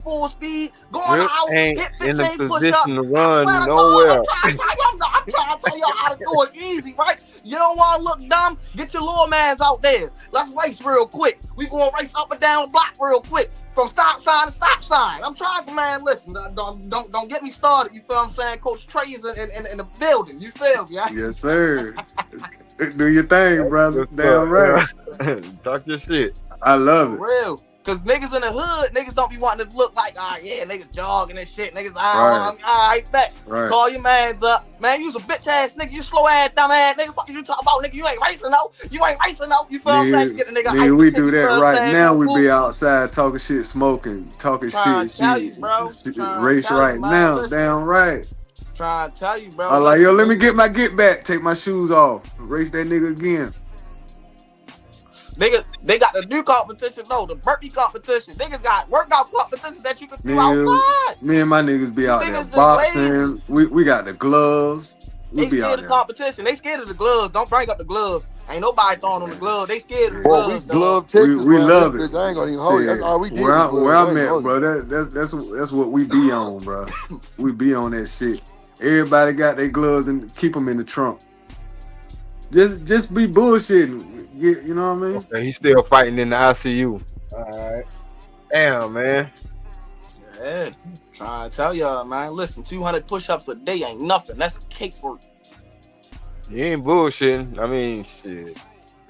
full speed, go on the Drip house, ain't hit in a 15 push-ups. position to I run swear to God, nowhere. I'm trying to tell y'all how to do it easy, right? You don't want to look dumb? Get your little mans out there. Let's race real quick. We gonna race up and down the block real quick. From stop sign to stop sign. I'm trying to, man, listen, don't get me started, you feel what I'm saying? Coach Trey is in the building, you feel me? Yes, sir. Do your thing, brother. What's Damn right. Talk your shit. I love For it. real. Cause niggas in the hood, niggas don't be wanting to look like, yeah, niggas jogging and shit. Niggas, Right. I'm all right, bet. Right. Call your mans up. Man, you's a bitch ass nigga. You slow ass, dumb ass nigga. Fuck you talking about, nigga. You ain't racing, no. You ain't racing, no. You feel what I'm saying? You get the nigga hype We and shit. do You that feel what I'm right saying? now. Cool, We cool. be outside talking shit, smoking, talking Trying shit, to tell you, bro. race tell right you, man, now. listen. Damn right. Trying to tell you, bro. I like, yo, let me listen. get back. Take my shoes off. Race that nigga again. Niggas, they got the new competition, no, the burpee competition. Niggas got workout competitions that you can do outside. Me and my niggas be You out there niggas just boxing. lazy. We got the gloves. We They be scared out of there. competition. They scared of the gloves. Don't bring up the gloves. Ain't nobody throwing on the gloves. They scared of the Boy, we gloves, dog. glove Texas We around love this it. bitch. I ain't gonna even hold you. That's Shit. all we did was Where gloves. I I'm ain't at, gonna hold you. bro. That's what we be on, bro. We be on that shit. Everybody got their gloves and keep them in the trunk. Just be bullshitting. You know what I mean? Okay, he's still fighting in the ICU. All right. Damn, man. Yeah. Trying to tell y'all, man. Listen, 200 push-ups a day ain't nothing. That's cake work. You ain't bullshitting. I mean, shit.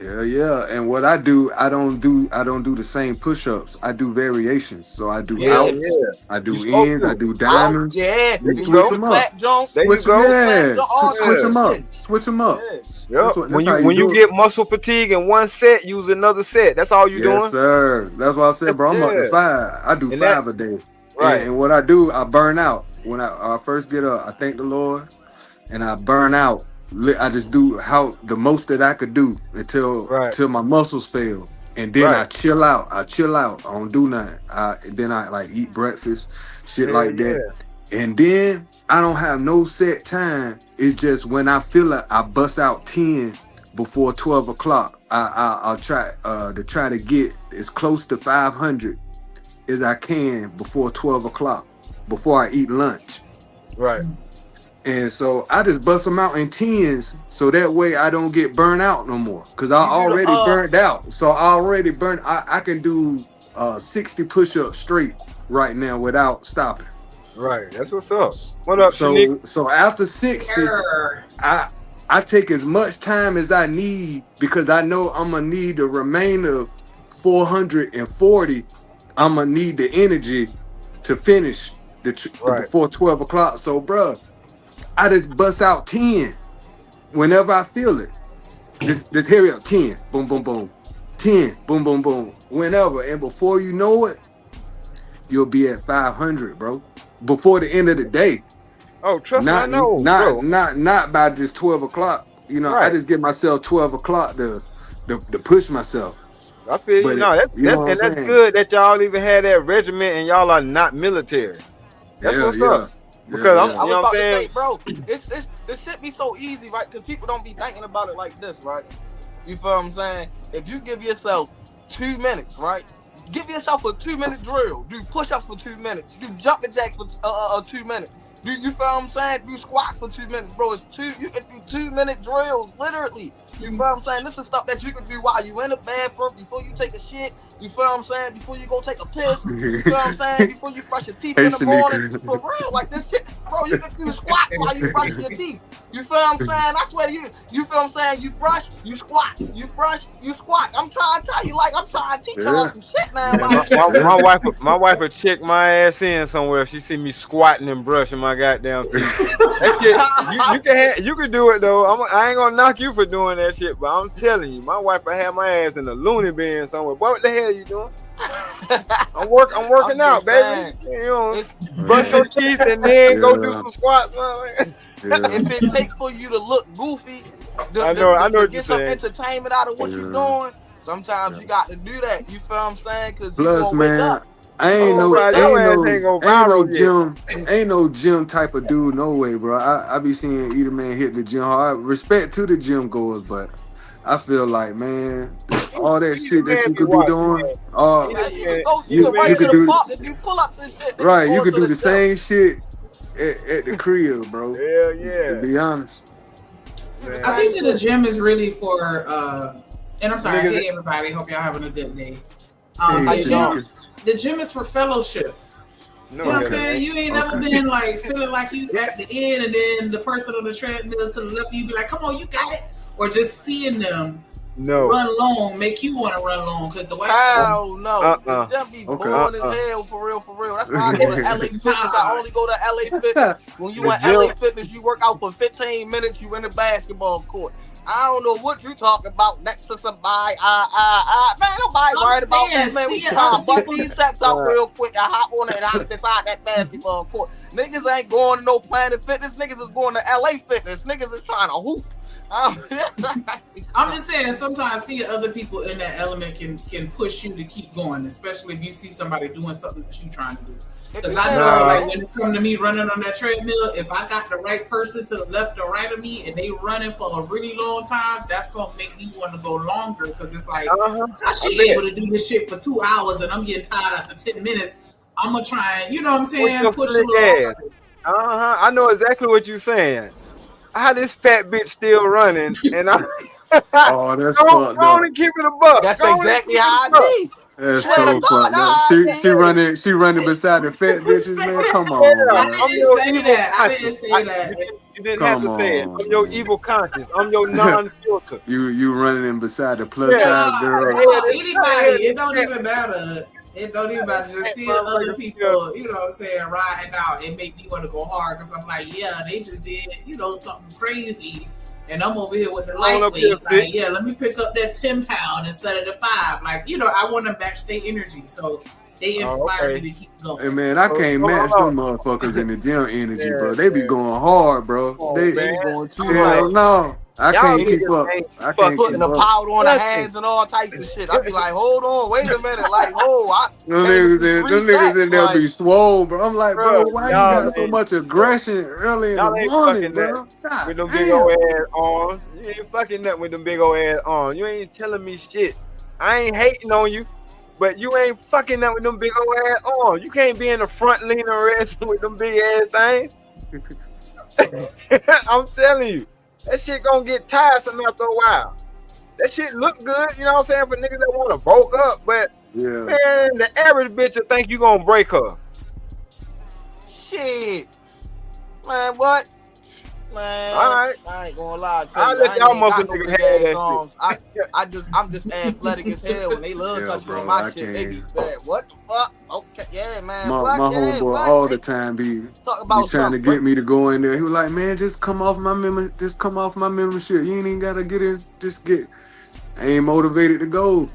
Yeah. And what I do, I don't do the same push-ups. I do variations. So I do Yeah. outs, I You do supposed ins, I to. do Out, diamonds. yeah. There You you can do go. the Them up. clap jump. There you Switch, go. yeah, All switch types them of up. shit. Switch them up. Yeah. Yep. That's how When you do it. get muscle fatigue in one set, use another set. That's all you Yes, doing. sir. That's why I said, bro, I'm up to Yeah. 5. I do And that 5 a day. right. And what I do, I burn out. When I first get up, I thank the Lord and I burn out. I just do how the most that I could do Right. until my muscles fail. And then I Right. chill out. I don't do nothing. Then I like eat breakfast, shit Yeah, like that. And then I don't have no set time. It's just when I feel it, I bust out 10 before 12 o'clock. I'll try to get as close to 500 as I can before 12 o'clock, before I eat lunch. Right. And so I just bust them out in 10s so that way I don't get burnt out no more. Cause I You do already the burnt out. So I already burnt. I can do 60 push-ups straight right now without stopping. Right. That's what's up. What up, Shanique? So after 60, I take as much time as I need because I know I'm gonna need the remainder 440. I'm gonna need the energy to finish Right. before 12 o'clock. So, bruh, I just bust out 10 whenever I feel it. Just hurry up, 10, boom, boom, boom, 10, boom, boom, boom, whenever. And before you know it, you'll be at 500, bro. Before the end of the day. Oh, trust me, I know, bro. Not by just 12 o'clock. You know, I Right. just give myself 12 o'clock to push myself. I feel you. But No, you know what I'm that's saying? good that y'all even had that regiment and y'all are not military. That's what's up. Because I I'm, was you know what about I'm to saying? say, bro, this shit be so easy, right? Because people don't be thinking about it like this, right? You feel what I'm saying? If you give yourself 2 minutes, right? Give yourself a 2-minute drill. Do push-ups for 2 minutes. Do jumping jacks for 2 minutes. You feel what I'm saying? Do squats for 2 minutes, bro. You can do 2-minute drills, literally. You feel what I'm saying? This is stuff that you can do while you in the bathroom, before you take a shit. You feel what I'm saying? Before you go take a piss. You feel what I'm saying? Before you brush your teeth Hey, in the morning. Shanika. For real, like this shit, bro. You can do squats while you brushing your teeth. You feel what I'm saying? That's where you feel what I'm saying? You brush, you squat. You brush, you squat. I'm trying to tell you, like, I'm trying to teach y'all some shit now. Man, my wife would check my ass in somewhere if she see me squatting and brushing my goddamn teeth. That shit, you can do it though. I ain't gonna knock you for doing that shit, but I'm telling you, my wife would have my ass in a loony bin somewhere. What the hell you doing? I'm working out, baby. You know, brush your teeth and then go do some squats. If it takes for you to look goofy, I know what to you're get some saying. entertainment out of what you're doing, sometimes you got to do that. You feel what I'm saying? Because you Plus, gonna wake man, up. ain't no gym type of dude, no way, bro. I be seeing either man hit the gym hard. Respect to the gym goers, but I feel like, man, all that You shit man that you be could be watching, doing, man. all Like, you Yeah, can go, you you can right you to could the do park and do pull-ups and shit. Then right. You go could to do the the gym. same shit at the crib, bro. Hell To yeah. be honest, Do the Man. I same think that the shit. gym is really for and I'm sorry, Niggas- hey everybody, hope y'all having a good day. Hey, The gym is for fellowship. No, You know what I'm hell, saying? man. You ain't never been like feeling like you at the end and then the person on the treadmill to the left of you be like, come on, you got it. Or just seeing them No. run long make you want to run long because the white Hell no. Uh-uh. The gym be Okay. boring as hell, for real, for real. That's why I go to LA Fitness. I only go to LA Fitness. When you The at LA gym- Fitness, you work out for 15 minutes, you in the basketball court. I don't know what you talking about next to somebody. Man, nobody I'm worried about saying, that, man. We see trying other to bust people- these sets out real quick and hop on it and hop inside that basketball court. Niggas ain't going to no Planet Fitness. Niggas is going to LA Fitness. Niggas is trying to hoop. I'm just saying sometimes seeing other people in that element can push you to keep going, especially if you see somebody doing something that you're trying to do. Because I know, Nah. like when it comes to me running on that treadmill, if I got the right person to the left or right of me and they running for a really long time, that's gonna make me want to go longer. Because it's like, how she bet. able to do this shit for 2 hours and I'm getting tired after 10 minutes? I'm gonna try and, you know what I'm saying, your push a slick little. ass. I know exactly what you're saying. How this fat bitch still running, and I oh, that's go fucked on up. and keep it a buck. That's Go on and exactly keep it a how buck. I be. That's Swear to so God, fucked up. nah, She running beside the fat bitches, man. Come on, Yeah, I man. I'm didn't your say evil that. I didn't conscience. say that. You didn't have Come to say it. on, I'm your man. evil conscience. I'm your non-filter. You running in beside the plus Yeah. size girl. Anybody, it don't even matter. It don't even matter. Just seeing other Motherfucker, people, you know what I'm saying, riding out, it make me want to go hard because I'm like, yeah, they just did, something crazy. And I'm over here with the Roll up here, lightweight. Like, yeah, let me pick up that 10 pound instead of the 5. Like, I want to match their energy. So they inspire me to keep going. Hey man, I can't match them motherfuckers in the gym energy, bro. They be going hard, bro. They They be going too hell hard. no. I Y'all can't keep niggas up. ain't I can't Putting keep the up. powder on the Listen. hands and all types of shit. I be like, hold on, wait a minute. Like, I Them came niggas, with these them three niggas sets, in there like, be swole, bro. I'm like, bro, Bro, why you y'all got so ain't- much aggression early in the Y'all ain't morning, fucking bro? God with them damn. big old ass arms. You ain't fucking nothing with them big old ass arms. You ain't telling me shit. I ain't hating on you, but you ain't fucking up with them big old ass arms. You can't be in the front leaning wrestling with them big ass things. I'm telling you, that shit gonna get tiresome after a while. That shit look good, you know what I'm saying, for niggas that want to bulk up, but Yeah. man, the average bitch will think you gonna break her. shit. Man, what? Man, All right. I ain't gonna lie to I'll you. let I y'all ain't got motherfuckers no have big ass that arms. I'm just athletic as hell. When they love Yeah, touching bro, on my I shit, they be can't. saying, what the fuck? Okay, yeah, man. My What? Yeah, homeboy what? all They the time be talk about trying to something. get me to go in there. He was like, man, just come off my membership. You ain't even gotta get in. I ain't motivated to go.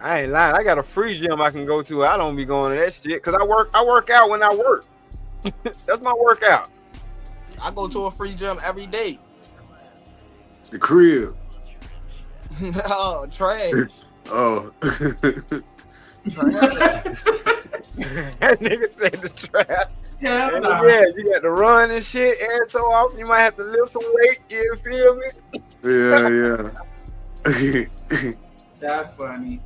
I ain't lying. I got a free gym I can go to. I don't be going to that shit because I work out when I work. That's my workout. I go to a free gym every day. The crib. Oh, trash. Oh. Trash. That nigga said the trap. Hell And no. yeah, you got to run and shit. And so often you might have to lift some weight. You feel me? Yeah. That's funny.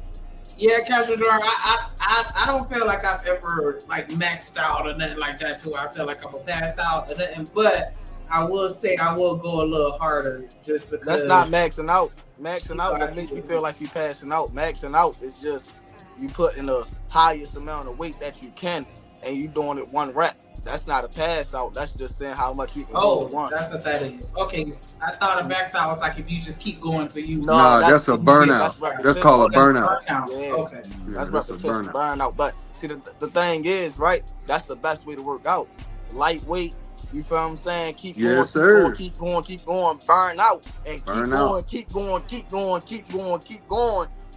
Yeah, Casual Jar, I don't feel like I've ever like maxed out or nothing like that too. I feel like I'm gonna pass out or nothing, but I will say I will go a little harder just because That's not maxing out. Maxing out that makes you feel like you passing out. Maxing out is just you put in the highest amount of weight that you can and you doing it one rep. That's not a pass out. That's just saying how much you can do at once. That's what that is. Okay, I thought a max out was like if you just keep going till you. Nah, that's a burnout. That's called a burnout. Yeah. That's Okay. that's a repetition burnout. burnout. But see, the thing is, right? That's the best way to work out. Lightweight. You feel what I'm saying? Keep going, Yes, sir. keep going, burn out, and Burn out. keep going.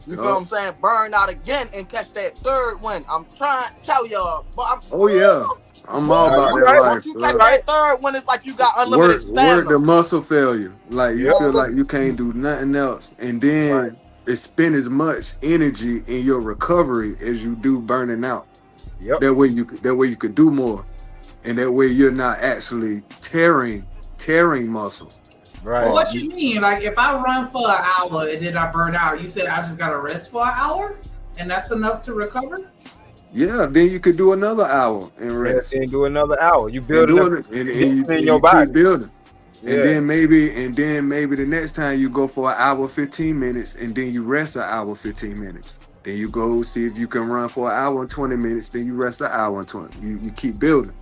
You feel Yup. what I'm saying? Burn out again and catch that third win. I'm trying to tell y'all, but Oh yeah. I'm all about that Right. life, once you bro. catch that third win, it's like you got unlimited Work stamina. the muscle failure. Like you Yep. feel like you can't do nothing else. And then Right. it spend as much energy in your recovery as you do burning out. Yep. That way you could do more. And that way you're not actually tearing muscles. Right. What you mean? Like if I run for an hour and then I burn out, you said I just gotta rest for an hour, and that's enough to recover? Yeah, then you could do another hour and rest. And do another hour. You And build doing it it, and in you your body. keep building. Yeah. And then maybe the next time you go for an hour 15 minutes, and then you rest an hour 15 minutes. Then you go see if you can run for an hour and 20 minutes. Then you rest an hour and 20. You keep building.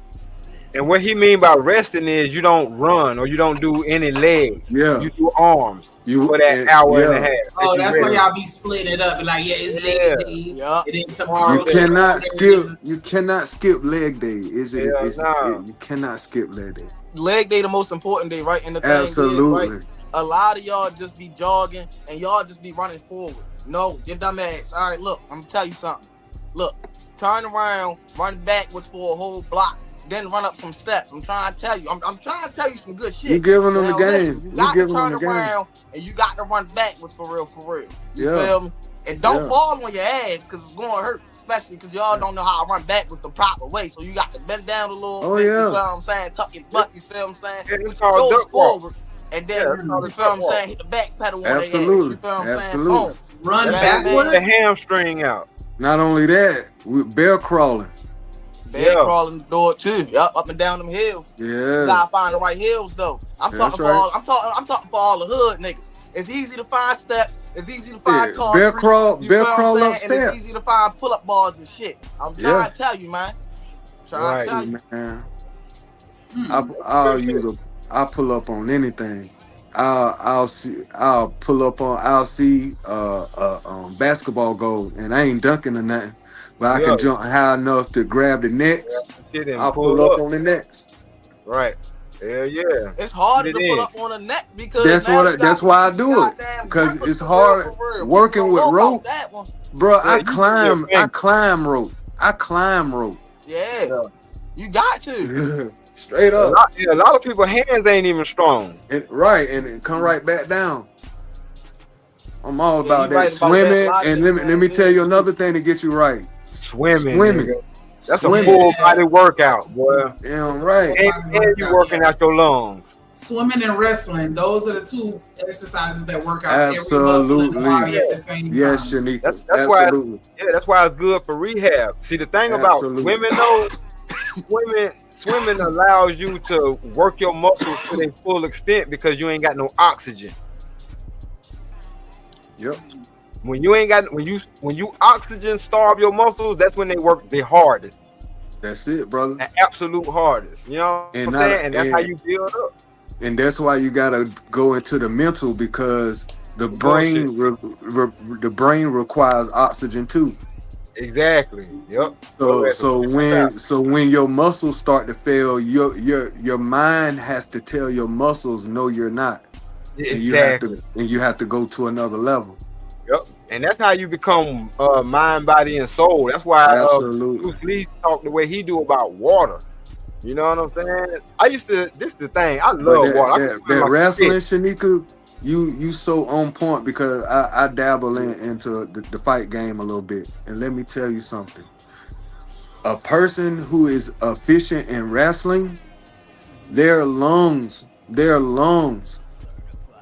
And what he mean by resting is you don't run or you don't do any legs. Yeah. You do arms You for that hour and a half. Oh, that's you why rest. y'all be splitting it up. And like, yeah, it's leg day. Yeah. And then tomorrow. You cannot skip. You cannot skip leg day. No. You cannot skip leg day. Leg day the most important day, right? And the thing Absolutely. is, right, a lot of y'all just be jogging and y'all just be running forward. No, your dumb ass. All right, look, I'm gonna tell you something. Look, turn around, run backwards for a whole block, then run up some steps. I'm trying to tell you. I'm trying to tell you some good shit. You giving them Now, the listen, game. you You got to giving turn them the game. around and you got to run backwards for real, for real. You Yeah. feel me? And don't Yeah. fall on your ass because it's going to hurt. Especially because y'all don't know how to run backwards the proper way. So you got to bend down a little Oh, bit. yeah. You feel what I'm saying? Tuck your butt. You feel what I'm saying? Yeah, it's Put your called toes duck walk. forward. And then, Yeah, it's you called feel what I'm duck saying? Hit the back pedal on their ass. Absolutely. You feel what I'm Absolutely. saying? Boom. Run Yeah, backwards. The hamstring out. Not only that, with bear crawling. Bed Yeah. crawling the door too. Yup, up and down them hills. You Yeah. gotta find the right hills though. I'm That's talking right. for all. I'm talking for all the hood niggas. It's easy to find steps. It's easy to find Yeah, cars. bear crawl up And it's steps. easy to find pull-up bars and shit. I'm trying Yeah. to tell you, man. Trying Right. to tell you. Man, Hmm. I'll pull up on anything. I'll see basketball goal, and I ain't dunking or nothing, but I Yeah. can jump high enough to grab the nets. Shit and I'll pull pull up up. on the nets. Right. Hell yeah. It's harder Get to it pull in. up on the nets because That's now what. you That's got why I these do it, goddamn because grippers it's for hard real, for real. working People with don't know rope. about that one. Bro, Yeah, I you climb. get your I climb rope. I climb rope. Yeah. Yeah. You got to. Straight A up. lot of people's hands ain't even strong. Right, and it come right back down. I'm all Yeah, about you that. right about that. A Swimming, lot of and this let me man tell you is- another thing to get you right. Swimming. Swimming. Nigga. That's Swimming. a full body workout, boy. Damn right. And you working out your lungs. Swimming and wrestling, those are the two exercises that work out every muscle in Absolutely. the body at the same Yes, time. Shanika. That's why- Absolutely. Yeah, that's why it's good for rehab. See, the thing Absolutely. about women though, swimming allows you to work your muscles to their full extent because you ain't got no oxygen. Yep. When you oxygen starve your muscles, that's when they work the hardest, That's it, brother. the absolute hardest. You know what And I'm saying? not- And that's how and- you build up. And that's why you gotta go into the mental, because the brain the brain requires oxygen too. Exactly. Yep. So when your muscles start to fail, your mind has to tell your muscles no, you're not, Exactly. and you have to go to another level. Yep. And that's how you become mind, body, and soul. That's why Absolutely. Bruce Lee talk the way he do about water. You know what I'm saying? This the thing. I But love water. that wrestling, Shanika, you so on point, because I dabble into the fight game a little bit, and let me tell you something. A person who is efficient in wrestling, their lungs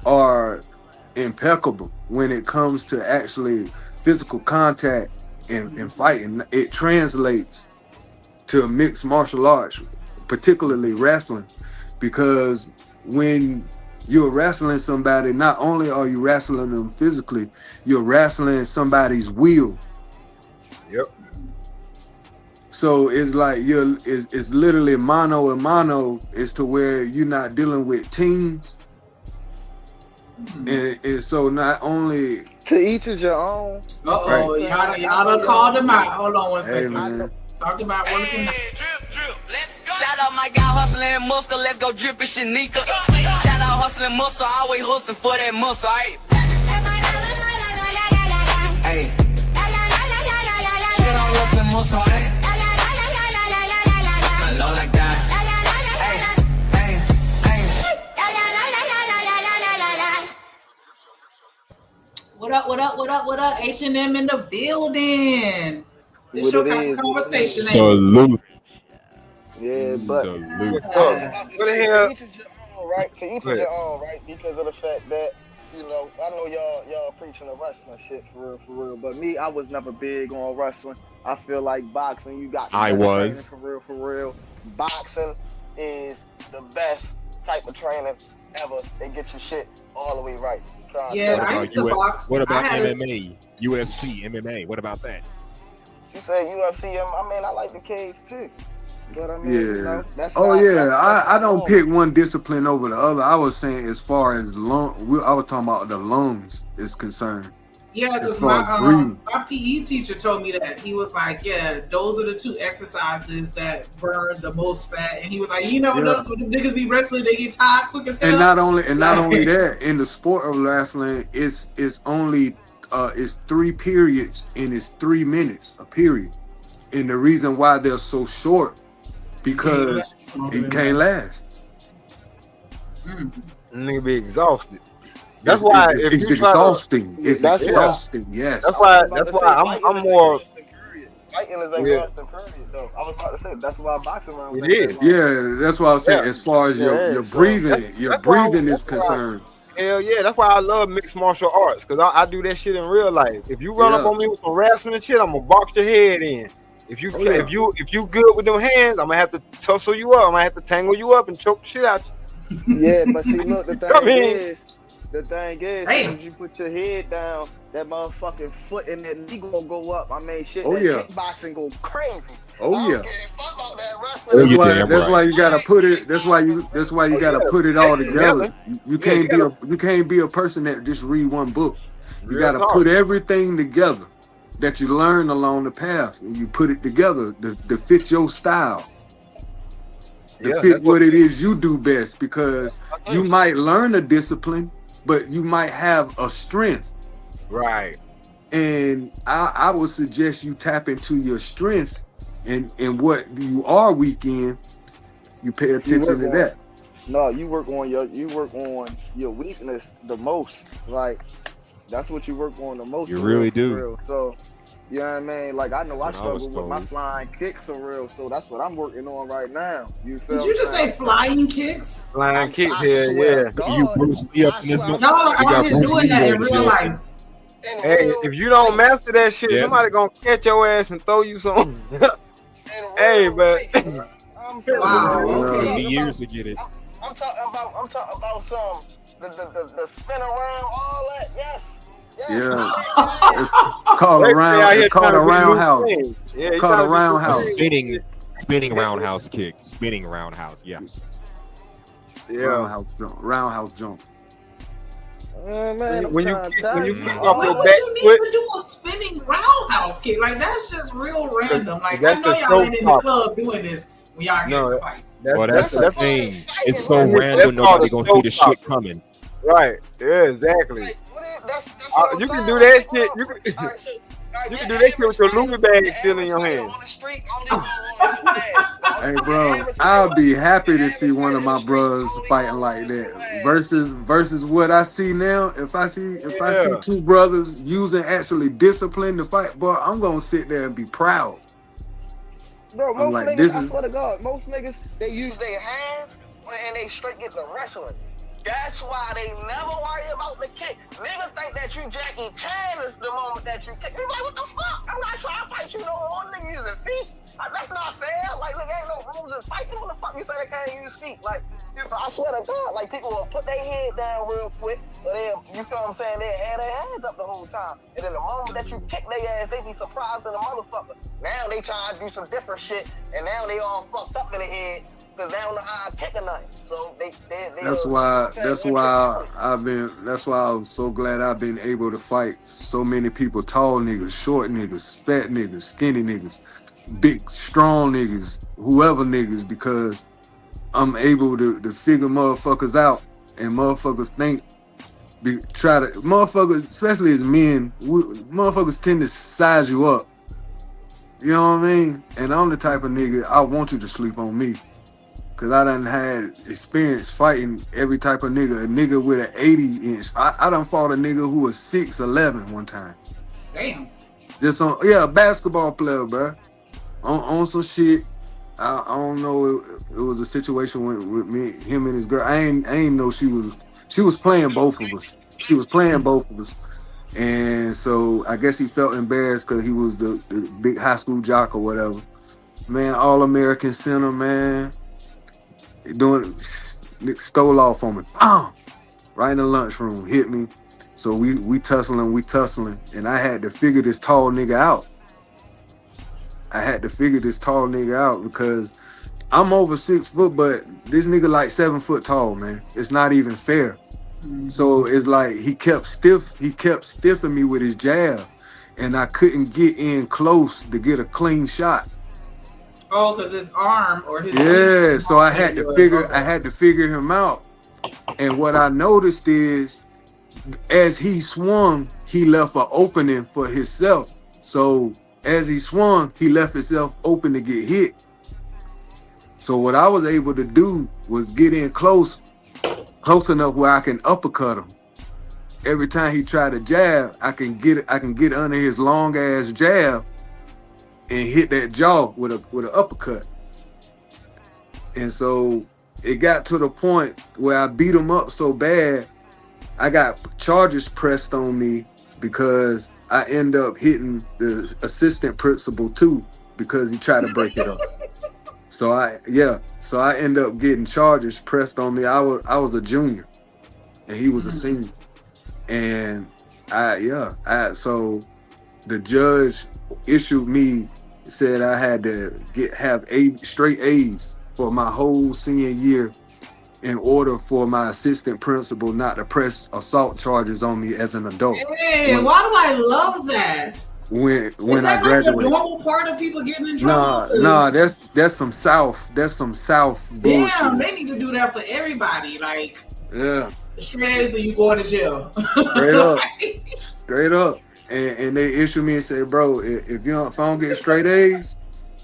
are impeccable when it comes to actually physical contact and fighting. It translates to mixed martial arts, particularly wrestling, because when you're wrestling somebody, not only are you wrestling them physically, you're wrestling somebody's will. Yep. So it's like it's literally mano a mano, is to where you're not dealing with teams. And so not only, To each is your own. Uh-oh, Right. y'all done called him out. Hold on one hey second. man, Talk about working out. Shout out my guy hustling muscle, let's go drippin' Shanika. Shout out hustling muscle, always hustling for that muscle, aight? Hey. Shit on hustling muscle, aight? Low like that. Hey, What up? H&M in the building. It's What your it kind of is. conversation. ain't Salute. Yeah, but Salute. What the hell? to each is your own. right? To each Go of ahead. your own, right? Because of the fact that, you know, I know y'all preaching the wrestling shit for real. But me, I was never big on wrestling. I feel like boxing, you got the I best training was. for real. Boxing is the best type of training ever. They get your shit all the way right. Trying to Yeah, tell What you. I about used to box. What I about had a MMA, UFC, MMA? What about that? You say UFC, I mean, I like the cage too. But I mean, Yeah. you know, that's Oh not, yeah, that's I don't normal. pick one discipline over the other. I was saying as far as I was talking about the lungs is concerned. Yeah, As because far as breathing. my PE teacher told me that. He was like, yeah, those are the two exercises that burn the most fat. And he was like, you never Yeah. notice when the niggas be wrestling, they get tired quick as hell. And not only that, in the sport of wrestling, it's only it's 3 periods and it's 3 minutes a period. And the reason why they're so short because it can't last. Nigga be exhausted. That's why it's if you try to, exhausting. It's That's why- exhausting. Yes. that's why Fighting I'm is more. exhausting, period. Fighting is Yeah. exhausting, period, though. I was about to say that's why boxing rounds. It is. Yeah, that's what I was saying. Yeah. As far as Yeah, your so breathing, that's why is concerned. Hell yeah, that's why I love mixed martial arts, because I do that shit in real life. If you run up Yeah. on me with some wrestling and shit, I'm gonna box your head in. If you Oh, yeah. if you good with them hands, I'm gonna have to tussle you up. I'm gonna have to tangle you up and choke the shit out you. Yeah, but see, look, the thing I mean- is, Damn. as you put your head down, that motherfucking foot and that knee gonna go up. I mean, shit, Oh, that yeah. kickboxing go crazy. Oh I yeah. don't give a fuck about that Oh, wrestling. you damn right. Why you gotta put it. That's why you gotta put it all together. You can't be a person that just read one book. You Real gotta talk. put everything together that you learn along the path, and you put it together to fit your style, to Yeah, fit that's what it is you do best. Because I you think. might learn a discipline, but you might have a strength. Right. And I would suggest you tap into your strength and what you are weak in. You pay attention to work that. No, you work on your weakness the most. Like that's what you work on the most. You for really for do. real. So you know what I mean? Like I know I That's what I was struggle with my told. flying kicks for real. So that's what I'm working on right now. You feel Did you me? just say flying kicks? Flying kick I here, swear yeah. to God, You Bruce Lee up in this I swear- motherfucker? Y'all are We got out here Bruce doing Lee that in over real here. life. in Hey, real if you don't life, master that shit, Yes. somebody gonna catch your ass and throw you some. in real Hey, but life, I'm saying, Wow, I'm okay. talking Many years to get it. I'm talking about some the spin around, all that. Yes. Yeah. Yes. It's called They a round. out here It's called trying a to be new roundhouse. things. Yeah, he Called trying a to be new roundhouse. things. Spinning roundhouse kick. Spinning roundhouse. Yeah. Yeah. Roundhouse jump. Man, I'm When you trying to kick- tell when you you. kick What off your would back you need foot, to do a spinning roundhouse kick? Like that's just real random. Like I That's know the y'all ain't in the showstopper. club doing this when y'all get No, into fights. Well, that's the that's thing. It's so That's random. called Nobody a gonna see the showstopper. shit coming. right. Yeah, exactly. Like, that's what I'm You can saying. do that Like, shit. hold You on. can, All right, so, you can do that shit with your Louis bag still in your hand. On the street, only one on the bag. Hey, bro, I'll be happy to see one of my brothers fighting like that. Versus what I see now. If I see Yeah. 2 brothers using actually discipline to fight, boy, I'm gonna sit there and be proud. Bro, I'm most like, niggas, this I is- swear to God, most niggas, they use their hands and they straight get to wrestling. That's why they never worry about the kick. Niggas think that you Jackie Chan is the moment that you kick. They like, what the fuck? I'm not trying to fight you no more. Nigga using feet. Like, that's not fair. Like, nigga, ain't no rules in fighting. What the fuck you say they can't use feet? Like, I swear to God, like, people will put their head down real quick, but then, you feel what I'm saying, they have their hands up the whole time. And then the moment that you kick their ass, they be surprised in the motherfucker. Now they trying to do some different shit, and now they all fucked up in the head, because they don't know how to kick a nothing. So That's why I'm so glad I've been able to fight so many people, tall niggas, short niggas, fat niggas, skinny niggas, big, strong niggas, whoever niggas, because I'm able to figure motherfuckers out, and motherfuckers motherfuckers, especially as men, motherfuckers tend to size you up. You know what I mean? And I'm the type of nigga, I want you to sleep on me. Cause I done had experience fighting every type of nigga. A nigga with an 80-inch. I done fought a nigga who was 6'11" one time. Damn. Just a basketball player, bro. On some shit. I don't know. It was a situation with me, him and his girl. I ain't know she was playing both of us. She was playing both of us, and so I guess he felt embarrassed because he was the big high school jock or whatever. Man, All American center, man, doing stole off on me, right in the lunchroom, hit me. So we tussling, and I had to figure this tall nigga out. Because I'm over 6 foot, but this nigga like 7 foot tall, man. It's not even fair. So it's like he kept stiffing me with his jab, and I couldn't get in close to get a clean shot. Oh, because his arm or his So I had to figure him out. And what I noticed is, as he swung, he left an opening for himself. So as he swung, he left himself open to get hit. So what I was able to do was get in close enough where I can uppercut him. Every time he tried to jab, I can get under his long ass jab and hit that jaw with an uppercut. And so it got to the point where I beat him up so bad, I got charges pressed on me because I end up hitting the assistant principal too because he tried to break it up. So I end up getting charges pressed on me. I was a junior and he was a senior. And so the judge issued me, said I had to have straight A's for my whole senior year in order for my assistant principal not to press assault charges on me as an adult. Hey, why do I love that? When is I graduated, like a normal part of people getting in trouble? Nah, that's some South bullshit. Damn, they need to do that for everybody. Like, yeah, straight A's or you going to jail. Straight up. And they issue me and say, bro, if I don't get straight A's,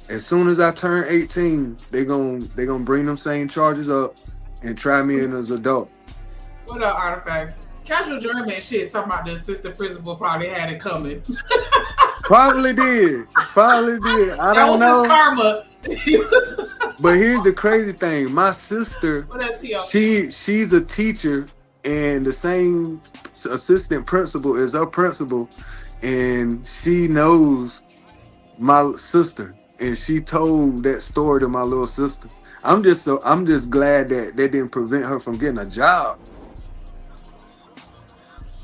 as soon as I turn 18, they gonna bring them same charges up and try me in as adult. What up, Artifacts? Casual German shit talking about the assistant principal probably had it coming. Probably did. I don't know. That was his karma. But here's the crazy thing. My sister, she's a teacher, and the same assistant principal is her principal, and she knows my sister, and she told that story to my little sister. I'm just glad that they didn't prevent her from getting a job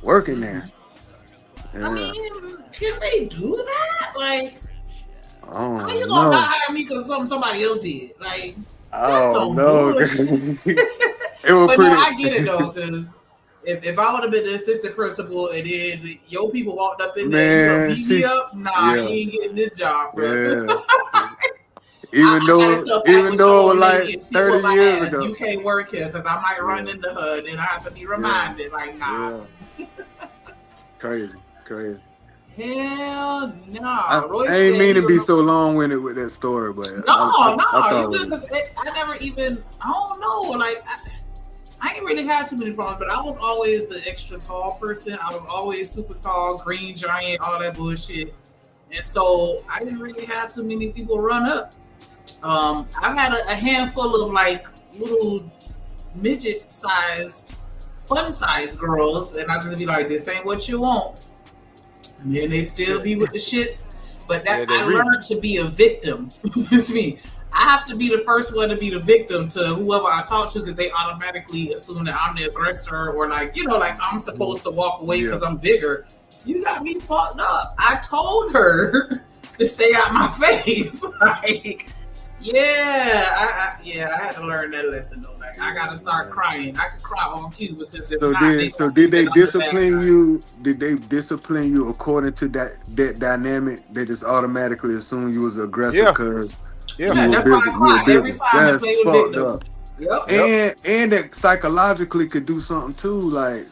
working there. Yeah. I mean, can they do that? Like, how you know. gonna not hire me because somebody else did? Like, that's so bullshit. But no, I get it though, because if I would have been the assistant principal and then your people walked up in there and beat me up, he ain't getting this job, bro. Yeah. Even though it was like 30 years ago. You can't work here because I might run into her and then I have to be reminded. Like, nah. Yeah. Crazy. Hell no. I ain't mean to be so long-winded with that story, but I never even, I don't know, like, I ain't really had too many problems, but I was always the extra tall person. I was always super tall, green giant, all that bullshit. And so I didn't really have too many people run up. I've had a handful of like little midget-sized, fun-sized girls, and I just be like, "This ain't what you want," and then they still be with the shits. But I learned to be a victim. It's me. I have to be the first one to be the victim to whoever I talk to because they automatically assume that I'm the aggressor or like I'm supposed to walk away because I'm bigger. You got me fucked up. I told her to stay out my face. Like. I had to learn that lesson though. Like I gotta start crying. I could cry on cue because did they discipline you? Did they discipline you according to that dynamic? They just automatically assume you was an aggressor because that's why I cry every time I play with victim. Yep. And that psychologically could do something too, like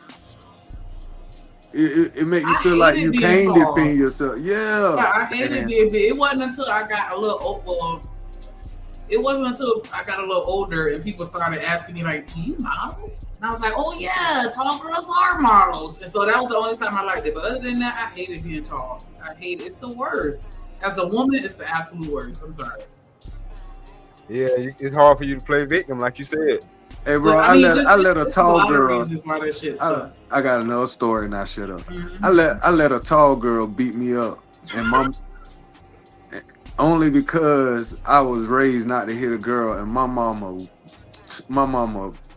it make you feel like you can't defend yourself. Yeah, I hated being big. It wasn't until I got a little It wasn't until I got a little older and people started asking me like, "Do you model?" And I was like, "Oh yeah, tall girls are models." And so that was the only time I liked it. But other than that, I hated being tall. I hate it. It's the worst. As a woman, it's the absolute worst. I'm sorry. Yeah, it's hard for you to play victim, like you said. Hey, bro, But, I mean, let a just tall lot of girl. reasons why that shit suck. I got another story. Now shut up. Mhm. I let a tall girl beat me up, and only because I was raised not to hit a girl, and my mama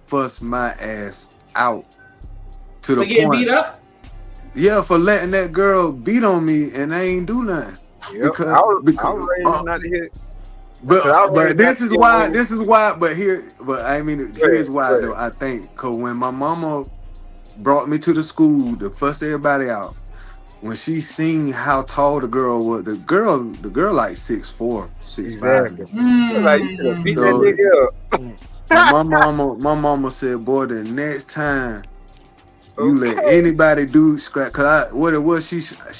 fussed my ass out to the But getting point. beat up. Yeah, for letting that girl beat on me, and I ain't do nothing. Yep. Because- I was because- raised not to hit. But Cause I was this not is to why. get This is why. But I mean, here's why go ahead. though. I think because when my mama brought me to the school to fuss everybody out, when she seen how tall the girl was, the girl like 6'4", 6'5". Exactly. Like you could have beat So- that nigga up. My mama said, "Boy, the next time you let anybody do scratch, cause what it was, she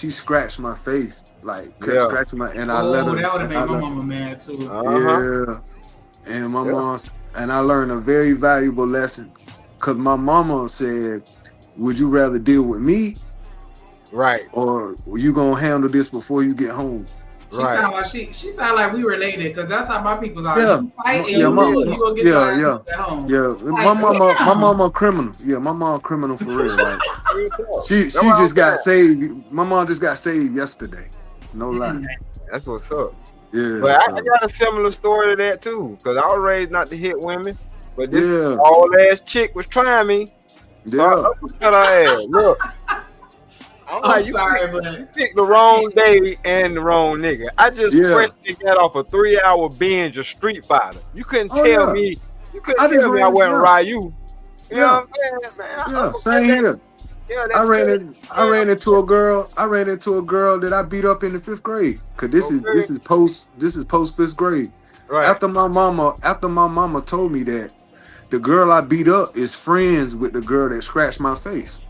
scratched my face, like kept Yeah. scratching my, and I let her. That would have and made I my let- mama mad too. Yeah, and my Yeah. mom's, and I learned a very valuable lesson, cause my mama said, "Would you rather deal with me, Right. or you gonna handle this before you get home?" She Right. sound like she sound like we related because that's how my people are. Yeah. You fight and Yeah, you mama- lose, you gonna get yeah, your ass yeah. whooped at home. Yeah, Like, my mama a criminal. Yeah, my mom a criminal for real. Like she That's what just I'm got saved. My mom just got saved yesterday. No lie. That's what's up. Yeah. But I so- got a similar story to that too, because I was raised not to hit women. But this Yeah. old ass chick was trying me. So yeah. I uppercut her ass. Look. I'm I'm like, you sorry, but picked the wrong day and the wrong nigga. I just Yeah. freshly got off a 3-hour binge of Street Fighter. You couldn't Oh, tell yeah. me. You couldn't I just tell me I ran- wasn't yeah. Ryu. You Yeah. know what I'm saying, man? Yeah, same here. Yeah, I ran into a girl. I ran into a girl that I beat up in the 5th grade. Cause this is post 5th grade. right. After my mama told me that the girl I beat up is friends with the girl that scratched my face.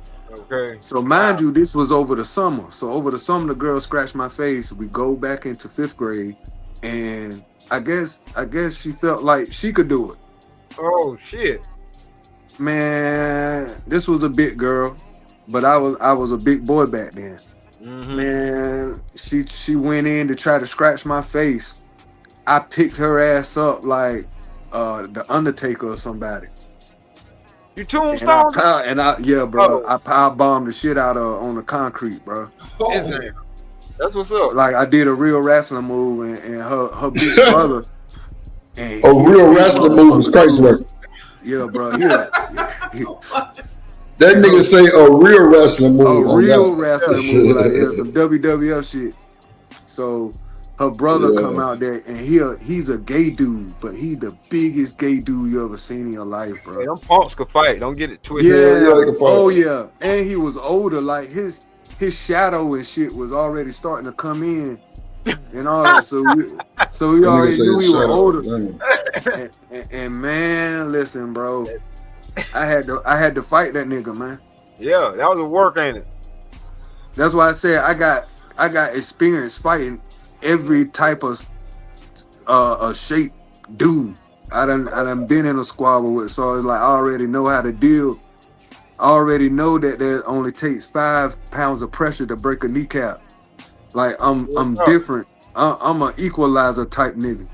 Okay. So mind you, this was over the summer. So over the summer, the girl scratched my face. We go back into 5th grade, and I guess she felt like she could do it. Oh shit. Man, this was a big girl, but I was a big boy back then. Mhm. Man, she went in to try to scratch my face. I picked her ass up like the Undertaker or somebody. You And tombstone? yeah, bro. Oh. I power bombed the shit out of her on the concrete, bro. Is it? That's what's up. Like I did a real wrestling move, and her big brother. And A real wrestling move is crazy work. Yeah, bro. Yeah. That nigga say a real wrestling move. A real wrestling move, like some WWF shit. So her brother come out there, and he's a gay dude, but he the biggest gay dude you ever seen in your life, bro. Hey, them punks could fight. Don't get it twisted. Yeah, they can fight. oh yeah, and he was older. Like his shadow and shit was already starting to come in, and all that. So we already knew he was older. And man, listen, bro, I had to fight that nigga, man. Yeah, that was a work, ain't it? That's why I said I got experience fighting every type of shape dude. I done been in a squabble with, so it's like I already know how to deal. I already know that there only takes 5 pounds of pressure to break a kneecap. Like I'm different. I'm an equalizer type nigga.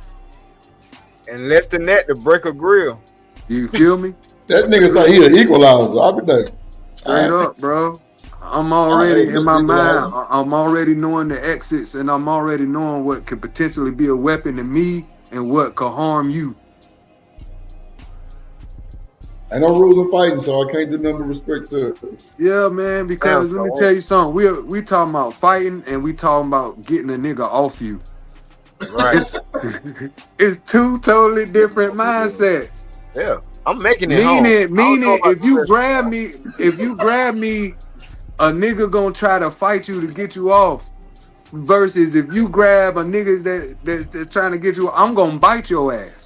And less than that to break a grill. You feel me? That nigga's like he an equalizer. I'll be there. Straight up, bro. I'm already in my mind. I'm already knowing the exits, and I'm already knowing what could potentially be a weapon to me and what could harm you. Ain't no rules in fighting, so I can't do nothing but respect to it. Yeah, man. Because let me tell you something. We talking about fighting, and we talking about getting a nigga off you. Right. It's 2 totally different mindsets. Yeah. I'm making it home. Meaning, if you grab me, a nigga gonna try to fight you to get you off. Versus if you grab a nigga that's trying to get you, I'm gonna bite your ass.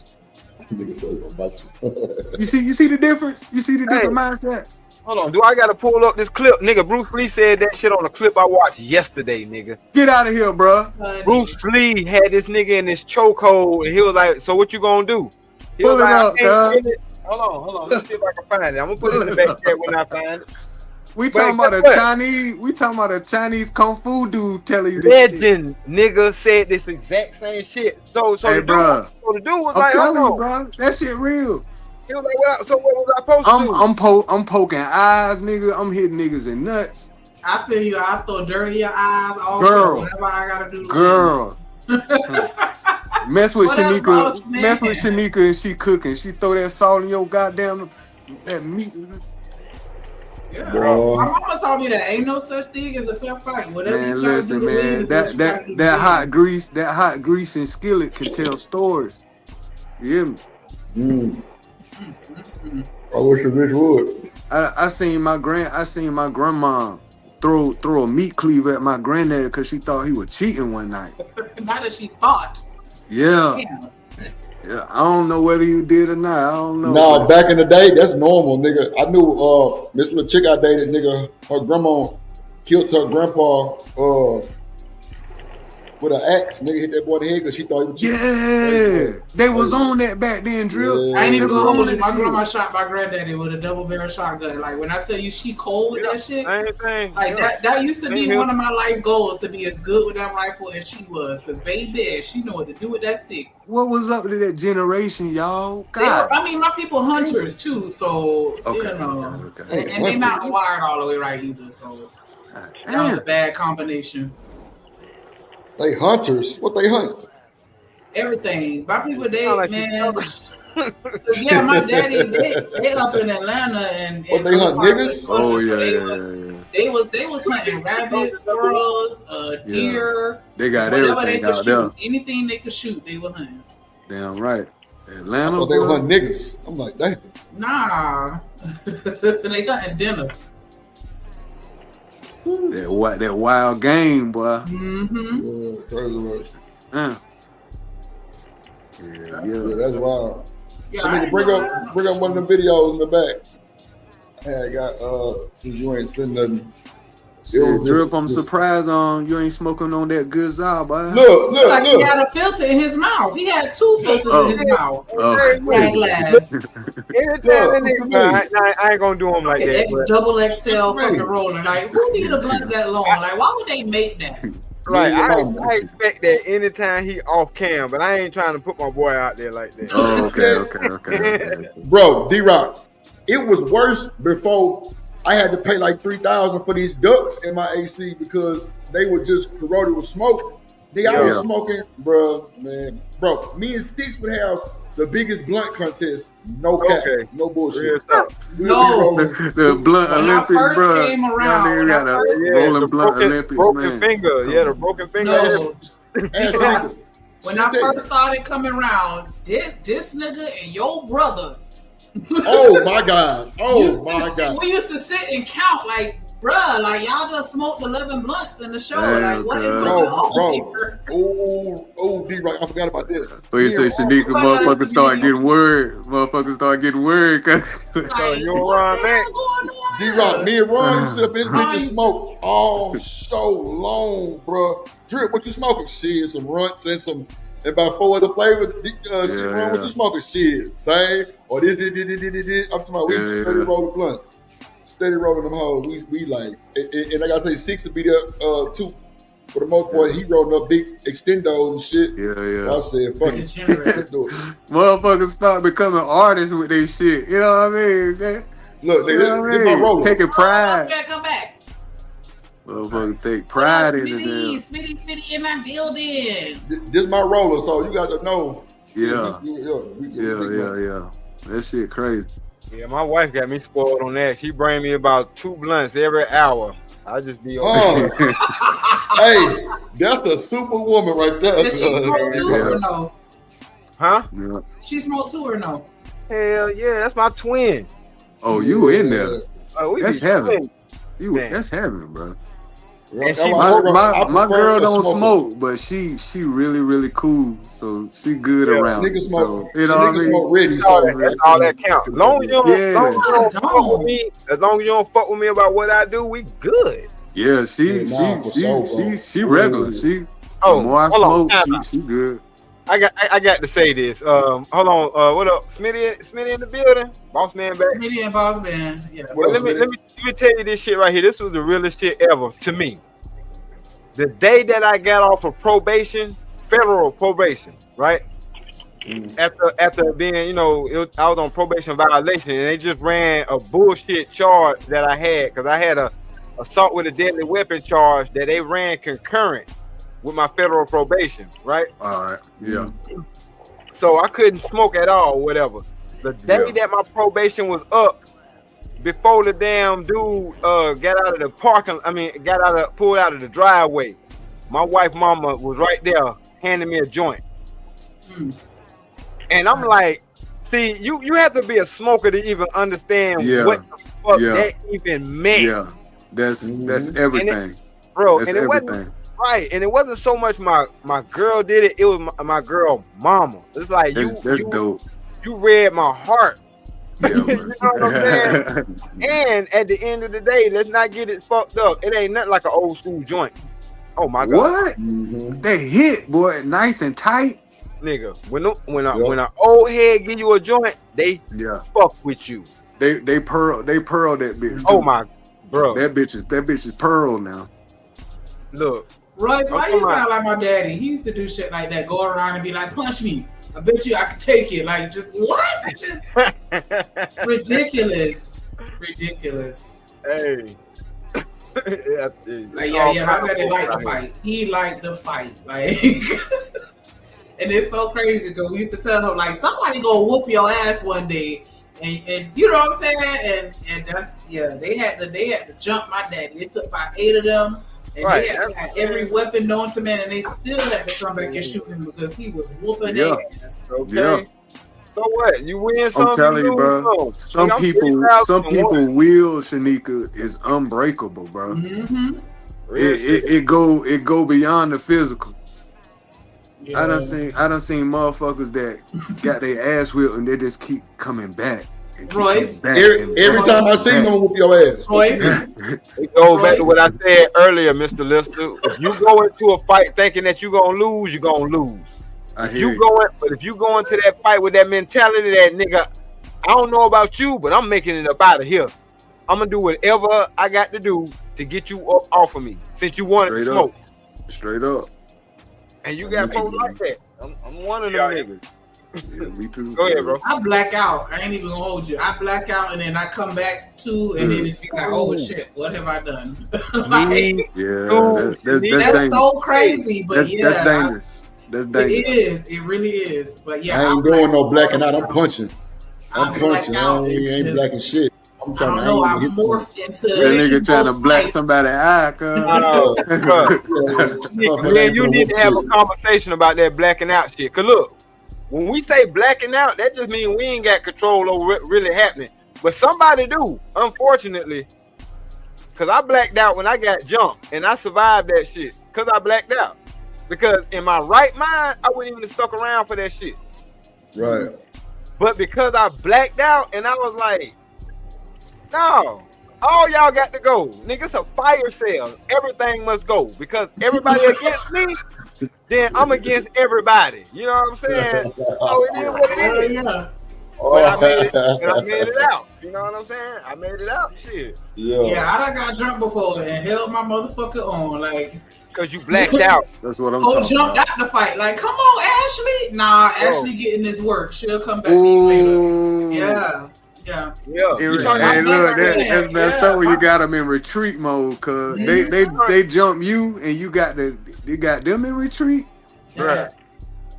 Nigga say gonna bite you. You see the difference? You see the different mindset? Hold on. Do I gotta pull up this clip? Nigga, Bruce Lee said that shit on a clip I watched yesterday, nigga. Get out of here, bro. Bruce Lee had this nigga in this chokehold, and he was like, "So what you gonna do?" He Pull was it like, up, "I can't dog. get it." Hold on. Let's see if I can find it. I'm gonna put it in the back chat when I find it. We But talking about guess a what? Chinese. We talking about a Chinese kung fu dude telling you this shit. Legend nigga said this exact same shit. So Hey, the dude, bruh. so the dude was I'm like, hold telling you, on. bro. That shit real. He was like, well, so what was I supposed to do? I'm poking eyes, nigga. I'm hitting niggas in nuts. I feel you. I throw dirt in your eyes. Also, Girl. whatever I gotta do. To Girl. Mess with Whatever, Shanika. boss man. Mess with Shanika and she cooking. She throw that salt in your goddamn that meat. Yeah. Boy. My mama told me that ain't no such thing as a fair fight. Whatever Man, you gotta listen, do to win man. is what you gotta do to That win. hot grease and skillet can tell stories. You hear me? I wish a bitch would. I seen my grandma throw a meat cleaver at my granddad because she thought he was cheating one night. Not that she thought. Yeah. Damn. Yeah, I don't know whether you did or not. I don't know. Nah, back in the day, that's normal, nigga. I knew this little chick I dated, nigga, her grandma killed her grandpa with an axe. Nigga hit that boy in the head because she thought he was cheating. Yeah, they was on that back then, Drill. Yeah. I ain't even They gonna was hold on you. that My shit. grandma shot my granddaddy with a double barrel shotgun. Like when I tell you she cold with that shit, Same thing. like Yeah. that used to be Same one of my life goals to be as good with that rifle as she was. Cause baby, she know what to do with that stick. What was up to that generation, y'all? They were, God. I mean, my people hunters too, so Okay, you know, okay. and they not wired all the way right either. So that was a Damn. bad combination. They hunters. What they hunt? Everything. My people, they Sound like man. Yeah, my daddy, they up in Atlanta and What, they hunt other parts of niggas? Georgia, Oh so yeah. they was hunting rabbits, squirrels, deer, They got whatever they everything could out shoot. there. Anything they could shoot, they were hunting. Damn right. I Atlanta. thought they bro. hunt niggas. I'm like, damn. Nah, they hunting dinner. That wild game, boy. Mm-hmm. Yeah, crazy work. Yeah, Yeah, that's wild. Yeah, So I nigga, didn't bring know up one of the videos in the back. Hey, I got since you ain't seen nothing. Shit, was Drip, just- I'm surprised on you ain't smoking on that good job, boy. Look, Like he look. had a filter in his mouth. He had two filters in his mouth. Oh. Red glass. Anytime that nigga, I ain't gonna do him like that. But, Double XL fucking roller. Like who need a blunt that long? Like why would they make that? right, Yeah, I expect that anytime he off cam, but I ain't trying to put my boy out there like that. Oh, okay. Bro, D-Rock, it was worse before I had to pay like $3,000 for these ducks in my AC because they were just corroded with smoke. I was Yeah. smoking, bro, man. Bro, me and Six would have the biggest blunt contest. No cap, Okay. no Real bullshit. stuff. We'd be No. rolling. The blunt When I Olympics, first bro. came around, when I got a first- rolling the blunt broken, Olympics, broken man. finger. Yeah, the broken finger. No. Ass nigga. When I first started coming around, this nigga and your brother. Oh my God. Oh used to my sit- God. We used to sit and count like, bruh, like y'all just smoked 11 blunts in the show. Damn, like what is bruh. going Bro, on bro. here? Oh, D-Rock, I forgot about this. But you say Shanika, motherfuckers start getting word. Motherfuckers start getting word. Like, you what around the that? hell going on here? D-Rock, me and Ron used to sit up in the Oh, bitch and you- smoke all so long, bro. Drip, what you smoking? Shit, some runts and about 4 other flavors. Shit, Ron, what yeah. you smoking? Shit, same. Or this. I'm talking about we Yeah, steady yeah. rolling blunt. Steady rolling them hoes. We like, and I gotta say, Six would be there too. For the most part, he rolling up big extendos and shit. Yeah. I said, fuck it. Degenerate. Let's do it. Motherfuckers start becoming artists with their shit. You know what I mean? Man? Look, You know what I this my mean? roller. Taking pride. Come back. Motherfuckers take pride in it. Smitty in my building. This my roller, so you got to know. Yeah. Yeah. That shit crazy. Yeah, my wife got me spoiled on that. She bring me about 2 blunts every hour. I just be on. Oh, hey, that's the superwoman right there. Does she smoke too or no? Huh? Yeah. She smoke too or no? Hell yeah, that's my twin. Oh, you in there? Oh, we That's be heaven. twins. You Man. that's heaven, bro. And she- My girl don't smoke, but she really cool. So she good Yeah, around. Nigga smoke. So, you know what I mean? Smoke ready. That's all that, that's all that counts. As long as you don't, Yeah. as long as you don't Don't. fuck with me, as long as you don't fuck with me about what I do, we good. Yeah, she Yeah, nah, for sure, bro. she regular. She Oh, the more I hold on, smoke, time she good. I got to say this. Hold on. What up, Smitty in the building? Boss man back. Smitty and Boss Man. Yeah. Well, let me tell you this shit right here. This was the realest shit ever to me. The day that I got off of probation, federal probation, right? After being, I was on probation violation, and they just ran a bullshit charge that I had because I had a assault with a deadly weapon charge that they ran concurrent with my federal probation, right? All right. Yeah. So I couldn't smoke at all, whatever. The day that my probation was up, before the damn dude got out of the parking, pulled out of the driveway, my wife mama was right there handing me a joint. And I'm like, see, you have to be a smoker to even understand what the fuck that even meant. Yeah, that's everything, bro. That's and it everything. wasn't right, and it wasn't so much my girl did it; it was my girl mama. It's like that's dope. You read my heart. Yeah, You know what I'm saying? And at the end of the day, let's not get it fucked up. It ain't nothing like an old school joint. Oh my god! What? They hit, boy, nice and tight. Nigga, when an old head give you a joint, they fuck with you. They pearl that bitch. Too. Oh my bro, that bitch is pearl now. Look, Royce, why you sound like my daddy? He used to do shit like that, go around and be like, punch me. I bet you I could take it. Like, just what? Just ridiculous. Hey. Like, my daddy liked the fight. He liked the fight. Like, and it's so crazy because we used to tell him, like, somebody gonna whoop your ass one day. And you know what I'm saying? And that's, they had to jump my daddy. It took about 8 of them. And they had every weapon known to man, and they still had to come back and shoot him because he was whooping their ass. Okay. Yeah. So what? You win some. I'm telling you, bro. Some people will, Shanika, is unbreakable, bro. Mm-hmm. It go beyond the physical. Yeah. I done seen motherfuckers that got their ass whipped and they just keep coming back. Royce, every time I see them, I'm gonna whoop your ass. Royce, it goes back to what I said earlier, Mr. Lister. If you go into a fight thinking that you're gonna lose, you're gonna lose. But if you go into that fight with that mentality that nigga, I don't know about you, but I'm making it up out of here. I'm gonna do whatever I got to do to get you up off of me since you wanted to smoke. Straight up. And you got folks like that. I'm one of them niggas. Yeah, me too. Go ahead, bro. I black out. I ain't even gonna hold you. I black out and then I come back too, and then it's like, oh shit, what have I done? That's so crazy, but that's dangerous. That's dangerous. It is. It really is. But I ain't doing no blacking out. I'm punching. I'm punching. I ain't blacking shit. I'm trying to. I morphed into that nigga trying to black somebody's eye. Man, you need to have a conversation about that blacking out shit. Cause look. When we say blacking out, that just means we ain't got control over what really happening. But somebody do, unfortunately. Because I blacked out when I got jumped. And I survived that shit. Because I blacked out. Because in my right mind, I wouldn't even have stuck around for that shit. Right. But because I blacked out and I was like, no, all y'all got to go. Nigga, it's a fire sale. Everything must go. Because everybody against me, then I'm against everybody. You know what I'm saying? So it is what it is. But I made it out. You know what I'm saying? I made it out. Shit. Yeah, I done got drunk before and held my motherfucker on. Like, because you blacked out. That's what I'm talking jumped about. out the fight. Like, come on, Ashley. Nah, Ashley getting this work. She'll come back to you later. Yeah. Hey, look, that's messed up when you got them in retreat mode, cause they jump you and you got them in retreat. Right.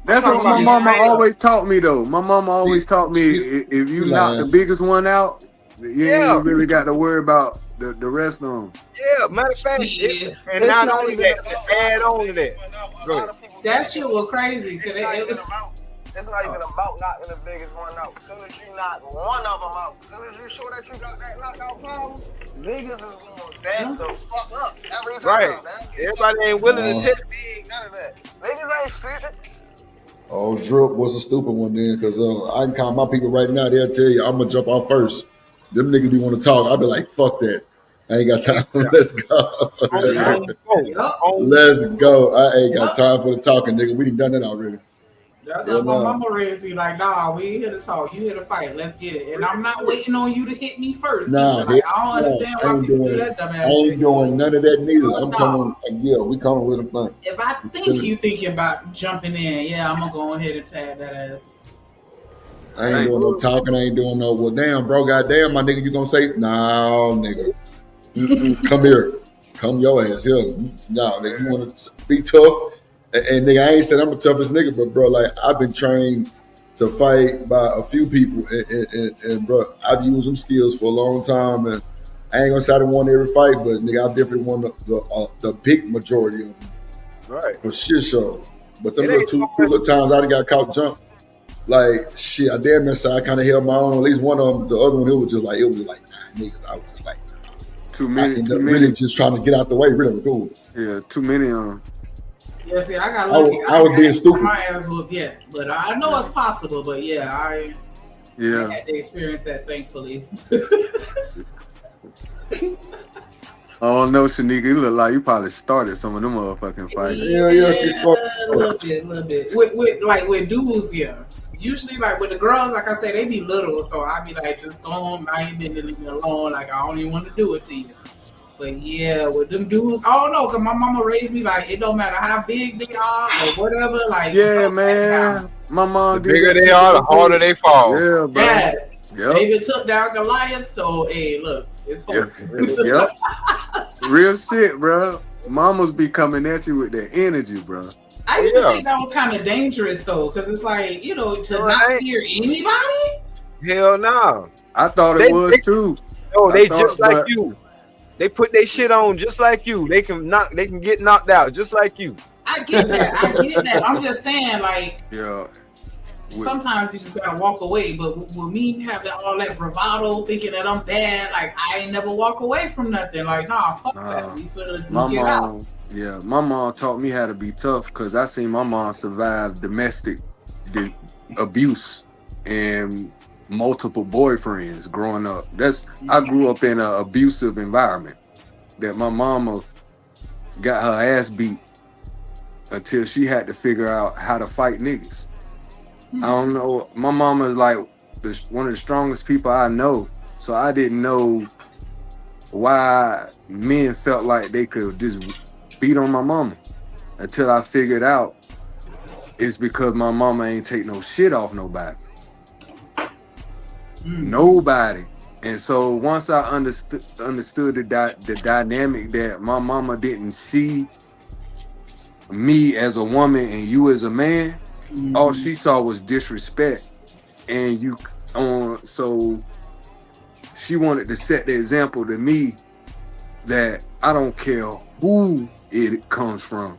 That's what my mama always taught me though. My mama always taught me if you knock the biggest one out, you ain't really got to worry about the rest of them. Yeah, matter of fact, and not only that, add on to that. Go ahead. That shit was crazy. It's not even about knocking the biggest one out. As soon as you knock one of them out, as soon as you show that you got that knockout problem, niggas is going back the fuck up every time. Right. Everybody ain't willing to take big, none of that. Niggas ain't stupid. Oh, Drip was a stupid one then, because I can call my people right now. They'll tell you I'm gonna jump off first. Them niggas be want to talk. I'll be like, fuck that. I ain't got time. Let's go. Let's go. I ain't got time for the talking, nigga. We done done that already. That's Yeah, how my nah. mama raised me. Like, nah, we ain't here to talk. You here to fight. Let's get it. And I'm not waiting on you to hit me first. Nah, either. Like, I don't nah, understand I why ain't people do doing that I dumbass ain't shit. doing none of that neither. I'm No. coming. Yeah, we coming with a plan. If I think you thinking about jumping in, yeah, I'm gonna go ahead and tag that ass. I ain't doing no talking. I ain't doing no. Well, damn, bro, goddamn, my nigga, you gonna say no, nigga? Come here, come your ass here. No, nigga, you want to be tough? And nigga, I ain't said I'm the toughest nigga, but bro, like I've been trained to fight by a few people, and bro, I've used them skills for a long time, and I ain't gonna say I didn't won every fight, but nigga, I've definitely won the big majority of them. Right. For sure. But them It little ain't two little times I done got caught jump. Like shit, I damn near I kind of held my own. At least one of them, the other one, it was just like nah, nigga. I was just like, Too I many. ended Too up many. really just trying to get out the way. Really cool. Yeah, too many. Yeah, see, I got lucky. I was being stupid. My ass whooped, yeah. But I know it's possible. But yeah, I Yeah. had to experience that, thankfully. Oh no, Shanika, you look like you probably started some of them motherfucking fights. Yeah. A little bit. With dudes, yeah. Usually, like with the girls, like I say, they be little, so I be like, just don't mind me, leave me alone. Like I don't even want to do it to you. But yeah, with them dudes, I don't know, cause my mama raised me like it don't matter how big they are or whatever. Like Yeah, man. My mom The did bigger that they shit are, the before. harder they fall. Yeah, bro. Yeah, Yep. David took down Goliath, so hey, look, it's hope. Yep. Real shit, bro. Mamas be coming at you with that energy, bro. I used to think that was kind of dangerous though, because it's like, you know, to not fear anybody. Hell no. I thought it was too. No, I they just like you. They put their shit on just like you. They can get knocked out just like you. I get that. I'm just saying, like, yeah. Sometimes you just gotta walk away. But with me having all that bravado, thinking that I'm bad, like I ain't never walk away from nothing. Like, nah, fuck that. We finna get out. Yeah, my mom taught me how to be tough because I seen my mom survive domestic abuse and multiple boyfriends growing up. I grew up in an abusive environment that my mama got her ass beat until she had to figure out how to fight niggas. I don't know. My mama is like one of the strongest people I know, so I didn't know why men felt like they could just beat on my mama until I figured out it's because my mama ain't take no shit off nobody. Nobody. And so once I understood the dynamic that my mama didn't see me as a woman and you as a man, all she saw was disrespect. And so she wanted to set the example to me that I don't care who it comes from.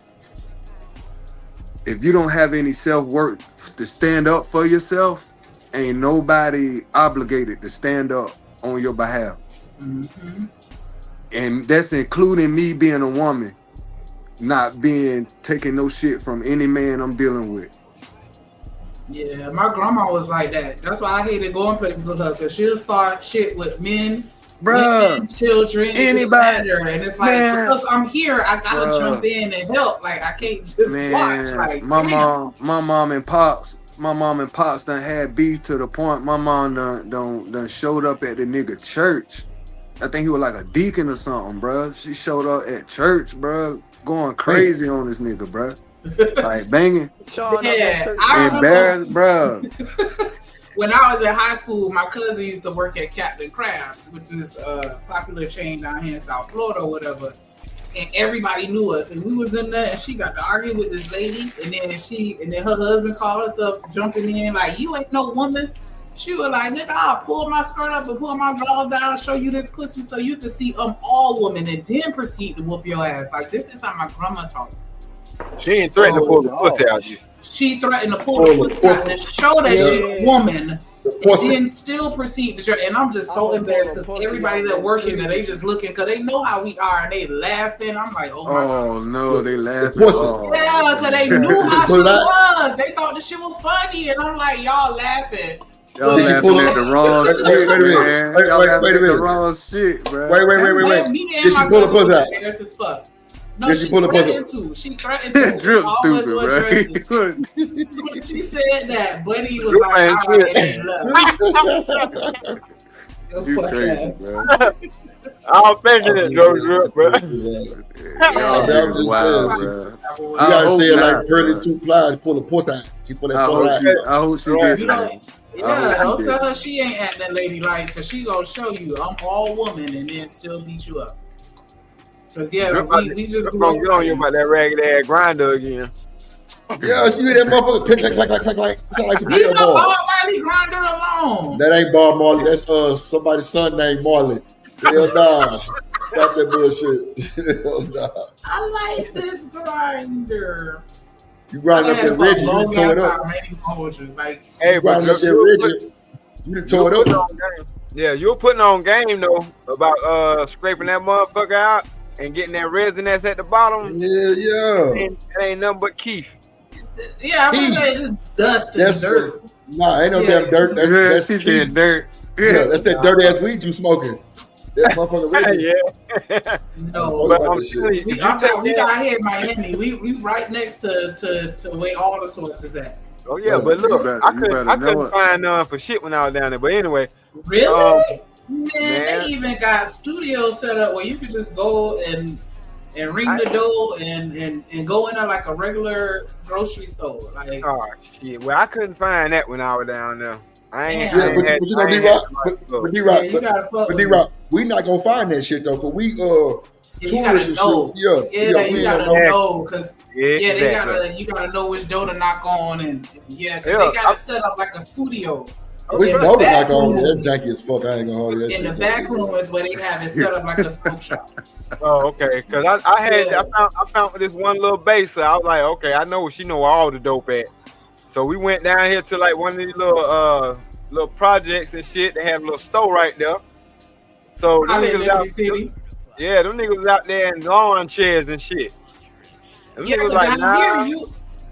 If you don't have any self-worth to stand up for yourself, ain't nobody obligated to stand up on your behalf. And that's including me being a woman, not taking no shit from any man I'm dealing with. Yeah, my grandma was like that. That's why I hated going places with her, because she'll start shit with men, women, children, anybody. And it's like, because I'm here, I gotta jump in and help. Like I can't just watch. Like my mom and pops done had beef to the point my mom done showed up at the nigga church. I think he was like a deacon or something, bro. She showed up at church, bro, going crazy on this nigga, bro. Like banging. Yeah, I embarrassed, bro. When I was in high school, my cousin used to work at Captain Crab's, which is a popular chain down here in South Florida or whatever. And everybody knew us, and we was in there, and she got to argue with this lady, and then her husband called us up, jumping in like, "You ain't no woman." She was like, "Nigga, I'll pull my skirt up and pull my drawers down, show you this pussy, so you can see I'm all woman, and then proceed to whoop your ass." Like this is how my grandma taught me. She ain't threatened to pull the pussy out. She threatened to pull the pussy out and show that she woman, and then still proceed to. And I'm just so embarrassed because everybody that working there, they just looking because they know how we are and they laughing. I'm like, oh my God. No, they laughing. Yeah, because they knew how she was. They thought the shit was funny, and I'm like, y'all laughing. Y'all laughing at the wrong shit, man. Y'all laughing at the wrong shit, bro. Wait. Me and Did she my pull the cousin pussy out? embarrassed as fuck. No, Did she she pull the threatened pussy? to. She threatened to. Drip Always stupid, wore bro. dresses. As soon as she said that, Buddy was Drip like, ain't all right, shit. it ain't love. Go You fuck crazy, ass. bro. I was thinking it, though, Drip, bro. Y'all I'm niggas just wild, saying, bro. You I gotta hope say it not, like Pearly bro. Two Ply to pull a puss out. She pull that I puss hope out. I hope she Right. did. You man. know, I hope yeah, she don't did. tell her she ain't acting ladylike, because she gonna show you I'm all woman and then still beat you up. Because, yeah, Drip we just Drip gonna get on you about that ragged ass grinder again. Yeah, she hear that motherfucker click, click, click, click, click, click. It sound like some Leave jail the ball. Bob Marley grinder alone. That ain't Bob Marley. That's somebody's son named Marley. Hell nah. Stop that bullshit. Hell nah. I like this grinder. You grind up that Reggie, you done tore it up. Like, Hey, You but grind up that Reggie, you done tore it up. Yeah, you're putting on game though about scraping that motherfucker out and getting that resin that's at the bottom. Yeah. That ain't nothing but Keith. yeah, I was say just dust and That's dirt. Nah, ain't no Yeah. damn dirt. That's She Keith. said dirt. Yeah, that's that dirty ass weed you smoking. That motherfucker Reggie. Yeah. No, But about I'm this shit. telling you, we if you take that- got here in Miami. We right next to where all the sources at. Oh yeah, but You look, better- I you couldn't better know couldn't it. find none for shit when I was down there. But anyway, Really? Man, man. they even got studios set up where you could just go and ring the door and go in there like a regular grocery store. Like, oh shit. Well, I couldn't find that when I was down there. I ain't. Yeah, I Yeah, ain't had- but you know, I ain't D-Rock, had- but yeah, D-Rock, you gotta fuck but with D-Rock, we not gonna find that shit though, cause we Yeah, you tourists and gotta know. shit. Yeah, Yeah, we you ain't gotta gonna know. know because Yeah, yeah, they exactly. you gotta know which door to knock on and yeah, 'cause Yeah, they got it set up like a studio. Which In the door to back knock on? room- That's janky as fuck. I ain't gonna hold you that shit. In the back room is where they have it set up like a smoke shop. Oh, okay. Cause I had Yeah. I found this one little base. So I was like, okay, I know she know where all the dope at. So we went down here to like one of these little projects and shit. They had a little store right there. So them Probably in niggas out, Liberty City. yeah, them niggas was out there in lawn chairs and shit. Them Yeah, niggas but like, down nah. here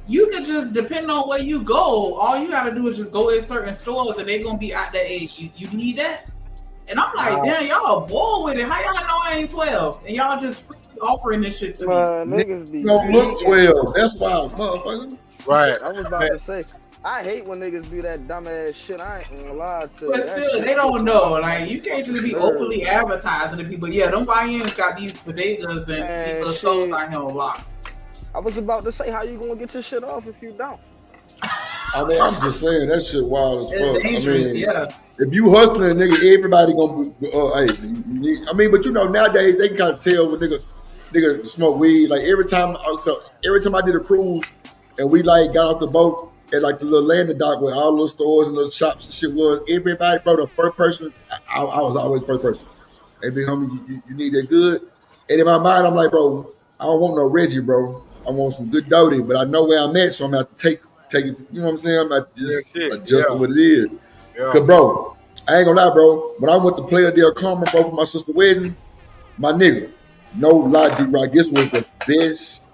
you can just depend on where you go. All you gotta do is just go in certain stores and they gonna be out there. Hey, you need that? And I'm like, Wow. damn, y'all bored with it. How y'all know I ain't 12? And y'all just freaking offering this shit to me. Niggas be You don't look 12. That's why, motherfucker. Right. I was about to say, I hate when niggas do that dumbass shit. I ain't gonna lie to you. But That still, shit they don't is know. Like, you can't just be absurd. openly advertising to people. Yeah, them YNs got these bodegas and Man, these little shit. stores out here on lock. I was about to say, how you gonna get your shit off if you don't? I mean, I'm just saying that shit wild as fuck. It's dangerous, I mean, yeah. if you hustling, nigga, everybody gonna be. Hey, you need, I mean, but you know, nowadays they can kind of tell when nigga smoke weed. Like every time I did a cruise and we like got off the boat at like the little landing dock where all those stores and those shops and shit was, everybody, bro, the first person, I was always first person. Hey, big homie, you need that good? And in my mind, I'm like, bro, I don't want no Reggie, bro. I want some good Doty, but I know where I'm at, so I'm gonna have to take it. You know what I'm saying? I'm gonna just Yeah, shit, adjust yeah. to what it is. Yeah. Cause bro, I ain't gonna lie, bro. When I went to Playa del Carmen, bro, for my sister's wedding, my nigga, no lie, D-Rock, this was the best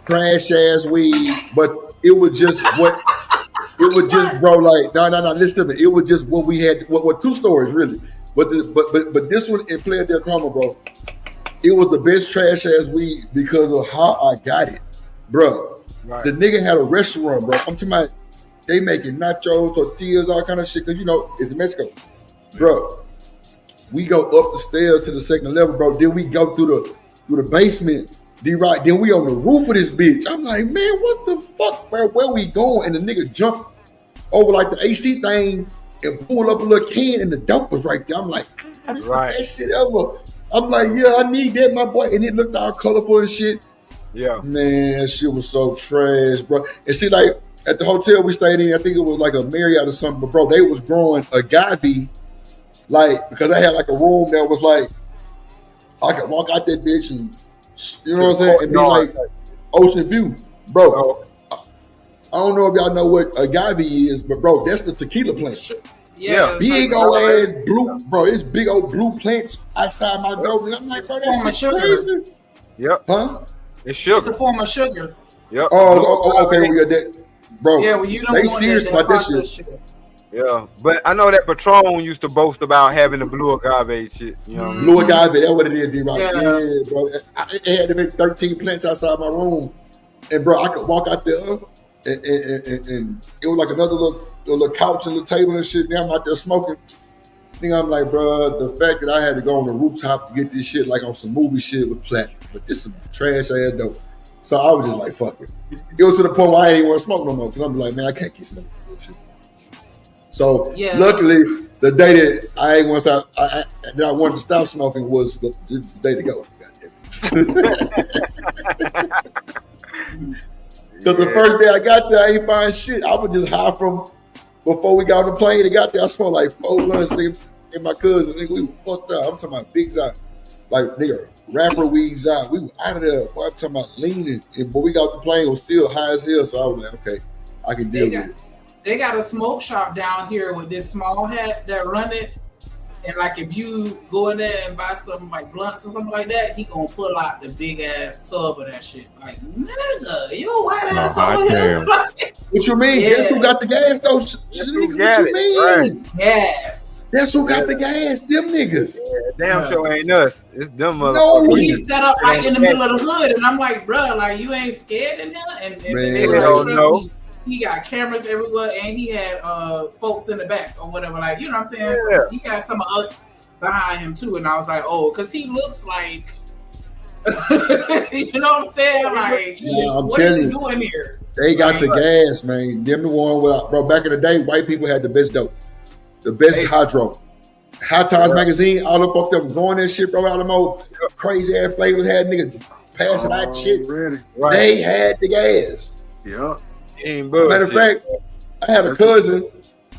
trash ass weed, but it was just bro, like, no, listen to me. It was just what we had, what two stories really. But this one in Playa del Carmen, bro, it was the best trash ass weed because of how I got it, bro. Right. The nigga had a restaurant, bro. I'm talking about they making nachos, tortillas, all kind of shit. Cause you know it's in Mexico, bro. We go up the stairs to the second level, bro. Then we go through the basement. D-Rock. Then we on the roof of this bitch. I'm like, man, what the fuck, bro? Where we going? And the nigga jumped over like the AC thing and pulled up a little can, and the dope was right there. I'm like, this Right. the best shit ever. I'm like, yeah, I need that, my boy. And it looked all colorful and shit. Yeah. Man, that shit was so trash, bro. And see, like at the hotel we stayed in, I think it was like a Marriott or something, but bro, they was growing agave, like because I had like a room that was like I could walk out that bitch and you know what I'm saying, and be like ocean view, bro. I don't know if y'all know what agave is, but bro, that's the tequila plant. Yeah. Big old ass blue, bro. It's big old blue plants outside my door. And I'm like, bro, that's Sugar. crazy. Yep. Huh? It's It's sugar. a form of sugar. Yep. Oh, okay. We got that, bro. Yeah, well, you don't They want serious that about that processed shit. sugar. Yeah, but I know that Patron used to boast about having the blue agave shit. You know, what I mean? Blue agave, that's what it is, D-Rock. Yeah. Yeah, bro. It had to make 13 plants outside my room. And, bro, I could walk out there and it was like another little couch and little table and shit. Now I'm out there smoking. Nigga, I'm like, bro, the fact that I had to go on the rooftop to get this shit like on some movie shit was platinum. But this some trash ass dope. So I was just like, fuck it. It was to the point where I didn't want to smoke no more because I'm like, man, I can't keep smoking this shit. So luckily, the day that I wanted to stop smoking was the day to go. Because the first day I got there, I ain't find shit. I was just high from before we got on the plane and got there. I smelled like 4 blunts, nigga, and my cousin. Nigga, we were fucked up. I'm talking about big Zot. Like, nigga, rapper weeds out. We were out of there. Boy, I'm talking about leaning. And when we got off the plane, it was still high as hell. So I was like, okay, I can deal with it. They got a smoke shop down here with this small hat that run it. And like if you go in there and buy some like blunts or something like that, he gonna pull out the big ass tub of that shit. Like, nigga, you white ass over here. What you mean? Yeah. Guess who got the gas though? What you mean? Right. Yes. That's who got the gas. Them niggas. Damn sure ain't us. It's them motherfuckers. No, He set up like in the middle of the hood, and I'm like, bro, like you ain't scared in there? And Man, like, hell trust no. me, he got cameras everywhere, and he had folks in the back or whatever. Like, you know what I'm saying? Yeah. So he had some of us behind him too, and I was like, oh, because he looks like, you know what I'm saying? Like, Yeah, I'm what are telling you you. doing here? They got the gas, man. Them the one without, bro. Back in the day, white people had the best dope, the best hydro. High Times magazine, all the fucked up going that shit, bro. All the more crazy ass flavors had niggas passing out shit. Really? Right. They had the gas. Yeah. Ain't Matter of bullshit. fact, I had a cousin.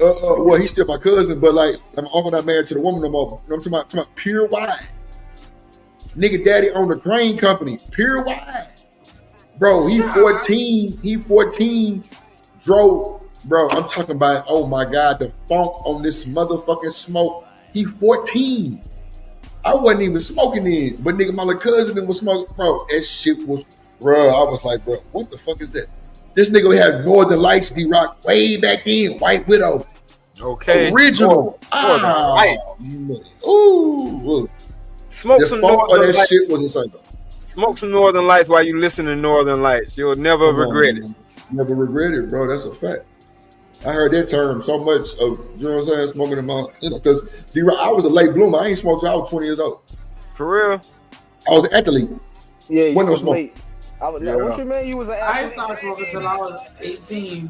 Well, he's still my cousin, but like my uncle not married to the woman no more. I'm talking about Pure Wine. Nigga, daddy owned a grain company. Pure Wine, bro. He 14. He 14. Drove, bro. I'm talking about. Oh my god, the funk on this motherfucking smoke. He 14. I wasn't even smoking then, but nigga, my little cousin was smoking, bro. That shit was, bro. I was like, bro, what the fuck is that? This nigga had Northern Lights, D-Rock, way back then, White Widow. Okay. Original. Right. Ooh. Smoke The some funk of Northern that Lights. shit was insane, though. Smoke some Northern Lights while you listen to Northern Lights. You'll never Come on, regret it. man. Never regret it, bro. That's a fact. I heard that term so much of, you know what I'm saying, smoking in my, you know, because I was a late bloomer. I ain't smoked till I was 20 years old. For real. I was an athlete. Yeah, you Wasn't no was smoke. late. What you mean? You was an I athlete? stopped smoking till I was 18.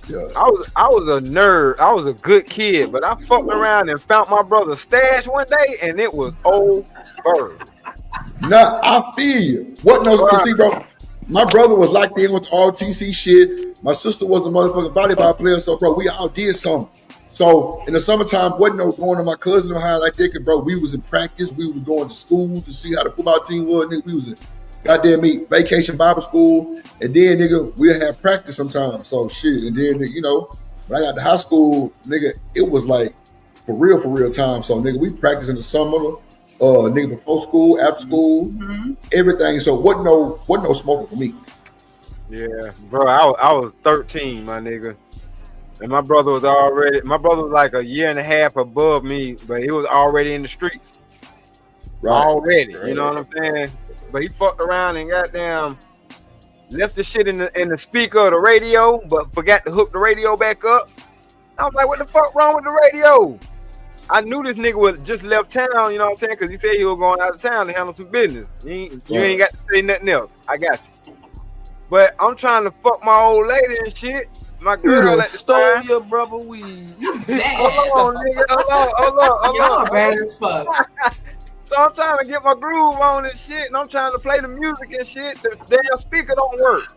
Yeah. I was a nerd. I was a good kid, but I fucked around and found my brother's stash one day, and it was over. Nah, I feel you. What knows? Cause see, bro, my brother was locked in with the RTC shit. My sister was a motherfucking volleyball player, so bro, we all did something. So in the summertime, wasn't no going to my cousin or how like that, cause bro, we was in practice. We was going to schools to see how the football team was. Nigga, we was in goddamn vacation Bible school, and then nigga, we'll have practice sometimes. So shit, and then you know, when I got to high school, nigga, it was like for real time. So nigga, we practiced in the summer. Nigga, before school, after school, everything. So wasn't no smoking for me. Yeah, bro, I was 13, my nigga, and my brother was like a year and a half above me, but he was already in the streets. Right. Already, you know what I'm saying? But he fucked around and goddamn left the shit in the speaker of the radio, but forgot to hook the radio back up. I was like, what the fuck wrong with the radio? I knew this nigga was just left town, you know what I'm saying? Because he said he was going out of town to handle some business. You ain't got to say nothing else. I got you. But I'm trying to fuck my old lady and shit. My girl at the stole time. your brother weed. Hold on, nigga. Hold Y'all on. bad as fuck. So I'm trying to get my groove on and shit, and I'm trying to play the music and shit. The damn speaker don't work.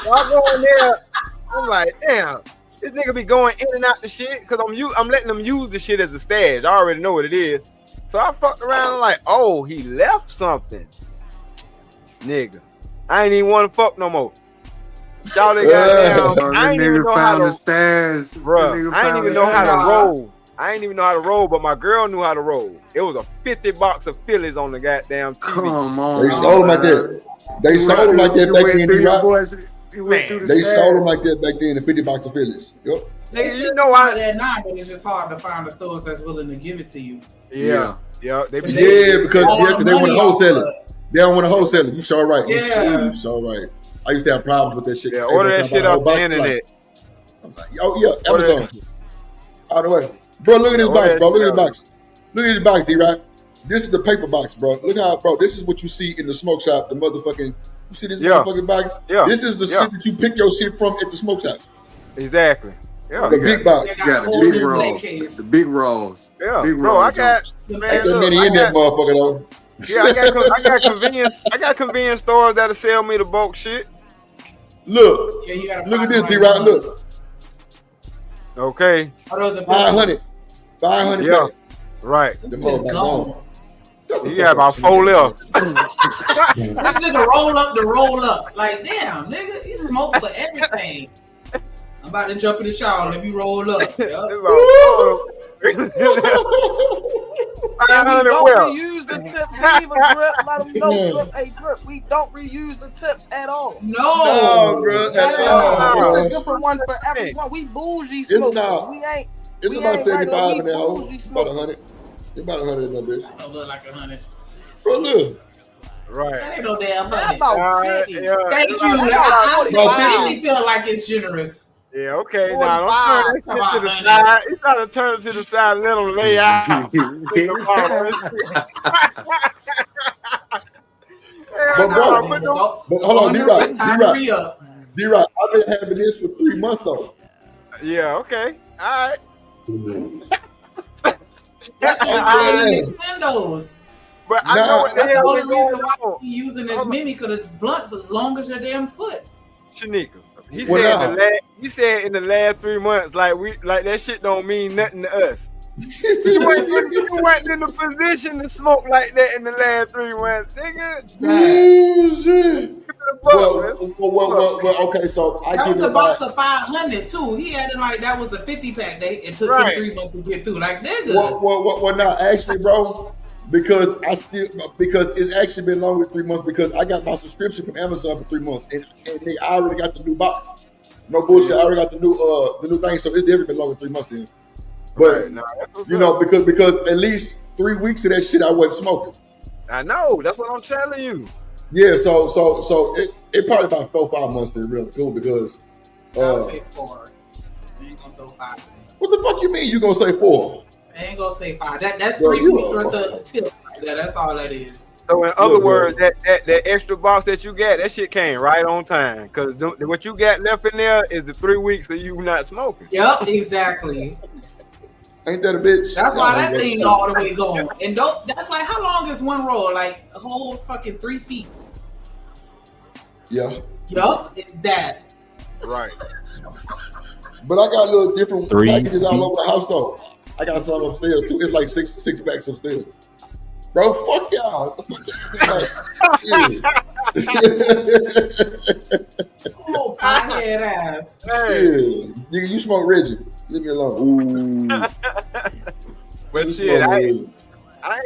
So I go in there. I'm like, damn. This nigga be going in and out the shit because I'm letting them use the shit as a stash. I already know what it is. So I fucked around and like, oh, he left something. Nigga. I ain't even want to fuck no more. Y'all goddamn. I ain't even know how to stash. Bruh, I ain't even know how to roll. I ain't even know how to roll, but my girl knew how to roll. It was a 50 box of Phillies on the goddamn TV. Come on. They sold them like that. They sold them like that back then. They They sold them like that back then. The 50 box of Phillies. Yep. Nigga, you know I. That now, but it's just hard to find the stores that's willing to give it to you. Yeah. They be because they want to wholesale it. it. They don't want to wholesale it. You sure right. Yeah. You sure right. I used to have problems with that shit. Yeah, order that shit off the internet. Oh yeah, Amazon. All the way, bro. Look at this box, bro. Look at this box. Look at this box, D-Rock. This is the paper box, bro. Look how, bro. This is what you see in the smoke shop. The motherfucking. You see this motherfucking box? Yeah. This is the shit that you pick your shit from at the smoke shop. Exactly. Yeah. The big box. You got the big rolls. The big rolls. Yeah, big bro. roll I got Ain't that many in that motherfucker though. Yeah, I got convenience stores that'll sell me the bulk shit. Look, Yeah, you gotta look at find this, the D-Rock. right Look, ones. Okay. What are the 500. 500. Yeah. Right. The It's motherfucker gone. gone. You got about 4 left. This nigga roll up to roll up. Like, damn, nigga, he smoke for everything. I'm about to jump in the shower. Let me roll up. Yup. And we 500 don't well. reuse the tips either, Grip. Let them know, Grip. Hey, Grip, we don't reuse the tips at all. No, bro. At At all. all. It's a different one for everyone. We bougie It's smokers. not. We ain't. It's we about ain't 75 in regular, that hole. we bougie About smokers. 100. It's about 100 in that bitch. That don't look like 100. Bro, look. Right. That ain't no damn That money. about 50. Yeah. Thank you. That's about I 45. really feel like it's generous. Yeah, okay. Now, don't turn this shit to the 45. side. He's trying to turn it to the side and let him lay out. But bro, But but hold on, D-Rock. It's time to re-up. D-Rock, I've been having this for 3 months though. Yeah, okay. All right. That's the only reason they spend those. But I Nah, know what the That's the hell only is reason going why on. you using as many, because the blunts as long as your damn foot. Shanika. He Well, said, nah. he said in the last 3 months, like that shit don't mean nothing to us. You wasn't in the position to smoke like that in the last 3 months, nigga. Oh, shit. Well, Well, okay, so I That give was it a box about, of 500 too. He had it like that was a 50 pack. It took Right. him 3 months to get through. Like, nigga. well, now actually, bro, because it's actually been longer than 3 months because I got my subscription from Amazon for 3 months and I already got the new box. No bullshit, I already got the new thing, so it's definitely been longer than 3 months then. But Right, nah, that's what's you up. know, because at least 3 weeks of that shit I wasn't smoking. I know. That's what I'm telling you. Yeah, so it probably about 4 or 5 months then really cool because I'll say 4. I ain't gonna throw 5. what the fuck you mean you gonna say 4? I ain't gonna say 5. That's Bro, 3 you weeks a worth fucker. of tip. Yeah, that's all that is. So in other Look, words, that extra box that you got, that shit came right on time. Cause what you got left in there is the 3 weeks of you not smoking. Yep, exactly. Ain't that a bitch? That's why that Y'all thing ain't all the way going. And that's like, how long is one roll? Like a whole fucking 3 feet. Yeah, Yup, that. Right. but I got little different 3 packages all feet. over the house though. I got some upstairs too. It's like six packs upstairs. Bro, fuck y'all. What the fuck is Oh, pothead ass. Shit. Nigga, you smoke Reggie. Leave me alone. But You shit, smoke I Reggie.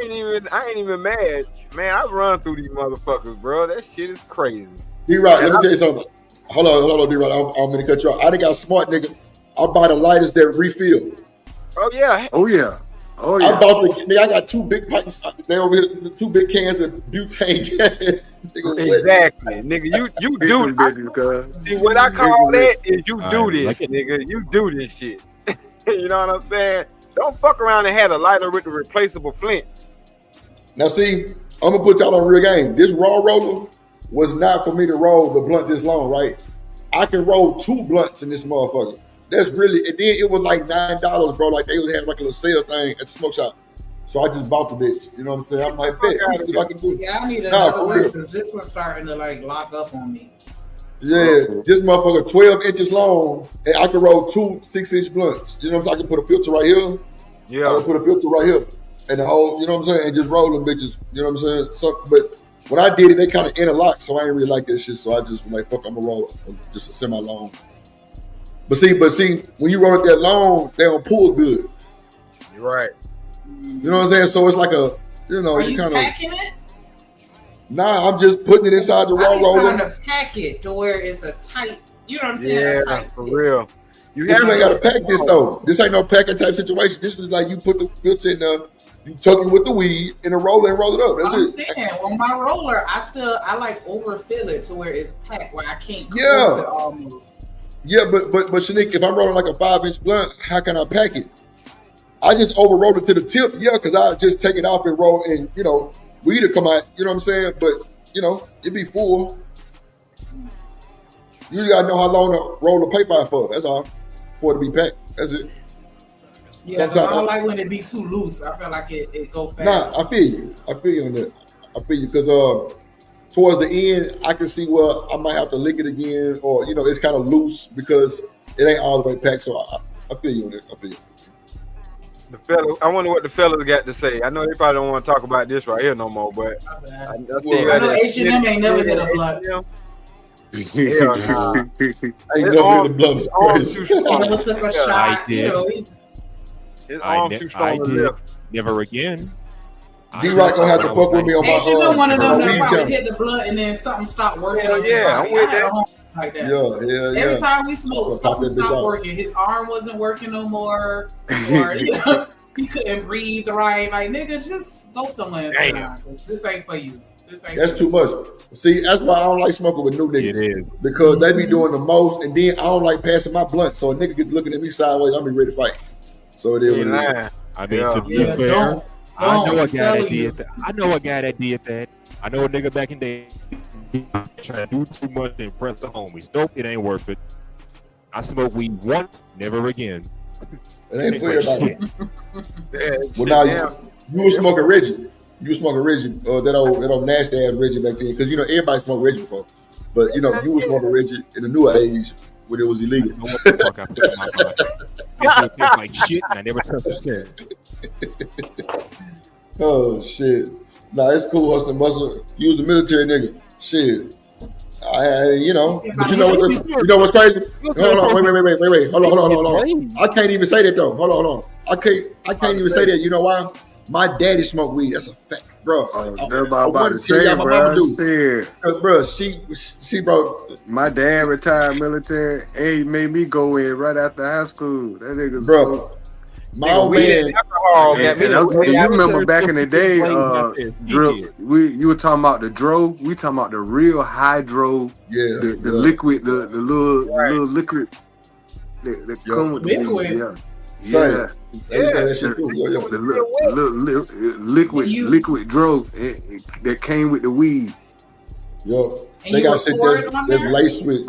ain't even mad. Man, I run through these motherfuckers, bro. That shit is crazy. D-Rock, let me tell you something. Hold on, D-Rock. I'm gonna cut you off. I done got smart, nigga. I buy the lighters that refill. Oh yeah. Oh yeah. Oh I yeah. bought nigga, I got 2 big pipes. They over here, the 2 big cans of butane gas. Nigga, what? Exactly, nigga. You do. See, what I call that is you do this, like it. nigga. You do this shit. You know what I'm saying? Don't fuck around and have a lighter with the replaceable flint. Now see, I'm gonna put y'all on real game. This raw roller was not for me to roll the blunt this long, right? I can roll 2 blunts in this motherfucker. That's really, and then it was like $9, bro. Like they would have like a little sale thing at the smoke shop. So I just bought the bitch. You know what I'm saying? I'm like, bet, let me see if I can do it. Yeah, I need Nah, another for one real. because this one's starting to like lock up on me. Yeah, this motherfucker 12 inches long, and I can roll 2 6-inch blunts. You know what I'm saying? I can put a filter right here. I Yeah. can put a filter right here. And the whole, you know what I'm saying? And just roll them bitches. You know what I'm saying? So, but when I did it, they kind of interlocked, so I ain't really like that shit. So I just was like, fuck, I'm gonna roll just a semi-long. But see, when you roll it that long, they don't pull good. You're right. You know what I'm saying? So it's like a, you know, Are you you kind of, packing it? nah, I'm just putting it inside the I raw be trying roller. to pack it to where it's a tight, you know what I'm saying? A Yeah, tight for fit. real. You But you ain't have got to pack this though. This ain't no packing type situation. This is like you put the filter in there, you tuck it with the weed in a roller and roll it up. I'm That's it. saying on my roller, I like overfill it to where it's packed, where I can't close Yeah. it almost. Yeah, but Shanique, if I'm rolling like a 5-inch blunt, how can I pack it? I just over roll it to the tip, yeah, because I just take it off and roll, and weed will come out. You know what I'm saying? But it be full. You gotta know how long to roll the paper out for. That's all. For it to be packed. That's it. Yeah, 'cause I don't like when it be too loose. I feel like it go fast. Nah, I feel you. I feel you on that. I feel you because towards the end, I can see where I might have to lick it again, or it's kind of loose because it ain't all the way packed. So I feel you on that. I feel you. the fella. I wonder what the fellas got to say. I know they probably don't want to talk about this right here no more, but I know H&M ain't never hit a blunt. Hell nah. I ain't never hit a blunt. It's crazy. Never took a shot. I did. His I arm too strong I to did. lift. Never again. D-Rock gonna have to fuck with me on my H&M one of them my that weed probably channel. hit the blunt and then something stopped working Hell on his yeah, body. I'm with I had that. a homie like that. Yeah. Every time we smoked, I'll pop something that bitch stopped out. working. His arm wasn't working no more, or he couldn't breathe right. Like, nigga, just go somewhere and sit down. This ain't for you. This ain't. That's for too you. much. See, that's why I don't like smoking with new It niggas. is. Because they be doing the most, and then I don't like passing my blunt. So a nigga get looking at me sideways, I'm be ready to fight. So it is what it is. Lying. I mean, Yeah. to be Yeah, fair, don't. I know a I'm guy that telling you. did that. I know a guy that did that. I know a nigga back in the day trying to do too much to impress the homies. Nope, it ain't worth it. I smoked weed once, never again. It ain't for Tastes like everybody. shit. Well, now you was smoking Reggie. You was smoking Reggie, that old nasty ass Reggie back then. Because everybody smoked Reggie before. But you was smoking Reggie in the newer age when it was illegal. I know what the fuck I put in my body. This shit tastes like shit, and I never touched the shit. Oh shit. Nah, it's cool hustling muscle. You was a military nigga. Shit. But you know what's crazy? Hold on, wait. Hold on. I can't even say that though. Hold on. I can't even say that. You know why? My daddy smoked weed. That's a fact, bro. That's what I'm about to say, bro. She, bro. My dad retired military, and he made me go in right after high school. That nigga's bro. My old man. You remember back in the day, you were talking about the dro. We talking about the real hydro. Yeah. The liquid, the little liquid that come with the weed. Yeah. The liquid dro that came with the weed. Yo, they got shit that's laced with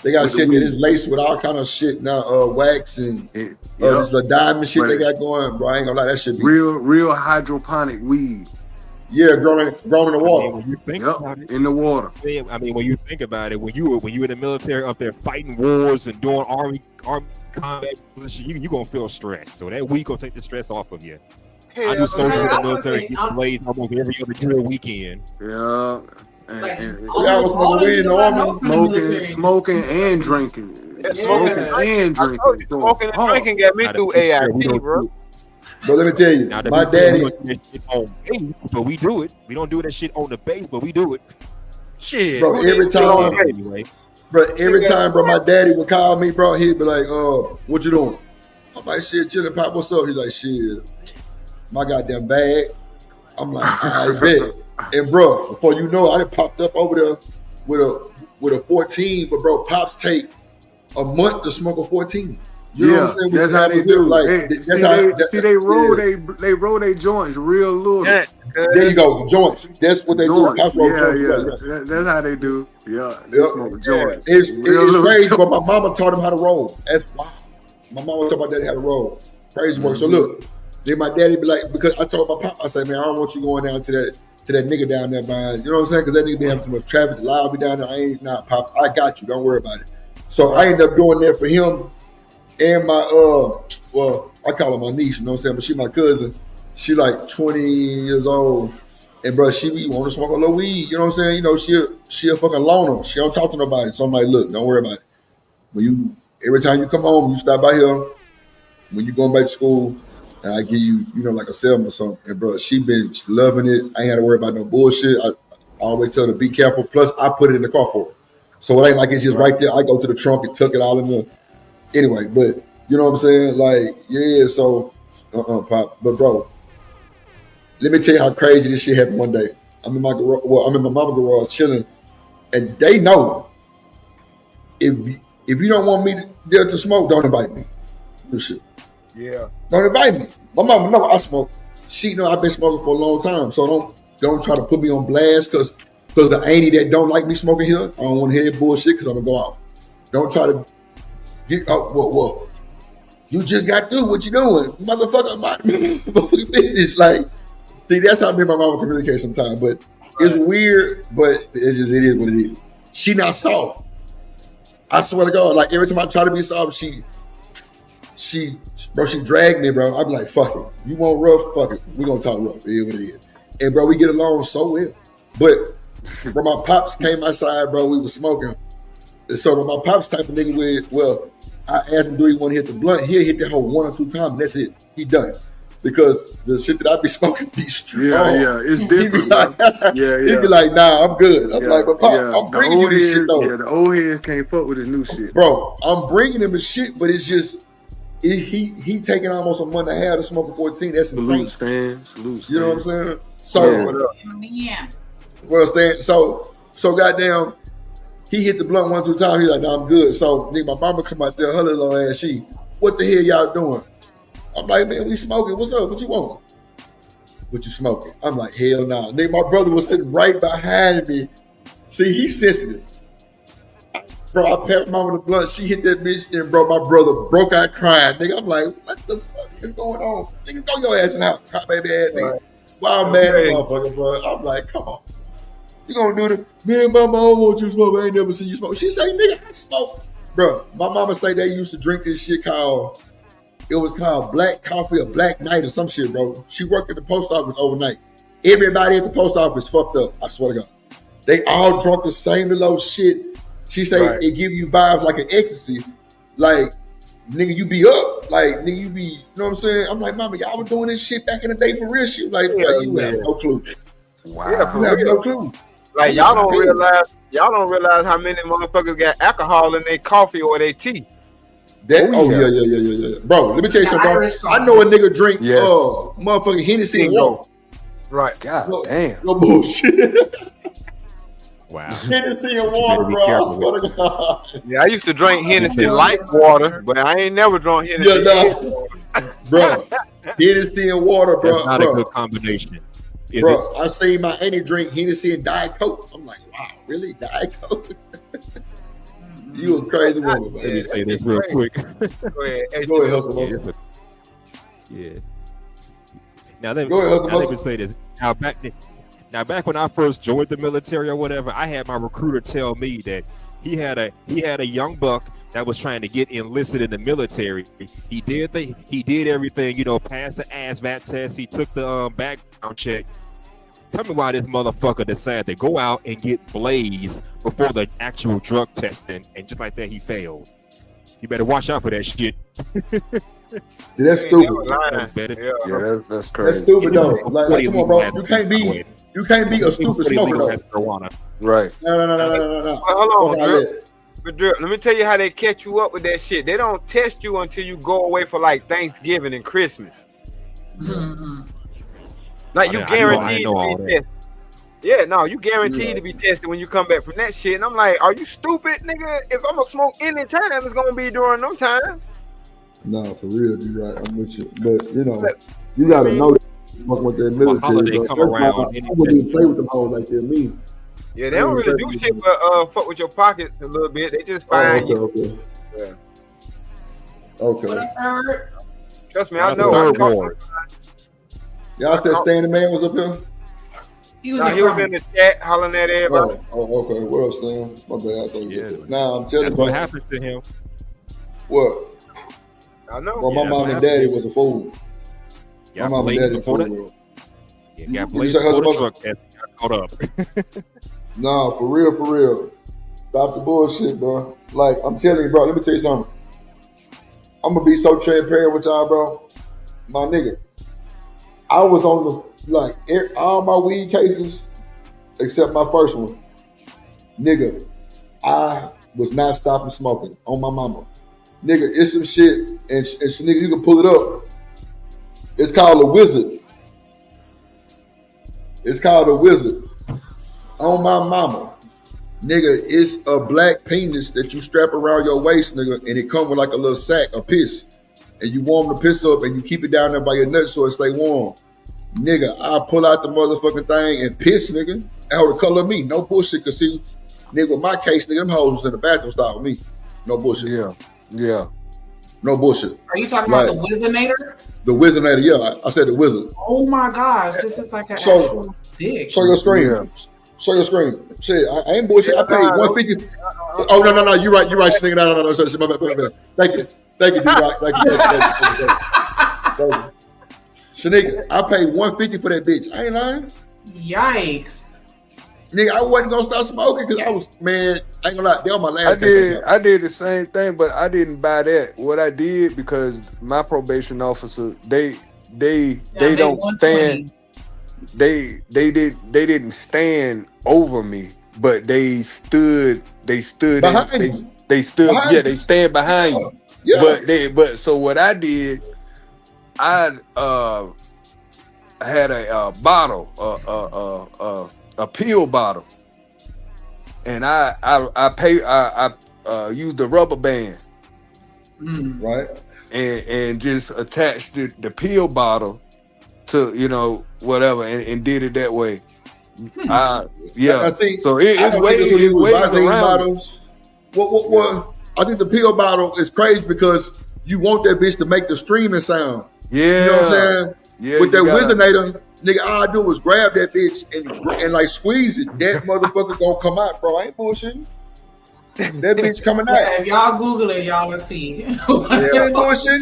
They got shit that is laced with all kind of shit now, wax and this the diamond shit they got going, bro. I ain't gonna lie, that shit be real hydroponic weed. Yeah, grown in the water. When you think about it, in the water. I mean, when you think about it, when you in the military up there fighting wars and doing army combat, you gonna feel stressed. So that weed gonna take the stress off of you. I do soldiers in the military get blazed almost every other drill weekend. Yeah. Smoking and drinking. Smoking and drinking got me through AIT, bro. But let me tell you, my daddy. But we do it. We don't do that shit on the base, but we do it. Shit, bro. Every time, bro, my daddy would call me, bro. He'd be like, what you doing?" I'm like, "Shit, chilling, Pop. What's up?" He's like, "Shit, my goddamn bag." I'm like, "I bet." And bro, before you know, I done popped up over there with a 14. But bro, Pops take a month to smoke a 14. You know what I'm saying? That's how they do. They roll their joints real loose. There you go, joints. That's what they do. Pops roll joints. That's how they do. Yeah, they smoke joints. It's crazy, but my mama taught him how to roll. That's wow. My mama taught my daddy how to roll. Crazy work. So look, then my daddy be like, because I told my pop, I said, man, I don't want you going down to that nigga down there behind. You know what I'm saying? Because that nigga be having too much traffic. The loud be down there. I ain't not Pop. I got you. Don't worry about it. So I ended up doing that for him. And my I call her my niece, you know what I'm saying? But she my cousin. She like 20 years old. And bro, she want to smoke a little weed, you know what I'm saying? You know, she a fucking loner. She don't talk to nobody. So I'm like, look, don't worry about it. Every time you come home, you stop by here. When you going back to school, and I give you, like a seven or something. And bro, she been loving it. I ain't had to worry about no bullshit. I always tell her to be careful. Plus, I put it in the car for her. So it ain't like it's just right there. I go to the trunk and tuck it all in Anyway, but you know what I'm saying? Like, yeah, so Pop. But bro, let me tell you how crazy this shit happened one day. I'm in my garage, I'm in my mama's garage chilling, and they know if you don't want me there to smoke, don't invite me. This shit. Yeah. Don't invite me. My mama know I smoke. She know I've been smoking for a long time, so don't try to put me on blast because the auntie that don't like me smoking here, I don't want to hear that bullshit because I'm gonna go off. Don't try to get up. Whoa. You just got through what you doing, motherfucker. My business. Like, see, that's how me and my mama communicate sometimes. But it's weird, but it is what it is. She not soft. I swear to God, like every time I try to be soft, she dragged me, bro. I be like, fuck it. You want rough? Fuck it. We gonna talk rough. It is what it is. And bro, we get along so well. But when my pops came outside, bro, we was smoking. And so when my pops type of nigga I asked him, do he want to hit the blunt? He'll hit that hole 1 or 2 times, and that's it. He done. Because the shit that I be smoking be strong. Yeah, it's different. He be like, he be like, nah, I'm good. I'm like, but Pop, I'm bringing you this shit though. Yeah, the old heads can't fuck with his new shit. Bro, I'm bringing him the shit, but it's just, he taking almost a month and a half to smoke a 14. That's insane. Salute, you know what I'm saying? So, what else, Stan? So goddamn, he hit the blunt 1 or 2 times. He's like, nah, I'm good. So, nigga, my mama come out there, her little ass, what the hell y'all doing? I'm like, man, we smoking. What's up? What you want? What you smoking? I'm like, hell nah. Nigga, my brother was sitting right behind me. See, he's sensitive. Bro, I passed mama the blunt. She hit that bitch, and bro, my brother broke out crying. Nigga, I'm like, what the fuck is going on? Nigga, throw your ass in the house, cry baby ass nigga. Right. Wild man, motherfucker, bro. I'm like, come on. You gonna do the, man, mama, I don't want you to smoke. I ain't never seen you smoke. She say, nigga, I smoke. Bro, my mama say they used to drink this shit called black coffee or black night or some shit, bro. She worked at the post office overnight. Everybody at the post office fucked up. I swear to God. They all drunk the same little shit. She say it give you vibes like an ecstasy. Like, nigga, you be up. Like, nigga, you be, you know what I'm saying? I'm like, mama, y'all were doing this shit back in the day for real shit. Like, you have no clue. Wow. Yeah, you have no clue. Like, y'all don't realize how many motherfuckers got alcohol in their coffee or their tea. Yeah. Bro, let me tell you something, bro. I know a nigga drink motherfucking Hennessy and water. Right. God damn. No bullshit. Wow. Hennessy and water, bro. I swear to God. Yeah, I used to drink Hennessy like water, but I ain't never drunk Hennessy. Bro. Hennessy and water, bro. That's not a good combination. Bro, I seen my auntie drink Hennessy and Diet Coke. I'm like, wow, really? Diet Coke? You a crazy woman, man. Let me say this real quick. Go ahead. Go ahead, hustle. Yeah. Now let me say this. Now back when I first joined the military or whatever, I had my recruiter tell me that he had a young buck that was trying to get enlisted in the military. He did everything, you know, passed the ASVAB test. He took the background check. Tell me why this motherfucker decided to go out and get blazed before the actual drug testing, and just like that, he failed. You better watch out for that shit. That's stupid. That's crazy. That's stupid though. Like, come on, bro. You can't be a stupid smoker though. Right. No. Hold on, but Drew, let me tell you how they catch you up with that shit. They don't test you until you go away for like Thanksgiving and Christmas. Mm-hmm. Like you guaranteed to be tested. Yeah, no, you guaranteed to be tested when you come back from that shit. And I'm like, are you stupid, nigga? If I'm gonna smoke any time, it's gonna be during them times. No, for real, you right. I'm with you. But you know, you gotta know that fucking with that military. Come around. I wouldn't even play with them hoes like they're mean. Yeah, they don't really do shit but fuck with your pockets a little bit. They just find you. Okay. Yeah. Okay. Trust me, I know. Y'all said Standing Man was up here? He was in the chat hollering at everybody. Oh, okay. What up, Stan? My bad. Nah, I'm telling you. What happened to him? What? I know. Well, my mom and daddy was a fool. Yeah, my mom and daddy was a fool. Yeah, got blazed before the truck got caught up. Nah, for real. Stop the bullshit, bro. Like, I'm telling you, bro, let me tell you something. I'm gonna be so transparent with y'all, bro. My nigga, I was on all my weed cases except my first one. Nigga, I was not stopping smoking on my mama. Nigga, it's some shit, and nigga, you can pull it up. It's called a wizard. It's called a wizard. On my mama. Nigga, it's a black penis that you strap around your waist, nigga, and it come with like a little sack of piss. And you warm the piss up and you keep it down there by your nuts so it stay warm. Nigga, I pull out the motherfucking thing and piss, nigga. How the color of me. No bullshit, cause see, nigga, with my case, nigga, them hoes was in the bathroom style with me. No bullshit. Yeah. No bullshit. Are you talking about the Wizinator? The Wizinator, yeah. I said the wizard. Oh my gosh, this is like an actual dick. Show your screen. Yeah. Show your screen. Shit, I ain't bullshit. I paid $150. Oh no, you right, nigga. No. Shit, my bad. Thank you, D-Rock. Thank you. So nigga, I paid $150 for that bitch. I ain't lying. Yikes. Nigga, I wasn't gonna start smoking because I was, man, I ain't gonna lie, that was my last I did the same thing, but I didn't buy that. What I did, because my probation officer, they don't stand, they didn't stand over me, but they stood behind you. They stand behind you. Yeah. But so what I did, I had a bottle, a pill bottle, and I used a rubber band, right, and just attached the pill bottle to whatever, and did it that way. I think so. It's ways around bottles. What? I think the pill bottle is crazy because you want that bitch to make the streaming sound. Yeah, you know what I'm saying. Yeah, with that Wizinator, nigga, all I do was grab that bitch and like squeeze it. That motherfucker gonna come out, bro. I ain't bullshitting. That bitch coming out. Yeah, if y'all Google it, y'all will see. Yeah, bullshitting.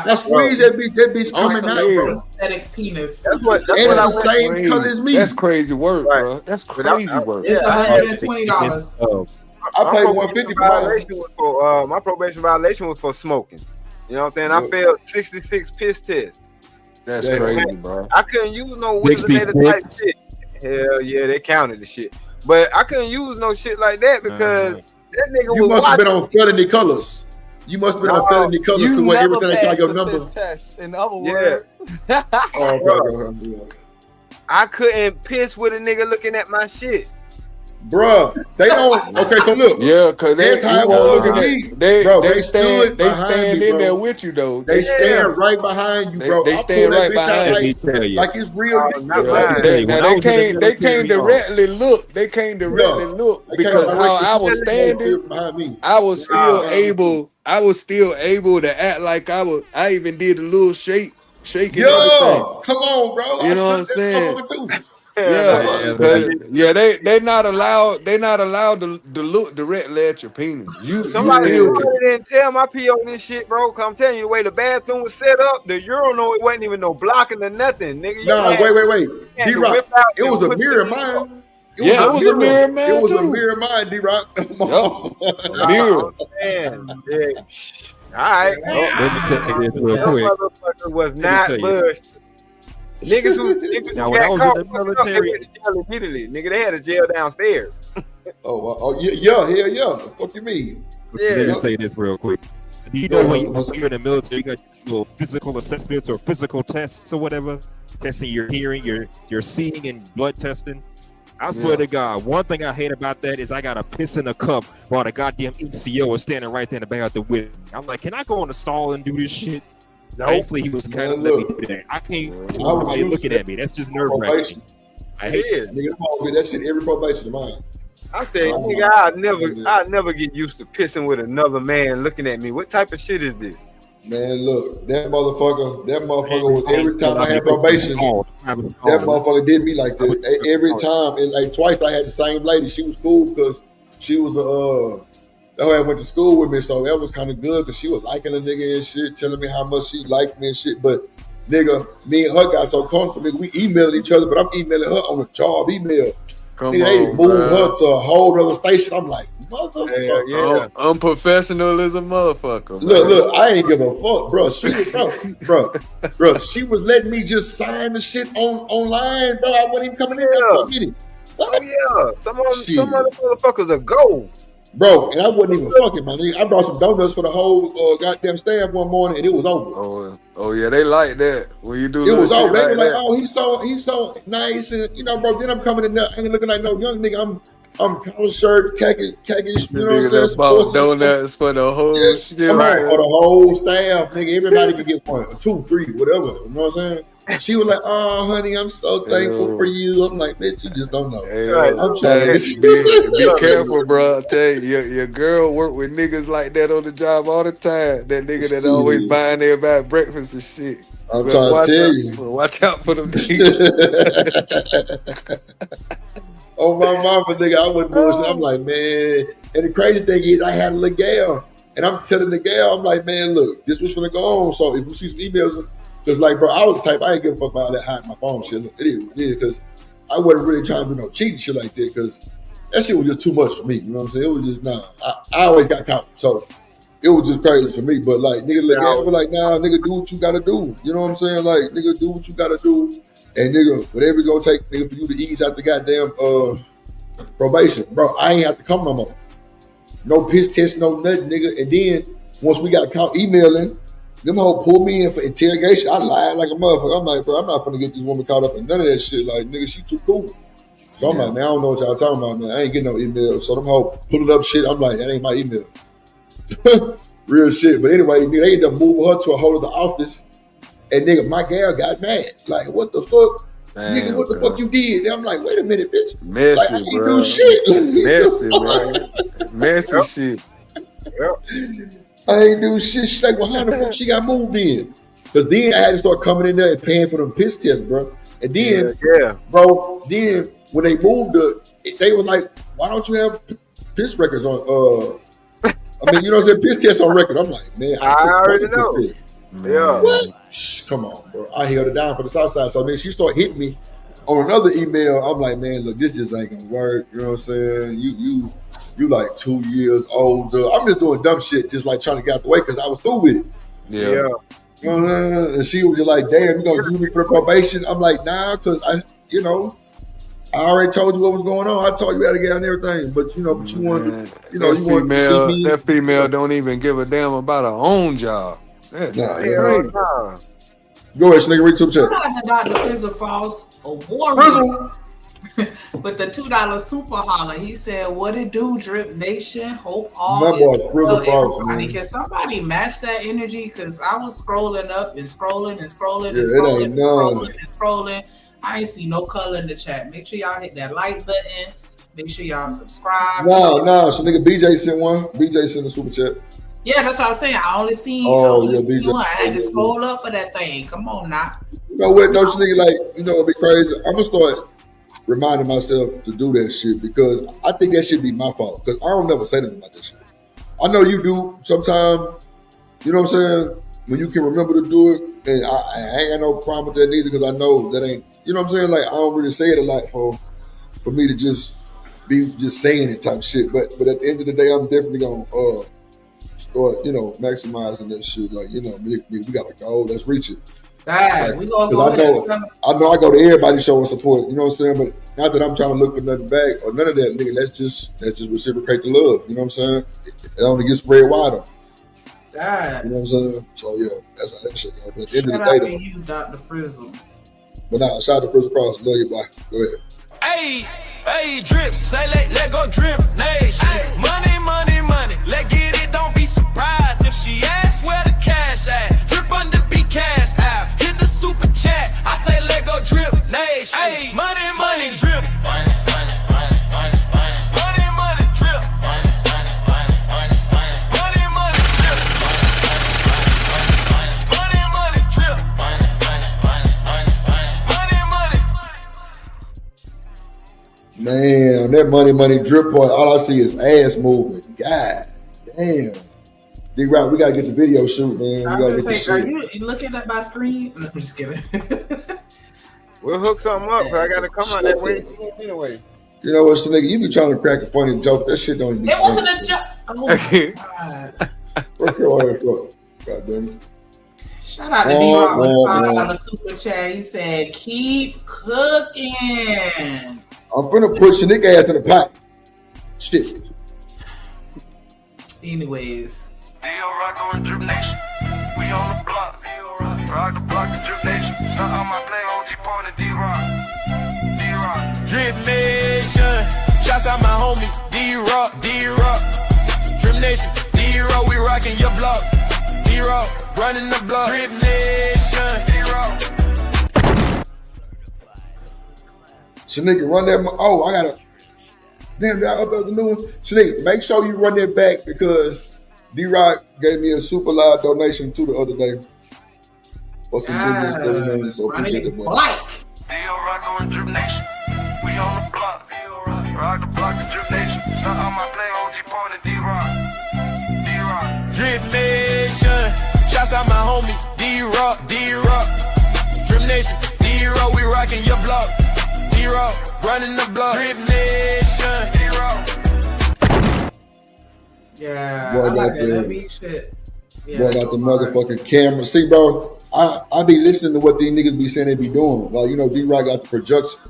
Now squeeze that bitch. That bitch coming out, bro. Prosthetic penis. That's what it's the same color as me. That's crazy work, bro. That's crazy work. It's $120. I paid $150 for my probation violation was for smoking. You know what I'm saying? I failed 66 piss tests. That's crazy, bro. I couldn't use no Wizinator type shit. Hell yeah, they counted the shit. But I couldn't use no shit like that because that nigga you was must have been on felony colors. You must have been on felony colors to where everything got your number. Test, in other words. I couldn't piss with a nigga looking at my shit. Bruh, they don't. Okay, so look. Yeah, because they stand in there with you though. They stand right behind you, bro. They stand right behind you. Like it's real. They can't directly look. They can't directly look because how I was standing, I was still able to act like I was. I even did a little shaking. Yo, come on, bro. You know what I'm saying? They're not allowed. They're not allowed to look directly at your penis. Somebody didn't tell my PO this shit, bro. Cause I'm telling you, the way the bathroom was set up, the urinal, it wasn't even no blocking or nothing, nigga. Wait. D-Rock, it was a mirror of mine. It was a mirror man. It was a mirror of mine, D-Rock. Mirror. Man, all right. Let me tell you this real quick. That motherfucker was not bushed. Niggas who when I was in the military, they jail immediately. Nigga, they had a jail downstairs. Yeah. What you mean? Let me say this real quick. Do you know when you're in the military, you got little physical assessments or physical tests or whatever, testing your hearing, your seeing, and blood testing? I swear to God, one thing I hate about that is I got to piss in a cup while the goddamn ECO is standing right there in the bathroom with me. I'm like, can I go in the stall and do this shit? Thankfully, he was kind of let me do that. I can't see nobody looking at me. That's just nerve-wracking. I hate it. Nigga, that shit every probation of mine. I said, nigga, I'll never get used to pissing with another man looking at me. What type of shit is this? Man, look, that motherfucker was every time I had probation, that motherfucker did me like that. Every time, and like twice I had the same lady. She was cool because she was that went to school with me, so that was kind of good because she was liking the nigga and shit, telling me how much she liked me and shit. But nigga, me and her got so comfortable, nigga, we emailed each other, but I'm emailing her on a job email. They moved her to a whole other station. I'm like, motherfucker. Yeah. Unprofessional as a motherfucker. Look, I ain't give a fuck, bro. Bro, she was letting me just sign the shit online, bro. I wasn't even coming in there for a meeting. Oh yeah, some other motherfuckers are gold. Bro, and I wasn't even fucking, my nigga. I brought some donuts for the whole goddamn staff one morning, and it was over. Oh yeah, they like that when you do. It was over. They were like, that. "Oh, he's so nice," and bro. Then I'm coming in there, I ain't looking like no young nigga. I'm collar shirt, khaki. You know what I'm saying? Bought donuts for the whole shit. Come on, for the whole staff, nigga. Everybody can get 1, 2, 3, whatever. You know what I'm saying? She was like, "Oh, honey, I'm so thankful for you." I'm like, "Bitch, you just don't know." I'm trying to be careful, bro. I tell you, your girl work with niggas like that on the job all the time. That nigga that always buying everybody breakfast and shit. I'm trying to tell you. Watch out for them niggas. Oh my mama, nigga, I wasn't bullshit. I'm like, man. And the crazy thing is, I had a little gal, and I'm telling the gal, I'm like, man, look, this was gonna go on. So if you see some emails, because like, bro, I was the type, I ain't give a fuck about all that hiding my phone shit. It is what it is, because I wasn't really trying to do no cheating shit like that, because that shit was just too much for me. You know what I'm saying? It was just I always got caught, so it was just crazy for me. But like, nigga, the gal was like, nah, nigga, do what you gotta do. You know what I'm saying? Like, nigga, do what you gotta do. And nigga, whatever it's gonna take, nigga, for you to ease out the goddamn probation, bro. I ain't have to come no more. No piss test, no nothing, nigga. And then once we got caught emailing, them hoe pulled me in for interrogation. I lied like a motherfucker. I'm like, bro, I'm not gonna get this woman caught up in none of that shit. Like, nigga, she too cool. So I'm like, man, I don't know what y'all talking about, man. I ain't getting no email. So them hoe pull it up shit. I'm like, that ain't my email. Real shit. But anyway, nigga, they ended up moving her to a whole other office. And nigga, my gal got mad. Like, what the fuck? Damn, nigga, what the fuck you did? And I'm like, wait a minute, bitch. Messy, like, I ain't bro. do shit. Messy, man. Messy shit. I ain't do shit. She's like, well, how the fuck she got moved in? Because then I had to start coming in there and paying for them piss tests, bro. And then, bro, then when they moved her, they were like, why don't you have piss records on, I mean, you know what I'm saying? Piss tests on record. I'm like, man, I already know. Yeah. What? Come on, bro. I held it down for the south side. So then she started hitting me on another email. I'm like, man, look, this just ain't gonna work. You know what I'm saying? You like 2 years older. I'm just doing dumb shit, just like trying to get out the way because I was through with it. Yeah. And she was just like, damn, you gonna use me for the probation? I'm like, nah, because I already told you what was going on. I told you how to get out and everything, but you want, you want to see me. That female don't even give a damn about her own job. That's crazy. Go ahead, nigga. Read super chat. Dr. Frizzle Falls award with the $2 super holler. He said, "What it do, Drip Nation? Hope all is well. Everybody, can somebody match that energy? Because I was scrolling up and scrolling and scrolling and scrolling and scrolling and scrolling. I ain't see no color in the chat. Make sure y'all hit that like button. Make sure y'all subscribe. No. So nigga, BJ sent one. BJ sent a super chat. Yeah, that's what I was saying. I only seen. BJ. I had to scroll up for that thing. Come on now. You know what? Don't you nigga like? You know it'd be crazy. I'm gonna start reminding myself to do that shit because I think that should be my fault because I don't never say nothing about that shit. I know you do sometimes. You know what I'm saying? When you can remember to do it, and I ain't got no problem with that neither because I know that ain't. You know what I'm saying? Like I don't really say it a lot for me to just be just saying it type shit. But at the end of the day, I'm definitely gonna start maximizing that shit. Like we got a goal. Let's reach it. Like, we gonna go. I know I go to everybody showing support. You know what I'm saying? But not that I'm trying to look for nothing back or none of that, nigga. Let's just reciprocate the love. You know what I'm saying? It only gets spread wider. You know what I'm saying? So yeah, that's how that shit goes. But at the end of the day, though, you, Dr. Frizzle. But nah, shout out to Frizzle Cross. Love you, boy. Go ahead. Hey, Drip, say let go Drip Nation. Money, let get it, don't be surprised if she asks where the cash at. Drip under be cash out. Hit the super chat. I say let go Drip Nation. Hey, money, Drip. Money, Drip. Man, that money drip part, all I see is ass moving. God damn. D-Rock, we gotta get the video shoot, man. I was gonna say, are you looking at my screen? No, I'm just kidding. We'll hook something up, so I gotta come out that way anyway. You know what, nigga? You be trying to crack a funny joke. That shit don't even It wasn't a joke. Oh my God. God damn it. Shout out to D-Rock with $5 super chat. He said, keep cooking. I'm finna put your nigga ass in the pot. Shit. Anyways. D-Rock on Drip Nation. We on the block. Rock the block of Drip Nation. Shout out my play OG Point and D-Rock. Drip Nation. Shouts out my homie D-Rock. Drip Nation. D-Rock, we rockin' your block. D-Rock, running the block. Drip Nation. D-Rock. Shanika, run that. I gotta. Damn, did I upload the new one? Shanika, make sure you run that back because D-Rock gave me a super live donation too the other day. For some goodness, everything. So appreciate it, boy. D-Rock on Drip Nation. We on the block. Rock the block of Drip Nation. Shout out my play OG Point and D-Rock. Drip Nation. Shouts out my homie D-Rock. Drip Nation. D-Rock, we rockin' your block. D-Rock, running the block. Drip Nation. D-Rock. Yeah, Boy, I like that's that it. LB shit. Yeah, Boy, got the motherfucking camera. See, bro, I be listening to what these niggas be saying they be doing. Like, you know, D-Rock got the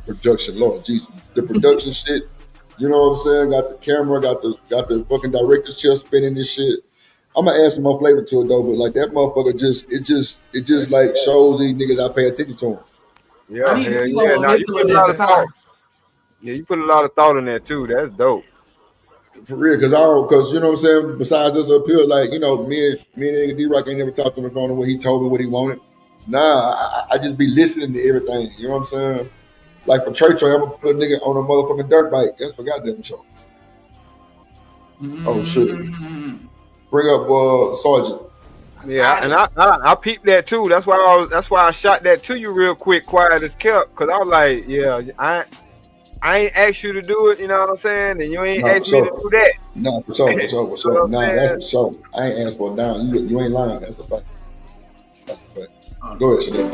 production, Lord Jesus, the production shit. You know what I'm saying? Got the camera, got the fucking director's chair spinning this shit. I'm gonna add some more flavor to it though, but like that motherfucker just like shows these niggas I pay attention to him. Yeah, I need to see yeah. what Now, this you doing put a at lot the of time. thought. Yeah, you put a lot of thought in that too. That's dope. For real, because you know what I'm saying. Besides this appeal, like you know, me and nigga D-Rock ain't never talked on the phone what he told me what he wanted. Nah, I just be listening to everything. You know what I'm saying? Like for Trey, I'm gonna put a nigga on a motherfucking dirt bike. That's for goddamn show. Oh shit! Bring up Sergeant. Yeah, and I peeped that too. That's why I shot that to you real quick, quiet as kept, because I was like, yeah, I ain't asked you to do it, you know what I'm saying? And you ain't asked me to do that. No, for sure. Nah, that's for sure. I ain't asked for it down. You ain't lying. That's a fact. That's a fact. Go ahead, Chanel.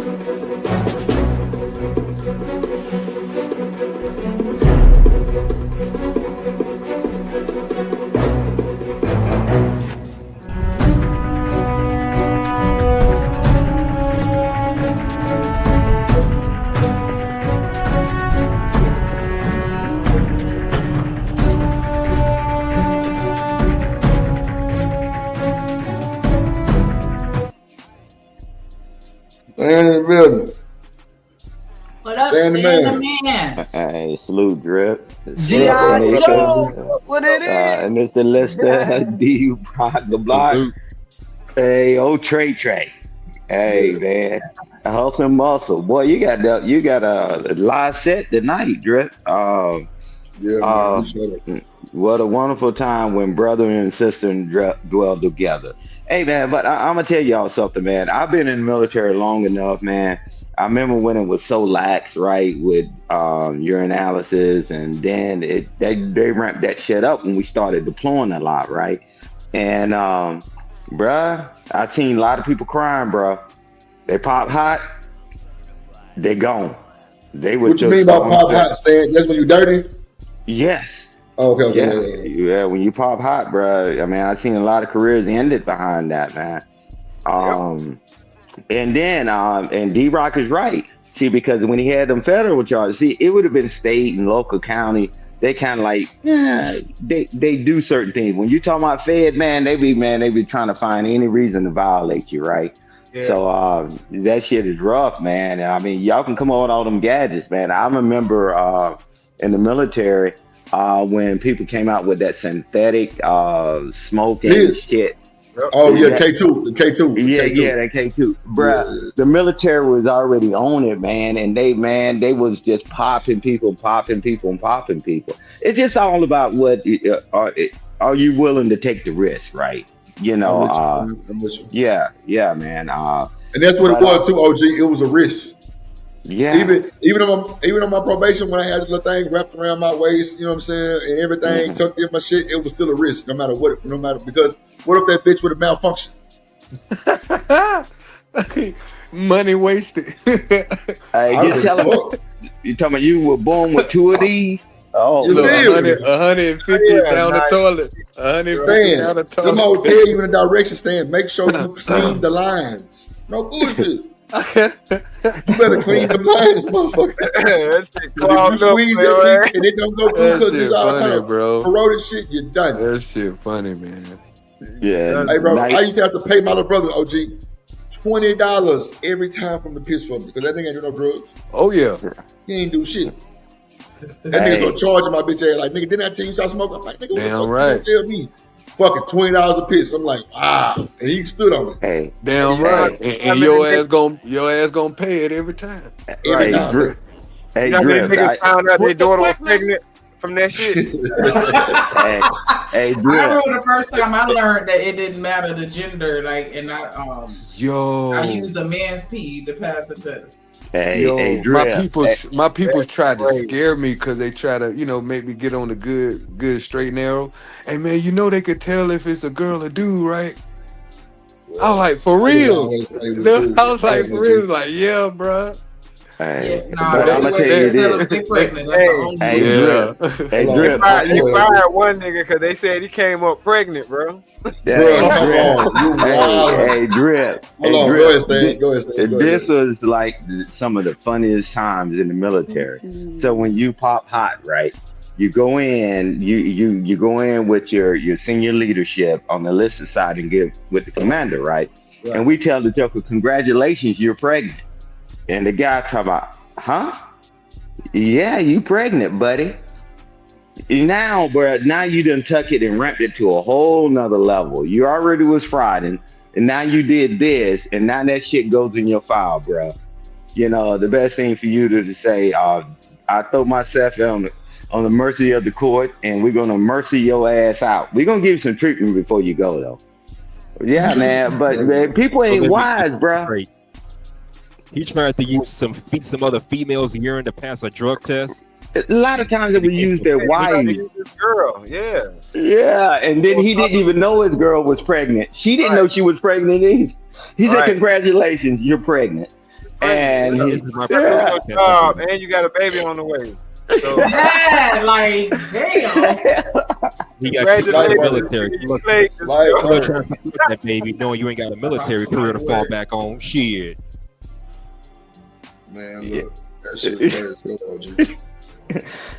Stand in the building. What up, Stand the Stan man. the man? Hey, salute Drip. G.I. Joe, what it is? And Mr. Lester D-Rock the block. Hey, old Trey. Hey, man. Hustle and muscle. Boy, you got a live set tonight, Drip. What a wonderful time when brother and sister dwell together. Hey, man, but I'm going to tell y'all something, man. I've been in the military long enough, man. I remember when it was so lax, right, with urinalysis, and then they ramped that shit up when we started deploying a lot, right? And, bruh, I seen a lot of people crying, bruh. They pop hot, they gone. They were What you mean by pop hot, Stan? That's when you dirty? Yes. Oh, okay. Yeah, when you pop hot, bruh. I mean, I've seen a lot of careers ended behind that, man. And then, and D-Rock is right. See, because when he had them federal charges, see, it would have been state and local county. They kind of like, they do certain things. When you talk about Fed, man, they be trying to find any reason to violate you, right? Yeah. So that shit is rough, man. I mean, y'all can come on with all them gadgets, man. I remember in the military when people came out with that synthetic smoking shit. Oh yeah, K2, the K2. Yeah, that K2, bruh. Yeah. The military was already on it, man, and they was just popping people. It's just all about what are you willing to take the risk, right? You know, I'm with you. Yeah, man. And that's what it was too, OG. It was a risk. Yeah. Even on my probation, when I had the little thing wrapped around my waist, you know what I'm saying, and everything tucked in my shit, it was still a risk, no matter because what if that bitch would have malfunctioned? Money wasted. Hey, just tell him. You talking about you were born with two of these? Oh, you look, 150 down the toilet. 150 down the toilet. Them all tell you in the direction, Stan. Make sure you clean the lines. No bullshit. You better clean the lines, motherfucker. If you squeeze that bitch and it don't go through because there's all kind of corroded shit, you're done. That shit funny, man. Yeah. Hey, bro, Nice. I used to have to pay my little brother, OG, $20 every time from the piss for me because that nigga ain't do no drugs. Oh yeah. He ain't do shit. That nigga Hey. so charging my bitch ass like, nigga, didn't I tell you stop smoking? I'm like, nigga, what the Damn fuck right. you gonna tell me? Fucking $20 a piss. I'm like, wow. And he stood on it Hey. Damn Hey. right. And your ass gonna pay it every time. every Hey, time. Drip. Hey, You know how many Drip. niggas found out their With the daughter was quickness. pregnant from that shit? Hey, I Drip. remember the first time I learned that it didn't matter the gender, like, and I Yo. used a man's pee to pass the test. Hey, Yo, hey, my Drip. people try to crazy. scare me because they try to, make me get on the good straight and narrow. Hey man, they could tell if it's a girl or dude, right? I was like, for real. I was like, for real, like, yeah, bro. Hey, Yeah, nah, but the I'm only gonna way tell you to tell this. if they pregnant. That's the only Hey, way. Drip. Hey, Hold on. Drip. You fired one nigga because they said he came up pregnant, bro. Bro, come on. You wild. Hey, Drip. Hold Hey, on. Drip. Go ahead, Stan. Go ahead, Stan. Go This ahead. was like some of the funniest times in the military. So when you pop hot, right? You go in, you go in with your senior leadership on the enlisted side and get with the commander, right? Right. And we tell the joker, congratulations, you're pregnant. And the guy talking about, huh? Yeah, you pregnant, buddy. Now, bro, now you done tuck it and ramped it to a whole nother level. You already was frauding, and now you did this, and now that shit goes in your file, bro. The best thing for you to say, I throw myself on the mercy of the court, and we're gonna mercy your ass out. We're gonna give you some treatment before you go, though. Yeah, man, but man, people ain't wise, bro. Great. He tried to use some other females' urine to pass a drug test. A lot of times they would use their wives. Girl, yeah. Yeah, and then he didn't even know his girl was pregnant. She didn't know she was pregnant either. He said, congratulations, you're pregnant. And This is my yeah. And you got a baby on the way. So, Yeah, like, damn. He got you Slide in the work. military. You look Slide you work. trying to put that baby, knowing you ain't got a military career to fall back on. Shit. Man, look. That shit is crazy. Go, OG.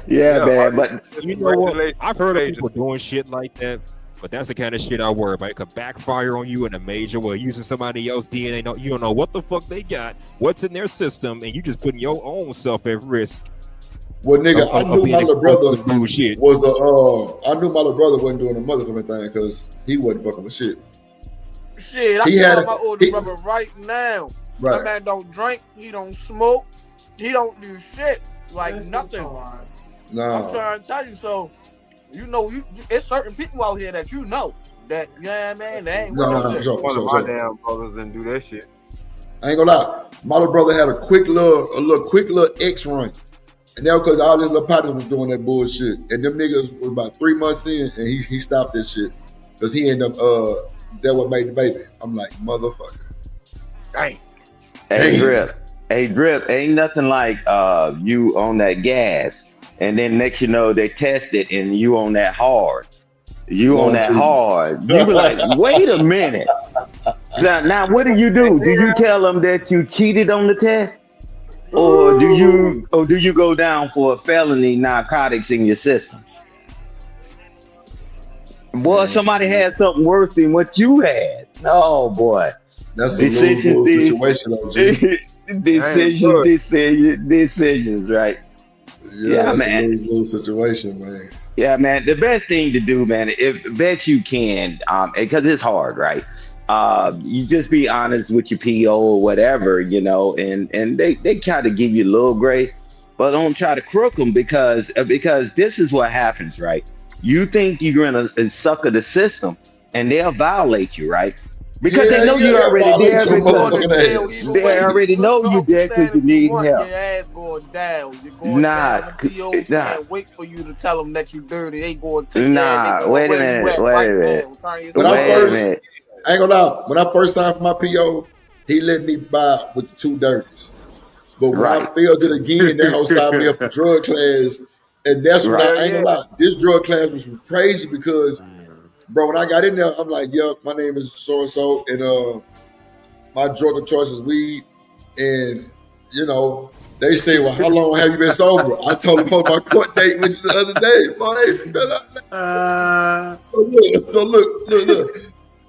Yeah, man, but You know what? I've heard of people doing shit like that, but that's the kind of shit I worry about. It could backfire on you in a major way. Using somebody else's DNA, you don't know what the fuck they got, what's in their system, and you just putting your own self at risk. Well, nigga, I knew my little brother bullshit. was I knew my little brother wasn't doing the motherfucking thing because he wasn't fucking with shit. Shit, I He can had tell a- my older he- brother right now. Right. That man don't drink, he don't smoke, he don't do shit. Like This is nothing. hard. I'm Nah. trying to tell you, so it's certain people out here that that man, they ain't No, with no, shit. no, one of so. my damn brothers didn't do that shit. I ain't gonna lie. My little brother had a quick little X run. And that was because all his little partners was doing that bullshit. And them niggas was about 3 months in and he stopped that shit. Because he ended up that what made the baby. I'm like, motherfucker. Dang. Hey, Drip, ain't nothing like you on that gas, and then next you know they test it and you on that hard. You Lord on that Jesus. hard. You be like, wait a minute. Now what do? Do you tell them that you cheated on the test? Or do you go down for a felony narcotics in your system? Boy, somebody had something worse than what you had. Oh boy. That's a lose-lose situation, OG. Decisions, right? Yeah, that's man. a lose-lose situation, man. Yeah, man. The best thing to do, man, if best you can, because it's hard, right? You just be honest with your PO or whatever, and they try to give you a little grace, but don't try to crook them because this is what happens, right? You think you're gonna sucker the system, and they'll violate you, right? Because they know you're already there. They already know you're there because you need help. Your ass going down. You're going down. The POs can't wait for you to tell them that you dirty. They going to take wait a minute. When I ain't gonna lie, when I first signed for my PO, he let me buy with the 2 dirties. But when I failed it again, that whole signed me up for drug class. And that's when I ain't gonna lie. This drug class was crazy because, bro, when I got in there, I'm like, yep, my name is so-and-so, and my drug of choice is weed. And, they say, well, how long have you been sober? I told them about my court date, which is the other day. Boy, So look.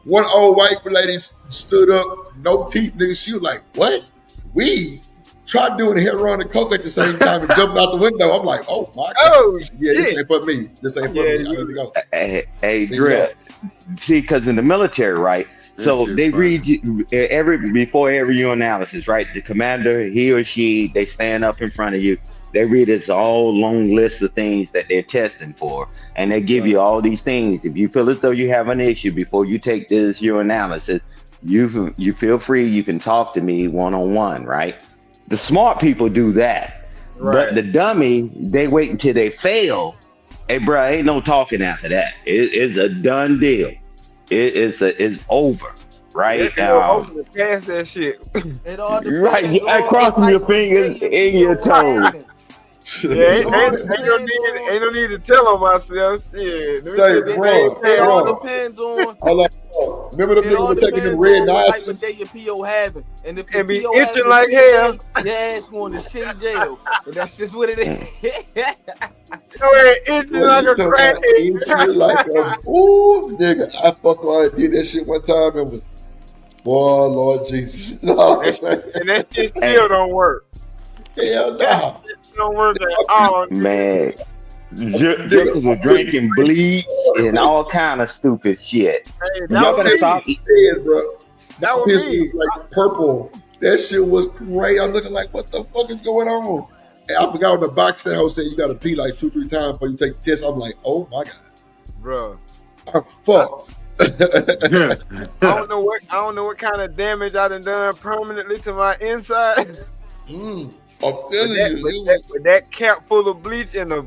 One old white lady stood up, no teeth, nigga. She was like, "What? We tried doing heroin and coke at the same time and jumping out the window." I'm like, "Oh my god, yeah, this ain't for me. This ain't for me. I need to go." Hey, Drip. See, because in the military, right? So they read you before every urinalysis, right? The commander, he or she, they stand up in front of you. They read this all long list of things that they're testing for, and they give you all these things. If you feel as though you have an issue before you take this urinalysis, you feel free. You can talk to me one-on-one, right? The smart people do that, but the dummy, they wait until they fail. Hey, bro, ain't no talking after that. It's a done deal. It's over, right? Pass that shit. It all depends. Right, you crossing your fingers in your toes. Yeah, ain't no need to tell on myself. Shit. Say, bro, It all depends on. Remember the niggas were taking them red What nices? day your PO having, and if And be PO itching having like a hell. your ass going to shit jail. But that's just what it is. Itching like a crackhead. Itching like a ooh, nigga. I fuck around and did that shit one time and was, boy, Lord Jesus. And that shit still don't work. Hell no. Don't work at all. Man, niggas were drinking bleach and all kind of stupid shit. Hey, Y'all better stop. Bro. That was Piss me. was like purple. That shit was crazy. I'm looking like, what the fuck is going on? And I forgot on the box that house said you gotta pee like 2-3 times before you take the test. I'm like, oh my god, Bro. I'm fucked. I don't know what kind of damage I done permanently to my inside. I'm telling you, with that cap full of bleach and a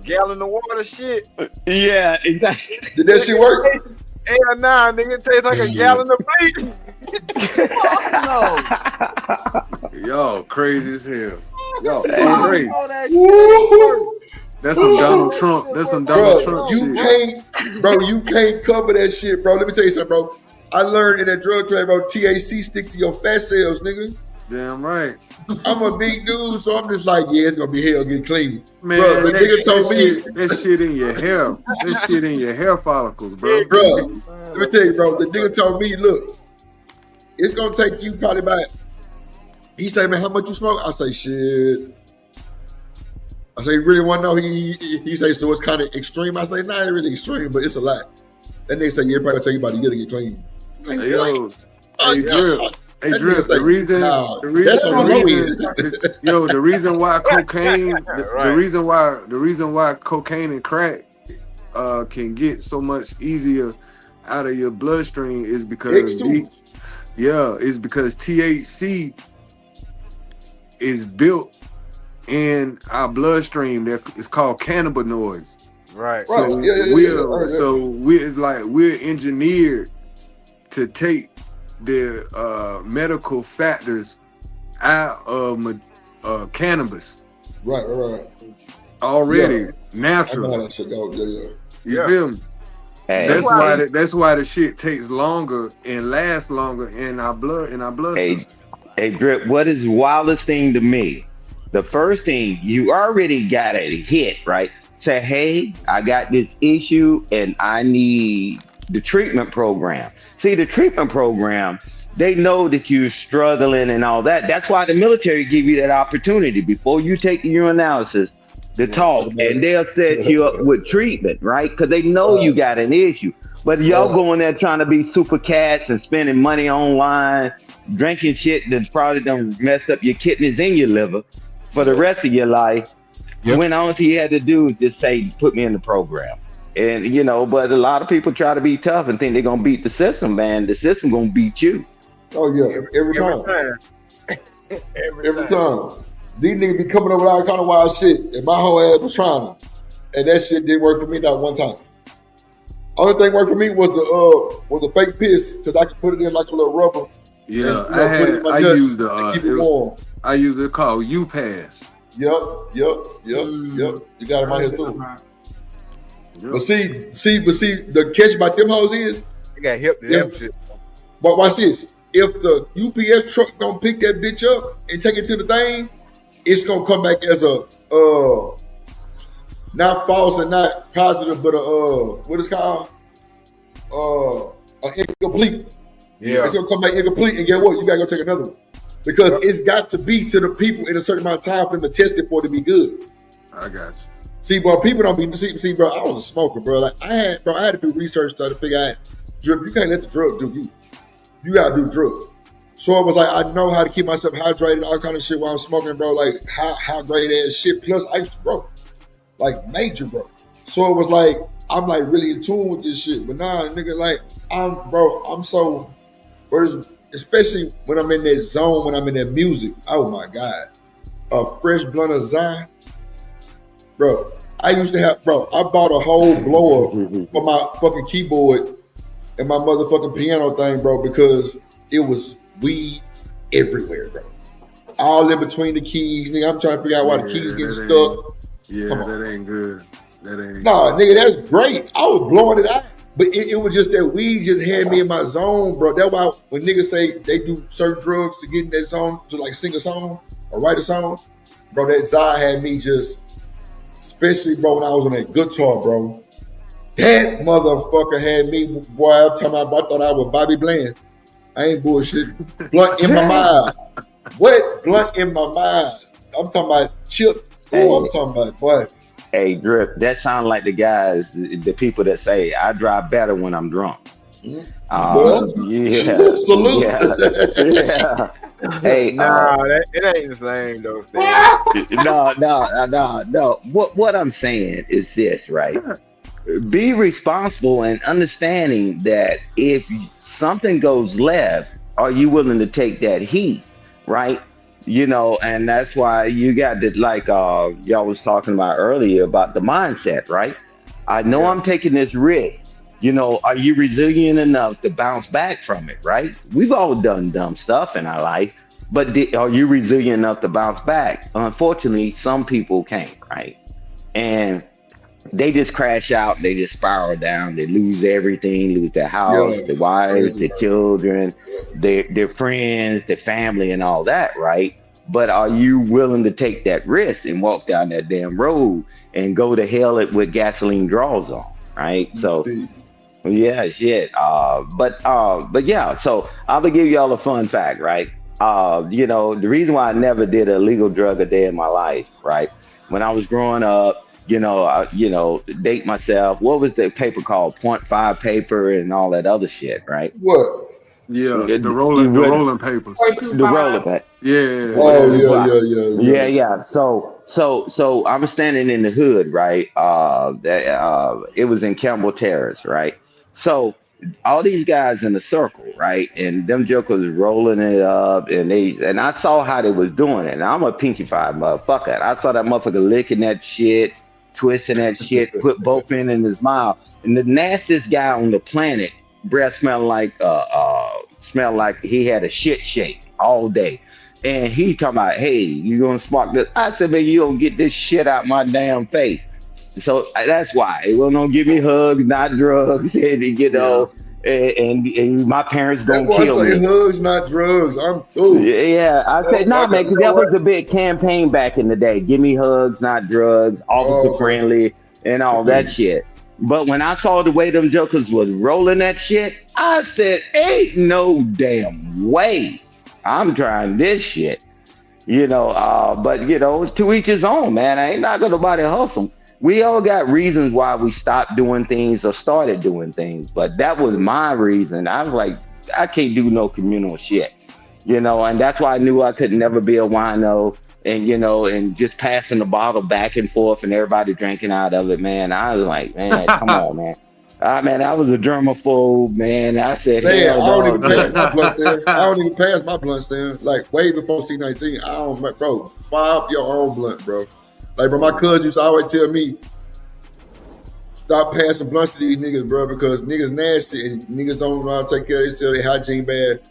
gallon of water, shit. Yeah, exactly. Did that shit work? Hell nah, nigga, it tastes like a gallon of bleach. No. Y'all crazy as hell. Y'all crazy. All that shit. That's some Donald Trump. That's some Donald Trump shit. You can't cover that shit, bro. Let me tell you something, bro. I learned in that drug class, bro, THC stick to your fat cells, nigga. Damn right. I'm a big dude, so I'm just like, yeah, it's gonna be hell get clean. Man, bro, the nigga told me that shit in your hair. That shit in your hair follicles, bro. Bro, let me tell you, bro. The nigga told me, look, it's gonna take you probably about. He say, man, how much you smoke? I say, shit. I say, you really want to know? He say, so it's kind of extreme. I say, nah, it really extreme, but it's a lot. That nigga say, yeah, it probably take you about a year to get clean. Like, Hey, yo, hey, Drip. Hey, That Drip, nigga say, the reason, nah, the reason, that's on the low end. the reason why cocaine, the reason why cocaine and crack can get so much easier out of your bloodstream is because is because THC is built in our bloodstream. It's called cannabinoids. Right. So we're engineered to take the medical factors out of cannabis. Right. Already, I natural. know how that shit go. Yeah. You feel me? Hey, That's why the shit takes longer and lasts longer in our blood system. Hey, Drip, what is the wildest thing to me? The first thing, you already got a hit, right? Say, hey, I got this issue and I need the treatment program. See, the treatment program, they know that you're struggling and all that. That's why the military give you that opportunity before you take the urinalysis to talk, and they'll set you up with treatment, right? Because they know you got an issue. But y'all going there trying to be super cats and spending money online, drinking shit that's probably done messed up your kidneys and your liver for the rest of your life. When all he had to do is just say, put me in the program. And, you know, but a lot of people try to be tough and think they're going to beat the system, man. The system going to beat you. Oh, yeah. Every time. Every time. These niggas be coming up with all kind of wild shit. And my whole ass was trying to. And that shit didn't work for me not one time. Only thing worked for me was the fake piss, because I could put it in like a little rubber. Yeah, and, I used keep it warm. I used it called UPass. Yep. You got it right here too. Yep. But see, the catch about them hoes is You got hip to them shit. But watch this. If the UPS truck don't pick that bitch up and take it to the thing, it's gonna come back as a not false and not positive, but what it's called? A incomplete. Yeah. It's gonna come back incomplete, and get what? You gotta go take another one. Because it's got to be to the people in a certain amount of time for them to test it for it to be good. I got you. See, bro, people don't be see, bro. I was a smoker, bro. Like I had to do research to figure out drip. You can't let the drug do you. You gotta do drugs. So it was like I know how to keep myself hydrated, all kind of shit while I'm smoking, bro. Like how great ass shit. Plus I used to grow, like major, bro. So it was like I'm like really in tune with this shit. But nah, nigga, like I'm so, especially when I'm in that zone, when I'm in that music. Oh my God, a fresh blunt of Zion, bro. I used to have, bro. I bought a whole blower for my fucking keyboard and my motherfucking piano thing, bro, because it was weed everywhere, bro. All in between the keys, nigga. I'm trying to figure out why the keys get stuck. Yeah, that ain't good. That ain't. Nah, nigga, that's great. I was blowing it out, but it was just that weed just had me in my zone, bro. That's why when niggas say they do certain drugs to get in that zone to like sing a song or write a song, bro, that Zion had me just, especially bro when I was on that guitar, bro. That motherfucker had me, boy. I'm talking about, I thought I was Bobby Bland. I ain't bullshit. Blunt in my mind. What? Blunt in my mind. I'm talking about chip. Oh, I'm talking about, boy. Hey, Drip, that sounds like the guys, the people that say, I drive better when I'm drunk. Yeah. Salute. Yeah. Hey, it ain't the same though. Steve. No. What I'm saying is this, right? Be responsible and understanding that if something goes left, are you willing to take that heat, right? You know, and that's why you got to, like y'all was talking about earlier about the mindset, right? I know I'm taking this risk. You know, are you resilient enough to bounce back from it, right? We've all done dumb stuff in our life, but are you resilient enough to bounce back? Unfortunately, some people can't, right? And they just crash out, they just spiral down, they lose everything, lose their house, their wives, their children, their friends, their family, and all that, right? But are you willing to take that risk and walk down that damn road and go to hell with gasoline draws on, right? So, yeah, shit. But yeah, so I'm gonna give y'all a fun fact, right? You know, the reason why I never did a legal drug a day in my life, right? When I was growing up, date myself. What was the paper called? 0.5 paper and all that other shit, right? What? Yeah, the rolling papers. The rolling paper. Yeah. Oh, yeah. So I'm standing in the hood, right? It was in Campbell Terrace, right? So all these guys in a circle, right? And them jokers rolling it up, and I saw how they was doing it. And I'm a pinky-fied motherfucker. I saw that motherfucker licking that shit, twisting that shit, put both in his mouth. And the nastiest guy on the planet, breath smelled like he had a shit shake all day. And he talking about, hey, you gonna spark this? I said, man, you don't get this shit out my damn face. So that's why it will not give me hugs, not drugs, and you know, and my parents don't kill me. Hugs, not drugs. I'm cool. Yeah, I said no, man, because that was a big campaign back in the day. Give me hugs, not drugs, officer friendly, and all that shit. But when I saw the way them jokers was rolling that shit, I said, ain't no damn way I'm trying this shit. You know, but you know, it's to each his own, man. I ain't not gonna nobody hustle. We all got reasons why we stopped doing things or started doing things, but that was my reason. I was like, I can't do no communal shit, you know, and that's why I knew I could never be a wino and, you know, and just passing the bottle back and forth and everybody drinking out of it, man. I was like, man, come on, man. Man, I was a germaphobe, man. I said, I don't even pass my blunt stand. I don't even pass my blunt stand. Like, way before C19, I don't, bro, fire up your own blunt, bro. Like, bro, my cousin used to always tell me, stop passing blunts to these niggas, bro, because niggas nasty and niggas don't know how to take care of their hygiene bad.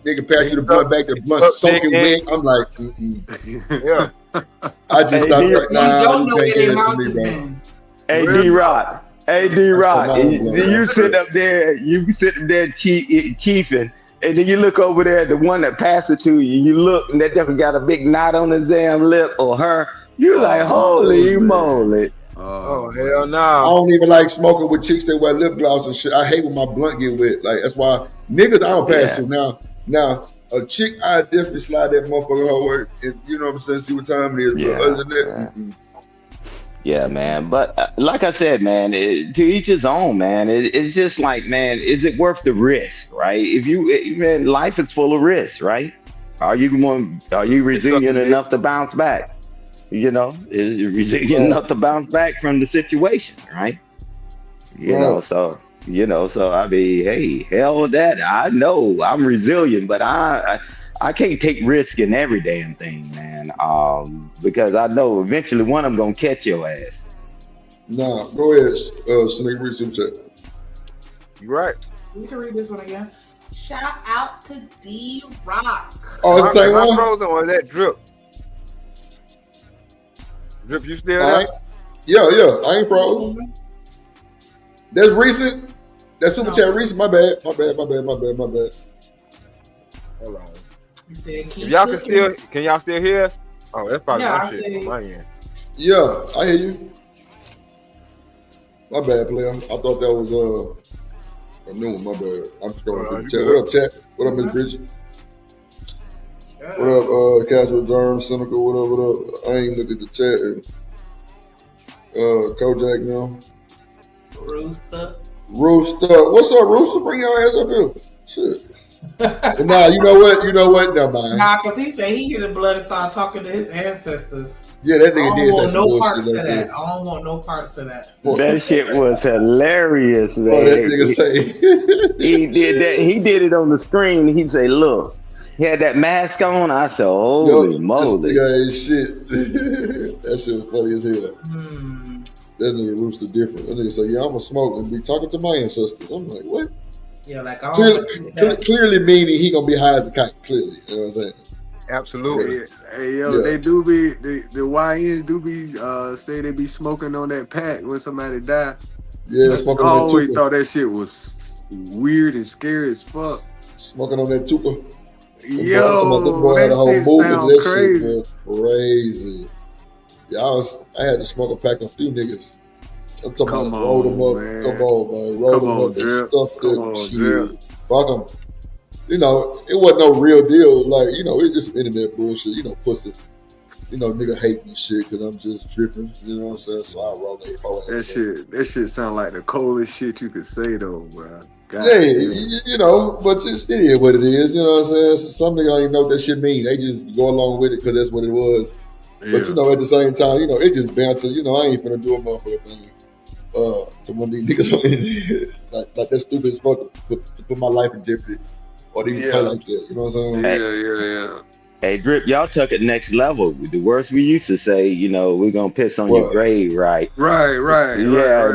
Nigga pass you the blunt back, the blunt soaking wet. I'm like, Yeah. I just stopped right now. You don't know where their mouth is been. Hey, D-Rock. Hey, D-Rock. You sit up there chiefing, and then you look over there at the one that passed it to you, and you look, and that definitely got a big knot on his damn lip or her. You're like, holy moly. Oh hell I no! don't even like smoking with chicks that wear lip gloss and shit. I hate when my blunt get wet. Like that's why niggas I don't pass to now. A chick, I definitely slide that motherfucker her way, and you know what I'm saying. See what time it is. Yeah, but other than that, yeah, man. But like I said, man, to each his own, man. It's just like, man, is it worth the risk, right? Man, life is full of risks, right? Are you resilient enough to bounce back? You know, is you resilient enough to bounce back from the situation, right? So I mean, hey, hell with that. I know I'm resilient, but I can't take risk in every damn thing, man. Because I know eventually one of them gonna catch your ass. Nah, go ahead, Sneak, read some chat. You right. We can read this one again. Shout out to D-Rock. Oh, it's Am I frozen or is that Drip? Drip, you still there? Yeah, I ain't froze. That's recent. That super chat recent. My bad. Hold on. You said If y'all can y'all still hear us? Oh, that's probably my shit on my end. Yeah, I hear you. My bad, player. I thought that was a new one. My bad. I'm scrolling through the chat. What up, chat? What up, Miss Bridget? What up, Casual Germ, Cynical? What up? I ain't looked at the chat. Kojak now. Rooster. What's up, Rooster? Bring your ass up here. Shit. Nah, you know what? Never mind. Nah, because he said he hit the blood and started talking to his ancestors. Yeah, that nigga did. I don't want no parts of that. I don't want no parts of that. That shit was hilarious, man. What that nigga say? He did that. He did it on the screen. He say, "Look." He had that mask on. I said, "Holy moly!" This nigga ain't shit. That shit was funny as hell. That nigga Rooster different. That nigga say, "Yeah, I'm a smoker and be talking to my ancestors." I'm like, what? Yeah, like clearly meaning he gonna be high as a kite. Clearly, you know what I'm saying? Absolutely. Hey yo, they do be the YNs do be say they be smoking on that pack when somebody die. Yeah, smoking I on that always tuka. thought that shit was weird and scary as fuck. Smoking on that tuka. Yo, that shit sound crazy. Shit was crazy. Yeah, I had to smoke a pack of a few niggas. I'm talking about roll them up. Man. Come on, man. Roll them up and stuff that shit. Fuck them. You know, it wasn't no real deal. Like, you know, it's just internet bullshit. You know, pussy. You know, nigga hate me shit because I'm just tripping. You know what I'm saying? So I roll that whole ass. That shit sound like the coldest shit you could say though, bro. God you know, but it is what it is. You know what I'm saying? So some niggas don't even know what that shit mean. They just go along with it because that's what it was. Yeah. But you know, at the same time, you know, it just bounces. You know, I ain't finna do a motherfucker thing. To one of these niggas like that stupid as fuck to put my life in jeopardy or to even play like that. You know what I'm saying? Yeah. Hey, Drip, y'all took it next level. The words we used to say, you know, we're gonna piss on your grave, right? Right.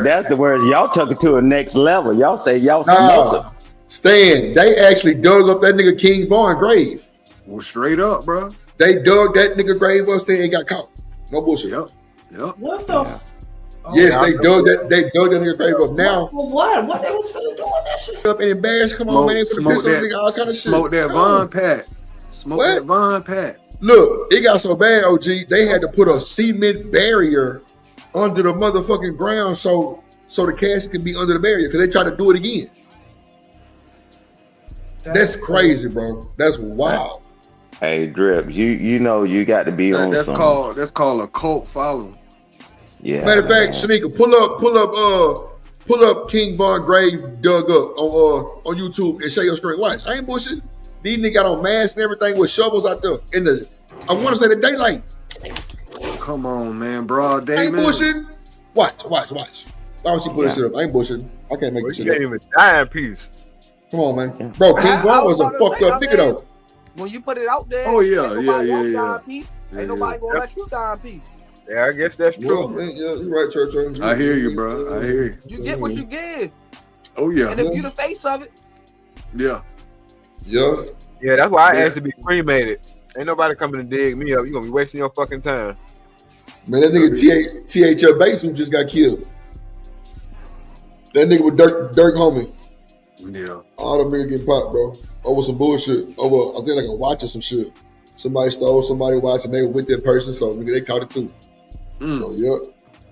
That's the words y'all took it to a next level. Y'all say y'all smoking. Stan, they actually dug up that nigga King Von grave. Well, straight up, bro. They dug that nigga grave up. Stan ain't got caught. No bullshit. Yep. What the? Yes, they dug that nigga grave up. Now, what? What they was finna doing that shit? Up and embarrassed. Come on, man. They finna piss on nigga, all kind of shit. Smoke that Von pack. That Von pack. Look, it got so bad, OG. They had to put a cement barrier under the motherfucking ground so the casket can be under the barrier because they tried to do it again. That's crazy, bro. That's wild. Hey, Drip, you know you got to be on. That's called a cult following. Yeah. Matter of fact, Shanika, pull up King Von grave dug up on YouTube and share your screen. Watch. I ain't bullshit. These niggas got on masks and everything with shovels out there in the, I want to say the daylight. Come on, man, broad day, I ain't man. bullshitting. Watch. Why would she put this shit up? I ain't bullshitting. I can't make this shit up. You can't even die in peace. Come on, man. Bro, King Von was a fucked up nigga though. When you put it out there, yeah. Ain't nobody gonna let you die in peace. Yeah, I guess that's true. Man, yeah, you're right, Church. I hear you, bro. I hear you. You get what you give. Oh yeah. And if you the face of it, yeah, that's why I asked to be cremated. Ain't nobody coming to dig me up. You gonna be wasting your fucking time. Man, that nigga THL Bates who just got killed. That nigga with Dirk Homie. Yeah. All them niggas getting popped, bro. Over some bullshit. Over, I think like a watch or some shit. Somebody stole somebody watch and they were with that person, so nigga, they caught it too. So, yep.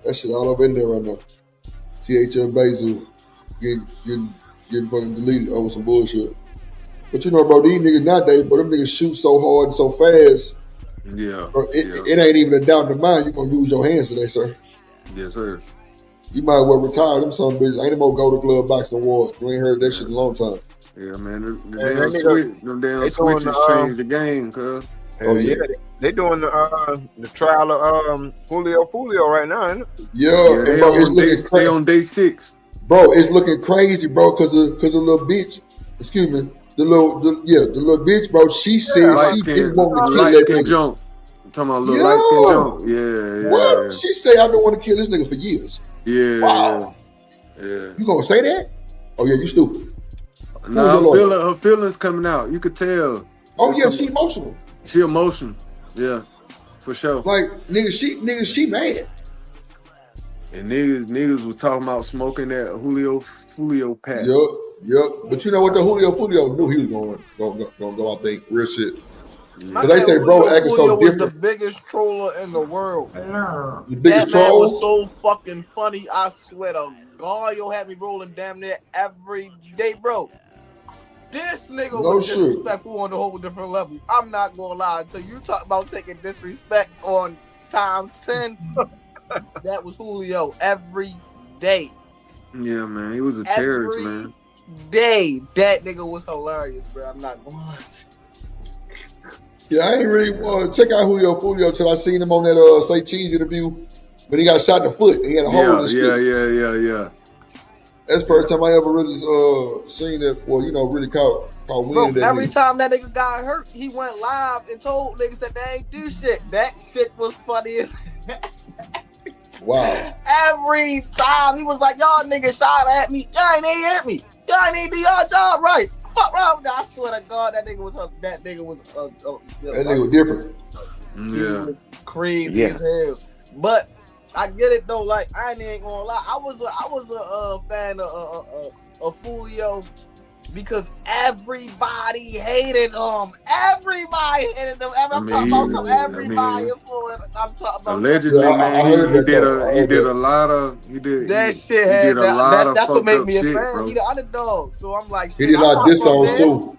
That shit all over in there right now. THL Basil getting fucking deleted over some bullshit. But you know, bro, these niggas nowadays, bro, them niggas shoot so hard and so fast. Yeah. Bro, it ain't even a doubt in the mind you're gonna use your hands today, sir. Yes, sir. You might as well retire them some bitches. Ain't no more Golden Glove boxing awards. You ain't heard that shit in a long time. Yeah, man. Them they damn switches changed the game, cuz. Oh yeah, they doing the trial of Julio right now, ain't it? Yeah, Yeah, and bro, it's looking they crazy. on day 6. Bro, it's looking crazy, bro, cause the little bitch. Excuse me, the little bitch, bro. She said she didn't want to kill light that skin nigga. jump. I'm talking about little light skin jump. Yeah. What? She say I've been wanting to kill this nigga for years. Yeah. Wow. Yeah. You gonna say that? Oh yeah, you stupid. No, her feelings coming out. You could tell. Oh yeah, she emotional. She emotional. Yeah, for sure. Like nigga, she mad. And niggas was talking about smoking that Julio pack. Yup. But you know what? The Julio knew he was gonna go. I think real shit. Because they say, bro, acting so Julio was different. the biggest troller in the world. The biggest that man troll was so fucking funny. I swear to God, you'll have me rolling damn near every day, bro. This nigga was disrespectful on a whole different level. I'm not gonna lie. Until you talk about taking disrespect on times 10, that was Julio every day. Yeah, man. He was a terrorist, man. Day, that nigga was hilarious, bro. I'm not gonna lie. Yeah, I ain't really check out Julio till I seen him on that Say Cheese interview, but he got shot in the foot. He had a hole in his stick. Yeah. That's the first time I ever really seen it. Well, really caught wind. Bro, of that every nigga. time that nigga got hurt, he went live and told niggas that they ain't do shit. That shit was funny as Wow. every time he was like, y'all niggas shot at me. Y'all ain't hit me. Y'all ain't even do y'all job right. Fuck wrong with that. I swear to God, that nigga was different. He was crazy as hell. But I get it though. Like I ain't gonna lie. I was a fan of Julio because everybody hated him. Everybody hated him. I'm talking about everybody in Florida. I'm talking about allegedly, man. He did a lot of that's what made fucked me a up shit, fan. bro. He the underdog, so I'm like, He did a lot of diss songs too.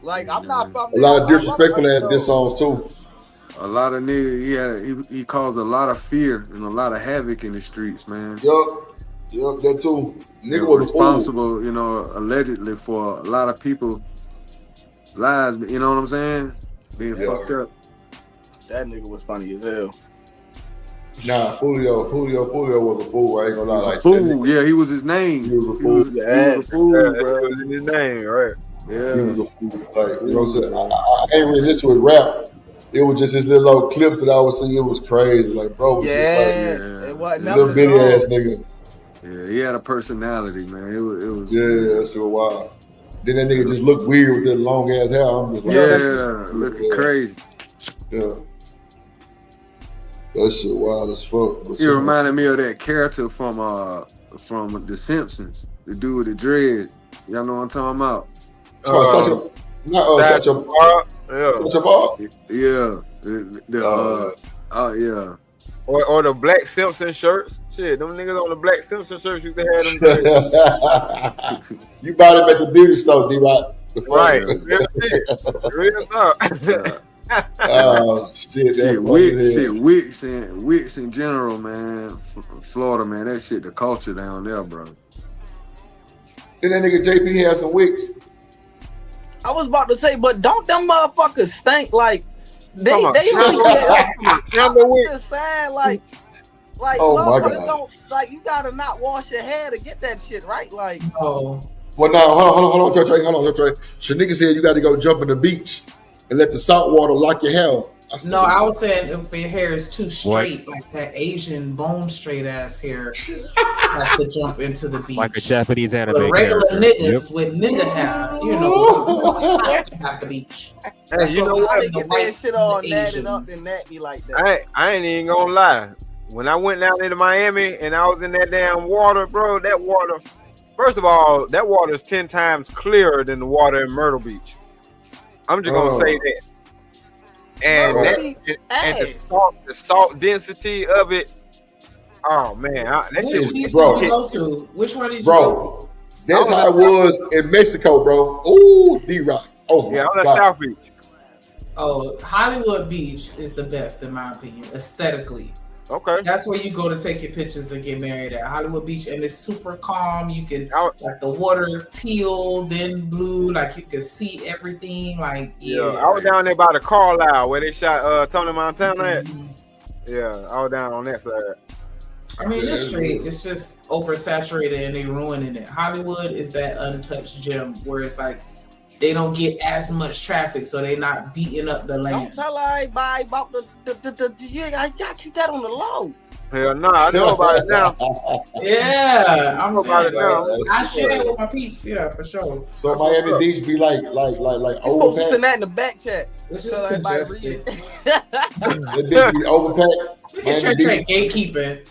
Like I'm not from a lot of disrespectful ass diss songs too. A lot of niggas, he caused a lot of fear and a lot of havoc in the streets, man. Yup, that too. Nigga was was responsible, allegedly for a lot of people lives, you know what I'm saying? Being fucked up. That nigga was funny as hell. Nah, Julio was a fool. I ain't gonna lie. Like fool, yeah, he was his name. He was a fool. He was a fool, bro. That was in his name, right? Yeah, he was a fool. Like you know what I'm saying? I ain't really listen with rap. It was just his little clips that I was seeing. It was crazy. Like, bro, was it wasn't little bitty ass nigga. Yeah, he had a personality, man. It was. Yeah, that's so wild. Then that nigga just looked weird with that long ass hair. I'm just like, looking crazy. Yeah. That shit wild as fuck. But He reminded me of that character from The Simpsons, the dude with the dreads. Y'all know what I'm talking about? Yeah. Or the Black Simpson shirts. Shit, them niggas on the Black Simpson shirts used to have them. You bought him at the beauty store, D-Rock. Right. Real talk. Oh shit! Wicks in general, man. Florida, man, that shit, the culture down there, bro. Then that nigga JP had some wicks. I was about to say, but don't them motherfuckers stink like they I'm just saying like oh my motherfuckers God. don't like you gotta not wash your hair to get that shit right. Like oh. Well, now hold on, Trey. Shanika said you got to go jump in the beach and let the salt water lock your hair. I was saying if your hair is too straight, like that Asian bone straight ass hair, has to jump into the beach. Like a Japanese anime. But regular character. niggas with nigga hair, at the beach. Hey, you know what? Get that shit all natted up and natty like that. I ain't even gonna lie. When I went down into Miami and I was in that damn water, bro, that water, first of all, that water is 10 times clearer than the water in Myrtle Beach. I'm just gonna say that. And the salt density of it, Oh man, that Which shit beach was did you go to? Which one did you go Bro, that's how it was in Mexico, bro. Ooh, D-Rock. Oh my yeah, on the God. South Beach. to? Oh, Hollywood Beach is the best in my opinion, aesthetically. Okay. That's where you go to take your pictures and get married at Hollywood Beach, and it's super calm. You can like the water teal, then blue, like you can see everything. Like Yeah, I was down there by the Carlisle where they shot Tony Montana at. Yeah, I was down on that side. I mean, it's straight. It's just oversaturated and they ruining it. Hollywood is that untouched gem where it's like they don't get as much traffic, so they're not beating up the land. Don't tell everybody about the you gotta keep that on the low. Hell no, I know about it now. Yeah, I'm about it now. I share it with my peeps. Yeah, for sure. So Miami Beach be like You supposed to overpacked. send that in the back chat. It's Tell just everybody to congested. read it. That bitch be overpacked. Look at Trey Trey gatekeeping.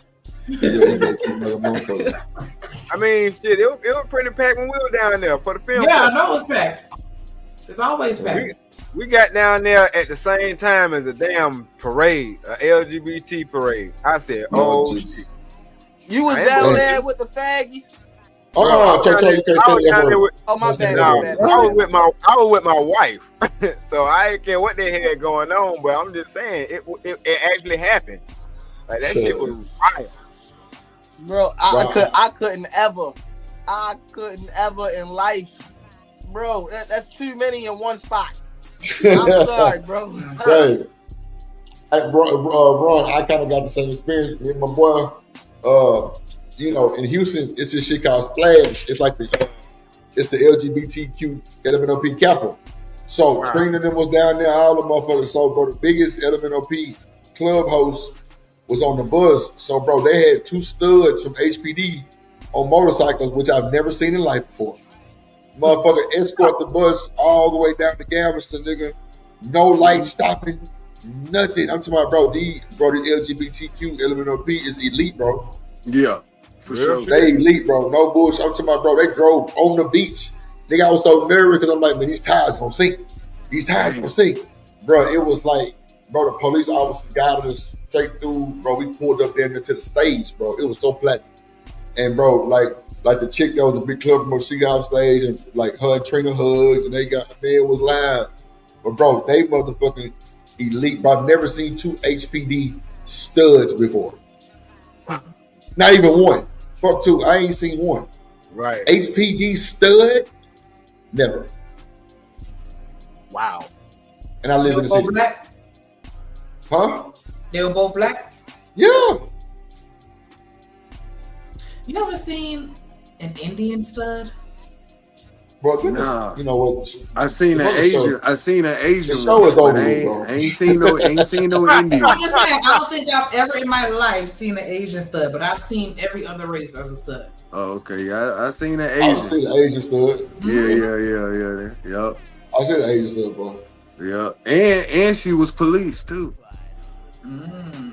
I mean, shit, it was pretty packed when we were down there for the film. Yeah, I know it's packed. It's always packed. We got down there at the same time as a damn parade, a LGBT parade. I said, oh, shit. You was I ain't down going. there with the faggies? Trey, you can't say that. Oh my bad. No, my bad. I was with my wife, so I didn't care what they had going on. But I'm just saying, it actually happened. Like that shit was wild. Bro, I couldn't ever in life. Bro, that's too many in one spot. I'm sorry, bro. Same. Ron, I kind of got the same experience with my boy. In Houston, it's this shit called Splash. It's like it's the LGBTQ LMNOP capital. So Trina them was down there, all the motherfuckers. So bro, the biggest LMNOP club host was on the bus. So bro, they had 2 studs from HPD on motorcycles, which I've never seen in life before. Motherfucker escort the bus all the way down to Galveston, nigga. No light stopping, nothing. I'm talking about, bro, the LGBTQ LMNOP is elite, bro. Yeah, for sure. They elite, bro. No bullshit. I'm talking about, bro, they drove on the beach. Nigga, I was so nervous because I'm like, man, these tires gonna sink. These tires gonna sink. Bro, it was like, bro, the police officers guided us straight through, bro. We pulled up there into the stage, bro. It was so platinum. And bro, like the chick that was a big club, bro, she got off stage and like her and Trina hugs and they was live. But bro, they motherfucking elite, bro. I've never seen 2 HPD studs before. Not even one. Fuck 2. I ain't seen one. Right. HPD stud? Never. Wow. And I live in the city. Black? Huh? They were both black? Yeah. You ever seen an Indian stud? Bro, Nah. you know what? I seen an Asian. I seen an Asian. The show is one, over but with, bro. I ain't seen no Indian. I'm just saying, I don't think I've ever in my life seen an Asian stud, but I've seen every other race as a stud. Oh, okay. Yeah, I seen an I Asian. seen the Asian stud. Yeah. Yep. I seen the Asian stud, bro. Yeah. And she was police too.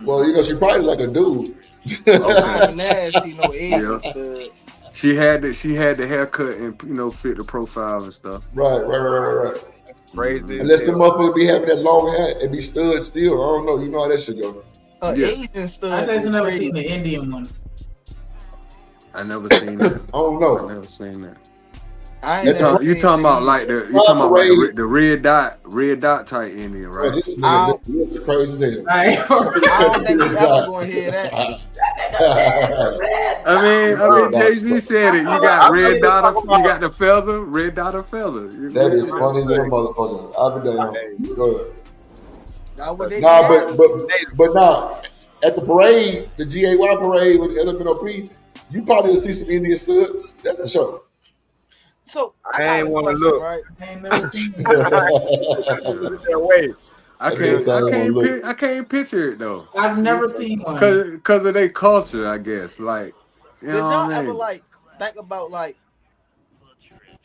Well, you know, she probably like a dude. I never see no Asian stud. She had the haircut and fit the profile and stuff. Right. Crazy. Unless the motherfucker be having that long hair and be stud still. I don't know. You know how that shit go. Asian stud. I just never seen the Indian one. I never seen that. I don't know. I never seen that. You talking about like the red dot type Indian, right? Bro, this is crazy as hell. I don't think we ever gonna hear that. I mean, Jay-Z said it. You got red dot, you got the feather, red dot or feather. That is funny little motherfucker. I'll be damn. Go ahead. Nah, but nah. At the parade, the GAY parade with the LMNOP, you probably will see some Indian studs. That's for sure. So I ain't want to look. Right? I ain't never seen it. Wait. I can't picture it though. I've never seen one. Cause of their culture, I guess. Like, you Did know y'all what I ever mean? like think about like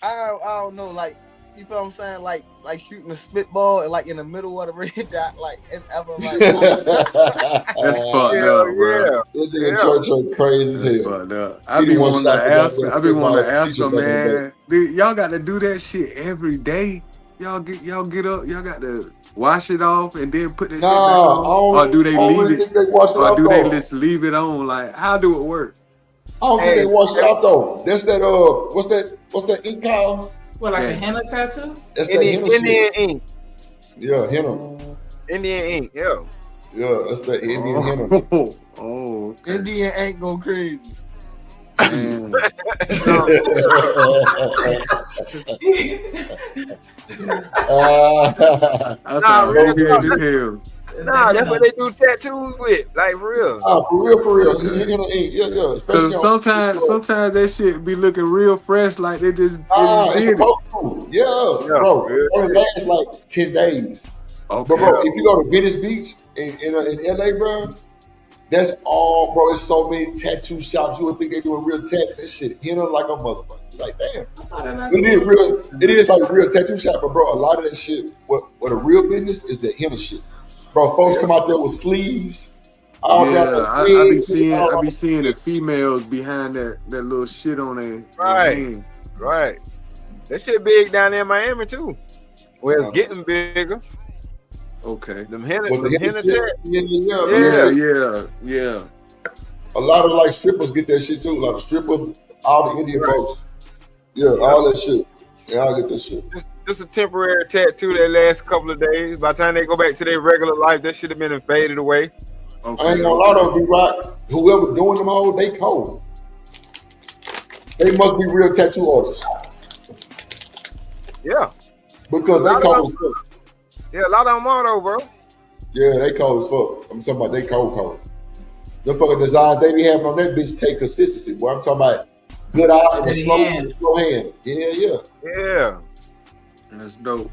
I don't know, like, you feel what I'm saying, like shooting a spitball and like in the middle of the red dot, like, and ever like That's fucked up, bro. This nigga Church are crazy as hell. Fucked up. I be wanting to ask them, man. Dude, y'all got to do that shit every day. y'all get up, y'all got to wash it off and then put that shit back Nah, on? Or do they leave really it? think they wash it Or off do they though. just leave it on? Like, how do it work? I don't think they wash it off though. That's that what's that ink called? What, like a henna tattoo? That's that henna Indian shit. ink. Yeah, henna. Indian ink, yeah. Yeah, that's that Indian henna. Oh, okay. Indian ain't go crazy. Man. I sound real weird as hell. Nah, that's what they do tattoos with. Like, for real. For real. Henna ink. Yeah. Especially Because sometimes that shit be looking real fresh, like they just it's did it. supposed to. Yeah, bro. It only lasts like 10 days. Okay. But bro, if you go to Venice Beach in LA, bro, that's all, bro. It's so many tattoo shops. You would think they doing real tats. That shit henna like a motherfucker. Like, damn. It is like a real tattoo shop, but bro, a lot of that shit, what a real business is that henna shit. Bro, folks come out there with sleeves. I be seeing the females behind that little shit on their hand. Right. That shit big down there in Miami too. Where it's getting bigger. Okay. Them henna tat. Yeah. A lot of like strippers get that shit too. A lot of strippers, all the Indian folks. Yeah, all that shit. Yeah, I get that shit. Just a temporary tattoo that lasts a couple of days. By the time they go back to their regular life, that should have been faded away. Okay. I ain't gonna lie though, D-Rock. Whoever doing them all, they cold. They must be real tattoo artists. Yeah. Because they cold as fuck. Yeah, a lot of them are though, bro. Yeah, they cold as fuck. I'm talking about they cold. The fucking designs they be having on that bitch take consistency. Boy, I'm talking about good eye and a slow hand. Yeah. That's dope.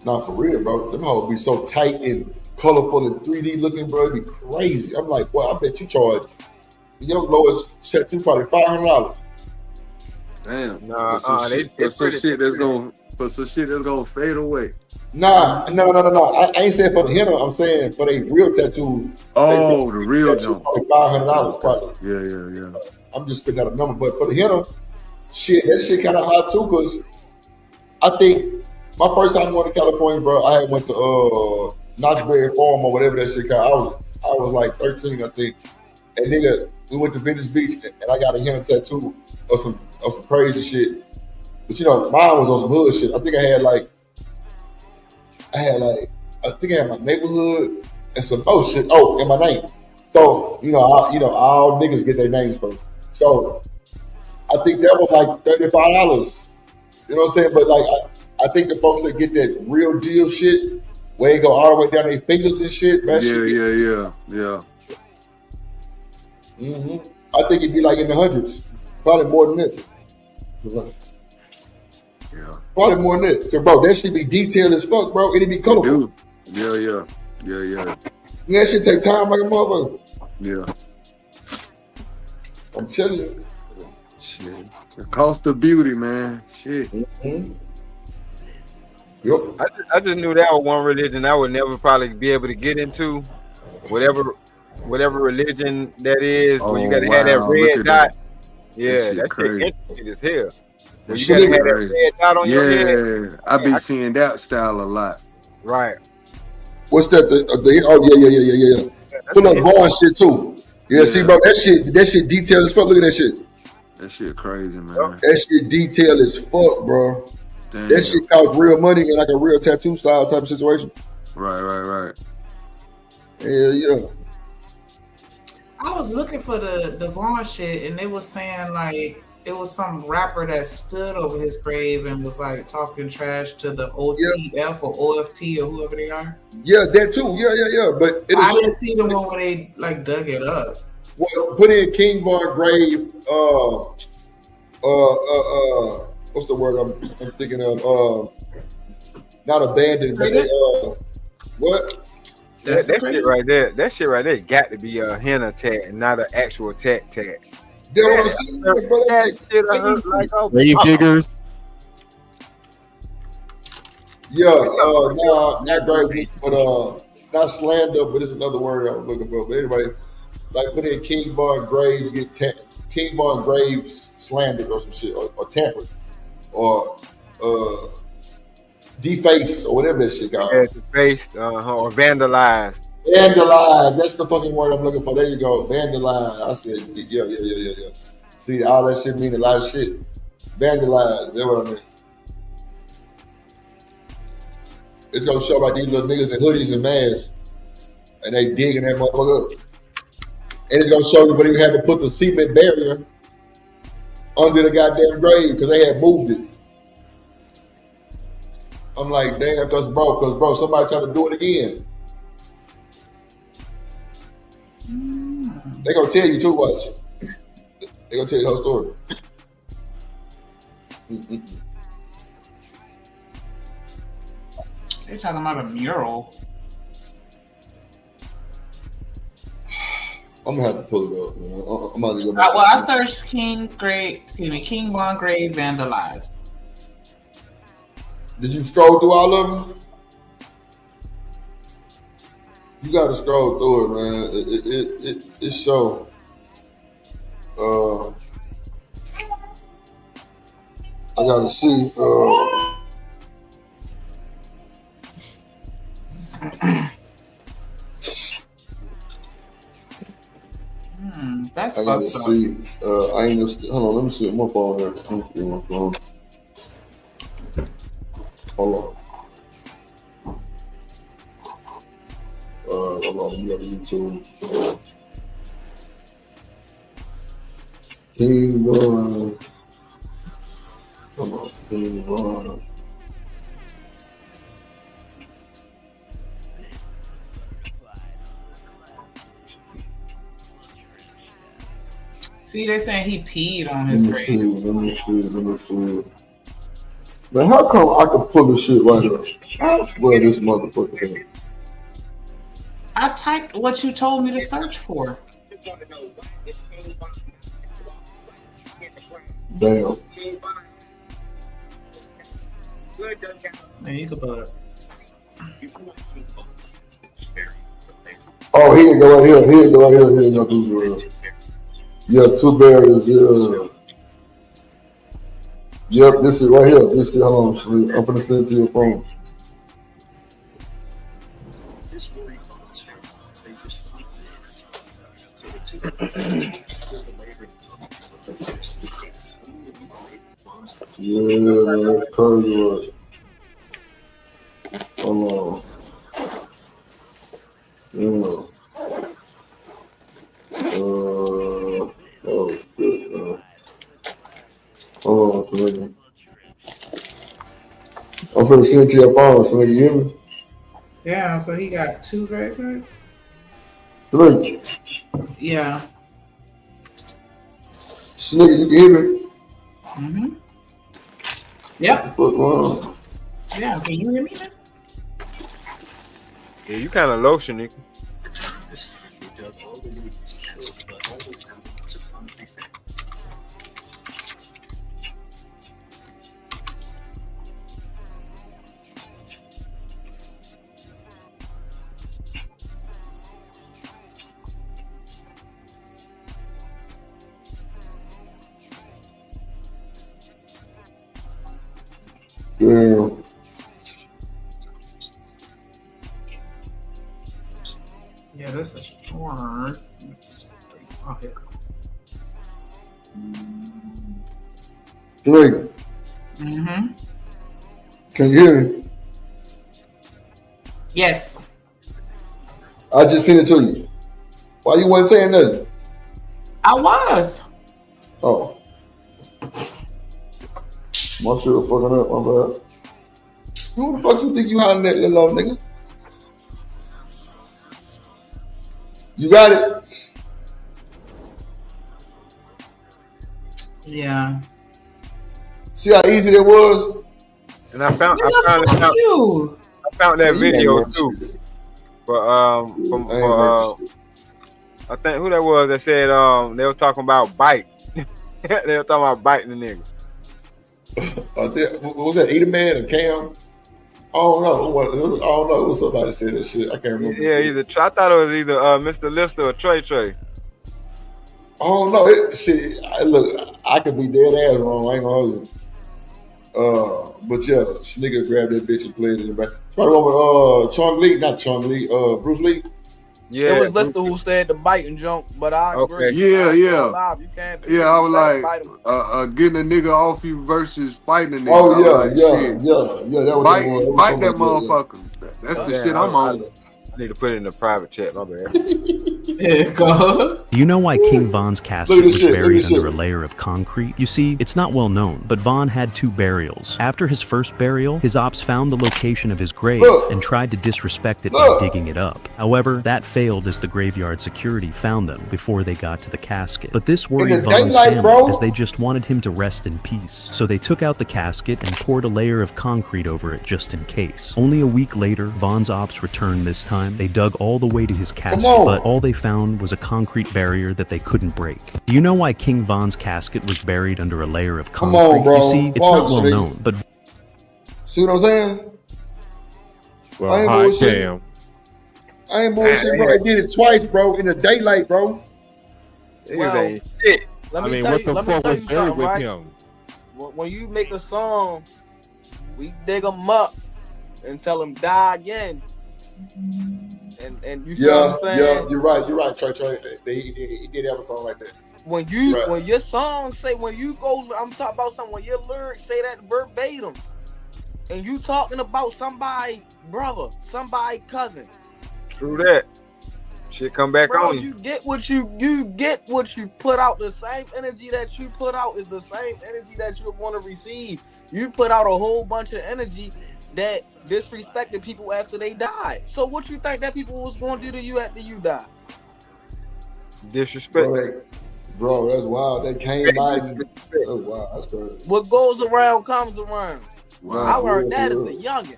Nah, for real, bro. Them hoes be so tight and colorful and 3D looking, bro. It'd be crazy. I'm like, well, I bet you charge your lowest tattoo probably $500. Damn. Nah, for some shit that's gonna fade away. Nah. I ain't saying for the henna. I'm saying for the real tattoo. Oh, the real jump. $500 probably. Yeah. I'm just spitting out a number, but for the henna, shit, that shit kind of hot too. Cause I think my first time going to California, bro, I had went to Knott's Berry Farm or whatever that shit called. I was like 13, I think. And nigga, we went to Venice Beach and I got a henna tattoo of some crazy shit. But you know, mine was on some hood shit. I think I had my neighborhood and some shit. Oh, and my name. So all niggas get their names first. So I think that was like $35. You know what I'm saying? But like I think the folks that get that real deal shit, where they go all the way down their fingers and shit. Yeah. Mm-hmm. I think it'd be like in the hundreds, probably more than that. Yeah. Probably more than that. Cause bro, that shit be detailed as fuck, bro. It'd be colorful. Yeah. That shit take time like a motherfucker. Yeah. I'm telling you. Shit. The cost of beauty, man. Shit. Mm-hmm. Yep. I just knew that was one religion I would never probably be able to get into. Whatever religion that is, where you gotta have that red dot. Yeah, that shit interesting as hell. Where you gotta have that red dot on your head. Yeah, I be seeing that style a lot. Right. What's that? Yeah. Pull up Vaughn shit too. Yeah, see, bro, that shit detailed as fuck. Look at that shit. That shit crazy, man. That shit detailed as fuck, bro. Damn. That shit costs real money in like a real tattoo style type of situation. Right. Yeah. I was looking for the Vaughn shit, and they was saying like it was some rapper that stood over his grave and was like talking trash to the OTF or OFT or whoever they are. Yeah, that too. Yeah. But I didn't see the one where they like dug it up. Well, put in King Von Grave. What's the word I'm thinking of? Not abandoned, but what? That shit right there. That shit right there got to be a henna tat and not an actual tat. That's what I'm saying, bro. That shit like grave diggers. Yeah, not grave, but not slander, but it's another word I was looking for. But anyway, like put in King Von Graves King Von Graves slandered or some shit or tampered or Deface or whatever that shit called. Yeah, defaced or vandalized. Vandalized. That's the fucking word I'm looking for. There you go. Vandalized. I said, yeah. See, all that shit mean a lot of shit. Vandalized. That's what I mean. It's gonna show about these little niggas in hoodies and masks, and they digging that motherfucker up. And it's gonna show you when you had to put the cement barrier under the goddamn grave because they had moved it. I'm like, damn, because bro, somebody trying to do it again. They gonna tell you too much. They gonna tell you the whole story. They're talking about a mural. I'm gonna have to pull it up, man. I'm gonna go Well, I searched King Von grave vandalized. Did you scroll through all of them? You gotta scroll through it, man. It show. I gotta see. That's I gotta fucked up. see. I ain't no. Hold on, let me see my phone here. Let me see my phone. Hold on. Hold on, let me go to YouTube. King Von. Come on, King Von. See, they're saying he peed on his grave. Let me see. Man, how come I can pull this shit right up? I swear this motherfucker here. I typed what you told me to search for. Damn. Man, you can put it. Oh, here you go right here. Here you go right here. Here you go. Yeah, 2 barriers. Yeah. Yep, this is right here. This is, hold on, sleep. I'm gonna send it to your phone. Yeah, crazy work. Hold on. Yeah. Oh shit. Hold on, nigga. I'm finna send it to your phone, so nigga, you hear me? Yeah, so he got 2 grave sites? 3. Yeah. So nigga, you can hear me? Mm-hmm. Yep. What's going on? Yeah, can you hear me, man? Yeah, you kind of low, Shanika. Yeah. Yeah, this is short. Oh, here. Nigga, Mm-hmm. can you hear me? Yes. I just sent it to you. Why you wasn't saying nothing? I was. Oh. My shit was fucking up, my bad. Who the fuck you think you hiding that little old nigga? You got it? Yeah. See how easy that was? And I found you. I found that Yeah, video you too. But I think who that was that said they were talking about bite. They were talking about biting the nigga. What was that? Edelman and Cam? I don't know. I don't know. It was somebody said that shit. I can't remember. Yeah, I thought it was either Mr. Lister or Trey Trey. I don't know. Shit, look, I could be dead ass wrong. I ain't gonna hold you. But yeah, Sneaker grabbed that bitch and played it in the back. It's probably one with Bruce Lee. Yeah, it was Lister who said the biting jump, but I agree. Yeah. Live, you can't I was like, getting a nigga off you versus fighting a nigga. Oh I was like, yeah. That was bite that motherfucker. That's the shit I'm on. I need to put it in the private chat. My bad. Do you know why King Von's casket was buried under a layer of concrete? You see, it's not well known, but Von had 2 burials. After his first burial, his ops found the location of his grave and tried to disrespect it by digging it up. However, that failed as the graveyard security found them before they got to the casket. But this worried Von's family as they just wanted him to rest in peace. So they took out the casket and poured a layer of concrete over it just in case. Only a week later, Von's ops returned this time. They dug all the way to his casket, but all they found was a concrete barrier that they couldn't break. Do you know why King Von's casket was buried under a layer of concrete? Come on, bro. You see, it's not well known, but... See what I'm saying? Well, I ain't bullshitting. I ain't bullshitting, bro. I did it twice, bro, in the daylight, bro. Well, shit. Let I me mean, tell what you, the let me fuck tell was you buried something, with right? him? When you make a song, we dig them up and tell them die again. And you feel what I'm saying? Yeah, you're right, Trey. He did have a song like that. When your song say, when you go, I'm talking about something, when your lyrics say that verbatim, and you talking about somebody brother, somebody cousin. True that. Shit come back Bro, on you. you get what you put out. The same energy that you put out is the same energy that you want to receive. You put out a whole bunch of energy that disrespected people after they died. So what you think that people was going to do to you after you died? Disrespect. Bro, that's wild. They came by. Oh, wow, that's crazy. What goes around comes around. Wow, I learned that as a youngin'.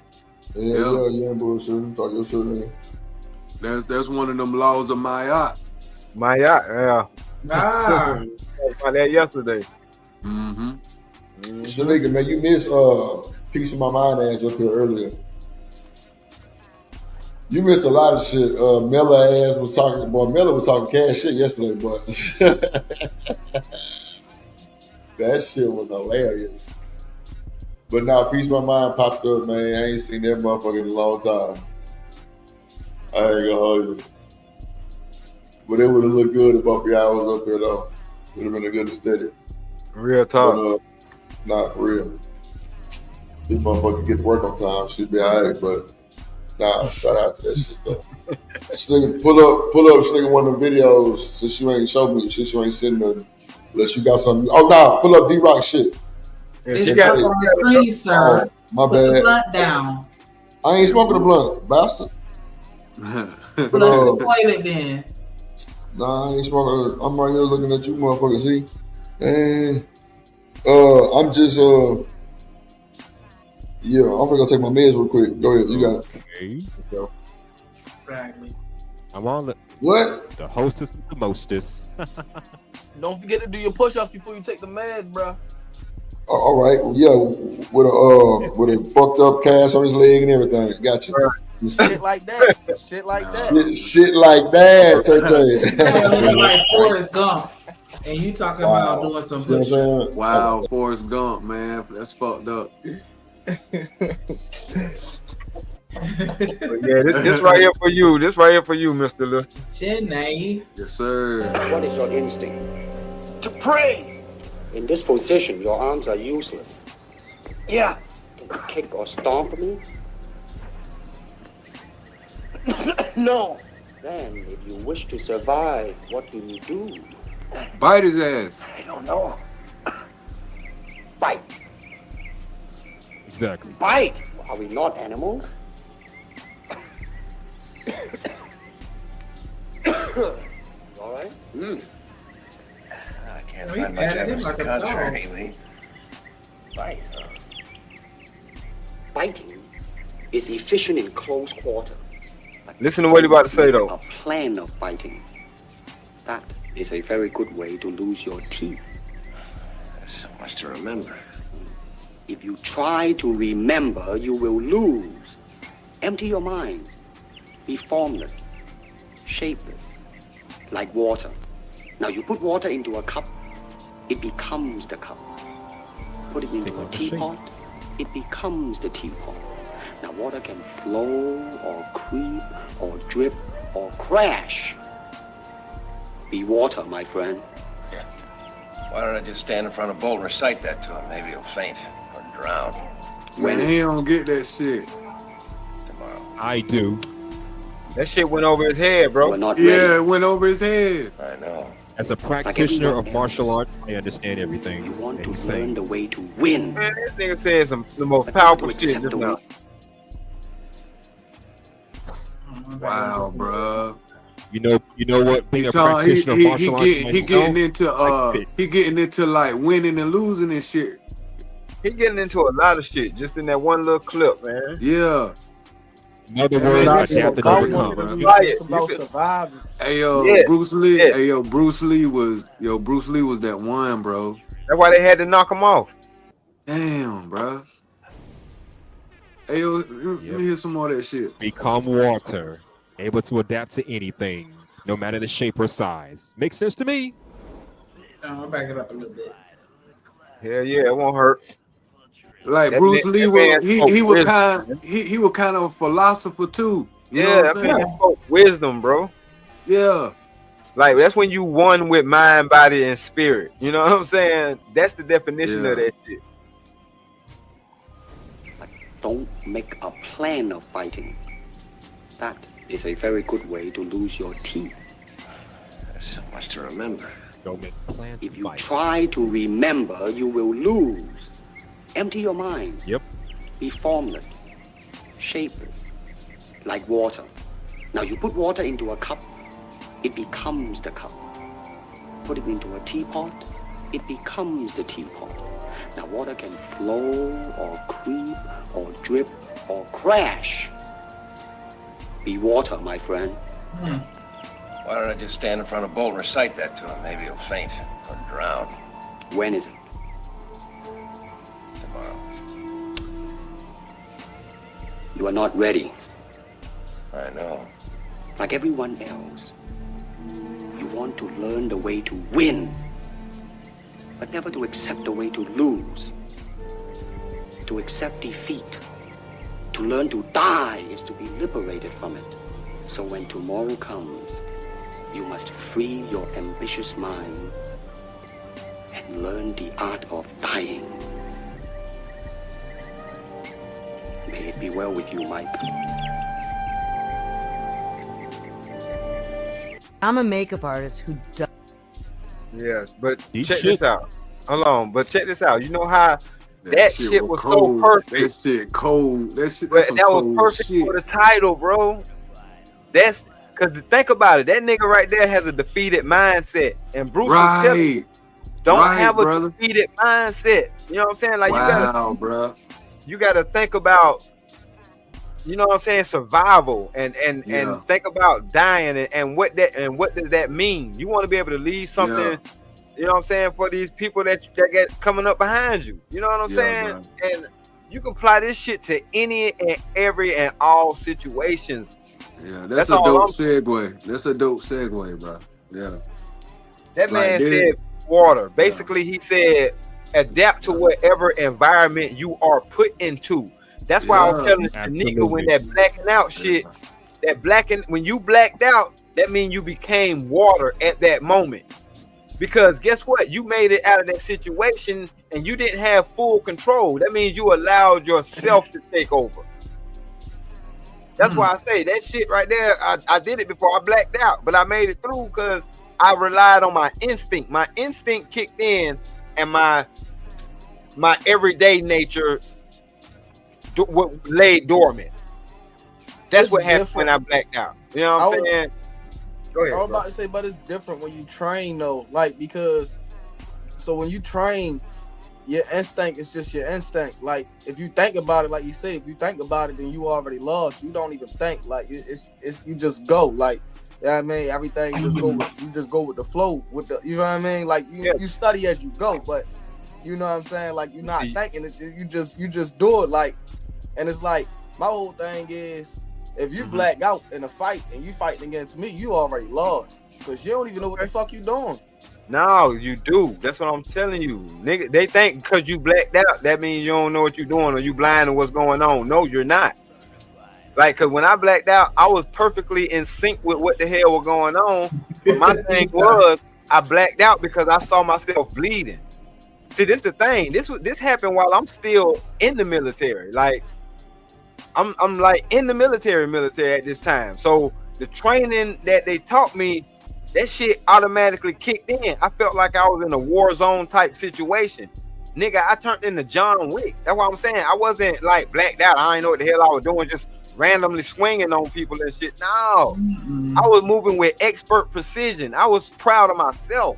Yeah, bullshit. Talk your shit, man. That's one of them laws of Mayat. Yeah. Ah. About that yesterday. So nigga, man, you missed Piece of My Mind ass up here earlier. You missed a lot of shit. Miller ass was talking. Boy, Miller was talking cash shit yesterday, but that shit was hilarious. But now, Piece of My Mind popped up, man. I ain't seen that motherfucker in a long time. I ain't gonna hold you. But it would have looked good if both of y'all was up here, though. Would have been a good aesthetic. Real talk. But, nah, for real. This motherfucker get to work on time. Should be alright, but nah, shout out to that shit, though. This nigga, pull up, this nigga one of the videos since you ain't showed me, since you ain't seen nothing. Unless you got something. Oh, nah, pull up D-Rock shit. It's up on the screen, sir. Oh, my Put bad. the blunt down. I ain't smoking the blunt, bastard. Flush the toilet then. Nah, I ain't smoking. I'm right here looking at you, motherfucker. See, and I'm just yeah. I'm gonna take my meds real quick. Go ahead, you got it. Okay. Exactly. I'm on the What? The hostess with the mostest. Don't forget to do your push-ups before you take the meds, bro. All right, yeah, with a fucked up cast on his leg and everything. Gotcha. Shit like that. Shit like that. Shit like that. Looking like Forrest Gump, and you talking about doing some. You know what I'm saying? Wow, Forrest Gump, man, that's fucked up. Yeah, this right here for you. This right here for you, Mr. Lister. Chennai. Yes, sir. What is your instinct? To pray. In this position, your arms are useless. Yeah. Can you kick or stomp me? No. Then, if you wish to survive, what will you do? Bite his ass. I don't know. Bite. Exactly. Bite. Are we not animals? All right. I can't find much evidence to the contrary lately. Bite. Biting is efficient in close quarter. Listen to what he's about to say, though. A plan of biting. That is a very good way to lose your teeth. There's so much to remember. If you try to remember, you will lose. Empty your mind. Be formless, shapeless, like water. Now you put water into a cup, it becomes the cup. Put it into a teapot, it becomes the teapot. Now water can flow or creep or drip or crash. Be water, my friend. Yeah. Why don't I just stand in front of Bolt and recite that to him? Maybe he'll faint or drown. Man, he don't get that shit. Tomorrow. I do. That shit went over his head, bro. Yeah, it went over his head. I know. As a practitioner of martial arts, I understand everything. You want to he's learn saying. the way to win. Man, this nigga said the most powerful shit just now. Wow, bro. You know what? Being a So practitioner of martial arts, he getting into like winning and losing and shit. He getting into a lot of shit just in that one little clip, man. Yeah. In other words, adapt and overcome. It's about surviving. Hey yo, Yeah. Bruce Lee. Yeah. Hey yo, Bruce Lee was that one, bro. That's why they had to knock him off. Damn, bro. Hey yo, let me hear some more of that shit. Become water, able to adapt to anything, no matter the shape or size. Makes sense to me. I'll back it up a little bit. Hell yeah, it won't hurt. Like That Bruce man- Lee that was, man he spoke was wisdom, kind, man. he was kind of a philosopher too. You know Yeah, what that I'm saying? man spoke wisdom, bro. Yeah. Like that's when you one with mind, body, and spirit. You know what I'm saying? That's the definition of that shit. Don't make a plan of fighting. That is a very good way to lose your teeth. There's so much to remember. Don't make a plan. If you try to remember, you will lose. Empty your mind. Yep. Be formless, shapeless, like water. Now you put water into a cup, it becomes the cup. Put it into a teapot, it becomes the teapot. Now water can flow or creep or drip or crash. Be water, my friend. Why don't I just stand in front of Bolt and recite that to him? Maybe he'll faint or drown. When is it? Tomorrow. You are not ready. I know. Like everyone else, you want to learn the way to win, but never to accept the way to lose. To accept defeat, to learn to die is to be liberated from it. So when tomorrow comes, you must free your ambitious mind and learn the art of dying. May it be well with you, Mike. I'm a makeup artist who does. Yes, but Eat check shit. this out. Hold on, but check this out. You know how that shit was cold. so perfect. That shit cold. That shit. But That's some that was cold perfect shit. for the title, bro. That's because think about it. That nigga right there has a defeated mindset, and Bruce is telling you, don't Right, have a brother. defeated mindset. You know what I'm saying? Like Wow, bro. you gotta think about, you know what I'm saying, survival and Yeah. think about dying and what does that mean? You want to be able to leave something. Yeah. You know what I'm saying, for these people that get coming up behind you. You know what I'm Yeah, saying? And you can apply this shit to any and every and all situations. Yeah, That's that's a all dope I'm- segue. That's a dope segue, bro. Yeah. That Like man this. said water. Basically, he said adapt to whatever environment you are put into. That's why I was Yeah. telling Shanika when that blacking out shit, when you blacked out, that means you became water at that moment. Because guess what? You made it out of that situation and you didn't have full control. That means you allowed yourself to take over. That's why I say that shit right there. I did it before I blacked out, but I made it through because I relied on my instinct. My instinct kicked in, and my everyday nature lay dormant. That's It's what happened different. when I blacked out. You know what I'm saying? Go ahead, I was bro. about to say, but it's different when you train though, like because so when you train, your instinct is just your instinct. Like if you think about it, like you say, if you think about it, then you already lost. You don't even think. Like it's you just go. Like you know what I mean, everything you just go with the flow with the, you know what I mean. Like you study as you go, but you know what I'm saying. Like you're not thinking it. You just do it. Like, and it's like my whole thing is, if you black out in a fight and you fighting against me, you already lost because you don't even know what the fuck you doing. No, you do. That's what I'm telling you. Nigga, they think because you blacked out, that means you don't know what you're doing or you blind to what's going on. No, you're not. Like, because when I blacked out, I was perfectly in sync with what the hell was going on. But my thing was, I blacked out because I saw myself bleeding. See, this the thing. This happened while I'm still in the military. Like, I'm like in the military at this time. So the training that they taught me, that shit automatically kicked in. I felt like I was in a war zone type situation. Nigga, I turned into John Wick. That's what I'm saying. I wasn't like blacked out. I didn't know what the hell I was doing, just randomly swinging on people and shit. No, I was moving with expert precision. I was proud of myself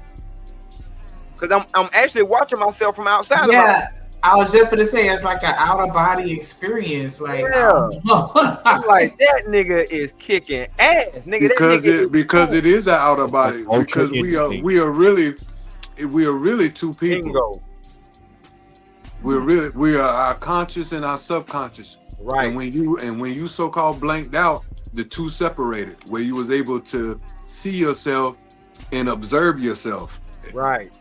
because I'm actually watching myself from outside. Yeah, I was just gonna say it's like an out of body experience. Like, I'm like, that nigga is kicking ass, nigga. Because it is an out of body. Because we are really two people. We are our conscious and our subconscious. Right. And when you so-called blanked out, the two separated, where you was able to see yourself and observe yourself. Right.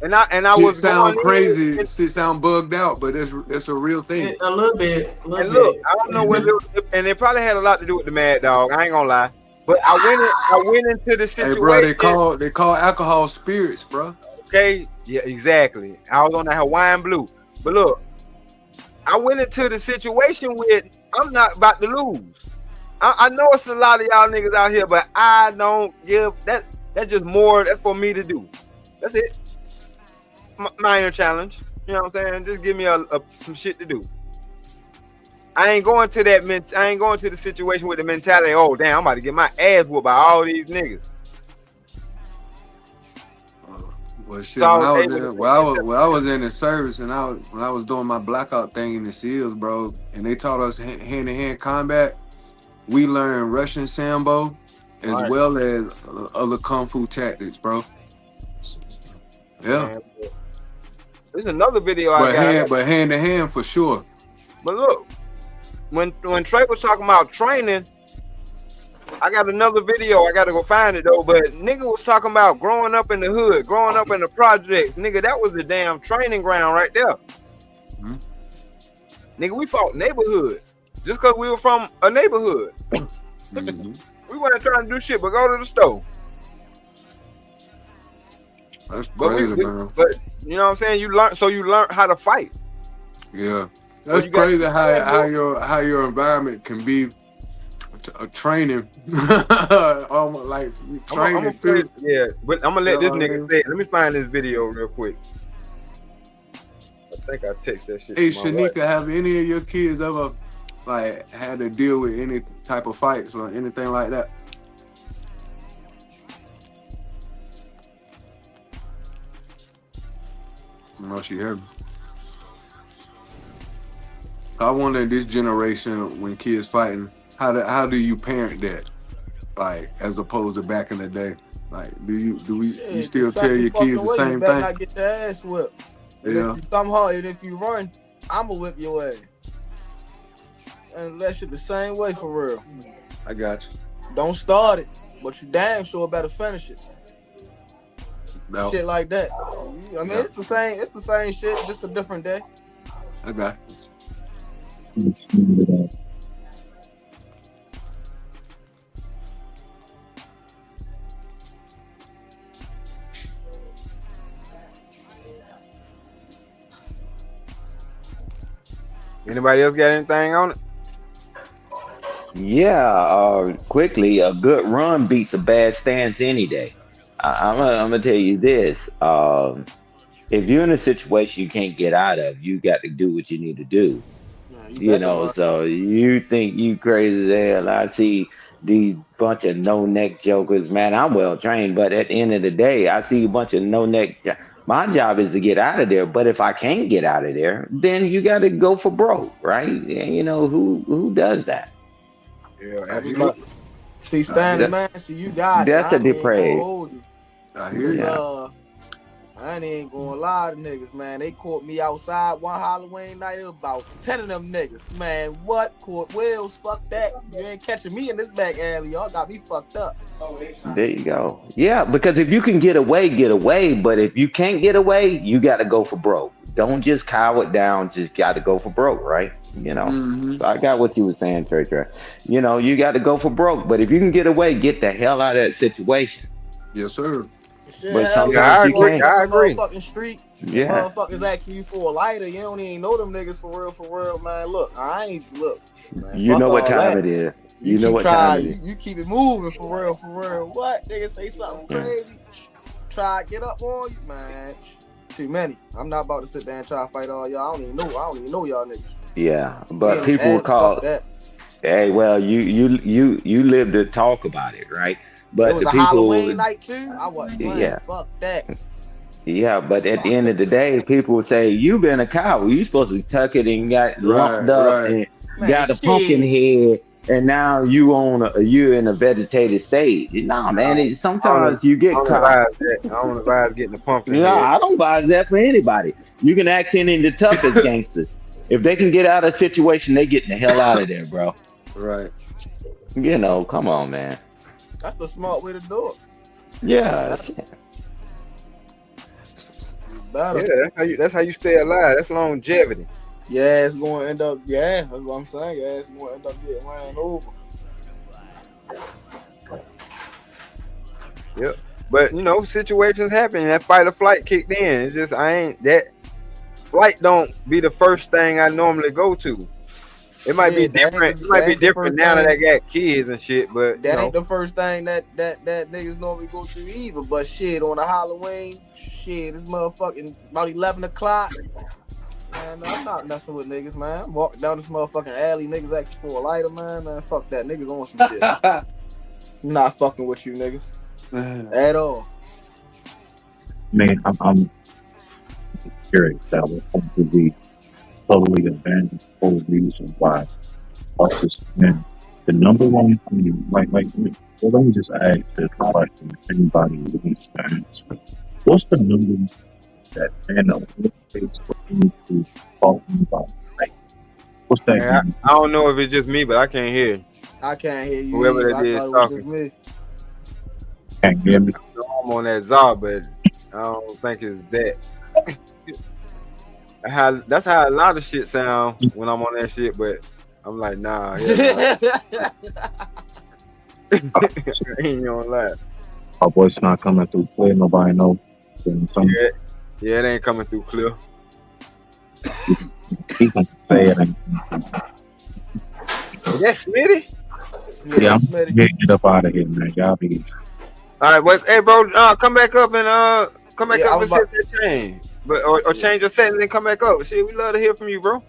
And I was sound crazy, shit sound bugged out, but that's a real thing. A little bit. And look, I don't know whether, and it probably had a lot to do with the Mad Dog. I ain't gonna lie, but I went into the situation. Hey, bro, they call alcohol spirits, bro. Okay, yeah, exactly. I was on that Hawaiian Blue, but look, I went into the situation with I'm not about to lose. I know it's a lot of y'all niggas out here, but I don't give that. That's just more. That's for me to do. That's it. Minor challenge, you know what I'm saying? Just give me some shit to do. I ain't going to I ain't going to the situation with the mentality. Oh damn, I'm about to get my ass whooped by all these niggas. Well, shit. When I was in the service and when I was doing my blackout thing in the SEALs, bro, and they taught us hand-to-hand combat. We learned Russian Sambo as well as other kung fu tactics, bro. Yeah. There's another video but hand to hand for sure. But look, when Trey was talking about training, I got another video. I gotta go find it though. But nigga was talking about growing up in the hood, growing up in the projects. Nigga, that was the damn training ground right there. Mm-hmm. Nigga, we fought neighborhoods just because we were from a neighborhood. Mm-hmm. We weren't trying to do shit but go to the store. That's crazy, man. But you know what I'm saying? You learn how to fight. Yeah, that's crazy how your environment can be a training, almost like training too. Yeah, but I'm gonna let this nigga say it. Let me find this video real quick. I think I text that shit. Hey, Shanika, have any of your kids ever like had to deal with any type of fights or anything like that? No, she heard me. I wonder in this generation when kids fighting, how do you parent that? Like as opposed to back in the day. Like you still tell your kids the same thing? Not get your ass whipped. Yeah. If you run, I'ma whip your ass. And that shit the same way for real. I got you. Don't start it, but you damn sure better finish it. No. Shit like that. I mean, it's the same shit, just a different day. I got Anybody else got anything on it? Yeah, quickly, a good run beats a bad stance any day. I'm gonna tell you this. If you're in a situation you can't get out of, you got to do what you need to do. You know, so you think you crazy as hell. I see these bunch of no-neck jokers, man. I'm well trained, but at the end of the day, I see a bunch of no-neck. My job is to get out of there, but if I can't get out of there, then you got to go for broke, right? You know, who does that? Yeah, everybody. See, Stanley, man, see, you got that's it. a depraved. I hear you. I ain't gonna lie to niggas, man. They caught me outside one Halloween night. It was about 10 of them niggas. Man, what? Caught wheels? Fuck that. You ain't catching me in this back alley. Y'all got me fucked up. There you go. Yeah, because if you can get away, get away. But if you can't get away, you got to go for broke. Don't just cower it down. Just got to go for broke, right? You know. So I got what you were saying, Trey. You know, you got to go for broke. But if you can get away, get the hell out of that situation. Yes, sir. Shit, But hell, sometimes you you can't. I agree. Motherfucking street. Yeah. Motherfuckers asking you for a lighter. You don't even know them niggas for real, man. Look, I ain't look. Man, You know what all time that. it is. You You know keep what trying, time it is. you keep it moving for real. What? Nigga say something Yeah. crazy. Try to get up on you, man. Too many. I'm not about to sit there and try to fight all y'all. I don't even know y'all niggas. Yeah, but Yeah, people will fuck call. that. Hey, well, you live to talk about it, right? But It was the a people, Halloween night too. I wasn't playing. Yeah. Fuck that. yeah. But at the end of the day, people will say you been a coward. You supposed to tuck it and got lumped up and Man, got a pumpkin head, and now you in a vegetated state. No, man. Sometimes you get I don't caught. advise that. I don't advise getting the pumpkin No, head. I don't advise that for anybody. You can ask any of the toughest gangsters. If they can get out of a situation, they getting the hell out of there, bro. Right. You know, come on, man. That's the smart way to do it. Yeah. Better. Yeah, that's how you stay alive. That's longevity. Yeah, it's going to end up. Yeah, that's what I'm saying. Yeah, it's going to end up getting ran over. Yep. But you know, situations happen. That fight or flight kicked in. It's just that flight don't be the first thing I normally go to. It might be different. It might be different now that I got kids and shit. But That ain't the first thing that niggas normally go through either. But shit, on a Halloween, shit, it's motherfucking about 11 o'clock. Man, I'm not messing with niggas, man. Walk down this motherfucking alley, niggas asking for a lighter, man. Man, fuck that. Niggas on some shit. I'm not fucking with you niggas at all. Man, I'm curious that was going to be totally abandoned for the reason why officers men. The number one thing, let me just ask this question if anybody understands. What's the number that man takes for me to talking about? Like, what's that? Man, I don't know if it's just me, but I can't hear. I can't hear you. Whoever either. that I is thought it was talking. just me. Can't hear me. I'm on that Zar, but I don't think it's that. That's how a lot of shit sound when I'm on that shit, but I'm like, nah. Yeah, I ain't gonna lie. Our voice not coming through clear. Nobody know. Yeah, it ain't coming through clear. He can say it. Is that Smitty? Yeah, I'm getting it up out of here, man. Y'all be. All right, well, hey, bro, come back up and come back Yeah, up I'm and set that change, but or change your setting and come back up. Shit, we love to hear from you, bro.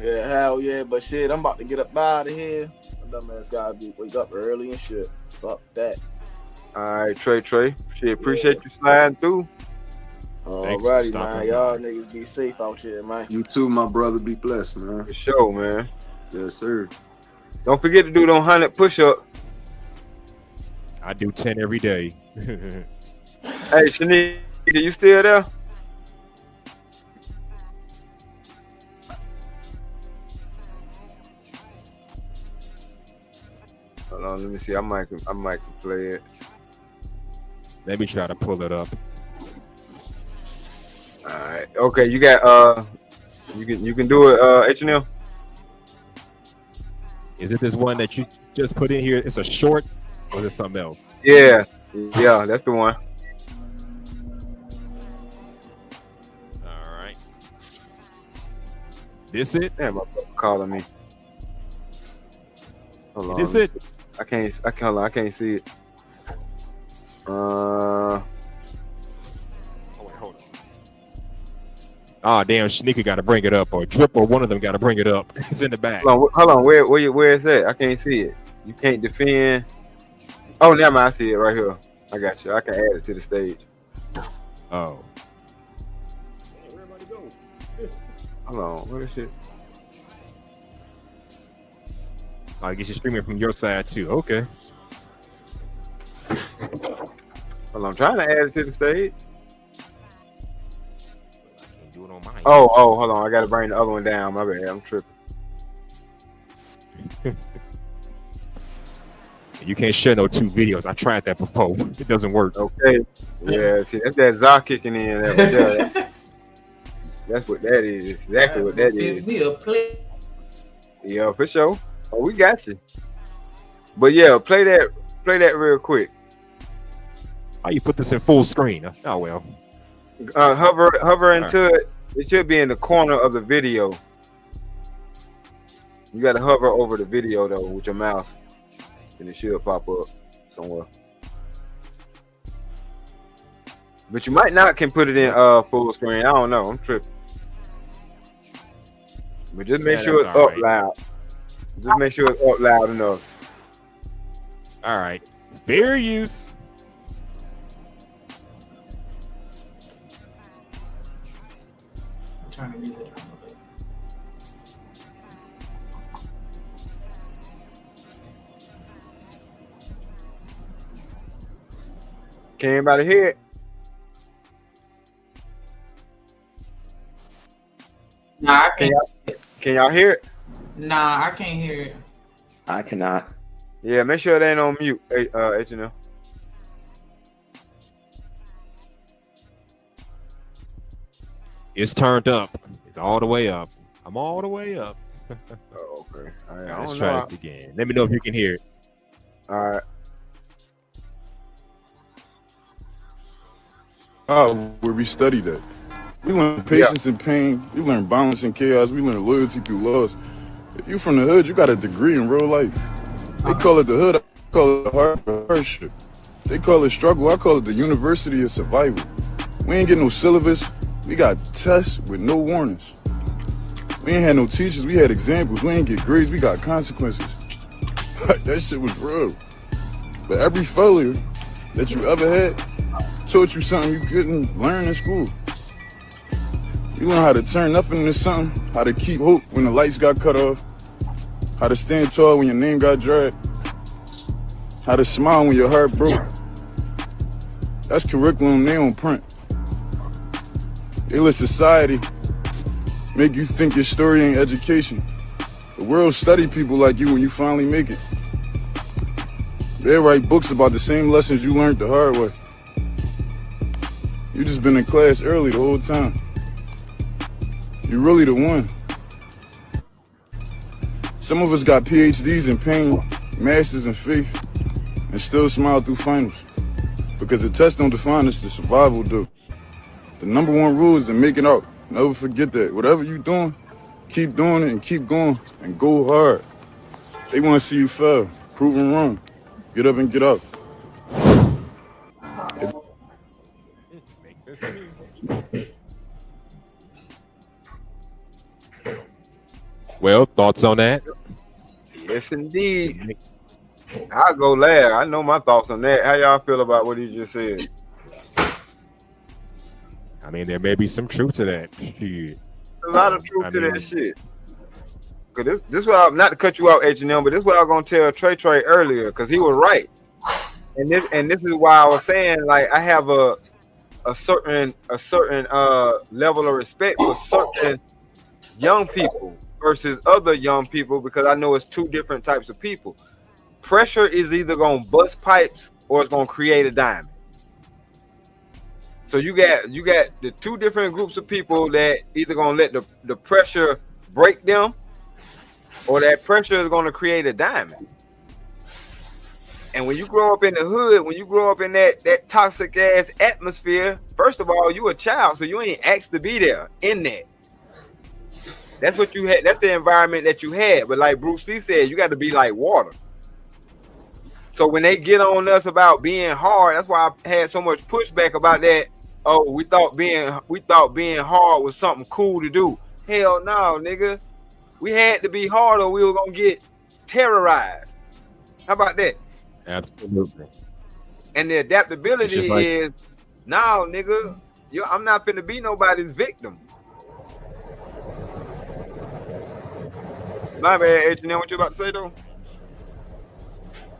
Yeah, hell yeah, but shit, I'm about to get up out of here. My dumb ass gotta wake up early and shit. Fuck that. All right, Trey. Shit, appreciate you sliding through. Alrighty, man. Y'all niggas be safe out here, man. You too, my brother. Be blessed, man. For sure, man. Yes, sir. Don't forget to do them 100 push-up. I do 10 every day. Hey, Shanika, you still there? Hold on, let me see. I might can play it. Let me try to pull it up. All right. Okay, you got you can do it, H&M. Is it this one that you just put in here? It's a short, or is it something else? Yeah, that's the one. All right. This it? Damn, my brother calling me. Hold on. This it? I can't see it. Oh, wait, hold on. Oh, damn, Shanika got to bring it up, or Drip, or one of them got to bring it up. It's in the back. Hold on. Where is that? I can't see it. You can't defend. Oh, never mind. I see it right here. I got you. I can add it to the stage. Oh. Hold on. Where is it? I guess you're streaming from your side too. Okay. Well, I'm trying to add it to the stage. I can't do it on mine. Oh, hold on. I gotta bring the other one down. My bad. I'm tripping. You can't share no 2 videos. I tried that before. It doesn't work. Okay. Yeah, see, that's that Zah kicking in. That's what that is. Exactly what that is. Me a play. Yeah, for sure. Oh, we got you. But yeah, play that real quick. How you put this in full screen? Oh well. Hover into it. It should be in the corner of the video. You gotta hover over the video though with your mouse, and it should pop up somewhere. But you might not can put it in full screen. I don't know. I'm tripping. But just make sure it's up loud. Just make sure it's up loud enough. All right. Fair use. Turn the music down a bit. Can anybody hear it? Nah, I can't. Can y'all hear it? Nah, I can't hear it. I cannot. Yeah, make sure it ain't on mute, H&M. It's turned up. It's all the way up. I'm all the way up. Oh, okay. All right, Let's try this again. Let me know if you can hear it. All right. Where we study that. We learn patience and pain. We learn balance and chaos. We learn loyalty through loss. If you from the hood, you got a degree in real life. They call it the hood. I call it the hardship. They call it struggle. I call it the university of survival. We ain't get no syllabus. We got tests with no warnings. We ain't had no teachers. We had examples. We ain't get grades. We got consequences. That shit was real. But every failure that you ever had taught you something you couldn't learn in school. You learn how to turn nothing into something, how to keep hope when the lights got cut off, how to stand tall when your name got dragged, how to smile when your heart broke. That's curriculum they on print. They let society make you think your story ain't education. The world study people like you when you finally make it. They write books about the same lessons you learned the hard way. You just been in class early the whole time. You really the one. Some of us got PhDs in pain, masters in faith, and still smile through finals. Because the test don't define us, the survival do. The number one rule is to make it out. Never forget that. Whatever you doing, keep doing it and keep going and go hard. They want to see you fail, prove them wrong. Get up and get up. Makes sense to me. Well, thoughts on that? Yes, indeed. I'll go last. I know my thoughts on that. How y'all feel about what he just said? I mean, there may be some truth to that. A lot of truth to that shit. Cause this is what I'm not to cut you out, H&M, but this is what I was gonna tell Trey earlier, because he was right. And this is why I was saying, like, I have a certain level of respect for certain young people versus other young people, because I know it's two different types of people. Pressure is either gonna bust pipes or it's gonna create a diamond. So you got the two different groups of people that either gonna let the pressure break them, or that pressure is gonna create a diamond. And when you grow up in the hood, when you grow up in that toxic ass atmosphere, first of all, you a child, so you ain't asked to be there in that. That's what you had. That's the environment that you had. But like Bruce Lee said, you got to be like water. So when they get on us about being hard, that's why I had so much pushback about that. Oh, we thought being hard was something cool to do. Hell no, nigga. We had to be hard or we were gonna get terrorized. How about that? Absolutely. And the adaptability like, is, no, nigga, I'm not finna be nobody's victim. My bad, H&M, what you about to say though?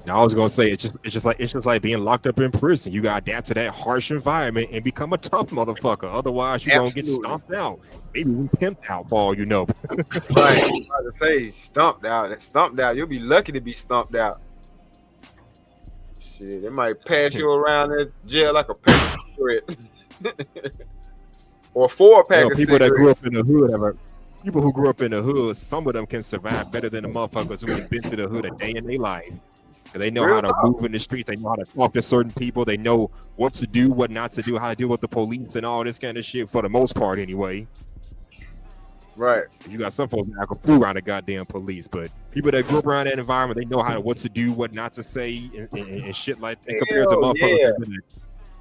Now I was gonna say it's just like being locked up in prison. You gotta adapt to that harsh environment and become a tough motherfucker. Otherwise, you're gonna get stomped out. Maybe even pimped out for all you know. Right. I was about to say stumped out. Stumped out. You'll be lucky to be stumped out. Shit, they might pass you around in jail like a pack of cigarettes. Or 4-pack of people cigarettes. that grew up in the hood people who grew up in the hood, some of them can survive better than the motherfuckers who have been to the hood a day in their life. They know how to move in the streets. They know how to talk to certain people. They know what to do, what not to do, how to deal with the police and all this kind of shit for the most part anyway. Right. You got some folks that act a fool around the goddamn police, but people that grew up around that environment, they know what to do, what not to say, and shit like that.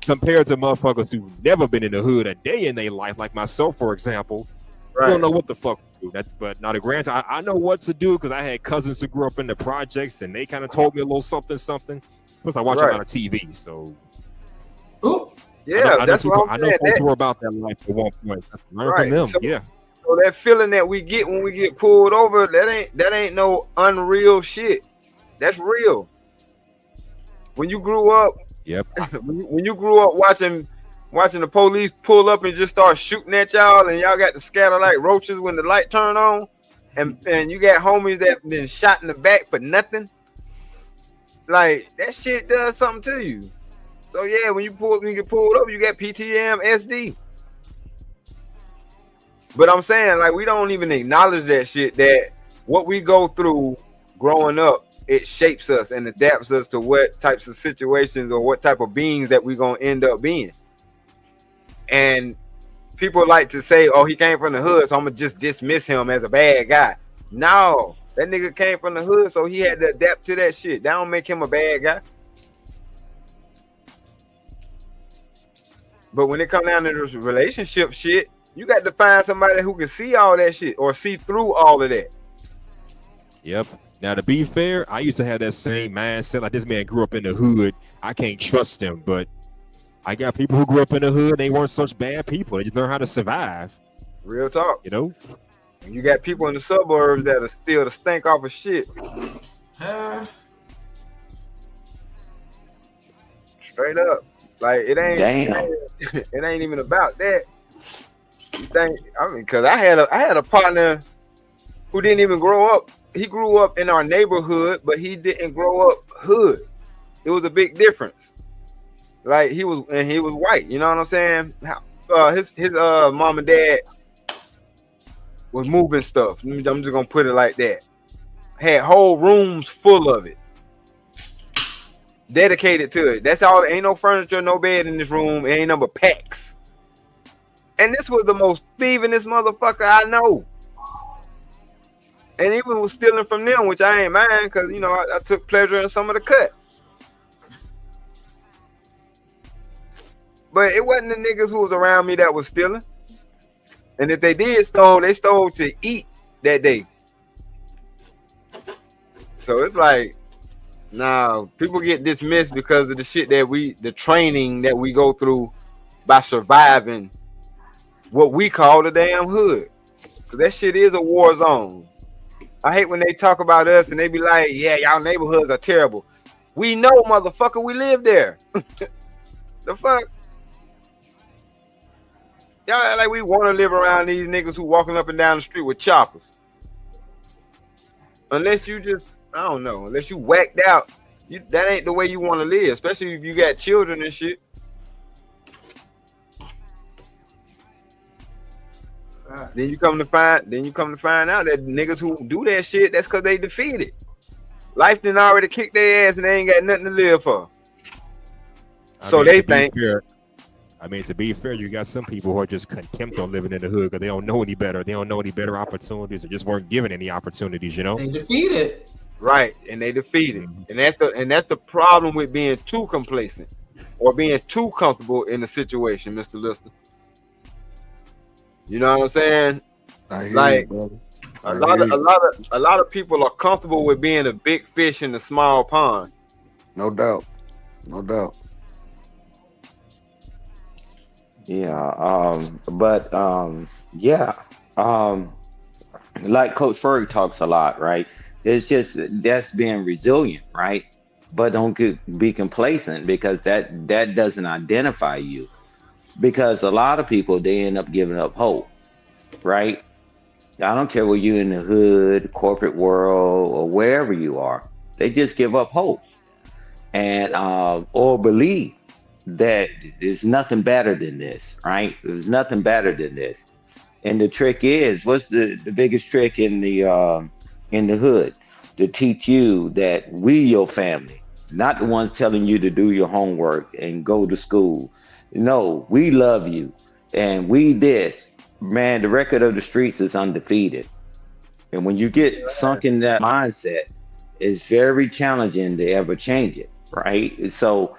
Compared to motherfuckers who've never been in the hood a day in their life, like myself, for example. I don't know what the fuck to do. But now the granted, I know what to do because I had cousins who grew up in the projects and they kind of told me a little something. Plus, I watch a lot of TV, so. Ooh. Yeah, I know folks who are about that life at one point. Learn from them. So that feeling that we get when we get pulled over, that ain't no unreal shit. That's real. When you grew up, when you grew up watching the police pull up and just start shooting at y'all, and y'all got to scatter like roaches when the light turn on, and you got homies that been shot in the back for nothing. Like that shit does something to you. So yeah, when you get pulled up, you got PTSD. But I'm saying, like, we don't even acknowledge that shit, that what we go through growing up, it shapes us and adapts us to what types of situations or what type of beings that we're going to end up being. And people like to say, oh, he came from the hood, so I'm going to just dismiss him as a bad guy. No, that nigga came from the hood, so he had to adapt to that shit. That don't make him a bad guy. But when it comes down to this relationship shit, you got to find somebody who can see all that shit or see through all of that. Yep. Now, to be fair, I used to have that same mindset. Like, this man grew up in the hood. I can't trust him. But I got people who grew up in the hood. They weren't such bad people. They just learned how to survive. Real talk. You know? You got people in the suburbs that are still the stink off of shit. Straight up. Like, it ain't even about that. Because I had a partner who didn't even grow up. He grew up in our neighborhood, but he didn't grow up hood. It was a big difference. Like he was white. You know what I'm saying? His mom and dad was moving stuff. I'm just gonna put it like that. Had whole rooms full of it, dedicated to it. That's all. Ain't no furniture, no bed in this room. It ain't number packs. And this was the most thievingest motherfucker I know. And even was stealing from them, which I ain't mind, because, you know, I took pleasure in some of the cut. But it wasn't the niggas who was around me that was stealing. And if they did steal, they stole to eat that day. So it's like, nah, people get dismissed because of the shit that the training that we go through by surviving what we call the damn hood. Because that shit is a war zone. I hate when they talk about us and they be like, yeah, y'all neighborhoods are terrible. We know, motherfucker, we live there. The fuck? Y'all act like we want to live around these niggas who walking up and down the street with choppers. Unless you just, I don't know, unless you whacked out, that ain't the way you want to live, especially if you got children and shit. Then you come to find out that niggas who do that shit, that's because they defeated. Life done already kicked their ass and they ain't got nothing to live for. So they think. To be fair, you got some people who are just contempt on living in the hood because they don't know any better. They don't know any better opportunities. They just weren't given any opportunities, you know? They defeated. Right, and they defeated. And that's the problem with being too complacent or being too comfortable in the situation, Mr. Lister. You know what I'm saying? Like a lot of people are comfortable with being a big fish in a small pond. No doubt. Yeah, like Coach Ferg talks a lot, right? It's just that's being resilient, right? but don't be complacent, because that doesn't identify you. Because a lot of people, they end up giving up hope, right? I don't care whether you're in the hood, corporate world, or wherever you are. They just give up hope, and or believe that there's nothing better than this, right? There's nothing better than this. And the trick is, what's the biggest trick in the hood? To teach you that we your family, not the ones telling you to do your homework and go to school. No, we love you, and we this. Man, the record of the streets is undefeated. And when you get sunk in that mindset, it's very challenging to ever change it, right? So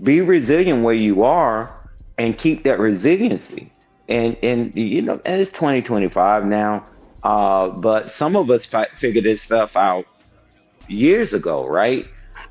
be resilient where you are and keep that resiliency. And you know, and it's 2025 now, but some of us figured this stuff out years ago, right?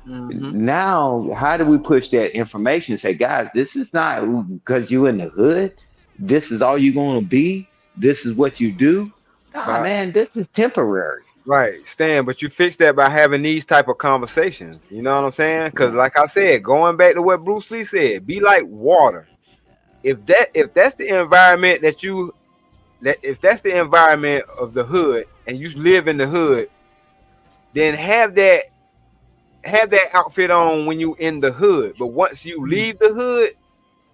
Mm-hmm. Now, how do we push that information? Say, guys, this is not because you in the hood. This is all you're going to be. This is what you do. Nah, man, this is temporary. Right, Stan, but you fix that by having these type of conversations. You know what I'm saying? Because like I said, going back to what Bruce Lee said, be like water. If that's the environment if that's the environment of the hood and you live in the hood, then have that outfit on when you in the hood. But once you leave the hood,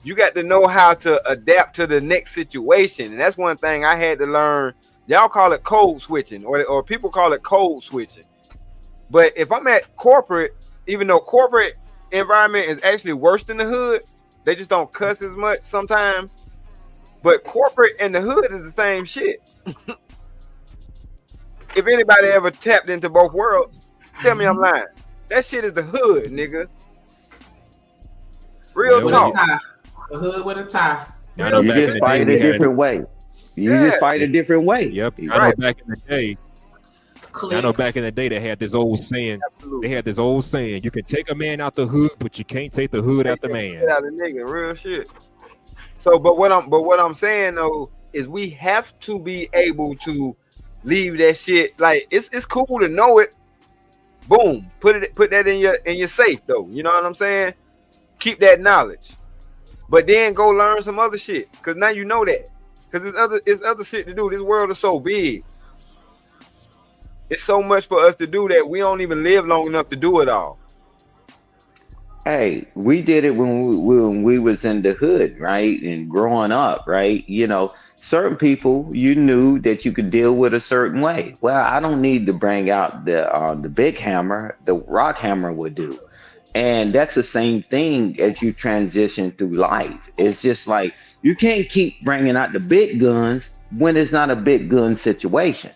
you got to know how to adapt to the next situation. And that's one thing I had to learn. Y'all call it code switching, or people call it code switching. But if I'm at corporate, even though corporate environment is actually worse than the hood, they just don't cuss as much sometimes. But corporate and the hood is the same shit. If anybody ever tapped into both worlds, tell me I'm lying. That shit is the hood, nigga. Real talk. The hood with a tie. You just fight a different way. You just fight a different way. Yep. I know back in the day. I know back in the day they had this old saying. Absolutely. They had this old saying: you can take a man out the hood, but you can't take the hood out the man. Out the nigga, real shit. So, but what I'm saying though is we have to be able to leave that shit. Like it's cool to know it. Boom, put that in your safe though. You know what I'm saying? Keep that knowledge, but then go learn some other shit. Cause now you know that. Cause it's other shit to do. This world is so big. It's so much for us to do that we don't even live long enough to do it all. Hey, we did it when we was in the hood, right? And growing up, right? You know, certain people you knew that you could deal with a certain way. Well, I don't need to bring out the big hammer. The rock hammer would do. And that's the same thing as you transition through life. It's just like you can't keep bringing out the big guns when it's not a big gun situation.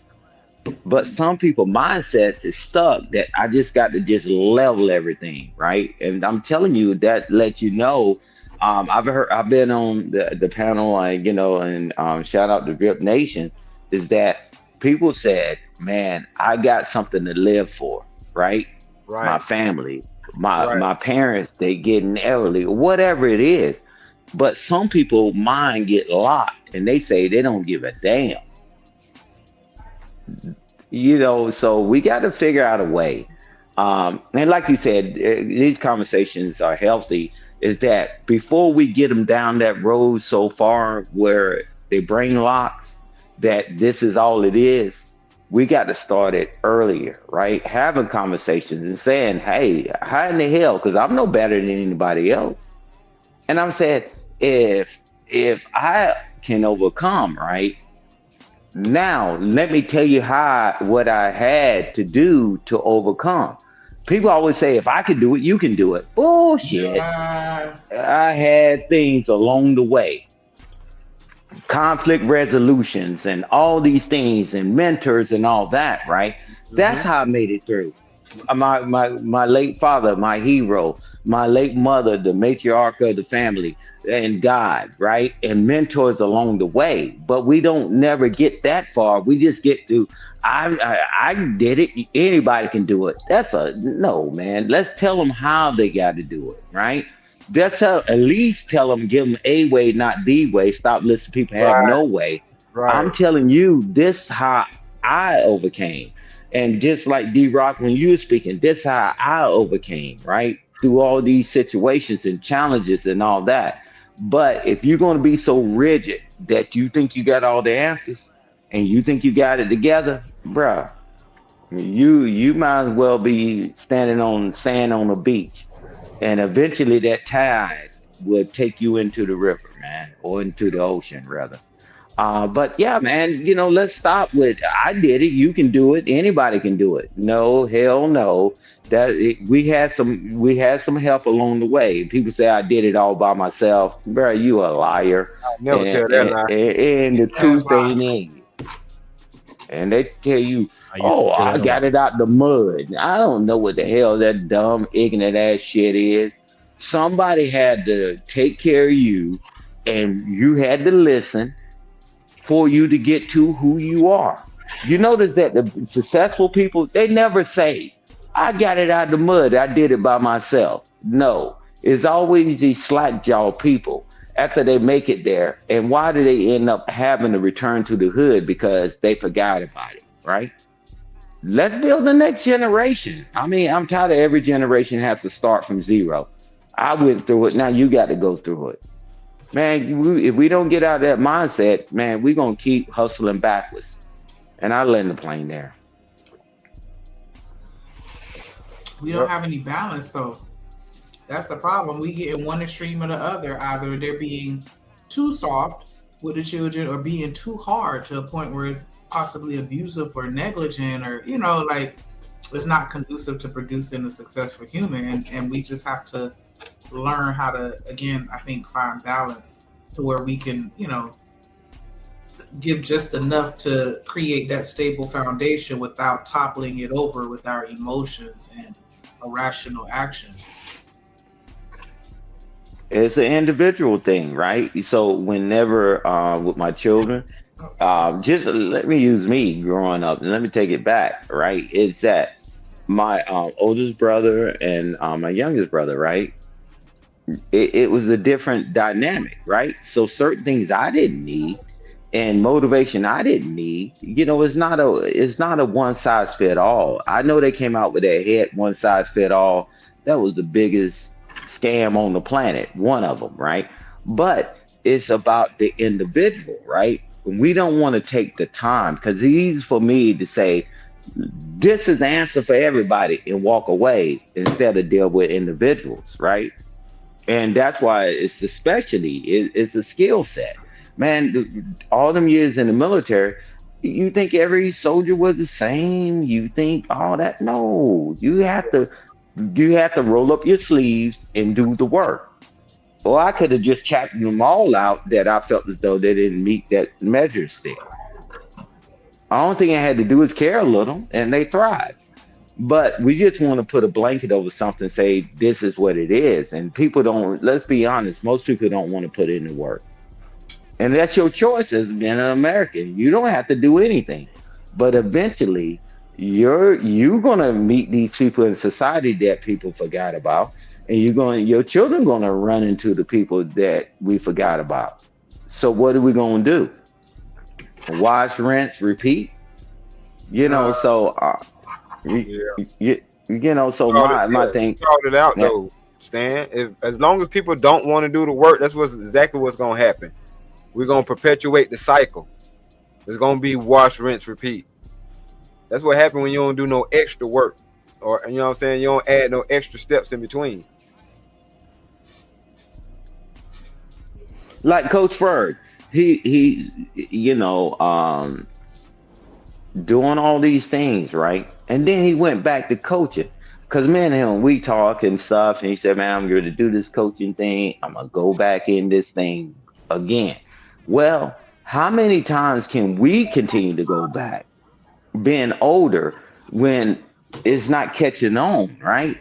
But some people mindset is stuck that I just got to just level everything, right? And I'm telling you that lets you know. I've been on the panel, and shout out to Drip Nation, is that people said, man, I got something to live for, right? Right. My family, my parents, they getting elderly, whatever it is. But some people mind get locked and they say they don't give a damn. You know, so we got to figure out a way. And like you said, these conversations are healthy, is that before we get them down that road so far where they brain locks that this is all it is, we got to start it earlier, right? Having conversations and saying, hey, how in the hell? Because I'm no better than anybody else. And I'm saying, if I can overcome, right? Now, let me tell you what I had to do to overcome. People always say, if I can do it, you can do it. Bullshit. I had things along the way. Conflict resolutions and all these things and mentors and all that, right? Mm-hmm. That's how I made it through. My late father, my hero, my late mother, the matriarch of the family, and God, right? And mentors along the way. But we don't never get that far. We just get to, I did it. Anybody can do it. No, man. Let's tell them how they got to do it, right? At least tell them, give them a way, not the way. Stop listening to people have no way. Right. I'm telling you, this how I overcame. And just like D-Rock, when you were speaking, this how I overcame, right? Through all these situations and challenges and all that. But if you're going to be so rigid that you think you got all the answers and you think you got it together, bruh, you might as well be standing on sand on a beach. And eventually that tide will take you into the river, man, or into the ocean, rather. But yeah, man, let's stop with I did it, you can do it, anybody can do it. No, hell no. We had some help along the way. People say I did it all by myself. Bro, you a liar. I'll never tell that lie. And the truth ain't in you. And they tell you, I got it out the mud. I don't know what the hell that dumb, ignorant ass shit is. Somebody had to take care of you, and you had to listen for you to get to who you are. You notice that the successful people, they never say, I got it out the mud, I did it by myself. No, it's always these slack jaw people after they make it there. And why do they end up having to return to the hood? Because they forgot about it, right? Let's build the next generation. I mean, I'm tired of every generation has to start from zero. I went through it, now you got to go through it. Man, if we don't get out of that mindset, man, we're going to keep hustling backwards. And I land the plane there. We don't have any balance, though. That's the problem. We get in one extreme or the other. Either they're being too soft with the children or being too hard to a point where it's possibly abusive or negligent or, it's not conducive to producing a successful human. And we just have to learn how to, again, I think, find balance to where we can, give just enough to create that stable foundation without toppling it over with our emotions and irrational actions. It's an individual thing, right? So whenever with my children, just let me use me growing up and let me take it back, right? It's that my oldest brother and my youngest brother, right? It was a different dynamic, right? So certain things I didn't need and motivation I didn't need, it's not a one size fit all. I know they came out with that head one size fit all. That was the biggest scam on the planet, one of them, right? But it's about the individual, right? We don't want to take the time because it's easy for me to say, this is the answer for everybody and walk away instead of deal with individuals, right? And that's why it's the specialty, it's the skill set. Man, all them years in the military, you think every soldier was the same? You think all that? No, you have to roll up your sleeves and do the work. Well, I could have just chapped them all out that I felt as though they didn't meet that measure stick. The only thing I had to do is care a little, and they thrived. But we just want to put a blanket over something and say, this is what it is. And people don't, let's be honest, most people don't want to put in the work. And that's your choice as being an American. You don't have to do anything. But eventually, you're going to meet these people in society that people forgot about. And your children going to run into the people that we forgot about. So what are we going to do? Wash, rinse, repeat? So my thing. Called it out though, Stan. As long as people don't want to do the work, that's exactly what's going to happen. We're going to perpetuate the cycle. It's going to be wash, rinse, repeat. That's what happens when you don't do no extra work, or you know what I'm saying. You don't add no extra steps in between. Like Coach Ferg, he doing all these things, right? And then he went back to coaching. Because me and him, we talk and stuff. And he said, man, I'm going to do this coaching thing. I'm going to go back in this thing again. Well, how many times can we continue to go back being older when it's not catching on, right?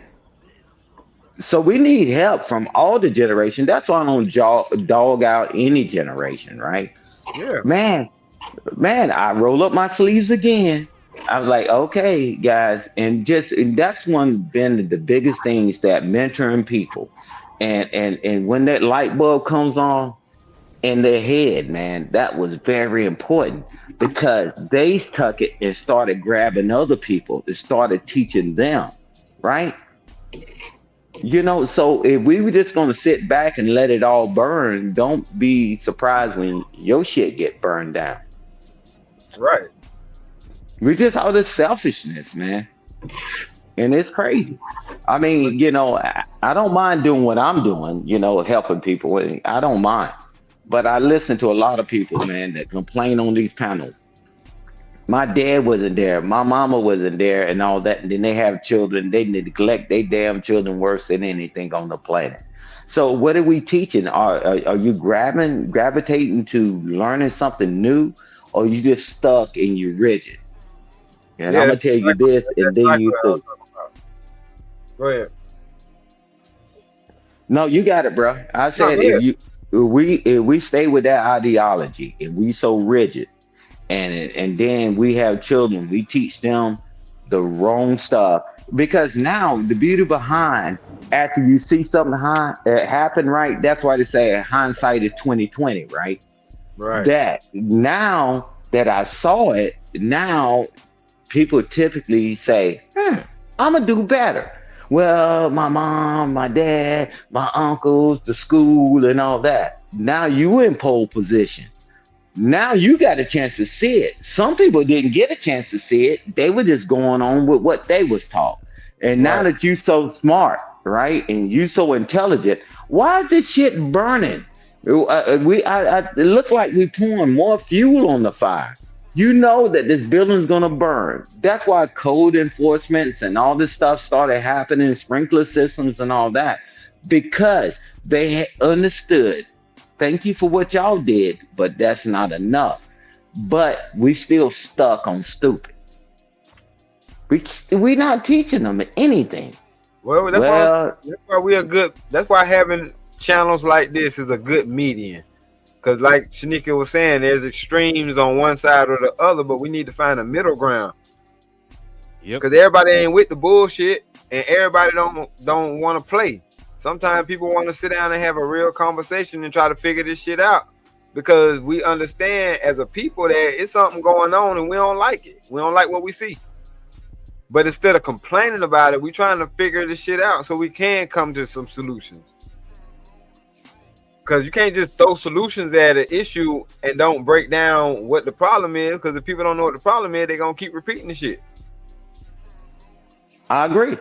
So we need help from all the generation. That's why I don't dog out any generation, right? Yeah. Man, I roll up my sleeves again. I was like, okay, guys, and that's been the biggest things that mentoring people, and when that light bulb comes on, in their head, man. That was very important because they took it and started grabbing other people and started teaching them, right? You know, so if we were just gonna sit back and let it all burn, don't be surprised when your shit get burned down. Right. We just all this selfishness, man. And it's crazy. I mean, you know, I don't mind doing what I'm doing, you know, helping people. I don't mind. But I listen to a lot of people, man, that complain on these panels. My dad wasn't there. My mama wasn't there and all that. And then they have children. They neglect their damn children worse than anything on the planet. So what are we teaching? Are you gravitating to learning something new? Or you just stuck and you're rigid? And I'm going to tell you this and then you think. Go ahead. No, you got it, bro. I said if we stay with that ideology and we so rigid, and then we have children, we teach them the wrong stuff. Because now the beauty behind after you see something happen, right? That's why they say hindsight is 20/20, right? Right. That now that I saw it, now people typically say, I'm gonna do better. Well, my mom, my dad, my uncles, the school, and all that. Now you in pole position. Now you got a chance to see it. Some people didn't get a chance to see it. They were just going on with what they was taught. And now that you so smart, right, and you so intelligent, why is this shit burning? It looked like we pouring more fuel on the fire. You know that this building's gonna burn. That's why code enforcements and all this stuff started happening, sprinkler systems and all that, because they understood. Thank you for what y'all did, but that's not enough. But we still stuck on stupid. We not teaching them anything. Well, that's why we are good. That's why having channels like this is a good median. Because like Shanika was saying, there's extremes on one side or the other, but we need to find a middle ground. Because everybody ain't with the bullshit, and everybody don't want to play. Sometimes people want to sit down and have a real conversation and try to figure this shit out. Because we understand as a people that it's something going on and we don't like it. We don't like what we see. But instead of complaining about it, we're trying to figure this shit out so we can come to some solutions. Because you can't just throw solutions at an issue and don't break down what the problem is. Because if people don't know what the problem is, they're going to keep repeating the shit. I agree.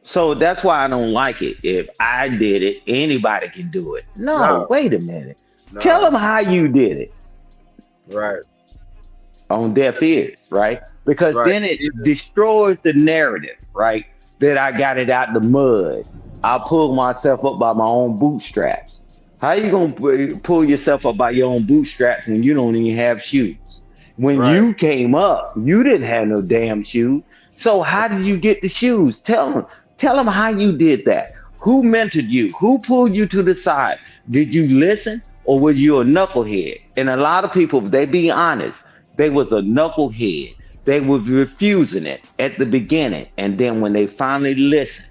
So that's why I don't like it. If I did it, anybody can do it. No. Wait a minute. No. Tell them how you did it. Right. On deaf ears, right? Because then it destroys the narrative, right? That I got it out the mud. I pulled myself up by my own bootstraps. How you gonna pull yourself up by your own bootstraps when you don't even have shoes? When you came up, you didn't have no damn shoes. So how did you get the shoes? Tell them how you did that. Who mentored you? Who pulled you to the side? Did you listen or were you a knucklehead? And a lot of people, if they be honest, they was a knucklehead. They was refusing it at the beginning. And then when they finally listened,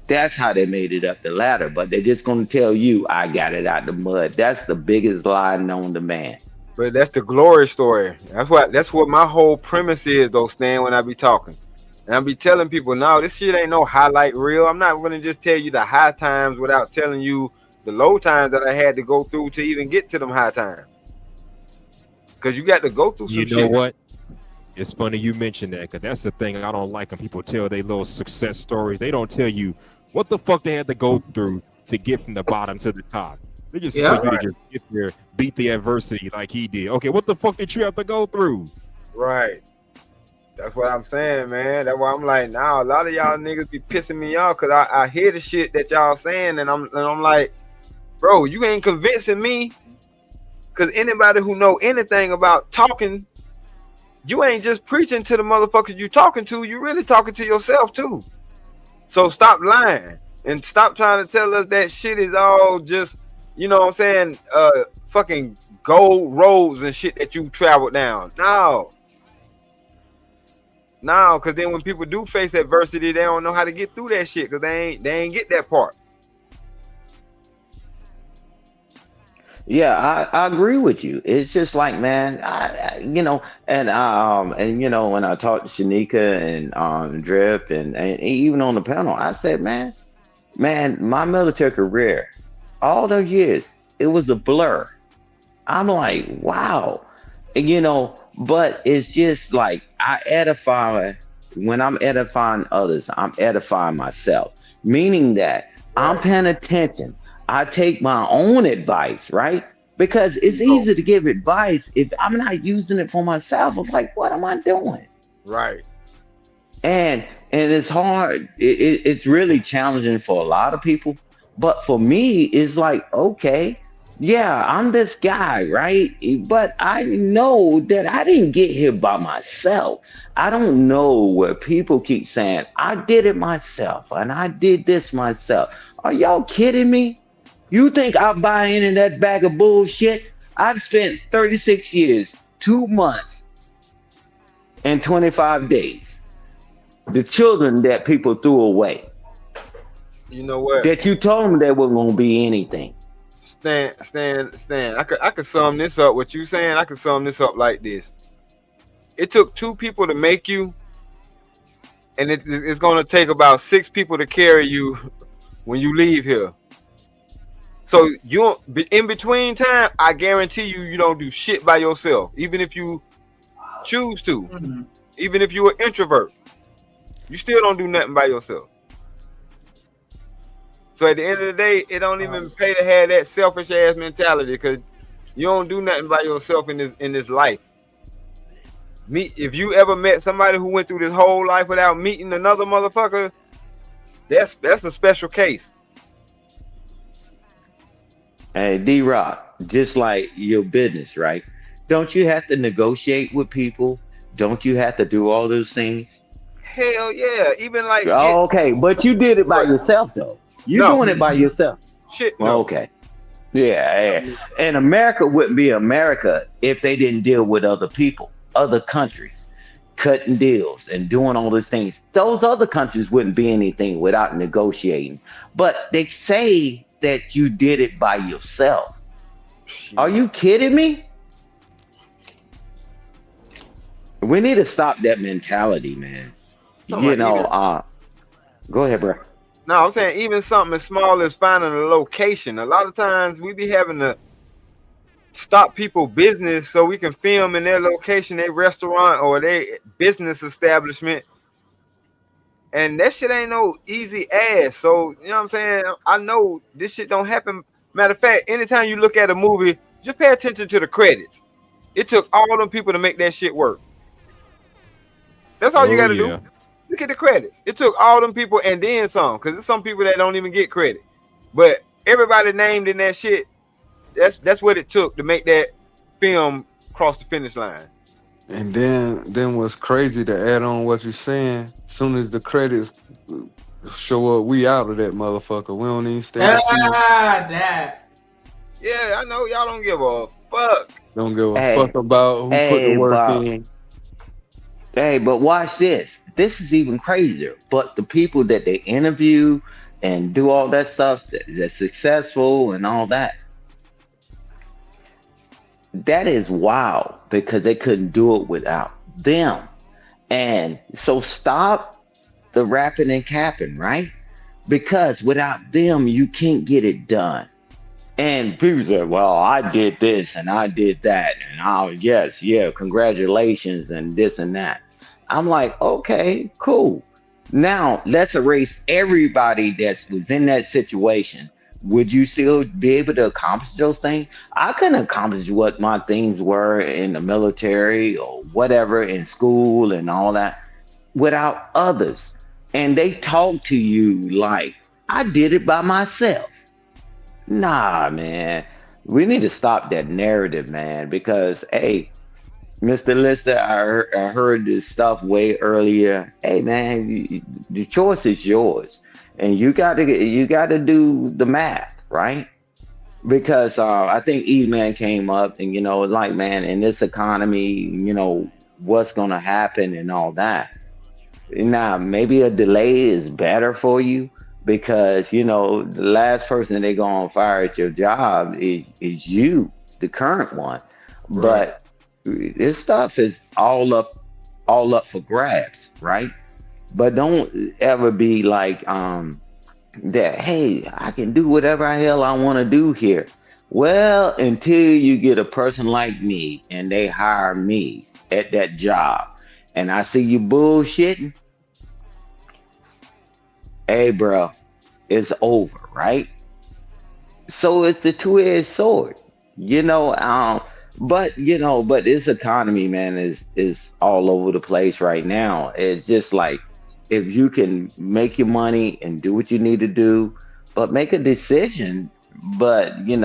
that's how they made it up the ladder. But they're just going to tell you, I got it out the mud. That's the biggest lie known to man. But that's the glory story. That's what my whole premise is, though, Stan, when I be talking. And I be telling people, no, this shit ain't no highlight reel. I'm not going to just tell you the high times without telling you the low times that I had to go through to even get to them high times. Because you got to go through some shit. You know what? It's funny you mentioned that, because that's the thing I don't like when people tell their little success stories. They don't tell you what the fuck they had to go through to get from the bottom to the top. They just want you to just get there, beat the adversity like he did. Okay, what the fuck did you have to go through? Right. That's what I'm saying, man. That's why I'm like, nah, a lot of y'all niggas be pissing me off because I hear the shit that y'all saying, and I'm like, bro, you ain't convincing me. Because anybody who know anything about talking, you ain't just preaching to the motherfuckers you talking to, you really talking to yourself too. So stop lying and stop trying to tell us that shit is all just, you know what I'm saying, fucking gold roads and shit that you traveled down. No, because then when people do face adversity, they don't know how to get through that shit because they ain't get that part. Yeah, I agree with you. It's just like, man, and when I talked to Shanika and Drip and even on the panel, I said, man, my military career, all those years, it was a blur. I'm like, wow. But it's just like I edify when I'm edifying others, I'm edifying myself, meaning that I'm paying attention. I take my own advice, right? Because it's easy to give advice if I'm not using it for myself. I'm like, what am I doing? Right. And it's hard. It's really challenging for a lot of people. But for me, it's like, okay, yeah, I'm this guy, right? But I know that I didn't get here by myself. I don't know where people keep saying, I did it myself and I did this myself. Are y'all kidding me? You think I buy into that bag of bullshit? I've spent 36 years, 2 months, and 25 days. The children that people threw away. You know what? That you told them there wasn't gonna be anything. Stan. I could sum this up. What you saying? I could sum this up like this. It took 2 people to make you, and it's gonna take about 6 people to carry you when you leave here. So you in between time, I guarantee you don't do shit by yourself, even if you choose to. Mm-hmm. Even if you're an introvert, you still don't do nothing by yourself. So at the end of the day, it don't even pay to have that selfish ass mentality, because you don't do nothing by yourself in this life. If you ever met somebody who went through this whole life without meeting another motherfucker, that's a special case. Hey, D-Rock, just like your business, right? Don't you have to negotiate with people? Don't you have to do all those things? Hell yeah. Even like okay, but you did it by yourself though. You're doing it by yourself. Shit. No. Okay. Yeah. And America wouldn't be America if they didn't deal with other people, other countries, cutting deals and doing all these things. Those other countries wouldn't be anything without negotiating. But they say that you did it by yourself. Are you kidding me? We need to stop that mentality, man. Go ahead, bro. No, I'm saying even something as small as finding a location. A lot of times we be having to stop people business so we can film in their location, their restaurant or their business establishment. And that shit ain't no easy ass. So, you know what I'm saying? I know this shit don't happen. Matter of fact, anytime you look at a movie, just pay attention to the credits. It took all them people to make that shit work. That's all you got to do. Look at the credits. It took all them people and then some, because there's some people that don't even get credit. But everybody named in that shit, that's what it took to make that film cross the finish line. And then what's crazy, to add on what you're saying, as soon as the credits show up, we out of that motherfucker. We don't even stand to see. That. Yeah, I know y'all don't give a fuck. Don't give a fuck about who put the work in. Hey, but watch this. This is even crazier. But the people that they interview and do all that stuff that's successful and all that, that is wild, because they couldn't do it without them. And so stop the rapping and capping, right? Because without them, you can't get it done. And people say, well, I did this and I did that. And congratulations and this and that. I'm like, okay, cool. Now let's erase everybody that was in that situation. Would you still be able to accomplish those things? I couldn't accomplish what my things were in the military or whatever, in school and all that, without others. And they talk to you like, I did it by myself. Nah, man. We need to stop that narrative, man, because, hey, Mr. Lister, I heard this stuff way earlier. Hey, man, the choice is yours. And you got to do the math, right? Because I think E-Man came up and, like, man, in this economy, what's going to happen and all that. Now, maybe a delay is better for you, because the last person they gonna fire at your job is you, the current one. Right. But this stuff is all up for grabs, right? But don't ever be like that, hey, I can do whatever the hell I want to do here. Well, until you get a person like me and they hire me at that job and I see you bullshitting, hey, bro, it's over, right? So it's the two-edged sword, but this economy, man, is all over the place right now. It's just like, if you can make your money and do what you need to do, but make a decision. But you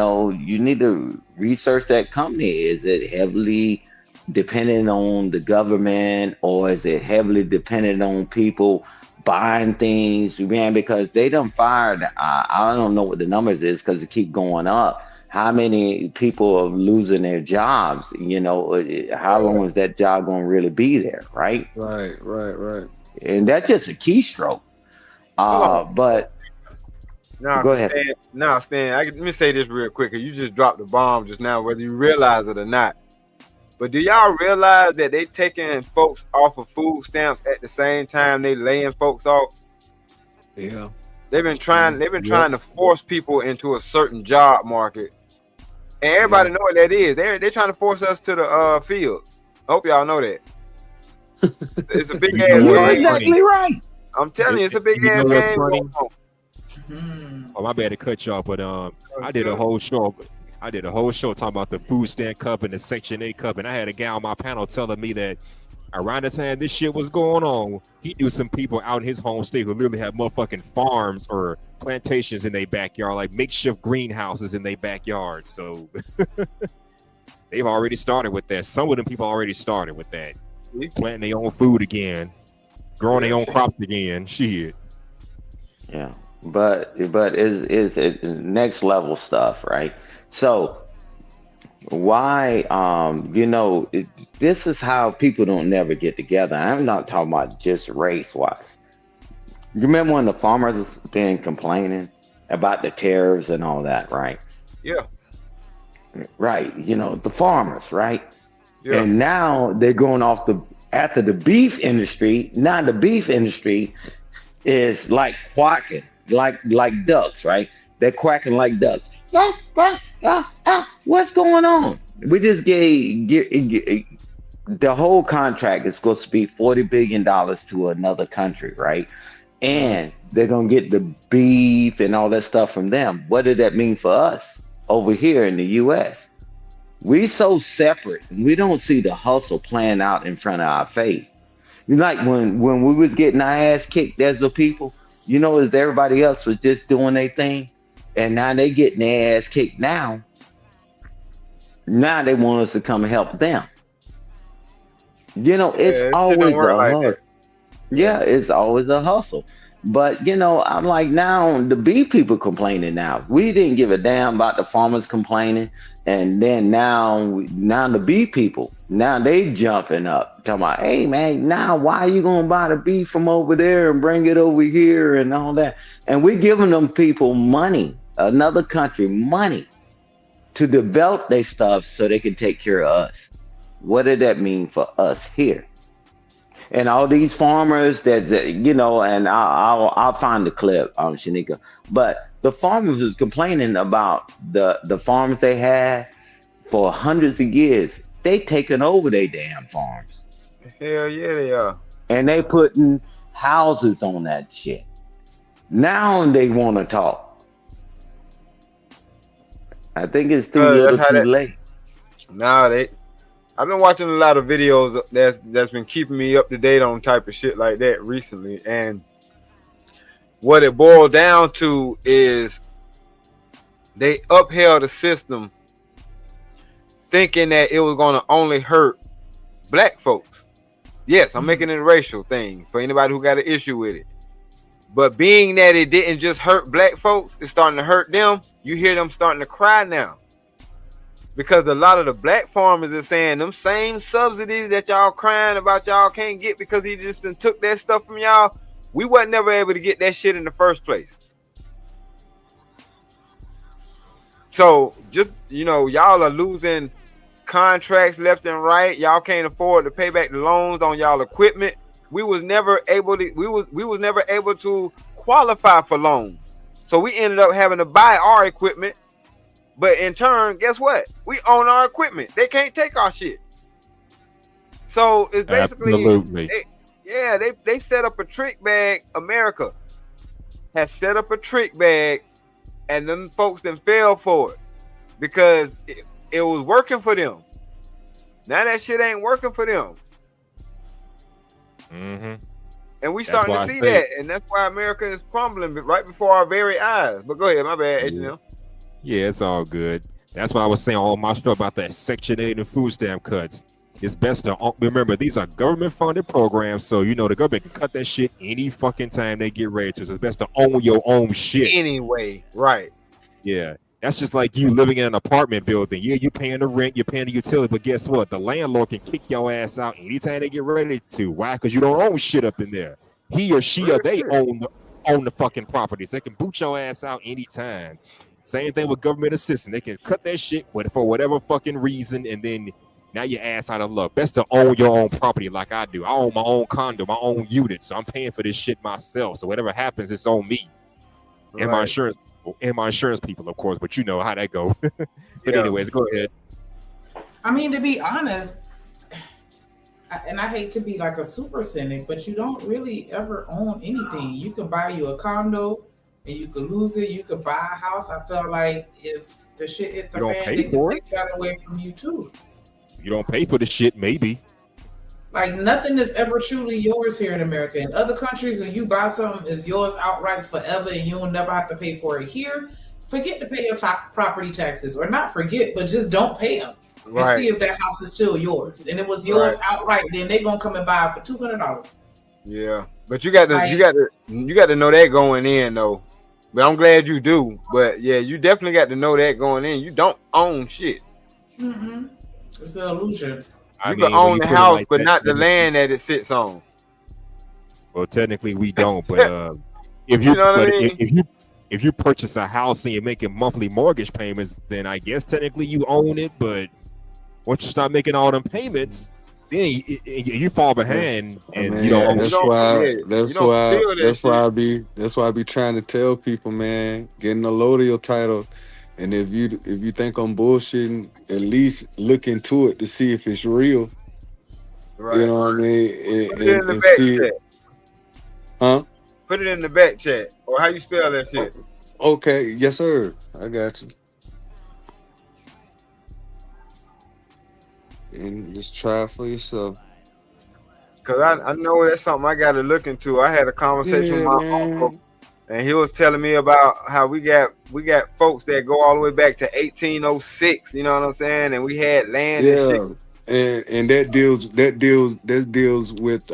need to research that company. Is it heavily dependent on the government, or is it heavily dependent on people buying things, man? Because they done fired, I don't know what the numbers is because it keep going up. How many people are losing their jobs? How long is that job going to really be there, right? Right. And that's just a keystroke. But go ahead. Stan, let me say this real quick. You just dropped the bomb just now, whether you realize it or not. But do y'all realize that they taking folks off of food stamps at the same time they laying folks off? Yeah. They've been trying to force people into a certain job market. And everybody know what that is. They're trying to force us to the fields. I hope y'all know that. It's a big ass You're game. exactly right. I'm telling you, it's a big ass game going on. Oh, my bad to cut y'all, but I did a whole show talking about the food stamp cup and the Section 8 cup, and I had a guy on my panel telling me that around the time this shit was going on, he knew some people out in his home state who literally had motherfucking farms or plantations in their backyard, like makeshift greenhouses in their backyard. So they've already started with that. Some of them people already started with that. Planting their own food again, growing their own crops again. Shit. Yeah, but it's next level stuff, right? So why this is how people don't never get together. I'm not talking about just race wise. You remember when the farmers was been complaining about the tariffs and all that, right? Yeah. Right. The farmers, right? Yeah. And now they're going off after the beef industry. Now the beef industry is like quacking, like ducks, right? They're quacking like ducks. What's going on? We just gave the whole contract is supposed to be $40 billion to another country, right? And they're gonna get the beef and all that stuff from them. What did that mean for us over here in the U.S.? We so separate. We don't see the hustle playing out in front of our face. Like when we was getting our ass kicked as the people, as everybody else was just doing their thing, and now they getting their ass kicked now. Now they want us to come and help them. It's always a hustle. Yeah, it's always a hustle. But I'm like, now the bee people complaining now. We didn't give a damn about the farmers complaining. And then now the bee people, now they jumping up, talking about, hey man, now why are you gonna buy the beef from over there and bring it over here and all that? And we're giving them people money, another country money, to develop their stuff so they can take care of us. What did that mean for us here? And all these farmers that and I'll find the clip, Shanika. But the farmers was complaining about the farms they had for hundreds of years. They taking over their damn farms. Hell yeah, they are. And they putting houses on that shit. Now they want to talk. I think it's too little too late. I've been watching a lot of videos that's been keeping me up to date on type of shit like that recently, and what it boiled down to is they upheld the system thinking that it was going to only hurt black folks. Yes, I'm making it a racial thing for anybody who got an issue with it. But being that it didn't just hurt black folks, it's starting to hurt them. You hear them starting to cry now. Because a lot of the black farmers are saying them same subsidies that y'all crying about y'all can't get because he just done took that stuff from y'all. We wasn't never able to get that shit in the first place. So just y'all are losing contracts left and right. Y'all can't afford to pay back the loans on y'all equipment. We was never able to qualify for loans. So we ended up having to buy our equipment. But in turn, guess what? We own our equipment. They can't take our shit. So it's basically they set up a trick bag. America has set up a trick bag, and them folks then fell for it because it was working for them. Now that shit ain't working for them. Mm-hmm. And we starting to see that, and that's why America is crumbling right before our very eyes. But go ahead, my bad, H&M. Yeah, it's all good. That's why I was saying all my stuff about that Section 8 and food stamp cuts. It's best to remember these are government-funded programs, so the government can cut that shit any fucking time they get ready to. So it's best to own your own shit anyway, right? Yeah, that's just like you living in an apartment building. Yeah, you're paying the rent, you're paying the utility, but guess what? The landlord can kick your ass out anytime they get ready to. Why? Because you don't own shit up in there. He or she or they own the fucking property, so they can boot your ass out anytime. Same thing with government assistance. They can cut that shit for whatever fucking reason, and then now your ass out of luck. Best to own your own property like I do. I own my own condo, my own unit, so I'm paying for this shit myself. So whatever happens, it's on me and my insurance people, of course. But you know how that go. But anyways, go ahead. I mean, to be honest, and I hate to be like a super cynic, but you don't really ever own anything. You can buy you a condo and you could lose it. You could buy a house. I felt like if the shit hit the fan, they could take that away from you too. You don't pay for the shit, maybe. Like nothing is ever truly yours here in America. In other countries, when you buy something, it's yours outright forever, and you'll never have to pay for it. Here, forget to pay your property taxes, or not forget, but just don't pay them and see if that house is still yours. And it was yours outright. Then they're gonna come and buy it for $200. Yeah, but you got to know that going in though. But I'm glad you do. But yeah, you definitely got to know that going in. You don't own shit. Mm-hmm. It's an illusion. You can own the house, but not the land that it sits on. Well, technically we don't, but if you purchase a house and you're making monthly mortgage payments, then I guess technically you own it. But once you start making all them payments, then you fall behind, and you don't own shit. That's why I be trying to tell people, man, getting a Lodial title. And if you think I'm bullshitting, at least look into it to see if it's real. Right. You know what I mean? Put it in the back chat. Huh? Put it in the back chat. Or how you spell that shit? Okay, yes, sir. I got you. And just try it for yourself. Cause I know that's something I gotta look into. I had a conversation with my uncle. And he was telling me about how we got folks that go all the way back to 1806. You know what I'm saying? And we had land and shit. And that deals with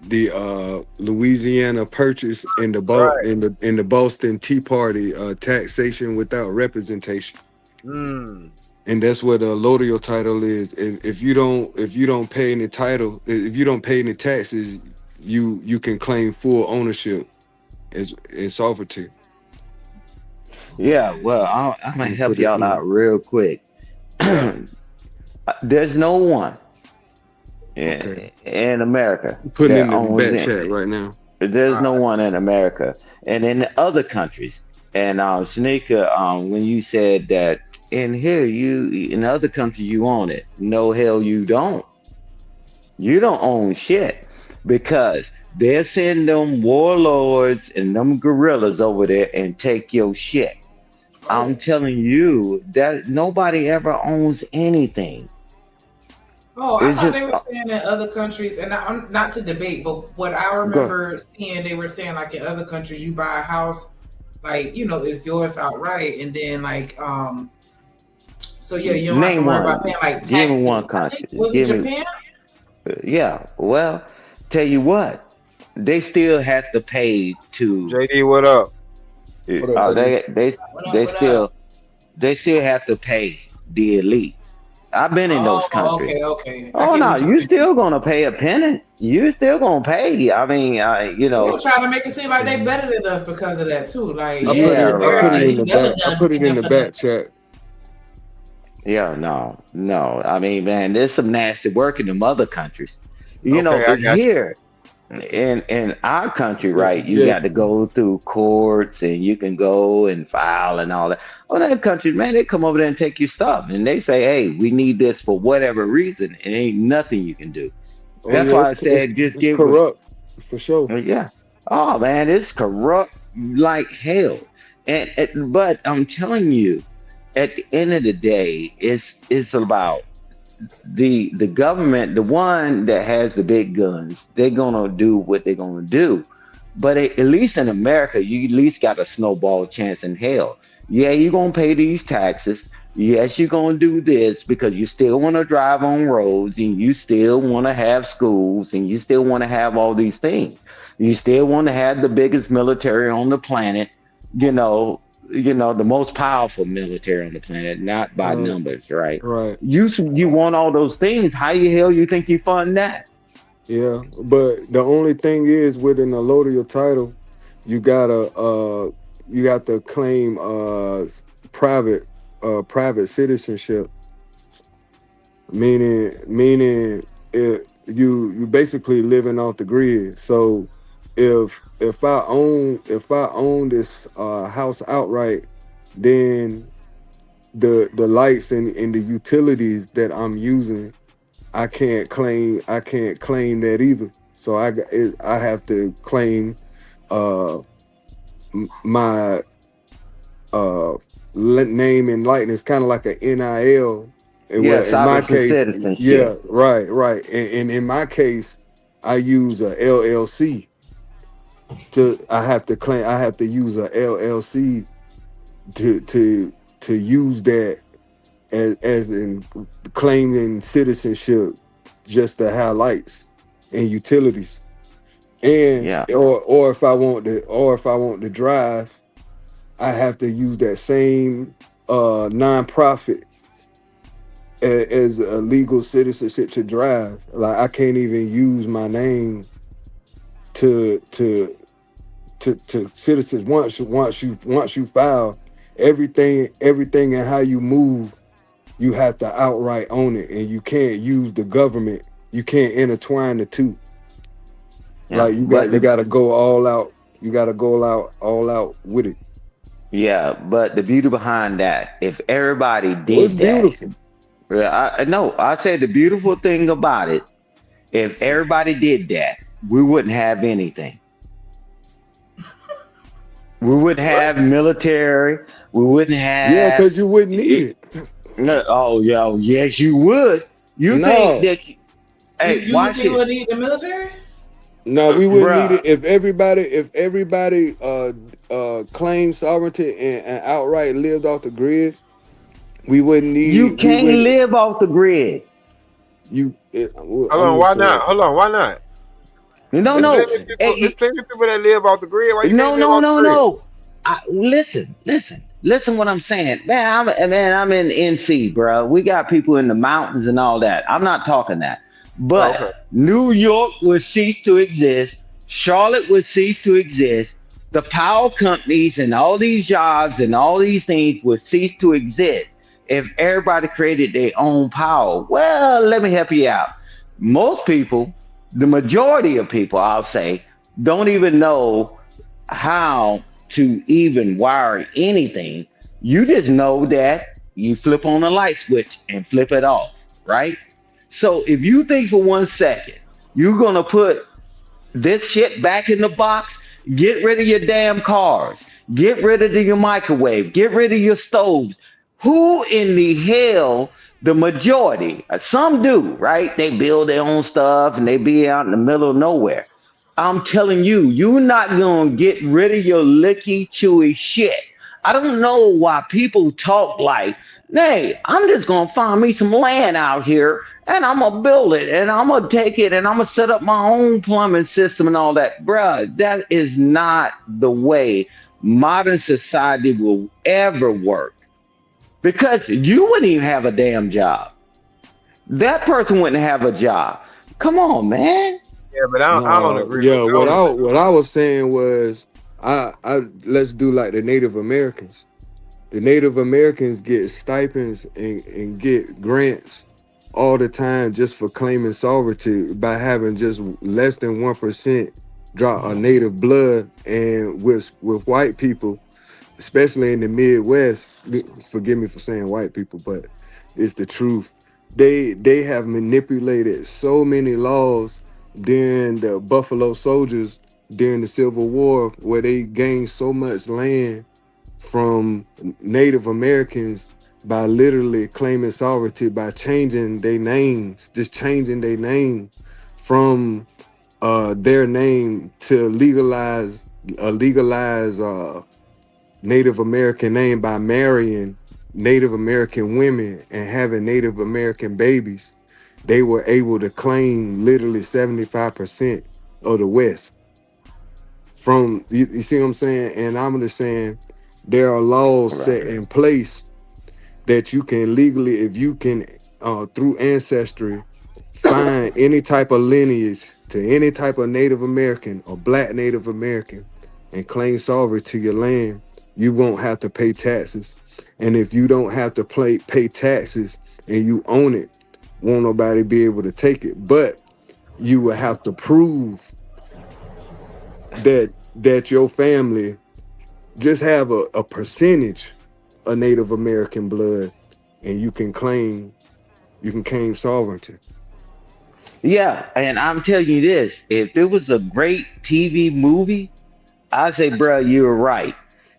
the Louisiana Purchase in the Boston Tea Party taxation without representation. Mm. And that's what a Lodial title is. If you don't pay any title, if you don't pay any taxes, you can claim full ownership. It's offered to. Yeah, well, I'm gonna help y'all out real quick. There's no one in America. Putting in the back chat right now. There's no one in America, and in the other countries. And Shanika, when you said that in here, in other countries you own it. No, hell, you don't. You don't own shit because they'll send them warlords and them guerrillas over there and take your shit. I'm telling you that nobody ever owns anything. Oh, I thought they were saying in other countries, and I'm not to debate, but what I remember seeing, they were saying like in other countries, you buy a house, like, it's yours outright, and then like, so yeah, you don't have to worry about paying like taxes. Give me one country. Was it Japan? Yeah, well, tell you what. They still have to pay to JD. What up? They still have to pay the elites. I've been in those countries. Okay. Oh no, you still gonna pay a penance. You still gonna pay. I mean, you know. They're trying to make it seem like they better than us because of that too. Like, I put it in the back chat. Yeah, no. I mean, man, there's some nasty work in them other countries. You know, here in our country, right? You got to go through courts, and you can go and file and all that. Well, that country, man, they come over there and take your stuff, and they say, "Hey, we need this for whatever reason," and ain't nothing you can do. That's why I said just give corrupt for sure. Yeah. Oh man, it's corrupt like hell. But I'm telling you, at the end of the day, it's about the government, the one that has the big guns. They're gonna do what they're gonna do. But at least in America, you at least got a snowball chance in hell. Yeah, you're gonna pay these taxes. Yes, you're gonna do this because you still want to drive on roads, and you still want to have schools, and you still want to have all these things. You still want to have the biggest military on the planet. You know, the most powerful military on the planet, not by numbers, right? Right. You want all those things. How the hell you think you fund that? Yeah, but the only thing is, within the allodial title, you gotta claim private citizenship, meaning you basically living off the grid. So if I own this house outright, then the lights and the utilities that I'm using, I can't claim that either. So I have to claim my name and likeness, kind of like a NIL. Yeah, in my case, citizenship. yeah, right. And in my case, I use a LLC. I have to use a LLC to use that as in claiming citizenship, just to have lights and utilities. And or if I want to drive, I have to use that same nonprofit as a legal citizenship to drive. Like, I can't even use my name to citizens. Once you file everything and how you move, you have to outright own it, and you can't use the government. You can't intertwine the two. Yeah, like you got to go all out. You got to go all out with it. Yeah, but the beauty behind that, if everybody did it's beautiful. I said the beautiful thing about it, if everybody did that, we wouldn't have anything. We wouldn't have military. We wouldn't have. Yeah, because you wouldn't need it. No, yes, you would. You think that? Hey, you think we would need the military? No, we wouldn't need it if everybody claimed sovereignty and outright lived off the grid. We wouldn't need. You can't live off the grid. Hold on, why not? No. There's plenty of people that live off the grid. Why you No. Listen what I'm saying. Man, I'm in NC, bro. We got people in the mountains and all that. I'm not talking that. But New York would cease to exist. Charlotte would cease to exist. The power companies and all these jobs and all these things would cease to exist if everybody created their own power. Well, let me help you out. Most people, the majority of people, I'll say, don't even know how to even wire anything. You just know that you flip on a light switch and flip it off, right? So if you think for 1 second you're gonna put this shit back in the box, get rid of your damn cars, get rid of your microwave, get rid of your stoves. Who in the hell? The majority, some do, right? They build their own stuff and they be out in the middle of nowhere. I'm telling you, you're not gonna get rid of your licky, chewy shit. I don't know why people talk like, hey, I'm just gonna find me some land out here and I'm gonna build it and I'm gonna take it and I'm gonna set up my own plumbing system and all that. Bruh, that is not the way modern society will ever work. Because you wouldn't even have a damn job. that person wouldn't have a job. Come on, man. Yeah, but I don't agree. Yeah, with what I was saying was, I let's do like the Native Americans. The Native Americans get stipends and get grants all the time just for claiming sovereignty by having just less than 1% drop of native blood. And with white people, especially in the Midwest, forgive me for saying white people, but it's the truth. They have manipulated so many laws during the Buffalo Soldiers during the Civil War, where they gained so much land from Native Americans by literally claiming sovereignty by changing their names, just changing their name from their name to legalize Native American name by marrying Native American women and having Native American babies. They were able to claim literally 75% of the West. From you see what I'm saying? And I'm just saying there are laws set in place that you can legally, if you can through ancestry, find any type of lineage to any type of Native American or Black Native American and claim sovereignty to your land, you won't have to pay taxes. And if you don't have to pay taxes and you own it, won't nobody be able to take it. But you will have to prove that your family just have a percentage of Native American blood, and you can claim sovereignty. Yeah, and I'm telling you this, if it was a great TV movie, I'd say, bro, you're right.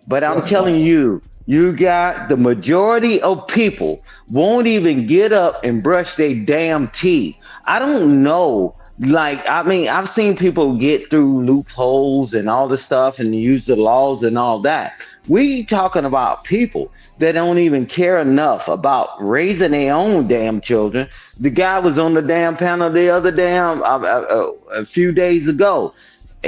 But I'm telling you, you got the majority of people won't even get up and brush their damn teeth. I don't know. Like, I mean, I've seen people get through loopholes and all this stuff and use the laws and all that. We talking about people that don't even care enough about raising their own damn children. The guy was on the damn panel the other damn a few days ago.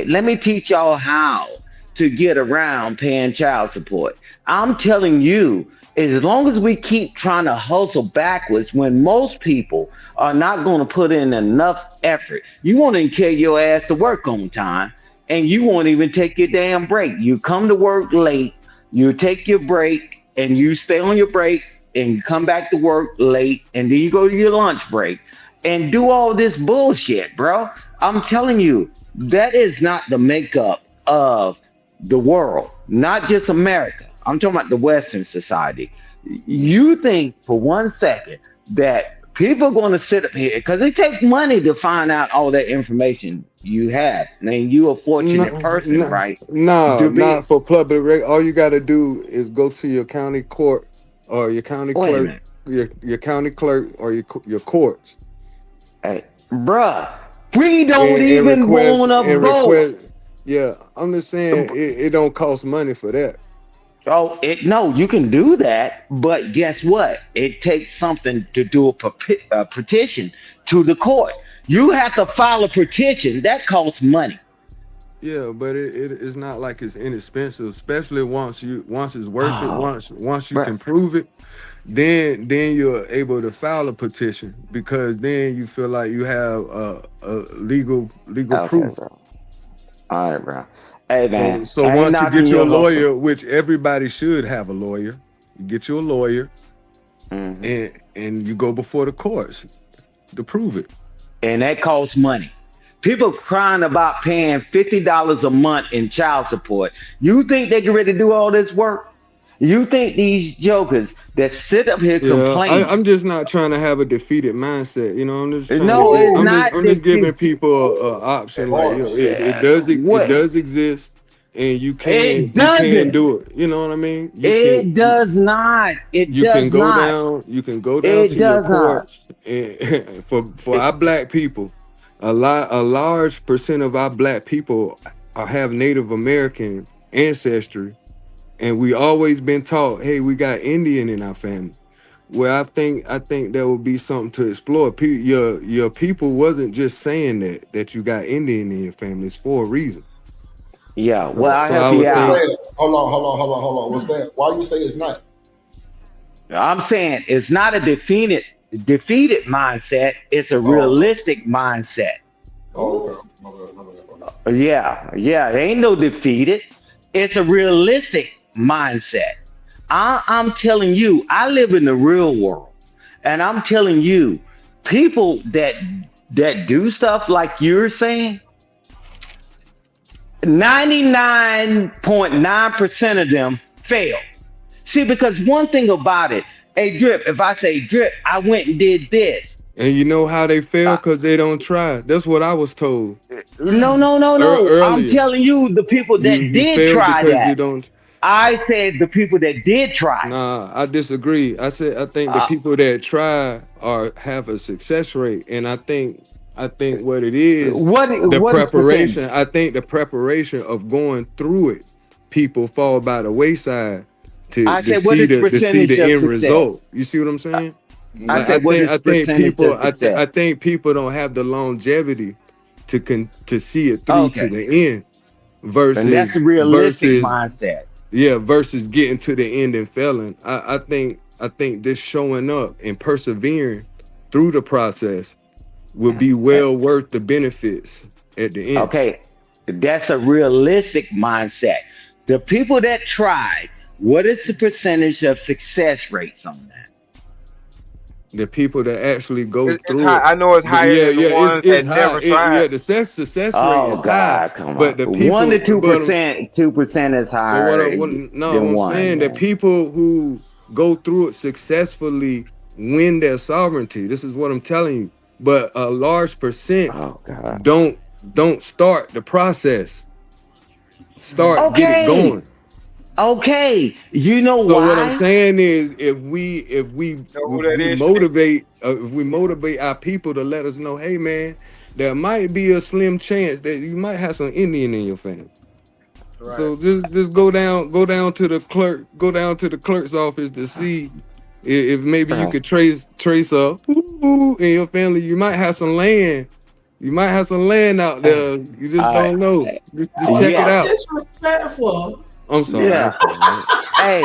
Let me teach y'all how to get around paying child support. I'm telling you, as long as we keep trying to hustle backwards when most people are not going to put in enough effort, you won't even carry your ass to work on time, and you won't even take your damn break. You come to work late, you take your break, and you stay on your break, and you come back to work late, and then you go to your lunch break, and do all this bullshit, bro. I'm telling you, that is not the makeup of the world, not just America. I'm talking about the Western society. You think for 1 second that people are going to sit up here, because it takes money to find out all that information you have. I mean, you're a fortunate person, right? No, not for public. All you got to do is go to your county court or your county clerk, your county clerk or your courts. Hey, bruh, we don't even want to vote. Yeah, I'm just saying it don't cost money for that. Oh, no, you can do that, but guess what? It takes something to do a petition to the court. You have to file a petition that costs money. Yeah, but it's not like it's inexpensive, especially once it's worth it. Once you can prove it, then you're able to file a petition, because then you feel like you have a legal proof. Bro. All right, bro. Hey, man. So once you get your lawyer, which everybody should have a lawyer, you get you a lawyer, and you go before the courts to prove it. And that costs money. People crying about paying $50 a month in child support. You think they get ready to do all this work? You think these jokers that sit up here complain? I'm just not trying to have a defeated mindset. You know, I'm just I'm just giving people an option. Like, you know, it does exist, and you can do it. You know what I mean? It does not. You can go down to your courts, and for our black people, a large percent of our black people have Native American ancestry. And we always been taught, hey, we got Indian in our family. Well, I think that would be something to explore. Your people wasn't just saying that you got Indian in your family. It's for a reason. Yeah. Well, I help you out. Hold on. What's that? Why you say it's not? I'm saying it's not a defeated defeated mindset. It's a realistic mindset. Oh, okay. My bad. Yeah, there ain't no defeated. It's a realistic mindset. I'm telling you, I live in the real world, and I'm telling you, people that do stuff like you're saying, 99.9% of them fail. See, because one thing about it, hey Drip, if I say Drip, I went and did this. And you know how they fail? Because they don't try. That's what I was told. No. Earlier. I'm telling you, the people that You did failed try because that. you don't. I said the people that did try. Nah, I disagree. I said I think the people that try have a success rate, and I think what it is What preparation. I think the preparation of going through it, people fall by the wayside to see the end result. You see what I'm saying? I think people don't have the longevity to see it through to the end. Versus, and that's a realistic mindset. Yeah, versus getting to the end and failing. I think this showing up and persevering through the process will be well worth the benefits at the end. Okay, that's a realistic mindset. The people that tried, what is the percentage of success rates on that? The people that actually go through high. it. I know it's higher than the ones that never tried. Yeah, the success rate is high. Come but the on. people, 1 to 2%, 2% is higher. I'm saying that people who go through it successfully win their sovereignty. This is what I'm telling you. But a large percent don't start the process. Get it going. Okay, you know so why? What I'm saying is, if we motivate our people to let us know, hey man, there might be a slim chance that you might have some Indian in your family. Right. So just go down to the clerk's office to see if maybe you could trace up in your family. You might have some land. You might have some land out there. You just don't know. Just check it out. Disrespectful. I'm sorry. Yeah. hey,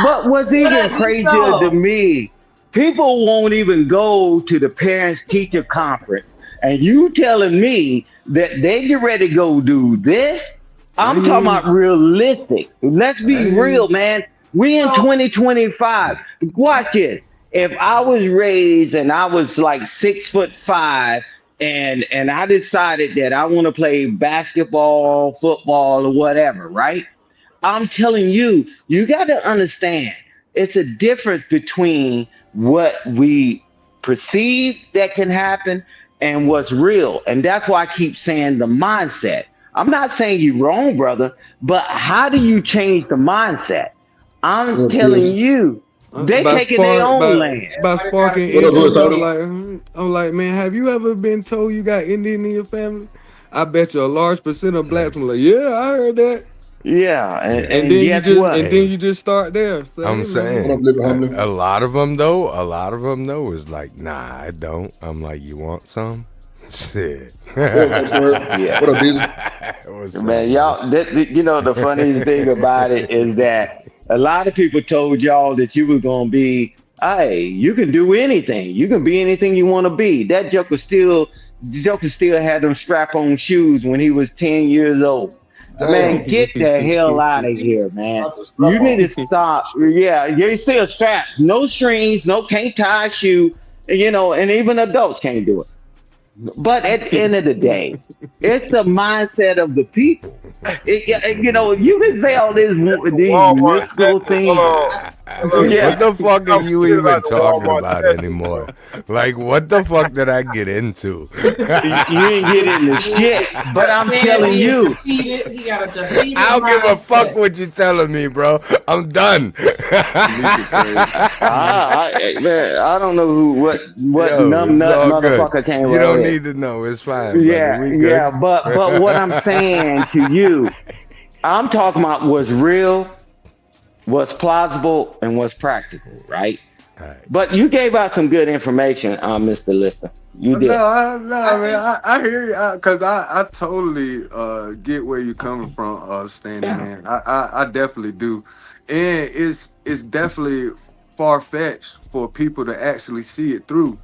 but what's even crazier to me, people won't even go to the parents-teacher conference, and you telling me that they get ready to go do this? I'm talking about realistic. Let's be real, man. We in 2025. Watch this. If I was raised and I was like 6'5", and I decided that I want to play basketball, football, or whatever, right? I'm telling you, you got to understand, it's a difference between what we perceive that can happen and what's real. And that's why I keep saying the mindset. I'm not saying you're wrong, brother, but how do you change the mindset? I'm telling you, they taking their own land. By sparking interest, I'm like, man, have you ever been told you got Indian in your family? I bet you a large percent of blacks will like, yeah, I heard that. Yeah, and then you just start there. So, I'm saying a lot of them though is like, nah, I don't. I'm like, you want some? Shit. Yeah. What up, Beasley? Man, y'all, you know, the funniest thing about it is that a lot of people told y'all that you were gonna be, hey, you can do anything. You can be anything you want to be. That Joker still had them strap-on shoes when he was 10 years old. Man, get the hell out of here, man. You need to stop. Yeah, you still straps. No strings, no can't tie shoe, you know, and even adults can't do it. But at the end of the day, it's the mindset of the people. You know, you can say all these mystical things. What the fuck are you even talking about anymore? Like, what the fuck did I get into? You ain't get into shit, but I'm telling you. He got a defeated I don't give a fuck what you're telling me, bro. I'm done. Man, I don't know what numb nut motherfucker came up. You don't need to know. It's fine. Yeah, but what I'm saying to you, I'm talking about what's real, what's plausible, and what's practical, right? But you gave out some good information, Mr. Lister. You did. No, man. I hear you because I totally get where you're coming from, Standing Man. I definitely do, and it's definitely far fetched for people to actually see it through.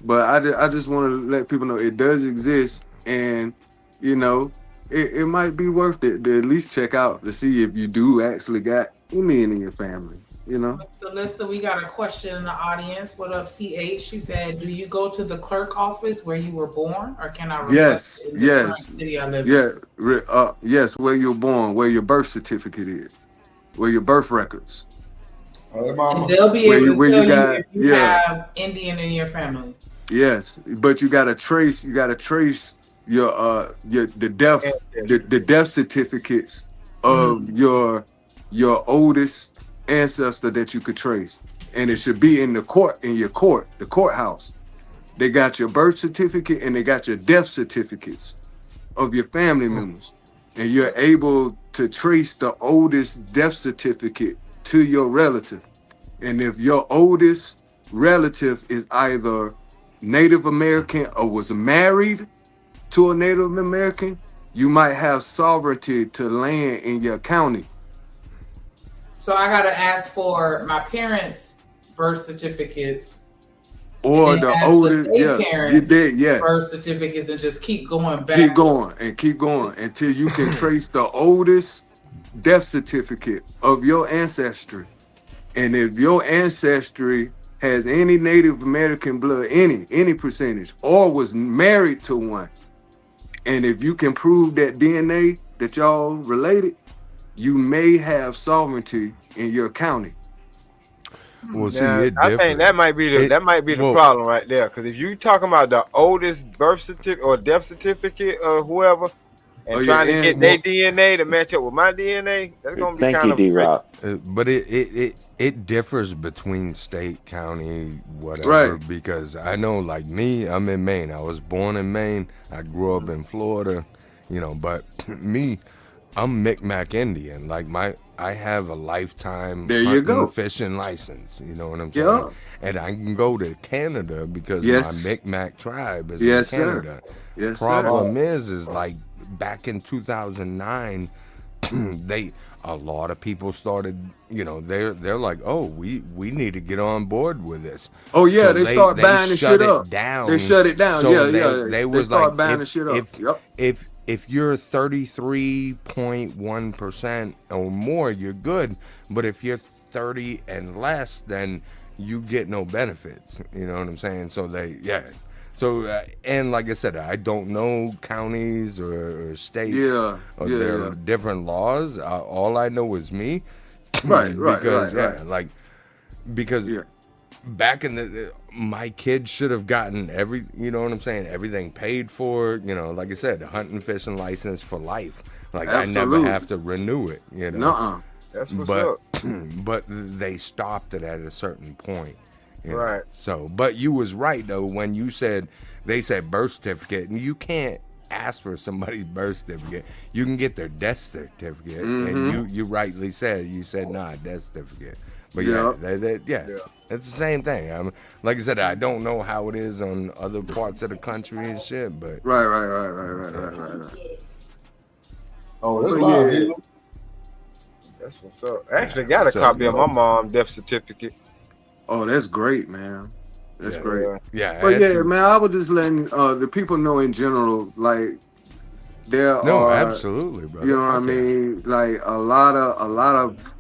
But I just want to let people know it does exist, and you know, it might be worth it to at least check out to see if you do actually got Indian in your family. You know. So Lester, we got a question in the audience. What up, CH? She said, "Do you go to the clerk office where you were born, or can I request in the current city I live in?" Yes, where you're born, where your birth certificate is, where your birth records. And they'll be able to tell you if you have Indian in your family. Yes, but you gotta trace your the death certificates of your oldest ancestor that you could trace, and it should be in the courthouse. They got your birth certificate and they got your death certificates of your family members, and you're able to trace the oldest death certificate to your relative. And if your oldest relative is either Native American or was married to a Native American, you might have sovereignty to land in your county. So I gotta ask for my parents' birth certificates, or the oldest, parents' yes, birth certificates, and just keep going back. Keep going until you can trace the oldest death certificate of your ancestry. And if your ancestry has any Native American blood, any percentage, or was married to one, and if you can prove that DNA that y'all related, you may have sovereignty in your county. Well, see, I think that might be the problem right there. Because if you talking about the oldest birth certificate or death certificate or whoever, and trying to get their DNA to match up with my DNA, that's gonna be kind of. D-Rock. But it differs between state, county, whatever. Right. Because I know, like me, I'm in Maine. I was born in Maine. I grew up in Florida, you know. But me, I'm Micmac Indian. Like I have a lifetime hunting, fishing license. You know what I'm saying? Yeah. And I can go to Canada because my Micmac tribe is in Canada. Sir. Yes, Problem is like back in 2009, a lot of people started, you know, they're like, oh, we need to get on board with this. Oh yeah, so they start buying the shit up. They shut it down. So They was start like, buying the shit up. If you're 33.1% or more, you're good. But if you're 30 and less, then you get no benefits. You know what I'm saying? So So, and like I said, I don't know counties or states or their different laws. All I know is me. Because back in my kids should have gotten you know what I'm saying? Everything paid for, you know, like I said, the hunting, fishing license for life. Like absolutely. I never have to renew it, you know? Nuh-uh. That's what's up. But they stopped it at a certain point. You know? Right. So, but you was right though when you said they said birth certificate, and you can't ask for somebody's birth certificate. You can get their death certificate, and you rightly said death certificate. But it's the same thing. Like I said, I don't know how it is on other parts of the country and shit, but right. Oh, that's loud. Yeah. That's what's up. I actually got a copy of my mom's death certificate. Oh, that's great, man. That's great. Yeah. But man, I was just letting the people know in general, like absolutely, bro. You know what I mean? Like a lot of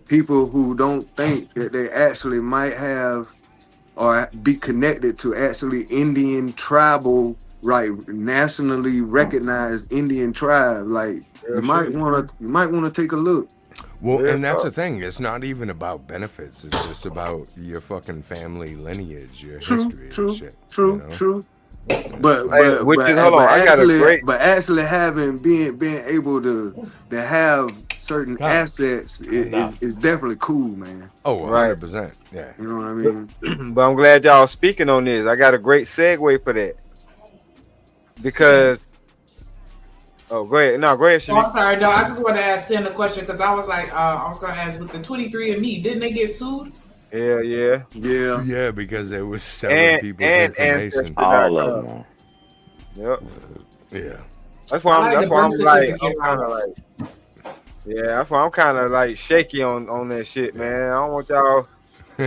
people who don't think that they actually might have or be connected to actually Indian tribal, right? Nationally recognized Indian tribe. Like you might want to take a look. Well, and that's the thing. It's not even about benefits. It's just about your fucking family lineage, your history and shit. True. But actually being able to have certain assets is definitely cool, man. Oh, 100%. Yeah. You know what I mean? But I'm glad y'all speaking on this. I got a great segue for that. Because go ahead. No, go ahead, Shanique. I'm sorry. No, I just want to ask Sam a question because I was like, I was going to ask with the 23andMe, didn't they get sued? Yeah. Yeah, because they was selling people's information. All of them. Yep. Yeah. That's why I'm kind of like shaky on that shit, man. I don't want y'all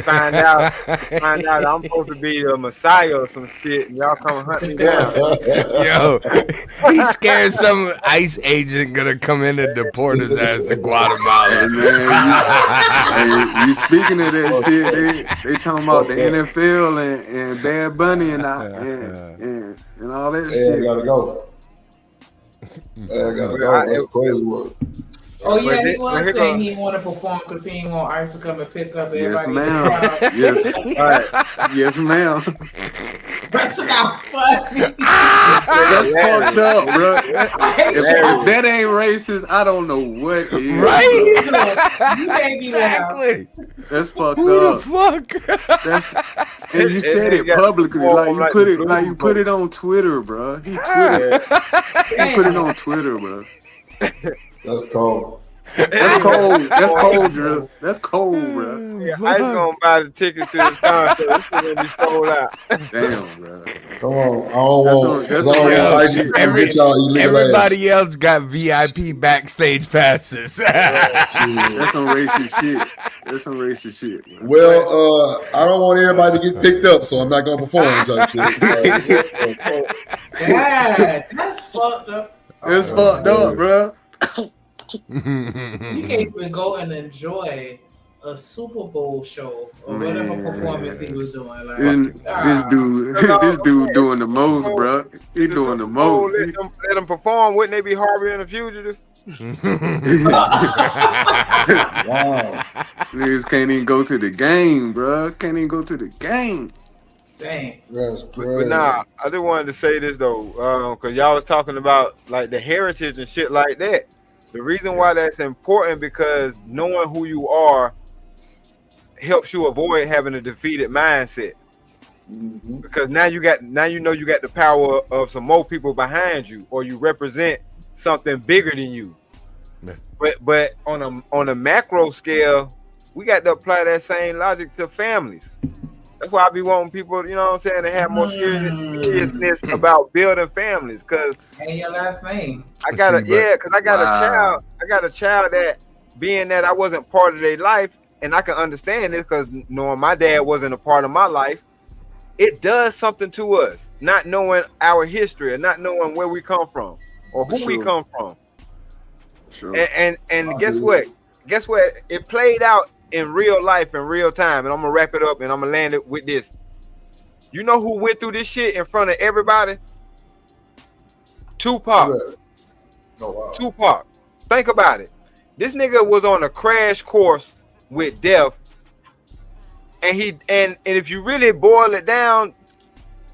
find out I'm supposed to be the Messiah or some shit, and y'all come hunt me down. Yo, he's scared some ICE agent gonna come in and deport his ass to Guatemala. Hey, you speaking of that shit, they talking about the NFL and Bad Bunny and all that shit. I gotta go. I gotta go. That's crazy work. Oh yeah, he was saying he didn't want to perform because he didn't want ICE to come and pick up everybody. Yes, ma'am. Yes, ma'am. That's not funny. That's fucked up, bro. If that ain't racist, I don't know what is. Right? You can't be exactly. That's fucked Who up. the fuck? And you said it publicly, like you put it on Twitter, bro. He put it on Twitter, bro. That's cold. That's cold. That's cold, Drew. That's cold, bro. Yeah, I was gonna buy the tickets to this concert. This shit gonna be sold out. Damn, bro. Come on, I don't want. Everybody else got VIP backstage passes. That's some racist shit. That's some racist shit. Man. Well, I don't want everybody to get picked up, so I'm not gonna perform. Yeah, that's fucked up. It's fucked up, bro. You can't even go and enjoy a Super Bowl show or whatever performance he was doing. Like, this dude doing the most, bro. He doing the most. Let them perform. Wouldn't they be harboring a fugitive? Wow. Niggas can't even go to the game, bro. Can't even go to the game. Dang. That's crazy. But nah, I just wanted to say this though, because y'all was talking about like the heritage and shit like that. The reason why that's important because knowing who you are helps you avoid having a defeated mindset. Mm-hmm. Because now you know you got the power of some more people behind you, or you represent something bigger than you. Yeah. But on a macro scale, we got to apply that same logic to families. That's why I be wanting people, you know what I'm saying, to have more seriousness about building families. Cause and your last name. I got a child. I got a child that being that I wasn't part of their life, and I can understand this because knowing my dad wasn't a part of my life, it does something to us, not knowing our history and not knowing where we come from or who we come from. Sure. And guess what? Guess what? It played out in real life, in real time, and I'm gonna wrap it up and I'm gonna land it with this. You know who went through this shit in front of everybody? Tupac. Oh, wow. Tupac. Think about it. This nigga was on a crash course with death, and if you really boil it down,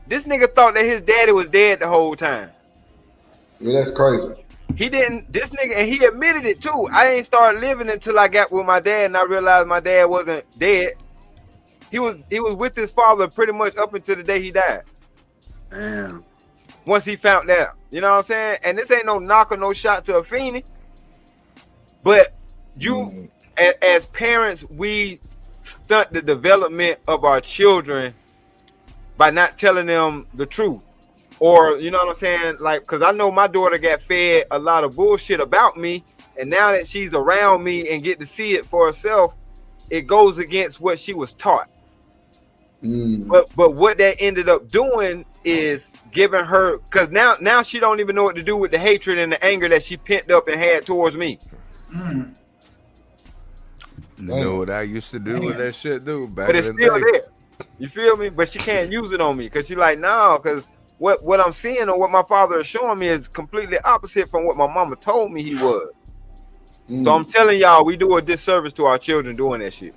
this nigga thought that his daddy was dead the whole time. Yeah, that's crazy. He didn't, this nigga, and he admitted it too. I ain't started living until I got with my dad and I realized my dad wasn't dead. He was with his father pretty much up until the day he died. Damn. Once he found out. You know what I'm saying? And this ain't no knock or no shot to Afeni. But you, as parents, we stunt the development of our children by not telling them the truth. Or, you know what I'm saying? Like, because I know my daughter got fed a lot of bullshit about me. And now that she's around me and get to see it for herself, it goes against what she was taught. But what that ended up doing is giving her, because now she don't even know what to do with the hatred and the anger that she pent up and had towards me. You know what I used to do with that shit, dude? Back But it's in the still day. there. You feel me? But she can't use it on me because she like, no, because what I'm seeing or what my father is showing me is completely opposite from what my mama told me he was. So I'm telling y'all, we do a disservice to our children doing that shit.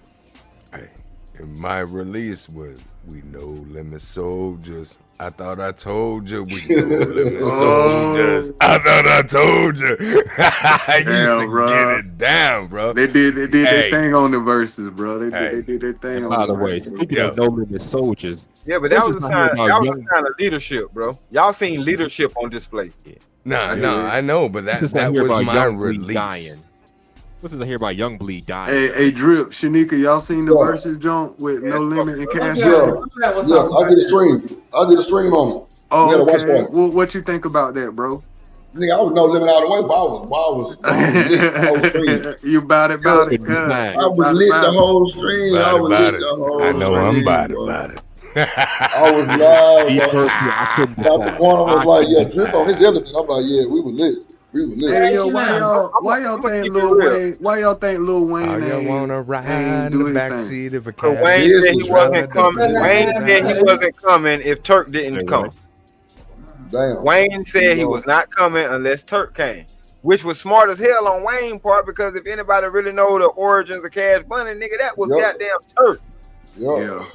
Hey, and my release was, we know limit soldiers. I thought I told you we know limit soldiers. I thought I told you. I used to get it down, bro. They did their thing on the verses, bro. They did their thing on By the the way, verses. speaking of no limit soldiers. Yeah, but that was a sign of leadership, bro. Y'all seen leadership on display. No, I know, but that was my release. What's this I hear about Young Bleed dying? Hey, Drip, Shanika, y'all seen the verses, John, with No Limit and Cash? Yeah, I did a stream. I did a stream on it. Oh, You gotta okay. watch that. Well, what you think about that, bro? Nigga, I was no limit all the way, but I was You about it, cuz. I was lit the whole stream. I was lit the whole I know I'm about it. I was live. Dr. Quantum was like, yeah, drip on his element. I'm like, yeah, we were lit. We were lit. Hey, yo, why y'all think Lil Wayne? Why y'all think Lil Wayne? Oh, you wanna ride in the backseat of a So car? Wayne said he wasn't coming. Wayne said he wasn't coming if Turk didn't come. Damn. Wayne said he was not coming unless Turk came, which was smart as hell on Wayne's part, because if anybody really know the origins of Cash Money, nigga, that was goddamn Turk. Yeah.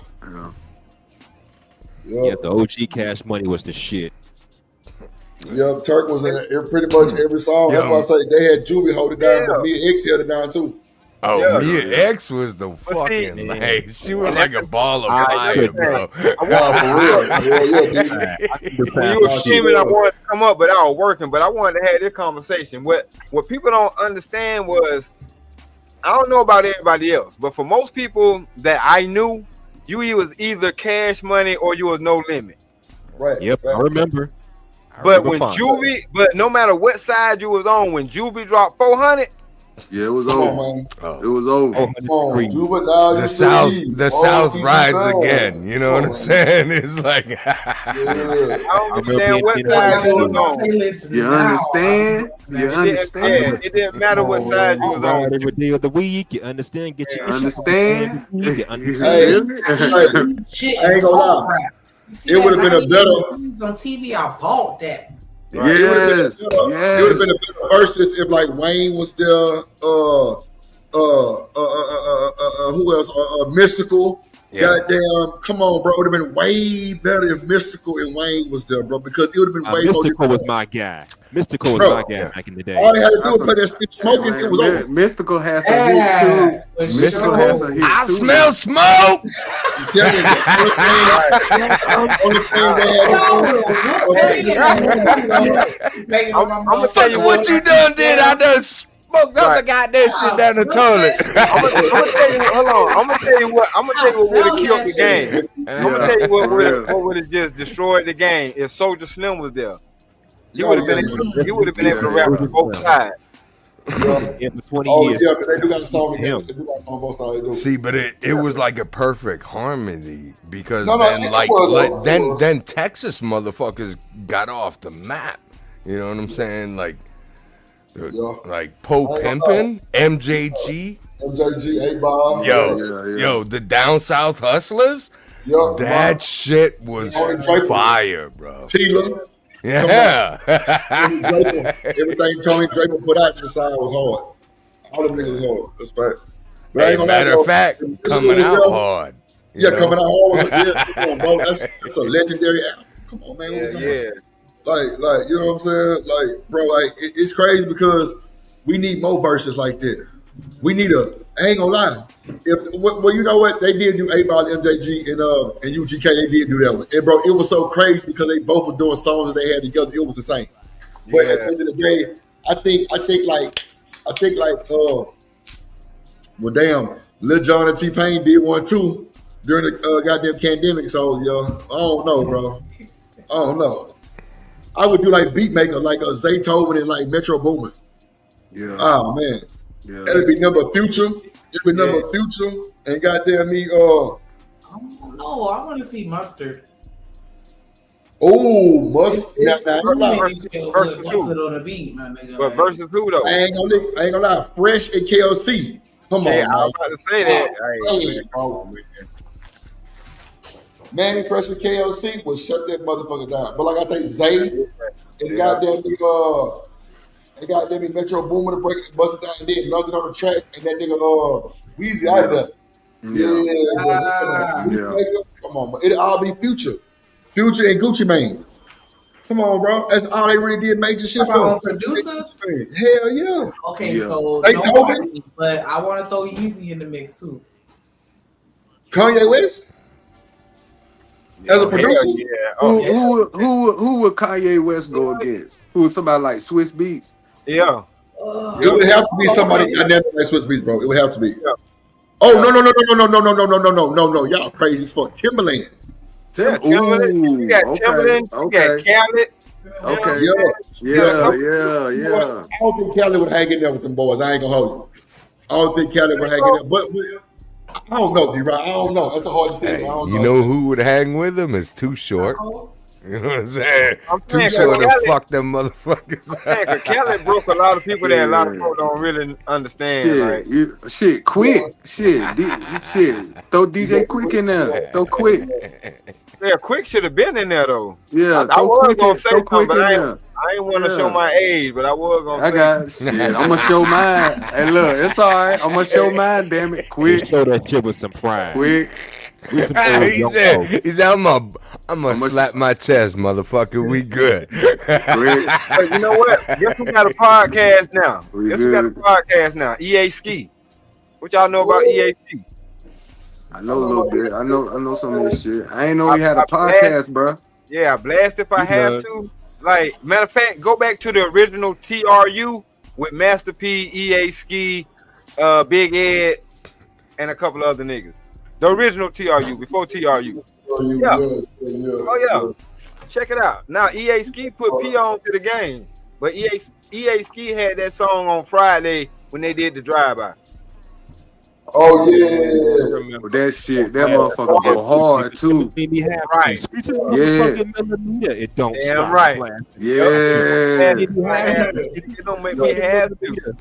Yeah, the OG Cash Money was the shit. Yeah, Turk was in pretty much every song. That's why I say they had Juvie hold it down, but Mia X held it down too. Oh, Mia X was the fucking like she was like a ball of fire, bro. When you were screaming, I wanted to come up, but I was working. But I wanted to have this conversation. What people don't understand was, I don't know about everybody else, but for most people that I knew, you was either Cash Money or you was No Limit. Right. Yep, I remember. But when Juvie, but no matter what side you was on, when Juvie dropped 400, yeah, it was over. It was over. The South rides again. You know what I'm saying? It's like I don't understand what side you was on. You understand? You understand? It didn't matter what side you was on. Every day of the week, you understand? Get your understand? You understand? Shit, I ain't gonna lie. It would have been a better on TV. I bought that. Right. Yes. It would have been a better versus if like Wayne was there. Who else? Mystical. Yeah. Goddamn, come on, bro. It would have been way better if Mystical and Wayne was there, bro. Because it would have been way Mystical more. was my guy. Mystical was my guy back in the day. All they had to do was play that Steve Smoking. It was over. Mystical has some hits too. Mystical has some hits too. I smell smoke. I'm telling you, I'm gonna tell you what you done did. I done smoked up the goddamn shit down the toilet. I'm gonna tell you. Hold on. I'm gonna tell you what would have killed the game. I'm gonna tell you what would have just destroyed the game if Soulja Slim was there. You would have been able to rap on both sides. Yeah, for 20 years. Yeah, because they do got a song. They do got a song on both sides. They do. See, but it was like a perfect harmony because then Texas motherfuckers got off the map. You know what I'm saying? Like Poe Pimpin', MJG, 8Ball. Yo, the Down South Hustlers. Yo, that shit was fire, bro. Tila. Yeah. Everything Tony Draper put out to the side was hard. All them niggas was hard. That's right. Hey, matter of fact, coming out hard. Yeah, coming out hard. Come on, bro. That's a legendary album. Come on, man. Like, you know what I'm saying? Like, bro, like, it's crazy because we need more verses like that. We need I ain't gonna lie. Well, you know what? They did do 8Ball, MJG, and UGK. They did do that one. And, bro, it was so crazy because they both were doing songs that they had together. It was the same. But at the end of the day, I think well, damn, Lil Jon and T-Pain did one too during the goddamn pandemic. So, yo, I don't know, bro. I don't know. I would do like Beatmaker, like a Zaytoven and like Metro Boomin. Yeah. Oh man. Yeah. That'd be number Future. It'd be number Future and goddamn me. I don't know. I want to see Mustard. Oh, Mustard. Mustard on the beat, my nigga. But versus who though? I ain't gonna lie. Fresh and KLC. Come on, I was about to say that. Manny Fresh and KLC would shut that motherfucker down. But like I say, Zay and goddamn me Metro Boomin to break it, bust it down, and then London on the track, and that nigga Weezy out of there. Come on, bro. It'll all be Future and Gucci Mane. Come on, bro. That's all they really did major shit for. Producers? Hell yeah. Okay, so they told me, but I want to throw Yeezy in the mix too. Kanye West? As a producer? Who would Kanye West go against? Who would somebody like Swiss Beats? Yeah. It would have to be somebody like Swiss Beats, bro. It would have to be. Yeah. Oh no. Y'all crazy as fuck. Timberland. Timberland. You got Timberland. You got Khaled. Okay. Yeah. Yeah. I don't think Kelly would hang in there with them boys. I ain't gonna hold you. I don't think Kelly would hang in there. But I don't know, D-Right. I don't know. That's the hardest thing. Hey, I don't you know who would hang with him? Is Too Short. You know what I'm saying? Too Short to fuck them motherfuckers. Man, Kelly broke a lot of people that a lot of people don't really understand. Shit, Quick. Shit. Throw DJ Quick in there. Throw Quick. Yeah, Quick should have been in there though. Yeah, I was gonna say something, Quick but in I there. ain't want to show my age, but I was gonna. I got shit. I'm gonna show mine. Hey, look, it's all right. I'm gonna show mine. Damn it, Quick. Show that shit with some pride. Quick. He said, I'm gonna slap my chest, motherfucker. We good. But you know what? Guess who got a podcast now? Guess who got a podcast now? EA Ski. What y'all know about EA Ski? I know a little bit. I know some of this shit. I ain't know he had a podcast, bro. Yeah, I blast if I have to. Like, matter of fact, go back to the original TRU with Master P, EA Ski, Big Ed, and a couple other niggas. The original TRU before TRU. Yeah. Oh yeah. Check it out. Now EA Ski put P on to the game, but EA Ski had that song on Friday when they did the drive-by. Oh yeah. That shit, that motherfucker go hard too. Right. Yeah. It don't Damn stop. right. Yeah. It don't make me have to.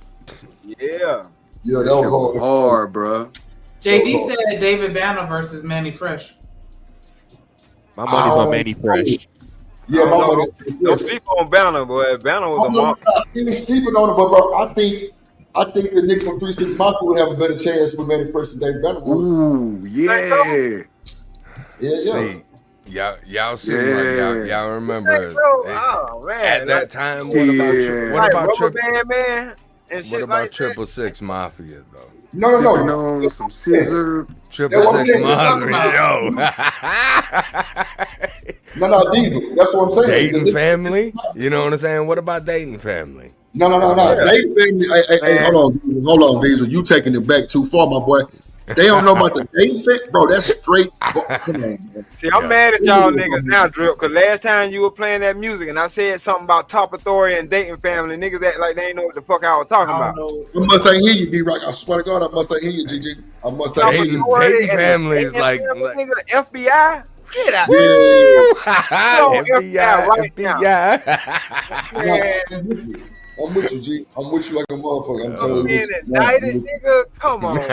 Yeah. Yeah, that was hard, bro. JD said David Banner versus Manny Fresh. My money's on Manny Fresh. Yeah, my money. Don't sleep on Banner, boy. Banner was a monster. He was sleeping on it, but bro, I think the nigga from 3 6 Mafia would have a better chance with Manny Fresh than David Banner. Ooh, yeah. See, y'all seem like y'all remember Oh man. at that time. What about Rubber Band Man and shit what about like Triple Six Mafia though? No. Some scissor. Triple Six Mafia, yo. No, Diesel. That's what I'm saying. Dayton Family. You know what I'm saying? What about Dayton Family? No. Dayton Family. Hey, hold on, Diesel. You taking it back too far, my boy. They don't know about the Dayton fit, bro. That's straight. Come on, man. See, I'm mad at y'all niggas now, Drip, because last time you were playing that music and I said something about Top Authority and Dayton Family, niggas act like they ain't know what the fuck I was talking about. I must ain't hear you, D-Rock. I swear to God, I must ain't hear you, GG. I must ain't hear you. Dayton Family is like nigga, FBI? Get out. FBI. I'm with you, G. I'm with you like a motherfucker. I'm telling you. Indicted, nigga. Come on, man.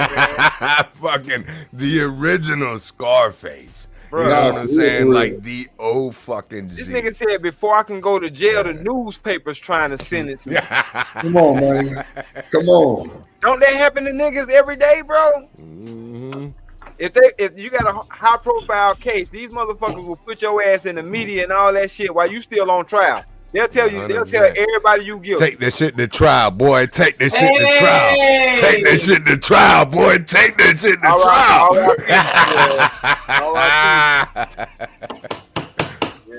Fucking the original Scarface. Bro. You know what I'm saying? Like the old fucking This G. nigga said before I can go to jail, the newspaper's trying to sentence me. Come on, man. Come on. Don't that happen to niggas every day, bro? Mm-hmm. If you got a high profile case, these motherfuckers will put your ass in the media and all that shit while you still on trial. They'll tell everybody you guilty. Take that shit to trial, boy. Take that shit to trial. Take that shit to trial, boy. Take that shit to trial.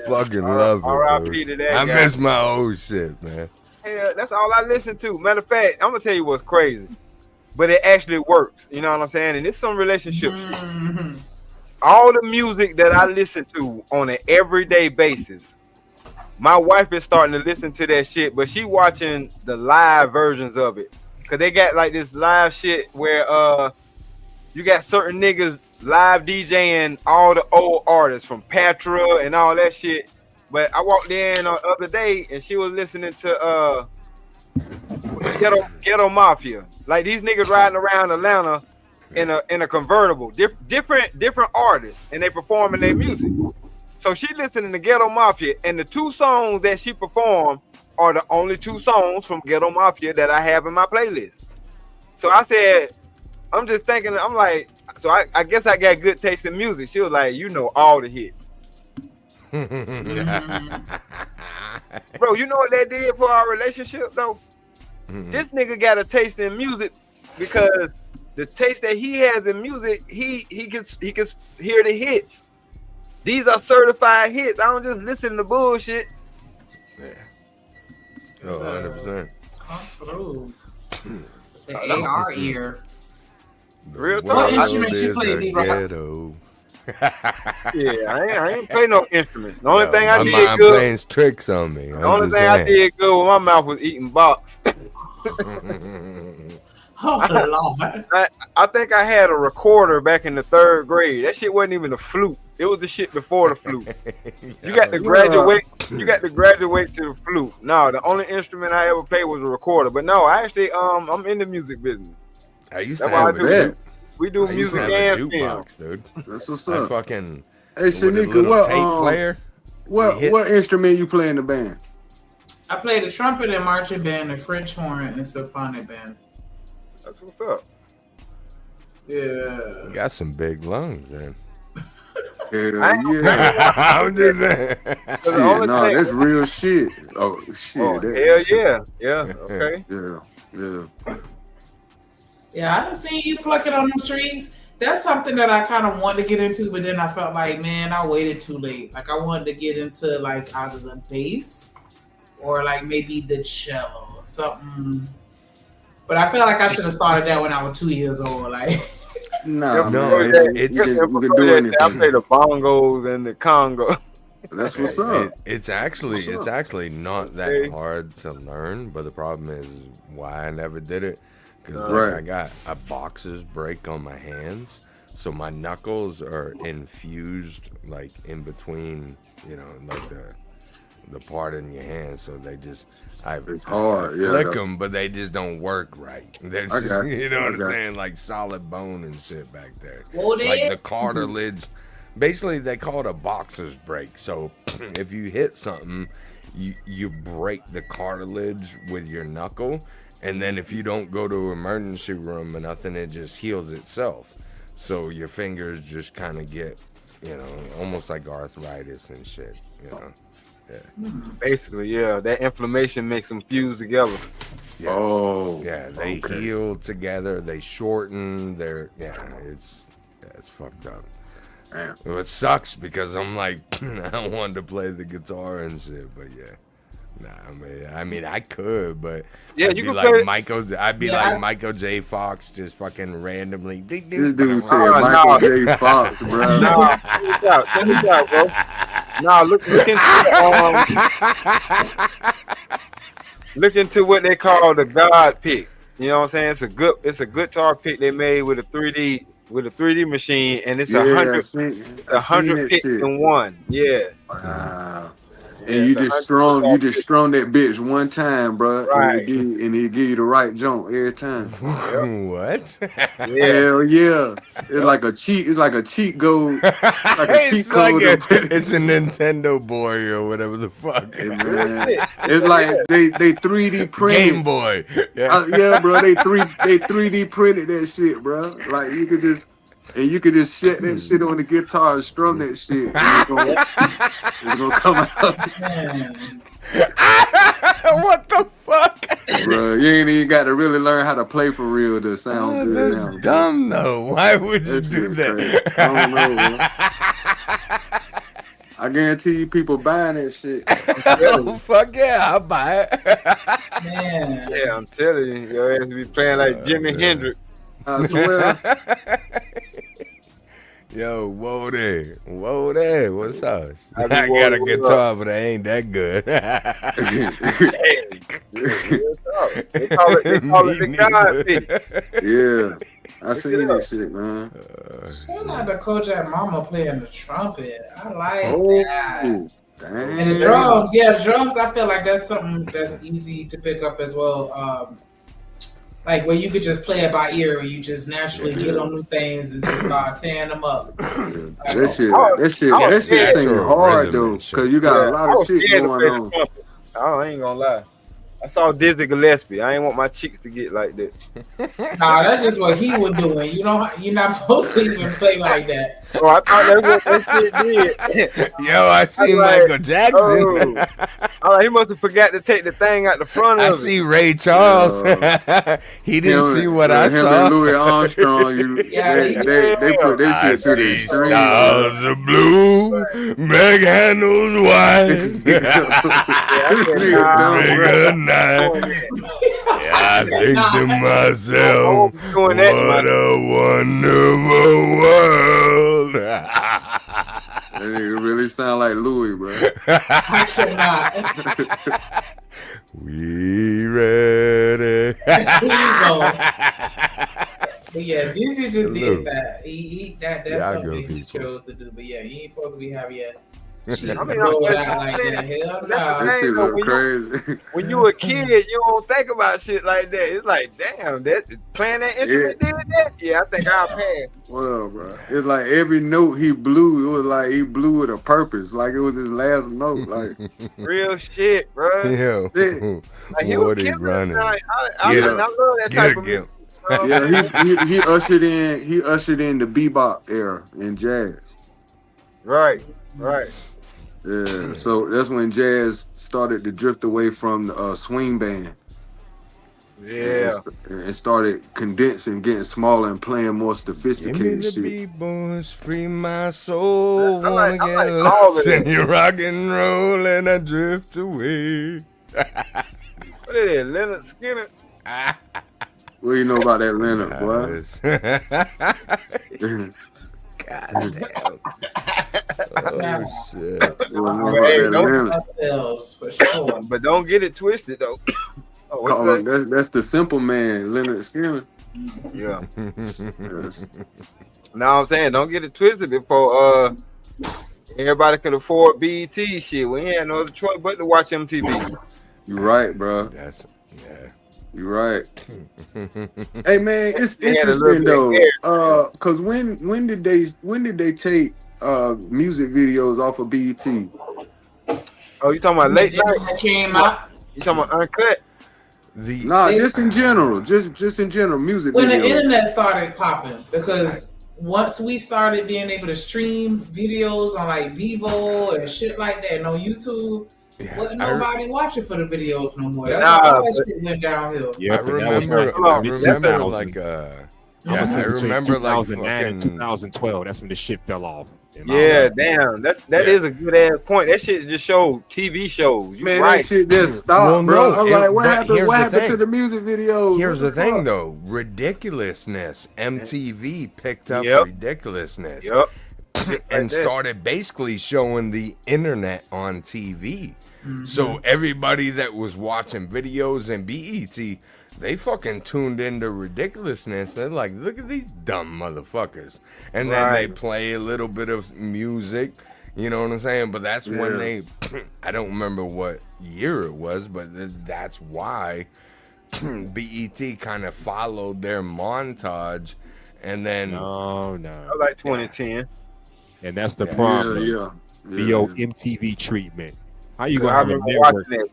Fucking love it. R.I.P. to that I guy. miss my old shit, man. Yeah, that's all I listen to. Matter of fact, I'm gonna tell you what's crazy, but it actually works. You know what I'm saying? And it's some relationship shit. All the music that I listen to on an everyday basis, my wife is starting to listen to that shit, but she watching the live versions of it. Cause they got like this live shit where you got certain niggas live DJing all the old artists from Patra and all that shit. But I walked in the other day and she was listening to Ghetto Mafia. Like these niggas riding around Atlanta in a convertible, different artists, and they performing their music. So she listening to Ghetto Mafia, and the 2 songs that she performed are the only 2 songs from Ghetto Mafia that I have in my playlist. So I said, I'm just thinking, I'm like, so I guess I got good taste in music. She was like, you know all the hits. Bro, you know what that did for our relationship though? This nigga got a taste in music because the taste that he has in music, he can hear the hits. These are certified hits. I don't just listen to bullshit. Yeah. Oh, 100%. Come through. The AR ear. Real talk. What instrument you play, D-Rock? Yeah, I ain't play no instruments. The only thing I my did mind good. playing tricks on me. The only thing I did good with my mouth was eating box. Oh, Lord. I think I had a recorder back in the 3rd grade. That shit wasn't even a flute. It was the shit before the flute. You got to graduate. You got to graduate to the flute. No, the only instrument I ever played was a recorder. But no, I actually I'm in the music business. I used That's to why have I do. a We do I used to music have a and film. jukebox, dude. That's what's I up. fucking Hey, with a Shanika, little tape player. What instrument you play in the band? I played the trumpet and marching band, and French horn and symphonic band. That's what's up. Yeah. You got some big lungs, then. Yeah. I'm just saying. Shit, no, that's real shit. Oh shit. Oh, that hell shit. yeah. Yeah. Okay. Yeah. Yeah, I done seen you plucking on them strings. That's something that I kind of wanted to get into, but then I felt like, man, I waited too late. Like I wanted to get into like either the bass or like maybe the cello or something. But I felt like I should have started that when I was 2 years old. Like, No, it's you can do anything. I play the bongos and the congo. That's what's up. It's actually not that hard to learn, but the problem is why I never did it. Because Right. I got a boxer's break on my hands, so my knuckles are infused like in between, like the part in your hand. So they just It's hard, yeah, flick though. them, but they just don't work right. They're I just, got you. you know I what I'm got saying, like solid bone and shit back there. Well, they- Like the cartilage. Basically, they call it a boxer's break. So if you hit something, you break the cartilage with your knuckle, and then if you don't go to emergency room or nothing, it just heals itself. So your fingers just kind of get, almost like arthritis and shit. Yeah. Basically, yeah. That inflammation makes them fuse together. Yes. Oh, yeah. They heal together. They shorten. It's fucked up. Damn. It sucks because I'm like, I wanted to play the guitar and shit, but yeah. Nah, I mean, I could, but Yeah, I'd you be can like play- Michael. I'd be like Michael J. Fox, just fucking randomly. This dude said Michael J. Fox, bro. Nah, check this out, bro. Nah, look into what they call the God pick. You know what I'm saying? It's a guitar pick they made with a 3D machine, and it's 100 I seen 100 that picks shit. in one. Yeah. Wow. And you just strung that bitch one time, bro. Right. And he'll give you the right jump every time. What? Hell yeah. It's like a cheat. It's like a cheat code. Like a cheat code. It's a Nintendo boy or whatever the fuck. Hey, man. It's like they 3D printed Game Boy. Yeah, bro. They 3D printed that shit, bro. Like you could just shut that shit on the guitar and strum that shit. And it's gonna come out. What the fuck? Bro, you ain't even got to really learn how to play for real to sound good. That's now, dumb though. Why would you That do shit that? crazy. I don't know, bro. I guarantee you people buying that shit. Oh, fuck yeah, I'll buy it. Man. Yeah, I'm telling you, your ass be playing like Jimi Hendrix. I swear. Yo, whoa there, what's up? I I be got a whoa, guitar, but I ain't that good. They call it the God pick. Yeah, I seen that shit, man. Shout out to Kojak Mama playing the trumpet. I like Oh, that. damn. And the drums, the drums. I feel like that's something that's easy to pick up as well. Like where you could just play it by ear, where you just naturally get on new things and just start tearing them up. That shit seem hard though, cause you got a lot of shit going on. I ain't gonna lie. I saw Dizzy Gillespie. I ain't want my cheeks to get like that. Nah, that's just what he was doing. You're not supposed to even play like that. Oh, I thought that's what that shit did. Yo, I see Michael Jackson. He must have forgot to take the thing out the front of it. I see Ray Charles. He didn't see what I him saw. And Louis Armstrong, they put that shit to the extreme. Stars are blue, big handles wide. I think to myself, what a wonderful world. world. That nigga really sound like Louis, bro. I cannot. We ready. But yeah, Dizzy just did that. That's Yeah, something good he people. chose to do. But yeah, he ain't supposed to be having yet. I Shit, mean, roll it that's out like that. Hell That's the no. thing, though, when you a kid, you don't think about shit like that. It's like, damn, that playing that instrument did that. Yeah, I think I'll pass. Well, bro, it's like every note he blew, it was like he blew with a purpose, like it was his last note. Like Real shit, bro. Yeah. Like, he was What he killing. running? Like, I Get love that Get type it, of Gil. music. yeah, he ushered in the bebop era in jazz. Right. Yeah, so that's when jazz started to drift away from the swing band. Yeah. And started condensing, getting smaller, and playing more Give me sophisticated the shit. B-boys, free my soul. I Wanna like get all of lost it. in your rock and roll and I drift away. What is it, Leonard Skinner? What do you know about that Leonard, boy? God damn. Oh, shit. What do you know about Hey, that don't- Leonard? Ourselves for sure. But don't get it twisted though. Oh, what's Call that? him, that's the simple man, Leonard Skinner. Yeah. Yes. Now I'm saying, don't get it twisted before everybody could afford BET shit. We ain't had no other choice but to watch MTV. You right, bro. That's yeah. You right. Hey man, it's They had a little interesting bit of though. Cause when did they take music videos off of BET? Oh, you talking about late night? That came out. You talking about uncut? Just in general, just in general, music When the videos. internet started popping, because once we started being able to stream videos on like Vivo and shit like that and on YouTube, wasn't nobody watching for the videos no more. That's why all that shit went downhill. Yeah, I remember like I remember like 2009 and fucking 2012. That's when the shit fell off. Yeah, damn. That is a good ass point. That shit just showed TV shows. You Man, right. that shit just stopped, Well, bro. no, I'm it- like, what but happened? here's What the happened to thing. the music videos? Here's What the thing fuck? though, ridiculousness. MTV picked up Yep. ridiculousness Yep. and started basically showing the internet on TV. So everybody that was watching videos and BET, they fucking tuned into ridiculousness. They're like, look at these dumb motherfuckers. And then they Right. play a little bit of music. You know what I'm saying? But that's when they, I don't remember what year it was, but that's why BET kind of followed their montage. And then, No. I like 2010. And that's the Yeah. problem. Yeah. The old MTV treatment. How you I gonna have a remember network? watching it.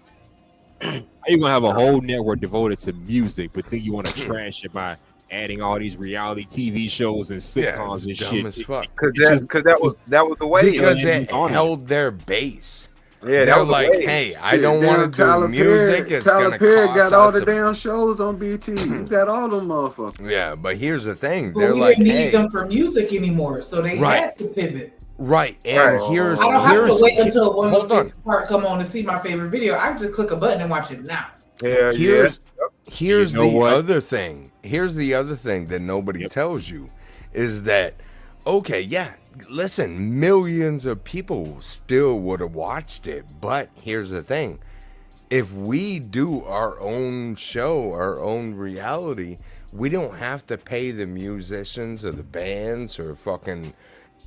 How you gonna have a whole network devoted to music, but then you want to trash it by adding all these reality TV shows and sitcoms and it's dumb shit? as fuck. Because that was the way. Because Yeah, it it's on held their base. Yeah, that They're was the like, way. hey, I don't want to do music. It's Tyler gonna Perry cost got all us the a- damn shows on BT. You got all them motherfuckers. Yeah, but here's the thing. But They're we like, didn't need hey, them for music anymore, so they Right. had to pivot. right, and here's I don't have to wait until hold on. 106 Park come on to see my favorite video. I can just click a button and watch it now. Yeah, Here's You know the what? other thing. Here's the other thing that nobody tells you is that okay, yeah, listen, millions of people still would have watched it, but here's the thing. If we do our own show, our own reality, we don't have to pay the musicians or the bands or fucking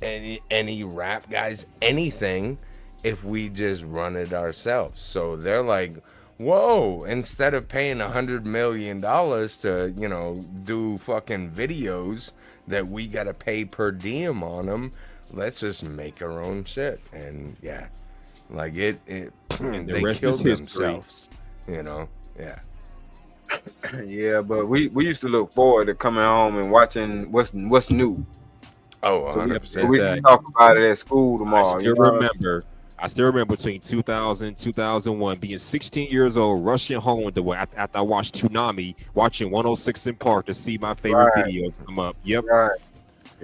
any rap guys anything if we just run it ourselves. So they're like, whoa, instead of paying $100 million to, you know, do fucking videos that we got to pay per diem on them, let's just make our own shit. And yeah, like it And the they rest killed is history. themselves, you know? Yeah. Yeah, but we used to look forward to coming home and watching what's new. Oh, So 100%. we can talk about it at school tomorrow. I still remember between 2000 and 2001 being 16 years old, rushing home after I watched Toonami, watching 106 in Park to see my favorite Right. videos come up. Yep. Right.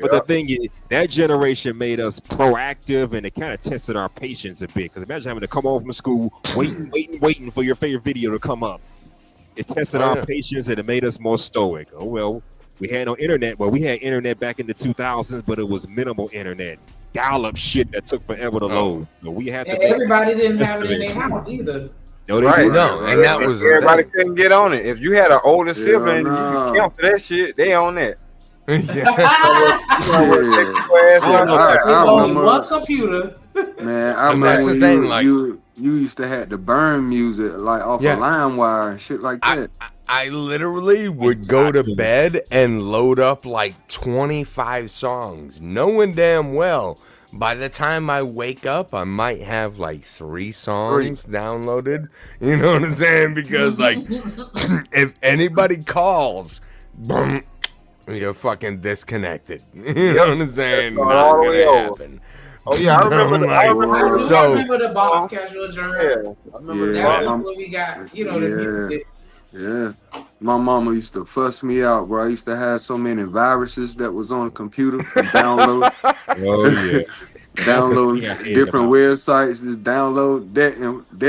But the thing is, that generation made us proactive, and it kind of tested our patience a bit. Because imagine having to come home from school, waiting for your favorite video to come up. It tested Oh, our yeah. patience, and it made us more stoic. Oh well, We had no internet. Well, we had internet back in the 2000s, but it was minimal internet. Dial-up shit that took forever to load. So we had to. And everybody didn't have it in their house either. No, Right. No, and that was the everybody thing. couldn't get on it. If you had an older Yeah, sibling, you nah. can count for that shit. They on that. I only remember, one computer. man. I And remember that's the when thing, you, like- you used to have to burn music like off Yeah. of LimeWire and shit like that. I literally would go to bed and load up like 25 songs, knowing damn well by the time I wake up, I might have like 3 songs downloaded. You know what I'm saying? Because like, if anybody calls, boom, you're fucking disconnected. You know what I'm saying? All Not the way gonna over. happen. Oh yeah, I remember. I remember the box casual journal. Yeah, I remember That Yeah. was when we got, you know, the music. Yeah. My mama used to fuss me out, bro. I used to have so many viruses that was on the computer to download. Oh yeah. Download That's a thing I different hated websites, just download that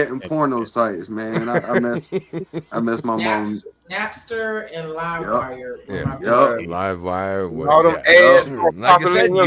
and porno sites, man. I mess my mom. Napster and LimeWire. were my Yup. Livewire was All them ads. like I said, you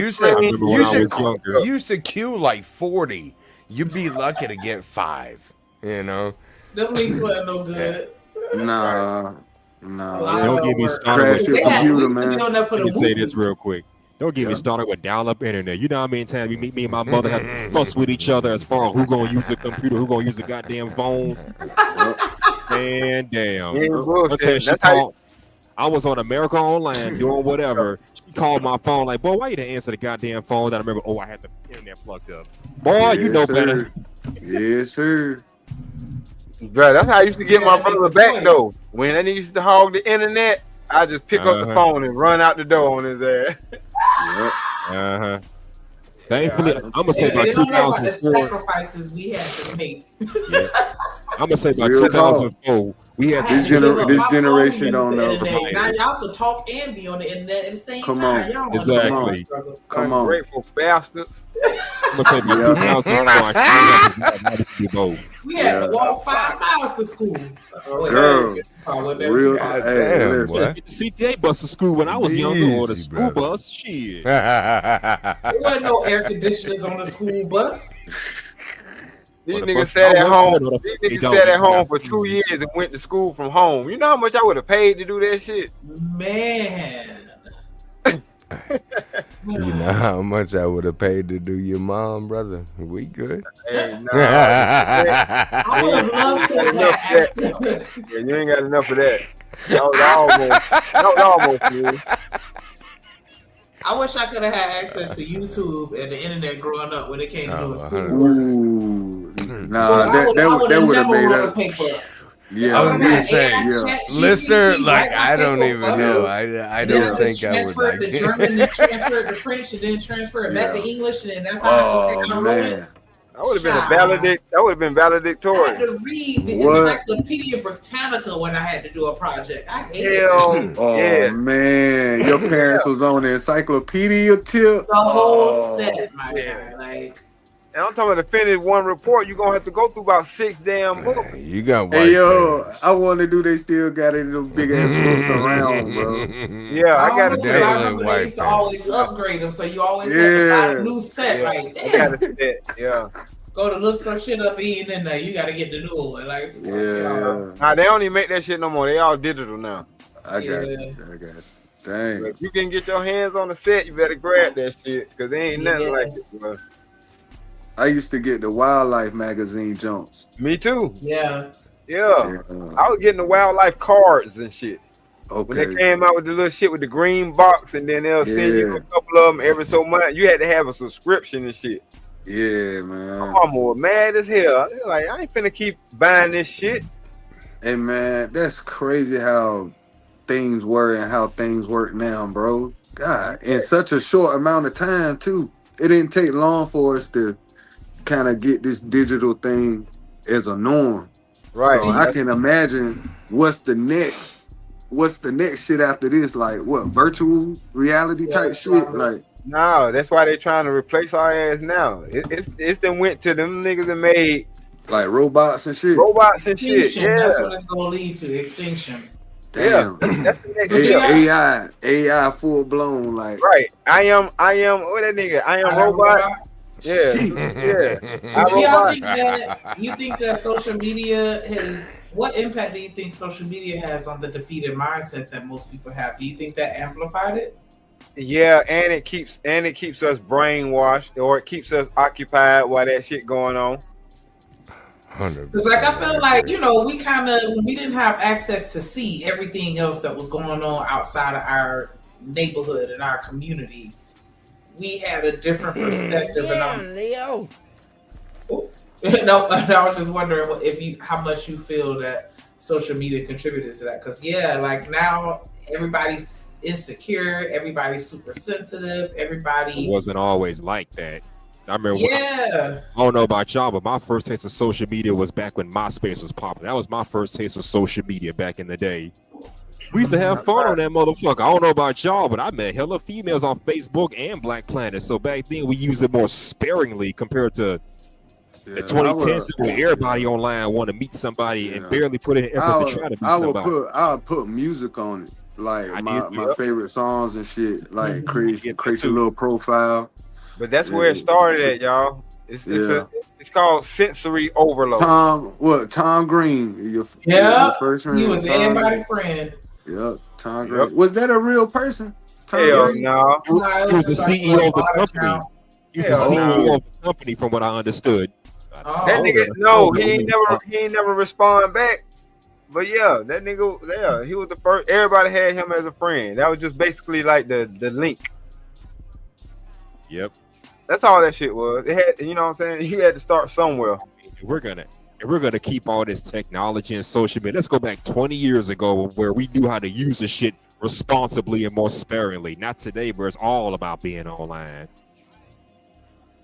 used to queue like 40. You'd be lucky to get 5. You know. Them links wasn't no good. Nah. Don't get me started Crash with your They had computer, used to be man. on there for Let me the say this movies. real quick. Don't get me started with dial-up internet. You know how many times me and my mother had to fuss with each other as far as who gonna use the computer, who gonna use the goddamn phone. Man, damn. Yeah, bullshit. One time she That's how you- called. I was on America Online doing whatever. She called my phone like, boy, why you didn't answer the goddamn phone? Then I remember, I had the internet plugged up. Boy, you know Yes, better. sir. Yes, sir. Bro, that's how I used to get You my gotta make brother a back choice. though. When they used to hog the internet, I just pick up the Uh-huh. phone and run out the door on his ass. Uh-huh. Thankfully, I'm gonna say And by they don't know about the 2004. sacrifices we had to make. I'm gonna say by Real talk. 2004, we had This to this generation don't know. Now y'all can talk and be on the internet at the same Come time. on. Y'all don't Exactly. understand. Come on. Grateful bastards. I'm gonna say by Yeah. 2004, I should do both. We had to Yeah. walk 5 miles to school. Girl. Went back Real. too far. Hey, Damn, listen. boy. Get the CTA bus to school when I was younger, or the Easy, school brother. bus. Shit. There wasn't no air conditioners on the school bus. These Well, the niggas bus sat at I home. went on, These they niggas don't sat at home for exactly. 2 years and went to school from home. You know how much I would have paid to do that shit? Man. You know how much I would have paid to do your mom, brother? We good. Hey, nah, I would have loved to have enough had of that. access. Yeah, you ain't got enough of that. That was almost me. I wish I could have had access to YouTube and the internet growing up when it came to doing schoolwork. Ooh. Nah, Well, I that would would have never made wrote a up. paper. Yeah. I was gonna say, Yeah. listener, GPT, like write my I don't paper even up. know. I Then don't think I would transfer it like to German, then transfer it to French, and then transfer it back to English, and that's how I Oh can say I wrote it. man. I would have been a valedict. That would have been I had valedictorian. to read the What? Encyclopedia Britannica when I had to do a project. I hated Hell, it. Oh yeah. man, your parents was on the encyclopedia tip. The whole Oh, set, my guy. Like, And I'm talking about to finish one report, you're gonna have to go through about 6 damn books. You got white Hey yo, parents. I wonder do they still got any of those big ass books around, bro? Yeah, I got I to Definitely remember they white used to parents. always upgrade them, so you always had to buy a new set. Yeah, Like, I damn, got to that. Yeah. go to look some shit up, and then you got to get the new one. Like, fuck y'all. Yeah, Nah, they don't even make that shit no more. They all digital now. I got Yeah. you. I got you. Dang. If you can get your hands on the set, you better grab that shit because there ain't nothing Yeah. like it, bro. I used to get the Wildlife magazine jumps. Me too. Yeah. Yeah. I was getting the wildlife cards and shit. When Okay. they came out with the little shit with the green box, and then they'll send you Yeah. a couple of them every so much. You had to have a subscription and shit. Yeah, My man. mama was mad as hell. They're like, I ain't finna keep buying this shit. Hey man, that's crazy how things were and how things work now, bro. God, in such a short amount of time too. It didn't take long for us to kind of get this digital thing as a norm. Right. So I can imagine what's the next shit after this? Like what, virtual reality type shit? Like No, that's why they trying to replace our ass now. It's them went to them niggas that made robots and shit. robots and shit. Extinction. Yeah. That's what it's gonna lead to. Extinction. Damn. That's the next deal. AI full blown like. Right. I am. What that nigga? I am robot. Yeah. You think that social media what impact do you think social media has on the defeated mindset that most people have? Do you think that amplified it? Yeah, and it keeps us brainwashed, or it keeps us occupied while that shit going on. 100%. Because like I feel like, you know, we didn't have access to see everything else that was going on outside of our neighborhood and our community. We had a different perspective. Leo. No, I was just wondering how much you feel that social media contributed to that. Because like now everybody's insecure, everybody's super sensitive, everybody. It wasn't always like that. I remember. I don't know about y'all, but my first taste of social media was back when MySpace was popular. That was my first taste of social media back in the day. We used to have fun on that motherfucker. I don't know about y'all, but I met hella females on Facebook and Black Planet. So back then we used it more sparingly compared to the 2010s where everybody online want to meet somebody and barely put in effort to try to meet somebody. I would put music on it, like my favorite songs and shit. Like create your little profile. But that's where it started at, y'all. It's called sensory overload. Tom Green? Your first friend. He was everybody's friend. Yep, Tom Green. Was that a real person? Hell no. He was the CEO of the company. He was the CEO of the company, from what I understood. That nigga, he ain't never respond back. But yeah, that nigga, he was the first. Everybody had him as a friend. That was just basically like the link. Yep. That's all that shit was. It had, you know what I'm saying? You had to start somewhere. We're gonna keep all this technology and social media. Let's go back 20 years ago where we knew how to use the shit responsibly and more sparingly. Not today, where it's all about being online.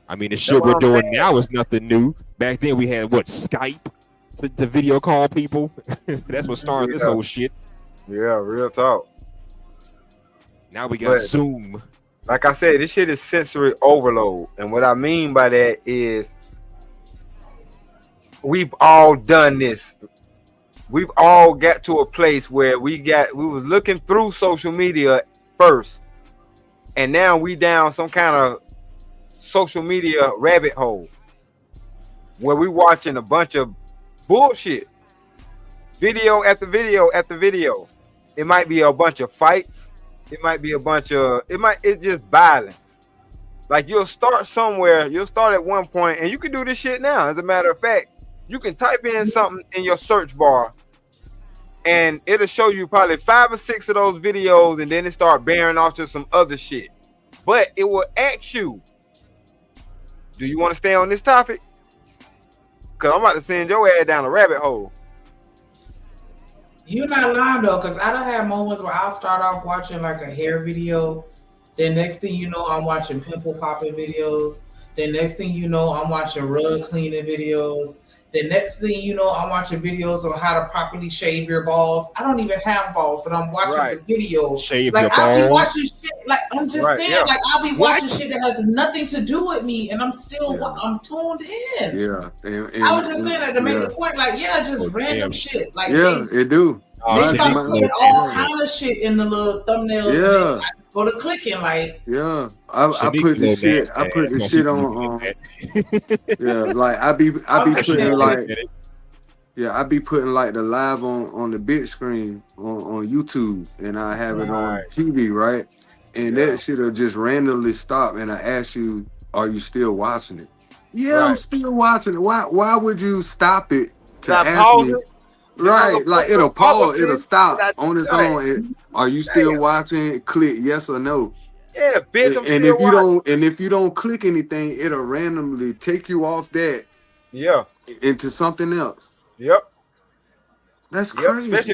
I mean, the shit we're doing now is nothing new. Back then we had Skype to video call people. That's what started this whole shit. Yeah, real talk. Now we got Zoom. Like I said, this shit is sensory overload. And what I mean by that is we've all done this. We've all got to a place where we was looking through social media first. And now we down some kind of social media rabbit hole where we watching a bunch of bullshit. Video after video after video. It might be a bunch of fights. It might be it's just violence. Like you'll start somewhere, you'll start at one point, and you can do this shit now. As a matter of fact, you can type in something in your search bar and it'll show you probably 5 or 6 of those videos, and then it start bearing off to some other shit. But it will ask you, do you want to stay on this topic? Because I'm about to send your ass down a rabbit hole. You're not lying though, because I done had moments where I'll start off watching like a hair video. Then next thing you know, I'm watching pimple popping videos. Then next thing you know, I'm watching rug cleaning videos. Then next thing you know, I'm watching videos on how to properly shave your balls. I don't even have balls, but I'm watching the video. Shave like your I'll balls. be watching shit. Like I'm just saying, like I'll be watching shit that has nothing to do with me, and I'm still I'm tuned in. Yeah, and I was just saying that to make the point. Like just random shit. Like it do. They start putting all kind of shit in the little thumbnails. Yeah. And go to clicking like. Yeah, I put this shit. I put this shit on. Yeah, like I be putting like. Yeah, I be putting like the live on the big screen on YouTube, and I have it on TV, right? And that shit'll just randomly stop, and I ask you, "Are you still watching it?" Yeah, I'm still watching it. Why would you stop it to ask me? Right, like it'll pause, it'll stop on its own. And are you still watching? Click yes or no. Yeah, bitch. And if you don't click anything, it'll randomly take you off that. Yeah. Into something else. Yep. That's crazy. Especially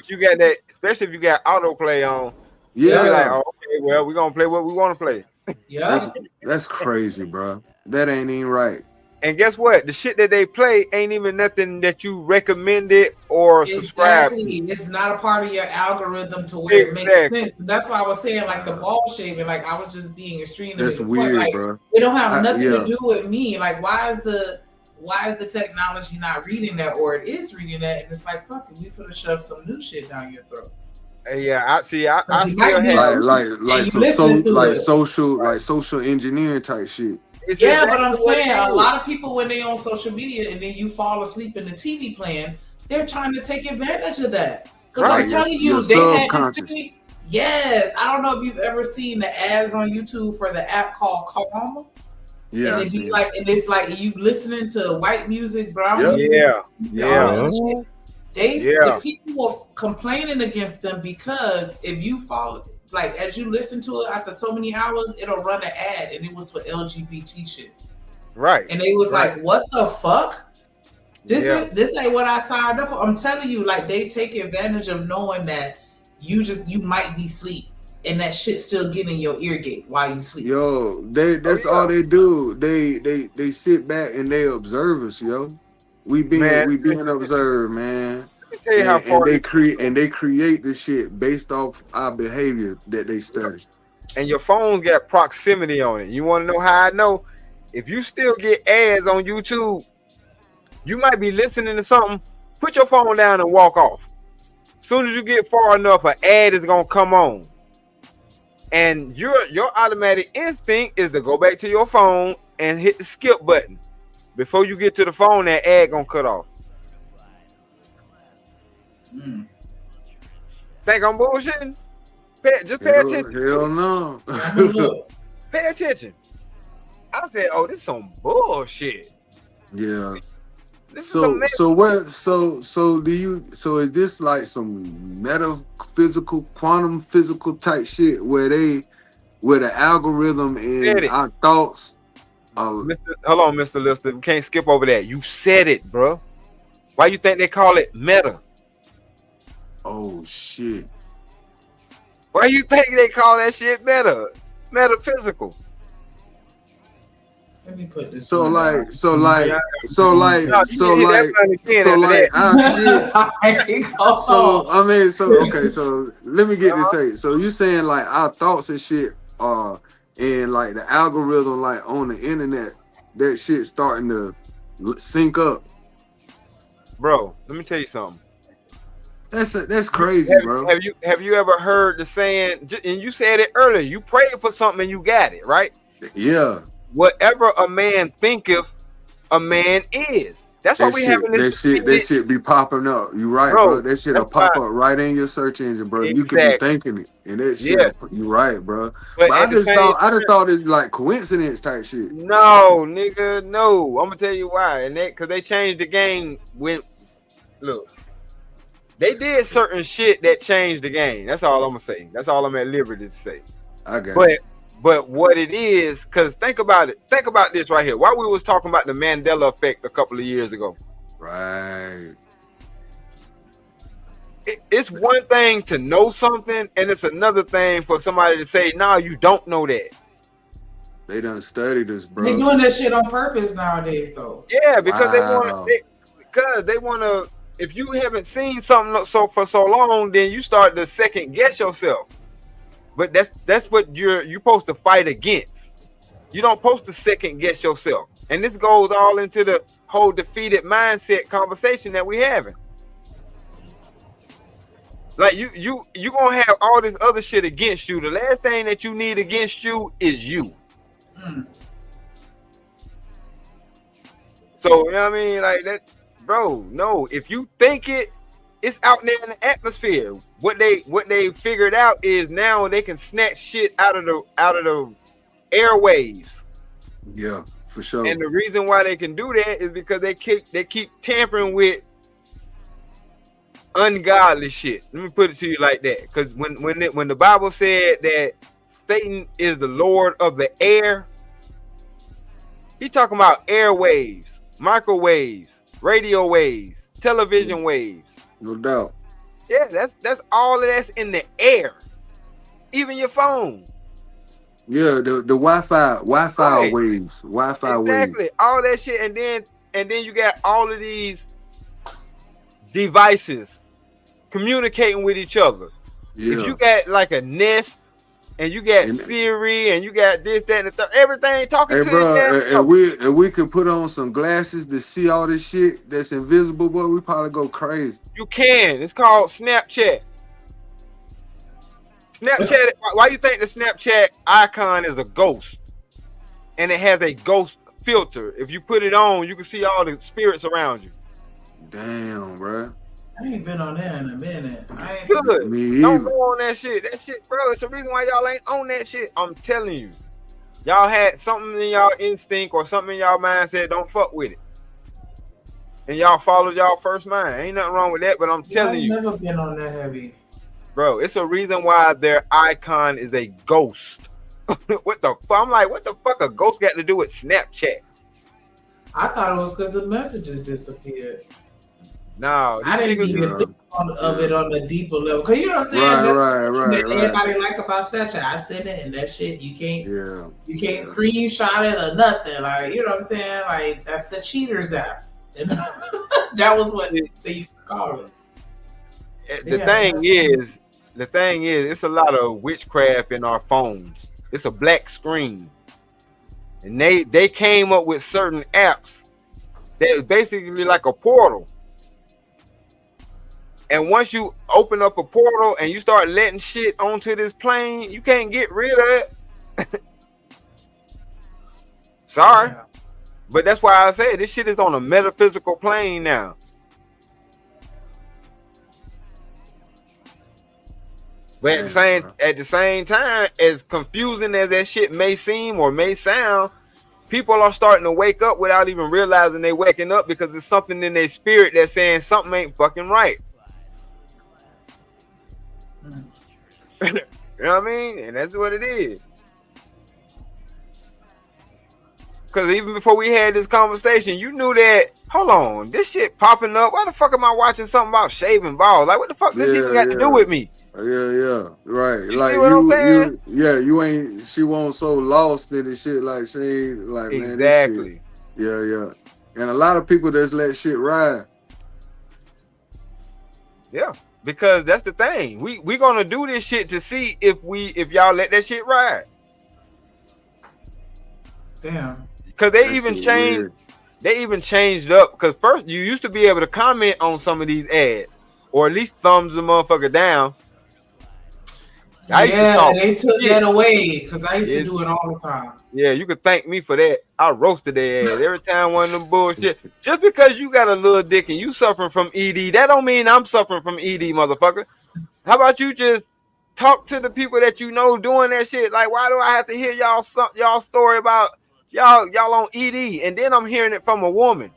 if you got autoplay on. Yeah. Like, oh, okay, well, we're gonna play what we want to play. Yeah. That's crazy, bro. That ain't even right. And guess what? The shit that they play ain't even nothing that you recommended or subscribe to. It's not a part of your algorithm to where it makes sense. That's why I was saying like the ball shaving. Like I was just being extreme. That's weird, like, bro. It don't have nothing to do with me. Like why is the technology not reading that, or it is reading that, and it's like fuck it, we finna shove some new shit down your throat. Yeah, I see. I You still might be have asleep and you listening to it. social engineering type shit. It's Yeah, but exactly I'm what it saying a is. lot of people when they on social media and then you fall asleep in the TV playing, they're trying to take advantage of that. Because I'm telling you, they had this thing. Yes, I don't know if you've ever seen the ads on YouTube for the app called Calm. Yeah, and it's like you listening to white music, brown Yep. music, Yeah. all that shit. The people were complaining against them because if you follow, like as you listen to it after so many hours, it'll run an ad, and it was for LGBT shit. Right. And they was like, "What the fuck? This ain't what I signed up for." I'm telling you, like they take advantage of knowing that you might be asleep, and that shit still getting in your ear gate while you sleep. Yo, that's all they do. They sit back and they observe us, yo. We being observed, man. Tell you how far they create this shit based off our behavior that they study. And your phone's got proximity on it. You want to know how I know? If you still get ads on YouTube, you might be listening to something. Put your phone down and walk off. As soon as you get far enough, an ad is gonna come on, and your automatic instinct is to go back to your phone and hit the skip button. Before you get to the phone, that ad gonna cut off. Think I'm bullshitting? Just pay attention. Hell no. Pay attention. I said, "Oh, this is some bullshit." Yeah. This So is is this like some metaphysical, quantum physical type shit where the algorithm and our thoughts hold on, Mr. Lister. We can't skip over that. You said it, bro. Why you think they call it meta? Oh shit. Why you think they call that shit meta? Metaphysical. Let me put this. So I mean, so let me get this straight. So you saying like our thoughts and shit and like the algorithm like on the internet, that shit starting to sync up. Bro, let me tell you something. That's crazy, bro. Have you ever heard the saying, and you said it earlier, you prayed for something and you got it, right? Yeah. Whatever a man thinketh, a man is. That's why we having this. That shit be popping up. You right, bro. That shit'll pop up right in your search engine, bro. You could be thinking it, and that shit. You right, bro. But I just thought it's like coincidence type shit. No, nigga, no. I'm gonna tell you why, and because they changed the game when. Look, they did certain shit that changed the game. That's all I'm gonna say. That's all I'm at liberty to say. I got it. But what it is, because think about it. Think about this right here. While we was talking about the Mandela effect a couple of years ago. Right. It's one thing to know something, and it's another thing for somebody to say, "No, you don't know that." They done studied this, bro. They doing that shit on purpose nowadays, though. Yeah, because they want to. If you haven't seen something for so long, then you start to second guess yourself. But that's what you're supposed to fight against. You don't supposed to second guess yourself. And this goes all into the whole defeated mindset conversation that we having. Like you gonna have all this other shit against you. The last thing that you need against you is you. So you know what I mean? Like that, bro. No, if you think it's out there in the atmosphere. What they figured out is now they can snatch shit out of the airwaves. Yeah, for sure. And the reason why they can do that is because they keep tampering with ungodly shit. Let me put it to you like that. Because when the Bible said that Satan is the Lord of the air, he talking about airwaves, microwaves, radio waves, television waves. No doubt. Yeah, that's all of that's in the air. Even your phone. Yeah, the Wi-Fi Right. waves. Wi-Fi waves. Exactly. All that shit. And then you got all of these devices communicating with each other. Yeah. If you got like a Nest and you got Siri and you got this, that, and the third, everything talking Hey, to bro, you. and we could put on some glasses to see all this shit that's invisible, boy. We probably go crazy. You can. It's called Snapchat. Snapchat. Why you think the Snapchat icon is a ghost, and it has a ghost filter? If you put it on, you can see all the spirits around you. Damn, bro. I ain't been on that in a minute. I ain't Good. Me Don't either. go on that shit. That shit, bro. It's the reason why y'all ain't on that shit. I'm telling you. Y'all had something in y'all instinct or something in y'all mind said don't fuck with it. And y'all followed y'all first mind. Ain't nothing wrong with that, but I'm telling you. I've never been on that heavy. Bro, it's a reason why their icon is a ghost. What the fuck? I'm like, what the fuck a ghost got to do with Snapchat? I thought it was because the messages disappeared. No, I didn't even think of it on a deeper level. Cause you know what I'm saying? Right. Everybody like about Snapchat. I send it and that shit you can't screenshot it or nothing. Like, you know what I'm saying? Like, that's the cheaters app. That was what they used to call it. The thing is, it's a lot of witchcraft in our phones. It's a black screen. And they came up with certain apps that is basically like a portal. And once you open up a portal and you start letting shit onto this plane, you can't get rid of it. Sorry. Yeah. But that's why I say this shit is on a metaphysical plane now. But at the same time, as confusing as that shit may seem or may sound, people are starting to wake up without even realizing they're waking up because there's something in their spirit that's saying something ain't fucking right. You know what I mean? And that's what it is. Because even before we had this conversation, you knew that, hold on, this shit popping up. Why the fuck am I watching something about shaving balls? Like, what the fuck does this even got to do with me? Yeah, right. You like see what I'm saying? She won't so lost in the shit like she ain't like exactly. Man, this shit, yeah. And a lot of people just let shit ride. Yeah, because that's the thing. We gonna do this shit to see if y'all let that shit ride. Damn. Because they even changed up. Because first you used to be able to comment on some of these ads, or at least thumbs the motherfucker down. They took that away because I used to do it all the time. Yeah, you could thank me for that. I roasted their ass every time one of them bullshit. Just because you got a little dick and you suffering from ED, that don't mean I'm suffering from ED, motherfucker. How about you just talk to the people that you know doing that shit? Like, why do I have to hear y'all story about y'all on ED, and then I'm hearing it from a woman?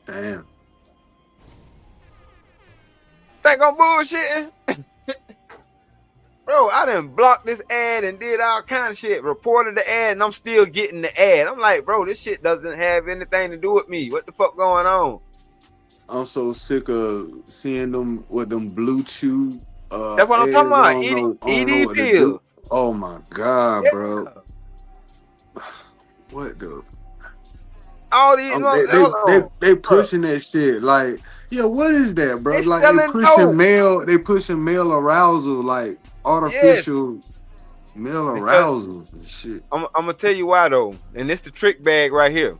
Damn. Think I'm bullshitting? Bro, I done blocked this ad and did all kind of shit, reported the ad, and I'm still getting the ad. I'm like, bro, this shit doesn't have anything to do with me. What the fuck going on? I'm so sick of seeing them with them blue chew. That's what I'm talking about. ED pills. Oh my God, bro. What the? All these they pushing that shit like, yeah, what is that, bro? Like they pushing male arousal, like artificial male arousals and shit. I'm gonna tell you why though, and it's the trick bag right here.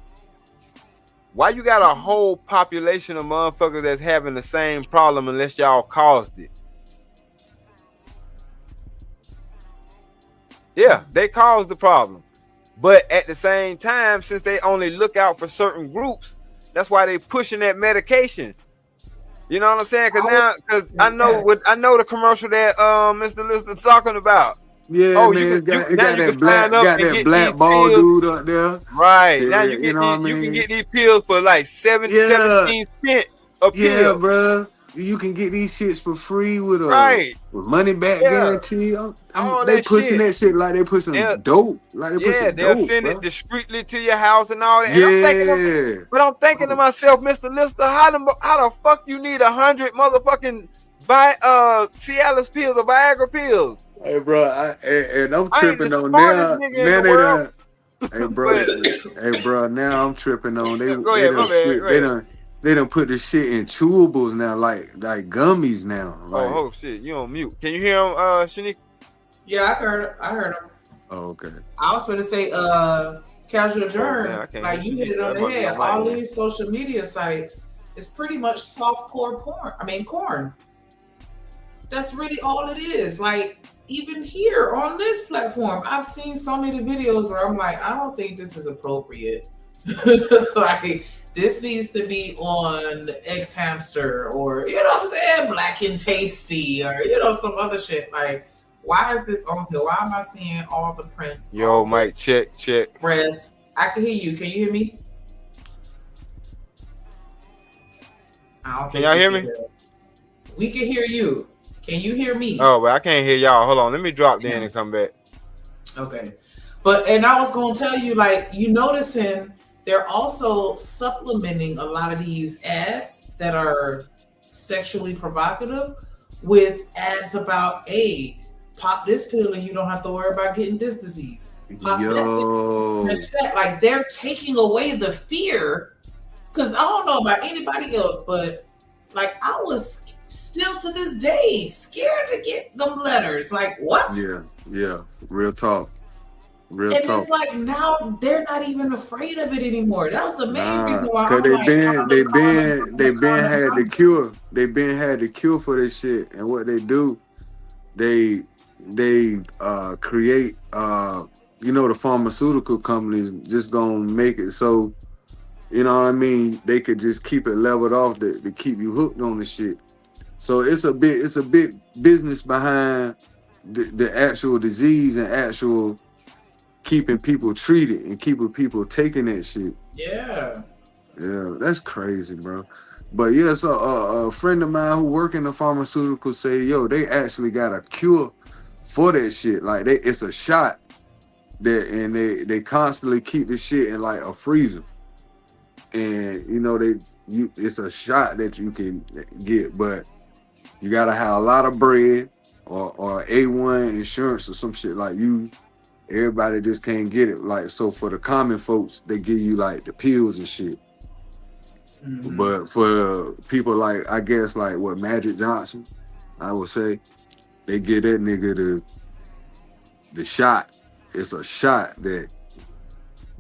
Why you got a whole population of motherfuckers that's having the same problem unless y'all caused it? Yeah, they caused the problem. But at the same time, since they only look out for certain groups, that's why they pushing that medication. You know what I'm saying? Because I know the commercial that Mr. Lister's talking about. Yeah, man, it got that black ball dude up there. Right. Shit, now you can get these pills for like 17 cents a pill. Yeah, bro. You can get these shits for free with a money back guarantee. They pushing that shit like they pushing dope. Like they pushing they'll send it discreetly to your house and all that. And I'm thinking to myself, Mr. Lister, how the fuck you need 100 motherfucking Cialis pills or Viagra pills? Hey, bro, I'm tripping on now. Hey, bro, now I'm tripping on they done put this shit in chewables now, like gummies now. Like, oh shit, you on mute? Can you hear him, Shanique? Yeah, I heard him. Oh, okay. I was going to say, Casual Germ, like you hit it on the head. All these social media sites is pretty much softcore porn. I mean, corn. That's really all it is. Like, even here on this platform, I've seen so many videos where I'm like, I don't think this is appropriate. Like, this needs to be on X Hamster or, you know what I'm saying, Black and Tasty or, you know, some other shit. Like, why is this on here? Why am I seeing all the prints? Yo, Mike, check. Breasts. I can hear you. Can you hear me? Can y'all hear me? We can hear you. Can you hear me? Oh, but I can't hear y'all. Hold on. Let me drop in and come back. Okay. And I was going to tell you, like, you noticing they're also supplementing a lot of these ads that are sexually provocative with ads about, hey, pop this pill and you don't have to worry about getting this disease. Pop that pill, that. Like, they're taking away the fear. Because I don't know about anybody else, but, like, I was still to this day scared to get them letters. Like, what? Yeah. Real talk. It's like now they're not even afraid of it anymore. That was the main reason why. Cause they been had the cure. They been had the cure for this shit. And what they do, they create you know, the pharmaceutical companies just gonna make it so, you know what I mean, they could just keep it leveled off to keep you hooked on the shit. So it's a big business behind the actual disease and actual keeping people treated and keeping people taking that shit. Yeah, that's crazy, bro. But yeah, so a friend of mine who work in the pharmaceutical say, yo, they actually got a cure for that shit. Like it's a shot that, and they constantly keep the shit in like a freezer, and you know it's a shot that you can get, but you gotta have a lot of bread or A1 insurance or some shit. Like everybody just can't get it. Like, so for the common folks, they give you like the pills and shit. Mm-hmm. But for people like, I guess like what Magic Johnson, I would say, they give that nigga the shot. It's a shot that.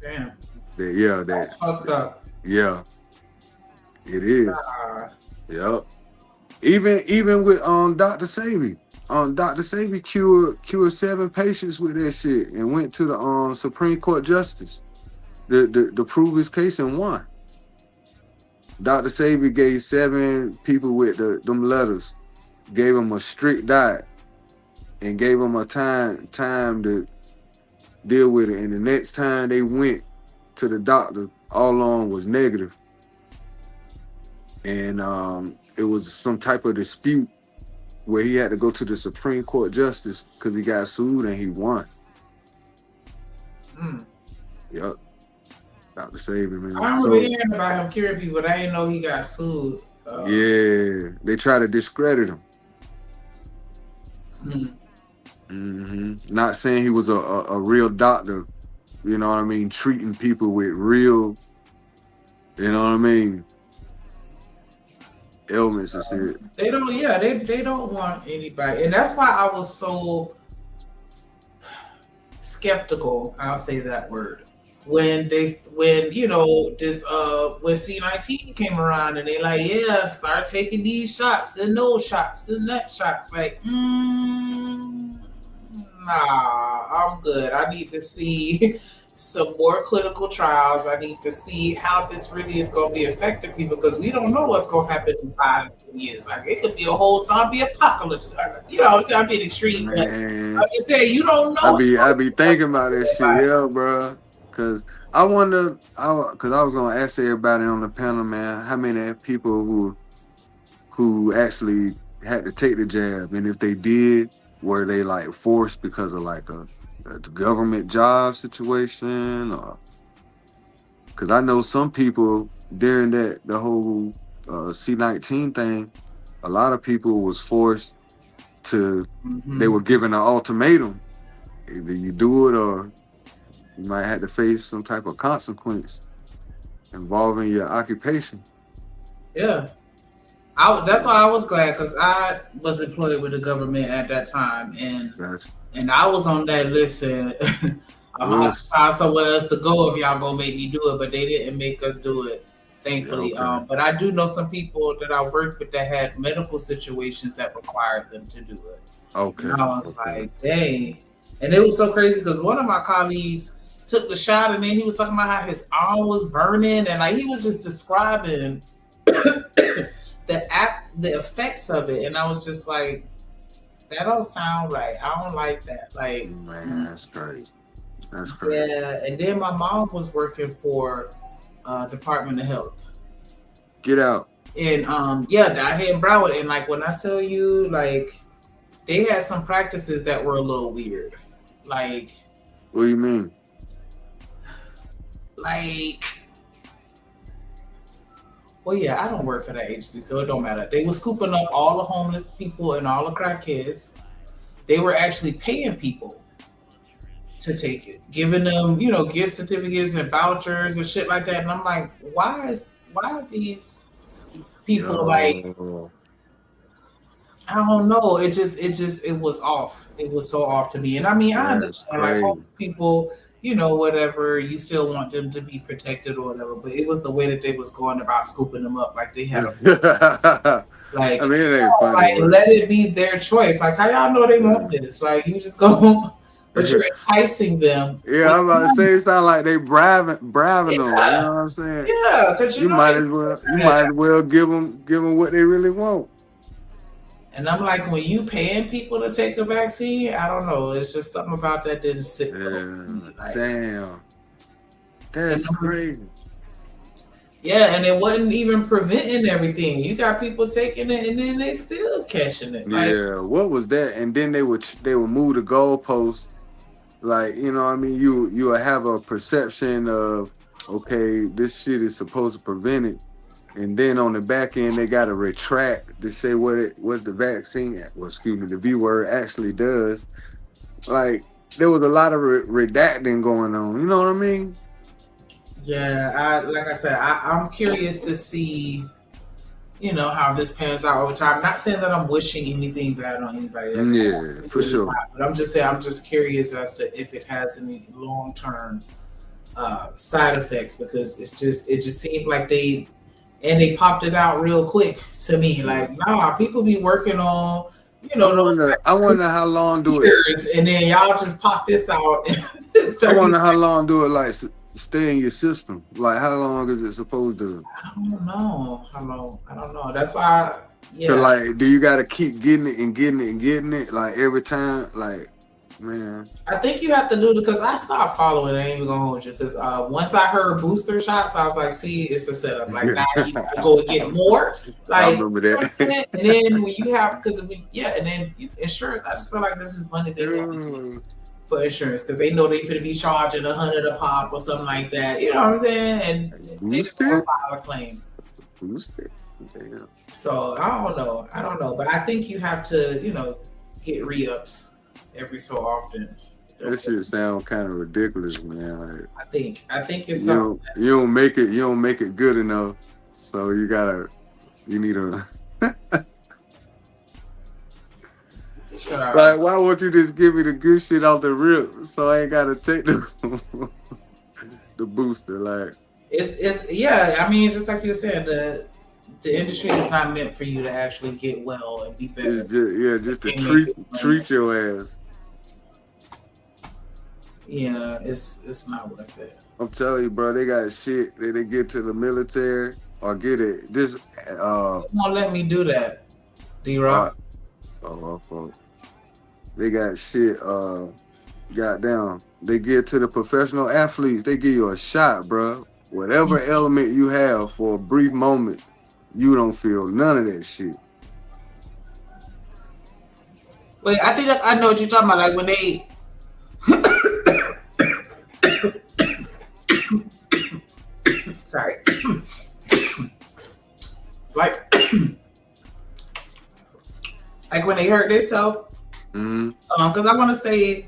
Damn. That's fucked up. Yeah. It is. Yep. Even with Dr. Sebi. Dr. Sebi cured 7 patients with that shit and went to the Supreme Court Justice to prove his case and won. Dr. Sebi gave 7 people with them letters, gave them a strict diet, and gave them a time to deal with it. And the next time they went to the doctor, all along was negative. And it was some type of dispute where he had to go to the Supreme Court Justice because he got sued and he won. Yep. Dr. Sebi, man. I remember hearing about him curing people, but I didn't know he got sued. Yeah, they try to discredit him. Mm-hmm. Not saying he was a real doctor, you know what I mean, treating people with real, you know what I mean, ailments and shit. They don't want anybody, and that's why I was so skeptical. I'll say that word when you know this when C-19 came around and they like, yeah, start taking these shots and those shots and that shots. Like, nah, I'm good. I need to see some more clinical trials. I need to see how this really is going to be affecting people, because we don't know what's going to happen in 5 years. Like, it could be a whole zombie apocalypse. You know what I'm saying? I'm being extreme, but I'm just saying, you don't know. I be thinking about that shit, yeah, bro. Because I wonder, because I was going to ask everybody on the panel, man, how many people who actually had to take the jab, and if they did, were they like forced because of like a government job situation, or because I know some people during the whole C-19 thing, a lot of people was forced to, they were given an ultimatum, either you do it or you might have to face some type of consequence involving your occupation. Yeah. That's why I was glad, because I was employed with the government at that time, and I was on that list, and I'm gonna find somewhere else to go if y'all gonna make me do it, but they didn't make us do it, thankfully. Okay. But I do know some people that I worked with that had medical situations that required them to do it. Okay. And I was like, dang. And it was so crazy because one of my colleagues took the shot and then he was talking about how his arm was burning and like he was just describing the effects of it. And I was just like, that don't sound right. I don't like that. Like, man, that's crazy. That's crazy. Yeah. And then my mom was working for Department of Health. Get out. And down here in Broward. And like when I tell you, like, they had some practices that were a little weird. Like, what do you mean? Like, well, yeah, I don't work for that agency, so it don't matter. They were scooping up all the homeless people and all the crackheads. They were actually paying people to take it, giving them, you know, gift certificates and vouchers and shit like that. And I'm like, why are these people like? I don't know. It was off. It was so off to me. And I mean, I understand like homeless people, you know, whatever, you still want them to be protected or whatever, but it was the way that they was going about scooping them up. Like they had like, I mean, it ain't funny. Like, let it be their choice. Like, how y'all know they want this? Like, you just go, but you're enticing them. Yeah, I'm about to say it sound like they bribing them. You know what I'm saying? Yeah, because you might as well give them what they really want. And I'm like, when you paying people to take a vaccine, I don't know. It's just something about that didn't sit well with me. Like, damn. That's crazy. Yeah, and it wasn't even preventing everything. You got people taking it and then they still catching it. Like, yeah, what was that? And then they would move the goalposts. Like, you know what I mean? You would have a perception of, okay, this shit is supposed to prevent it. And then on the back end, they got to retract to say what the vaccine, the V word actually does. Like, there was a lot of redacting going on. You know what I mean? Yeah, like I said, I'm curious to see, you know, how this pans out over time. Not saying that I'm wishing anything bad on anybody. Yeah, for sure. But I'm just saying, I'm just curious as to if it has any long-term side effects, because it just seemed like they popped it out real quick to me. Like, nah, people be working on, you know, I wonder how long do it, and then y'all just pop this out. I wonder how long do it like stay in your system. Like, how long is it supposed to? I don't know how long. I don't know. That's why. Yeah. Like, do you got to keep getting it and getting it and getting it like every time? Like, man. I think you have to do it because I stopped following. I ain't even gonna hold you because once I heard booster shots, I was like, "See, it's a setup. Like now you gotta go and get more." Like, I remember that. You know, and then when you have and then insurance. I just feel like this is money they want for insurance because they know they could be charging $100 a pop or something like that. You know what I'm saying? And they can file a claim. Booster. Damn. So I don't know, but I think you have to, you know, get re-ups every so often. That shit sound kind of ridiculous, man. Like, I think it's something. You don't make it good enough, so you need a. Like, why won't you just give me the good shit off the rip so I ain't gotta take the booster? Like, it's yeah. I mean, just like you said, the industry is not meant for you to actually get well and be better. It's just to treat your ass. Yeah, it's not worth it. I'm telling you, bro, they got shit that they get to the military or get it. This They won't let me do that, D-Rock. They got shit. Goddamn, they give to the professional athletes. They give you a shot, bro. Whatever element you have for a brief moment, you don't feel none of that shit. Wait, I think I know what you're talking about. Like when they. Sorry. like when they hurt themselves. Because I want to say,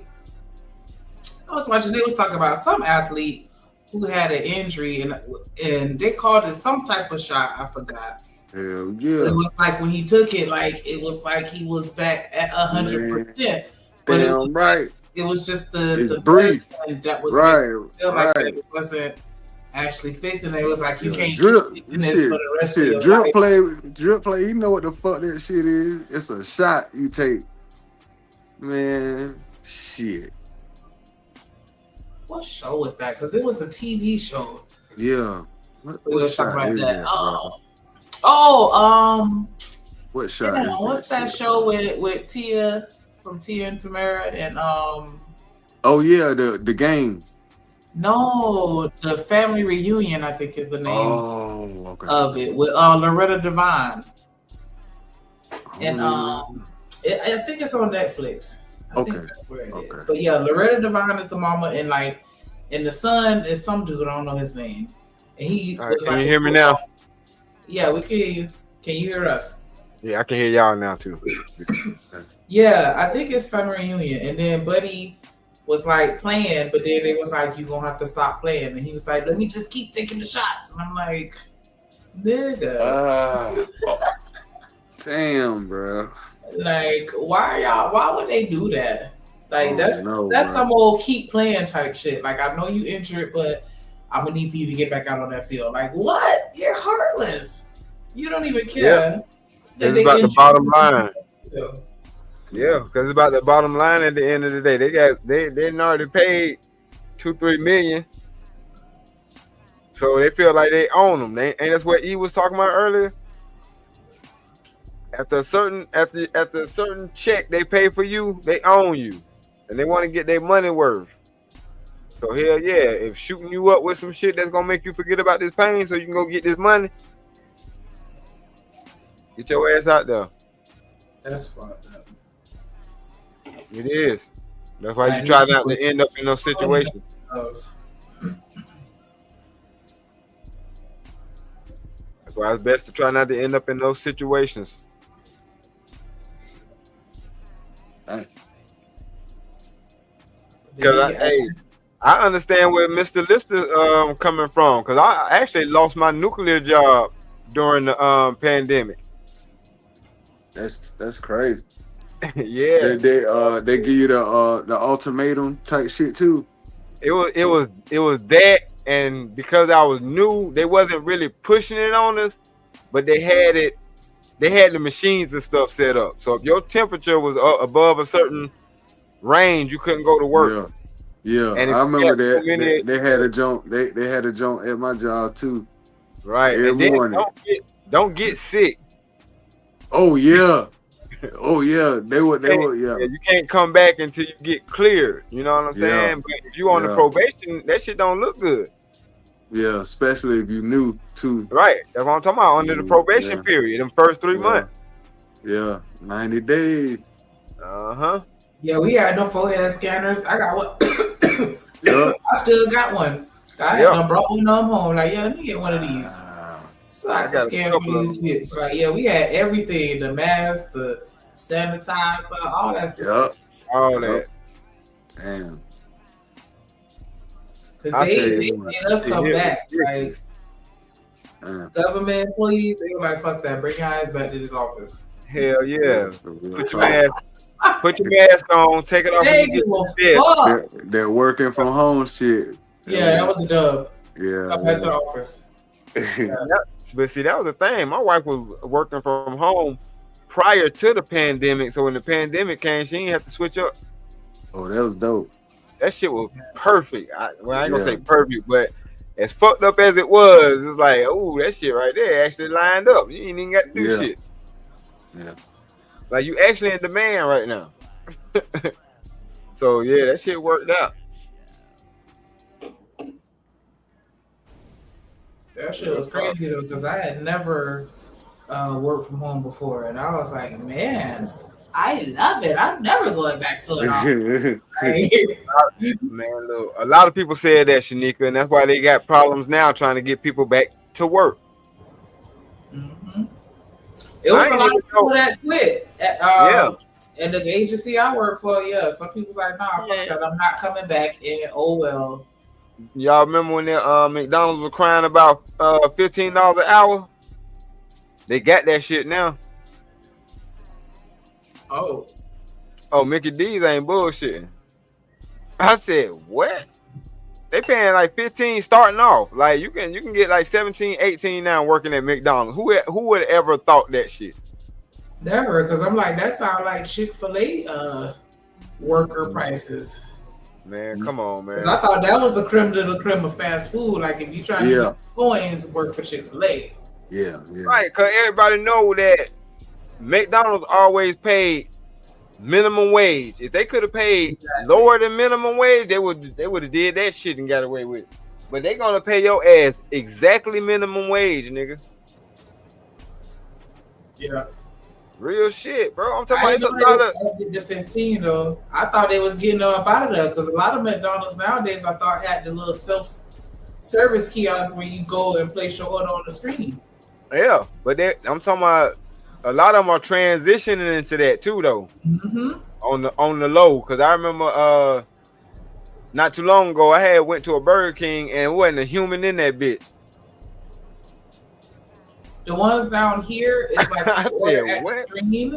I was watching. They was talking about some athlete who had an injury and they called it some type of shot. I forgot. Hell yeah! It was like when he took it, like it was like he was back at 100%. But it was just the breath that was feel like it wasn't actually fixing it. It was like you can't drip keep this for the rest of your drip life. play. You know what the fuck that shit is? It's a shot you take Man, shit. What show was that? Because it was a TV show. Yeah. We What was talking shot about is that. bro? What shot damn, is what's that shit, show bro? with Tia from Tia and Tamara and Oh yeah, the game. no, the Family Reunion, I think is the name of it with Loretta Devine. And I think it's on Netflix. I think that's where it is. But yeah, Loretta Devine is the mama, and the son is some dude, I don't know his name. And he All right, can you hear me now? Yeah, we can hear you. Can you hear us? Yeah, I can hear y'all now too. Yeah, I think it's Family Reunion. And then Buddy was like playing, but then they was like, you gonna have to stop playing. And he was like, let me just keep taking the shots. And I'm like, nigga. Damn, bro. Like, why would they do that? Like, that's bro. some old keep playing type shit. Like, I know you injured, but I'm gonna need for you to get back out on that field. Like, what? You're heartless. You don't even care. It's about the bottom line. Yeah, because it's about the bottom line at the end of the day. They already paid $2-3 million. So they feel like they own them. And that's what E was talking about earlier. After a certain check they pay for you, they own you. And they want to get their money worth. So hell yeah, if shooting you up with some shit that's gonna make you forget about this pain so you can go get this money, get your ass out there. That's fucked up. It is. That's why you try not to end up in those situations. That's why it's best to try not to end up in those situations. Because I understand where Mr. Lister coming from. Because I actually lost my nuclear job during the pandemic. That's crazy. Yeah. They give you the ultimatum type shit too. It was that, and because I was new, they wasn't really pushing it on us, but they had it. They had the machines and stuff set up. So if your temperature was above a certain range, you couldn't go to work. Yeah, And I remember so that. many- They had a jump. They had a jump at my job too. Right. Every And then morning. don't get sick. Oh yeah. Oh yeah. They would. Yeah. You can't come back until you get cleared. You know what I'm saying? Yeah. But if you on the Yeah. probation, that shit don't look good. Yeah, especially if you new too. Right. That's what I'm talking about. Under the probation Yeah. period, them first 3 months. Yeah, 90 days. Uh-huh. Yeah, we had no forehead scanners. I got one. Yeah. I still got one. I had done brought one of them home. Like, yeah, let me get one of these. So I can got a scan couple for of these shits. Like, yeah, we had everything: the mask, the sanitizer, all that stuff. Yep. All that. Damn. Because they made us come back. Like, government employees, they were like, fuck that, bring your eyes back to this office. Hell yeah. Put your mask on, take it off. They when you give get a to bed. They're working from home shit. Yeah, that was a dub. Yeah. Come back to the office. But see, that was the thing. My wife was working from home prior to the pandemic. So when the pandemic came, she didn't have to switch up. Oh, that was dope. That shit was perfect. I ain't gonna Yeah. say perfect, but as fucked up as it was, it's like, oh, that shit right there actually lined up. You ain't even got to do Yeah. shit. Yeah. Like you actually in demand right now. So yeah, that shit worked out. That shit was crazy though, because I had never worked from home before, and I was like, man, I love it. I'm never going back to it. Man, look, a lot of people said that, Shanika, and that's why they got problems now trying to get people back to work. It was I a ain't lot even of people know. that quit. Yeah. And the agency I work for, yeah, some people's like, nah, fuck that, I'm not coming back. And oh well. Y'all remember when the McDonald's was crying about $15 an hour? They got that shit now. Oh, Mickey D's ain't bullshitting. I said, what? They paying like 15 starting off. Like you can get like 17, 18 now working at McDonald's. Who would ever thought that shit? never, because I'm like, that sounds like Chick-fil-A worker prices. Man, come on, man. Because I thought that was the creme de la creme of fast food. Like if you try to get coins, work for Chick-fil-A. Yeah. Right, because everybody know that McDonald's always paid minimum wage. If they could have paid lower than minimum wage, they would have did that shit and got away with it. But they gonna pay your ass exactly minimum wage, nigga. Yeah. Real shit, bro. I'm talking I about didn't know they did the 15 though. I thought they was getting them up out of there because a lot of McDonald's nowadays I thought had the little self-service kiosks where you go and place your order on the screen. Yeah, but I'm talking about a lot of them are transitioning into that too, though. On the low, because I remember not too long ago I went to a Burger King and it wasn't a human in that bitch. The ones down here is like order at the screen,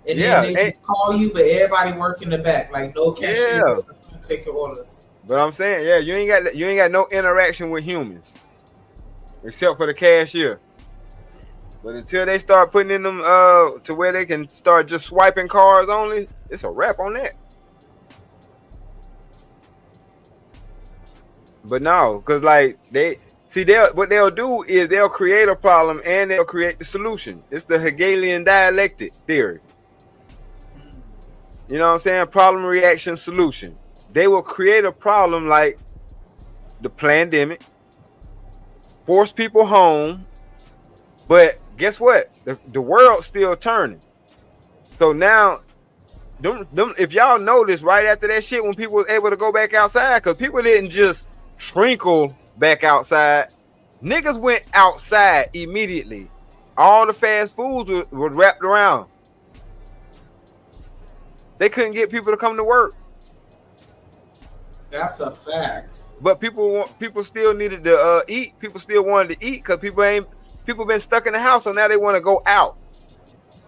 and then they just call you, but everybody work in the back, like no cashier take your orders. But I'm saying, you ain't got no interaction with humans, except for the cashier. But until they start putting in them to where they can start just swiping cards only, it's a wrap on that. But no, because like what they'll do is they'll create a problem and they'll create the solution. It's the Hegelian dialectic theory. You know what I'm saying? Problem, reaction, solution. They will create a problem like the pandemic, force people home, but guess what? The world's still turning. So now, if y'all notice right after that shit, when people was able to go back outside, because people didn't just trickle back outside, niggas went outside immediately. All the fast foods were wrapped around. They couldn't get people to come to work. That's a fact. But people still needed to eat. People still wanted to eat because people been stuck in the house, so now they want to go out.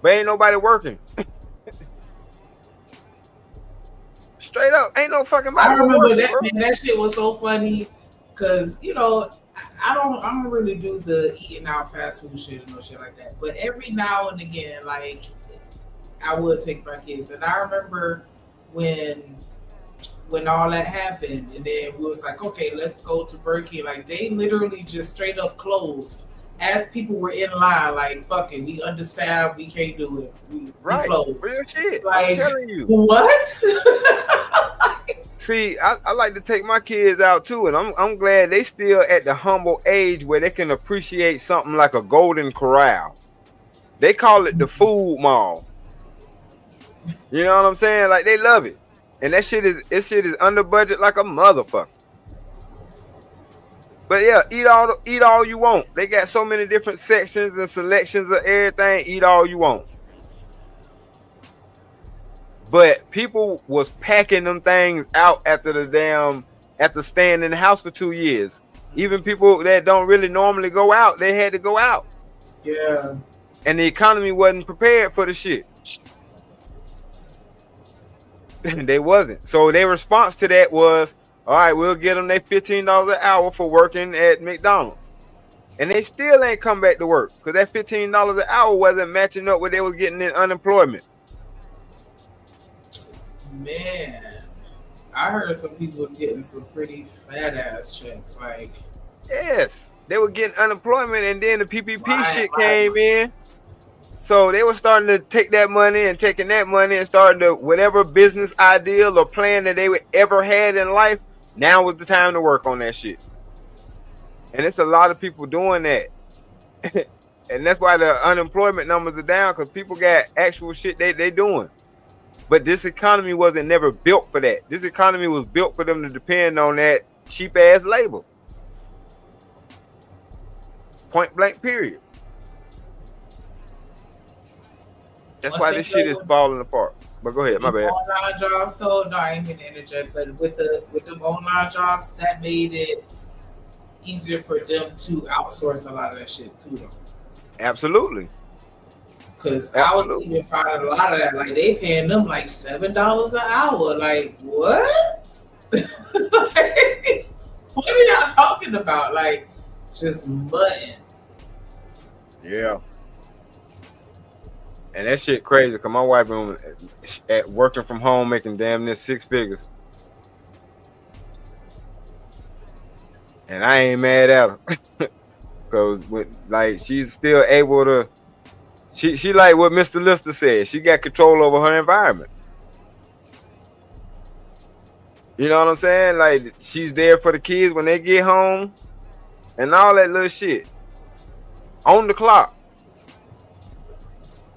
But ain't nobody working. Straight up, ain't no fucking. I remember that, man. That shit was so funny because I don't really do the eating out fast food shit and no shit like that. But every now and again, like I would take my kids, and I remember when all that happened, and then we was like, okay, let's go to Burger King. Like they literally just straight up closed as people were in line. Like fuck it, we understaffed, we can't do it. We closed. Real shit. Like, I'm telling you. What? See, I like to take my kids out too, and I'm glad they still at the humble age where they can appreciate something like a Golden Corral. They call it the food mall. You know what I'm saying? Like they love it. And that shit is under budget like a motherfucker. But yeah, eat all you want. They got so many different sections and selections of everything. Eat all you want. But people was packing them things out after staying in the house for 2 years. Even people that don't really normally go out, they had to go out. Yeah. And the economy wasn't prepared for the shit. They wasn't. So their response to that was, all right, we'll get them their $15 an hour for working at McDonald's. And they still ain't come back to work because that $15 an hour wasn't matching up what they was getting in unemployment. Man, I heard some people was getting some pretty fat ass checks. Like, yes, they were getting unemployment, and then the PPP shit came in. So they were starting to take that money and taking that money and starting to whatever business ideal or plan that they ever had in life. Now was the time to work on that shit. And it's a lot of people doing that. And that's why the unemployment numbers are down, because people got actual shit they doing. But this economy wasn't never built for that. This economy was built for them to depend on that cheap ass labor. Point blank, period. That's why this shit is falling apart. But go ahead, my bad. Online jobs, though, no, I ain't been energetic, but with them online jobs, that made it easier for them to outsource a lot of that shit too, though. Absolutely. Because I was even finding a lot of that, like they paying them like $7 an hour. Like what? Like, what are y'all talking about? Like just mutton. Yeah. And that shit crazy because my wife been at working from home making damn near 6 figures. And I ain't mad at her. Cause like she's still able to she like what Mr. Lister said, she got control over her environment. You know what I'm saying? Like she's there for the kids when they get home and all that little shit. On the clock.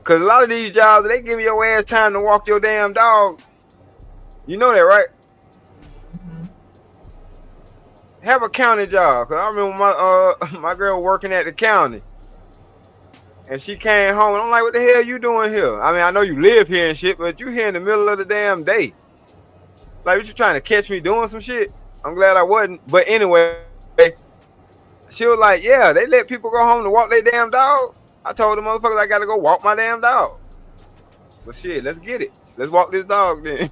Cause a lot of these jobs, they give your ass time to walk your damn dog. You know that, right? Mm-hmm. Have a county job. Cause I remember my girl working at the county. And she came home and I'm like, what the hell you doing here? I mean, I know you live here and shit, but you here in the middle of the damn day. Like, what you trying to catch me doing some shit? I'm glad I wasn't. But anyway, she was like, yeah, they let people go home to walk their damn dogs. I told the motherfuckers I gotta go walk my damn dog. But shit, let's get it. Let's walk this dog then.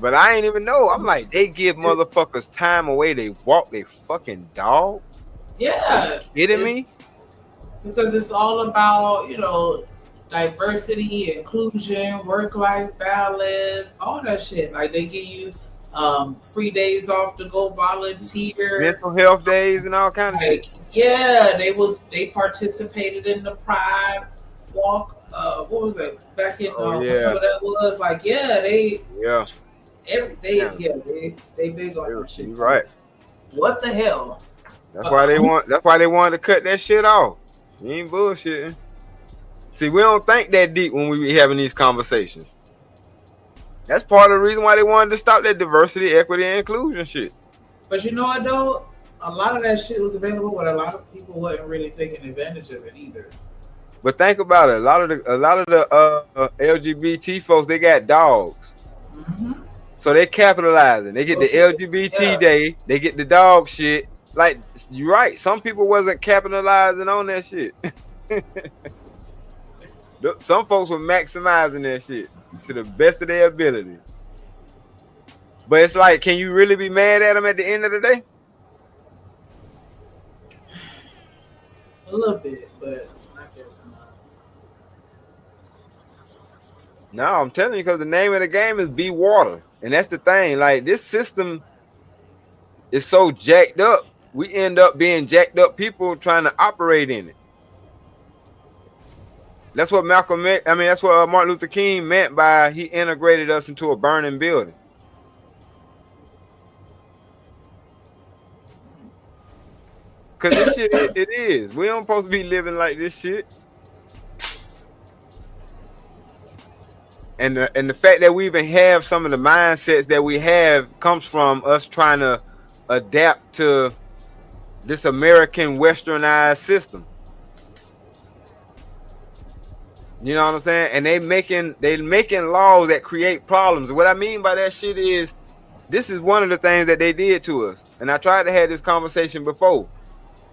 But I ain't even know. I'm like, they give motherfuckers time away. They walk their fucking dog. Yeah. You kidding me? Because it's all about, diversity, inclusion, work-life balance, all that shit. Like they give you free days off to go volunteer, mental health days and all kind of shit. Yeah, they participated in the Pride Walk. What was that back in? Whatever that was. Like, they big on that shit. Right. What the hell? That's why they wanted to cut that shit off. You ain't bullshitting. See, we don't think that deep when we be having these conversations. That's part of the reason why they wanted to stop that diversity, equity, and inclusion shit. But you know what though? A lot of that shit was available, but a lot of people wasn't really taking advantage of it either. But think about it. A lot of the LGBT folks, they got dogs. Mm-hmm. So they capitalizing. They get the LGBT day. They get the dog shit. Like, you're right. Some people wasn't capitalizing on that shit. Some folks were maximizing that shit to the best of their ability. But it's like, can you really be mad at them at the end of the day? A little bit, but I guess not. No, I'm telling you, because the name of the game is Be Water. And that's the thing. Like, this system is so jacked up. We end up being jacked up people trying to operate in it. That's what that's what Martin Luther King meant by he integrated us into a burning building. Cause this shit, it is. We don't supposed to be living like this shit. And the fact that we even have some of the mindsets that we have comes from us trying to adapt to this American westernized system. You know what I'm saying? And they making laws that create problems. What I mean by that shit is, this is one of the things that they did to us. And I tried to have this conversation before.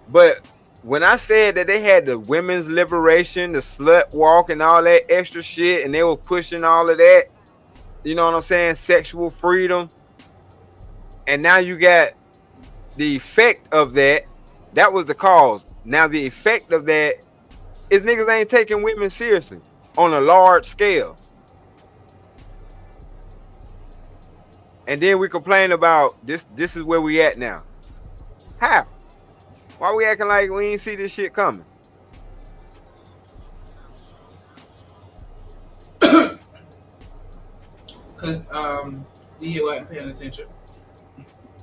But when I said that they had the women's liberation, the slut walk and all that extra shit, and they were pushing all of that, you know what I'm saying? Sexual freedom. And now you got the effect of that. That was the cause. Now the effect of that is niggas ain't taking women seriously on a large scale. And then we complain about this is where we at now. How? Why we acting like we ain't see this shit coming? Cause we wasn't paying attention.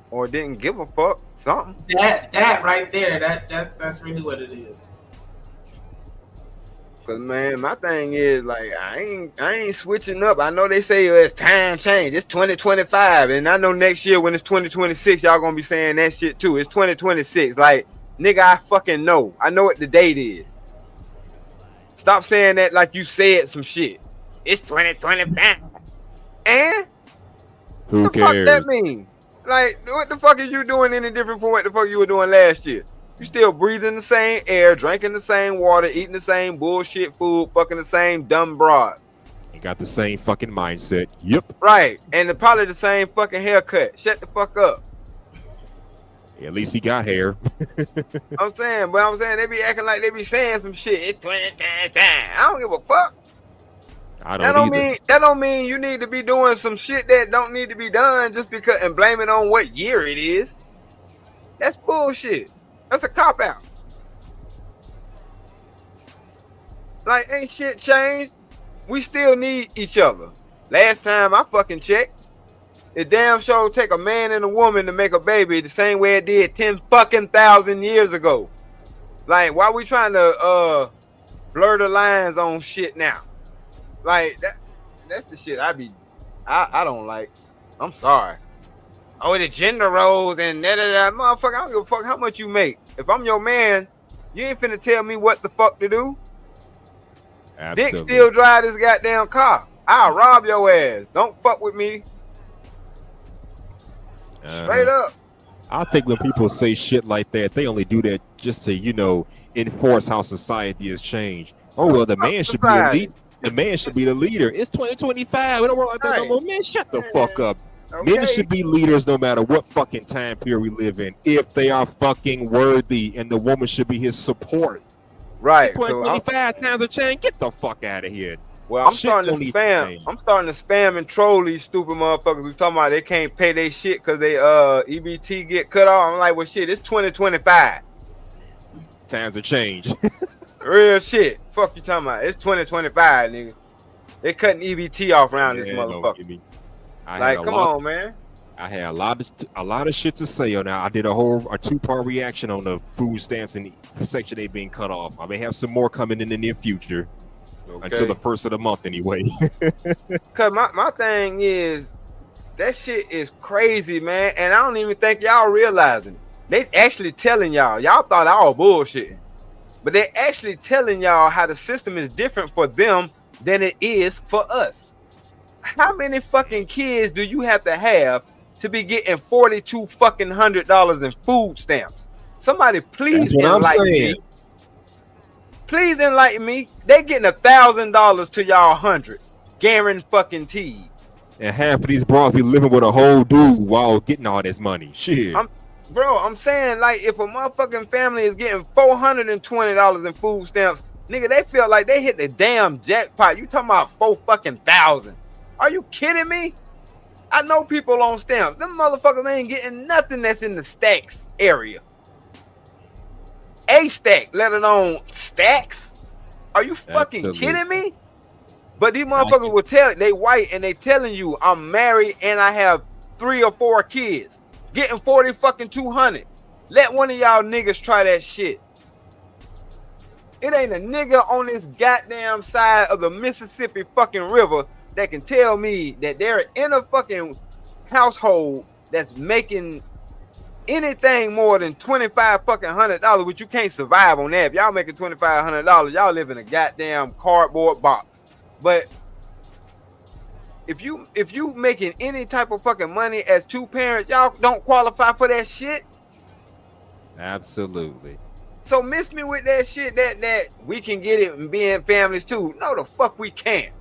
Or didn't give a fuck. Something. That right there, that's really what it is. Cause man, my thing is like I ain't switching up. I know they say it's time change. It's 2025, and I know next year when it's 2026, y'all gonna be saying that shit too. It's 2026. Like, nigga, I fucking know. I know what the date is. Stop saying that like you said some shit. It's 2025. And who what the cares? fuck that mean? Like, what the fuck is you doing any different from what the fuck you were doing last year? You still breathing the same air, drinking the same water, eating the same bullshit food, fucking the same dumb broad. You got the same fucking mindset. Yep. Right. And probably the same fucking haircut. Shut the fuck up. At least he got hair. I'm saying they be acting like they be saying some shit. It's 20 times. I don't give a fuck. That don't mean you need to be doing some shit that don't need to be done just because and blame it on what year it is. That's bullshit. That's a cop out. Like, ain't shit changed. We still need each other. Last time I fucking checked, it damn sure take a man and a woman to make a baby the same way it did 10,000 years ago. Like, why we trying to blur the lines on shit now? Like, that's the shit I don't like. I'm sorry. Oh, the gender roles and that. Motherfucker, I don't give a fuck how much you make. If I'm your man, you ain't finna tell me what the fuck to do. Absolutely. Dick still drive this goddamn car. I'll rob your ass. Don't fuck with me. Straight up. I think when people say shit like that, they only do that just to, enforce how society has changed. Oh, well, the man should be the lead. The man should be the leader. It's 2025. We don't work like that no more. Man, shut the fuck up. Okay. Men should be leaders no matter what fucking time period we live in, if they are fucking worthy, and the woman should be his support. Right. It's 2025 times a change. Get the fuck out of here. Well, I'm starting to spam and troll these stupid motherfuckers who talking about they can't pay their shit because they EBT get cut off. I'm like, well, shit, it's 2025. Times have changed. Real shit. Fuck you talking about? It's 2025, nigga. They cutting EBT off around this motherfucker. Come on, man. I had a lot of shit to say on that. I did a 2-part reaction on the food stamps and Section 8 being cut off. I may have some more coming in the near future. Okay. Until the first of the month, anyway. Cause my thing is, that shit is crazy, man, and I don't even think y'all realizing it. They actually telling y'all. Y'all thought I was bullshitting, but they actually telling y'all how the system is different for them than it is for us. How many fucking kids do you have to be getting $4,200 in food stamps? Somebody please enlighten me. Please enlighten me. They getting $1,000 to y'all 100, guaranteed. And half of these bros be living with a whole dude while getting all this money. Shit. I'm saying, like, if a motherfucking family is getting $420 in food stamps, nigga, they feel like they hit the damn jackpot. You talking about $4,000? Are you kidding me? I know people on stamps. Them motherfuckers ain't getting nothing that's in the stacks area. A stack, let alone stacks. Are you fucking kidding me? But these motherfuckers will tell they white and they telling you I'm married and I have 3 or 4 kids, getting $4,200. Let one of y'all niggas try that shit. It ain't a nigga on this goddamn side of the Mississippi fucking river that can tell me that they're in a fucking household that's making anything more than $2,500, which you can't survive on that. If y'all making $2,500, y'all live in a goddamn cardboard box. But if you making any type of fucking money as 2 parents, y'all don't qualify for that shit. Absolutely. So miss me with that shit that we can get it and be in families too. No, the fuck we can't.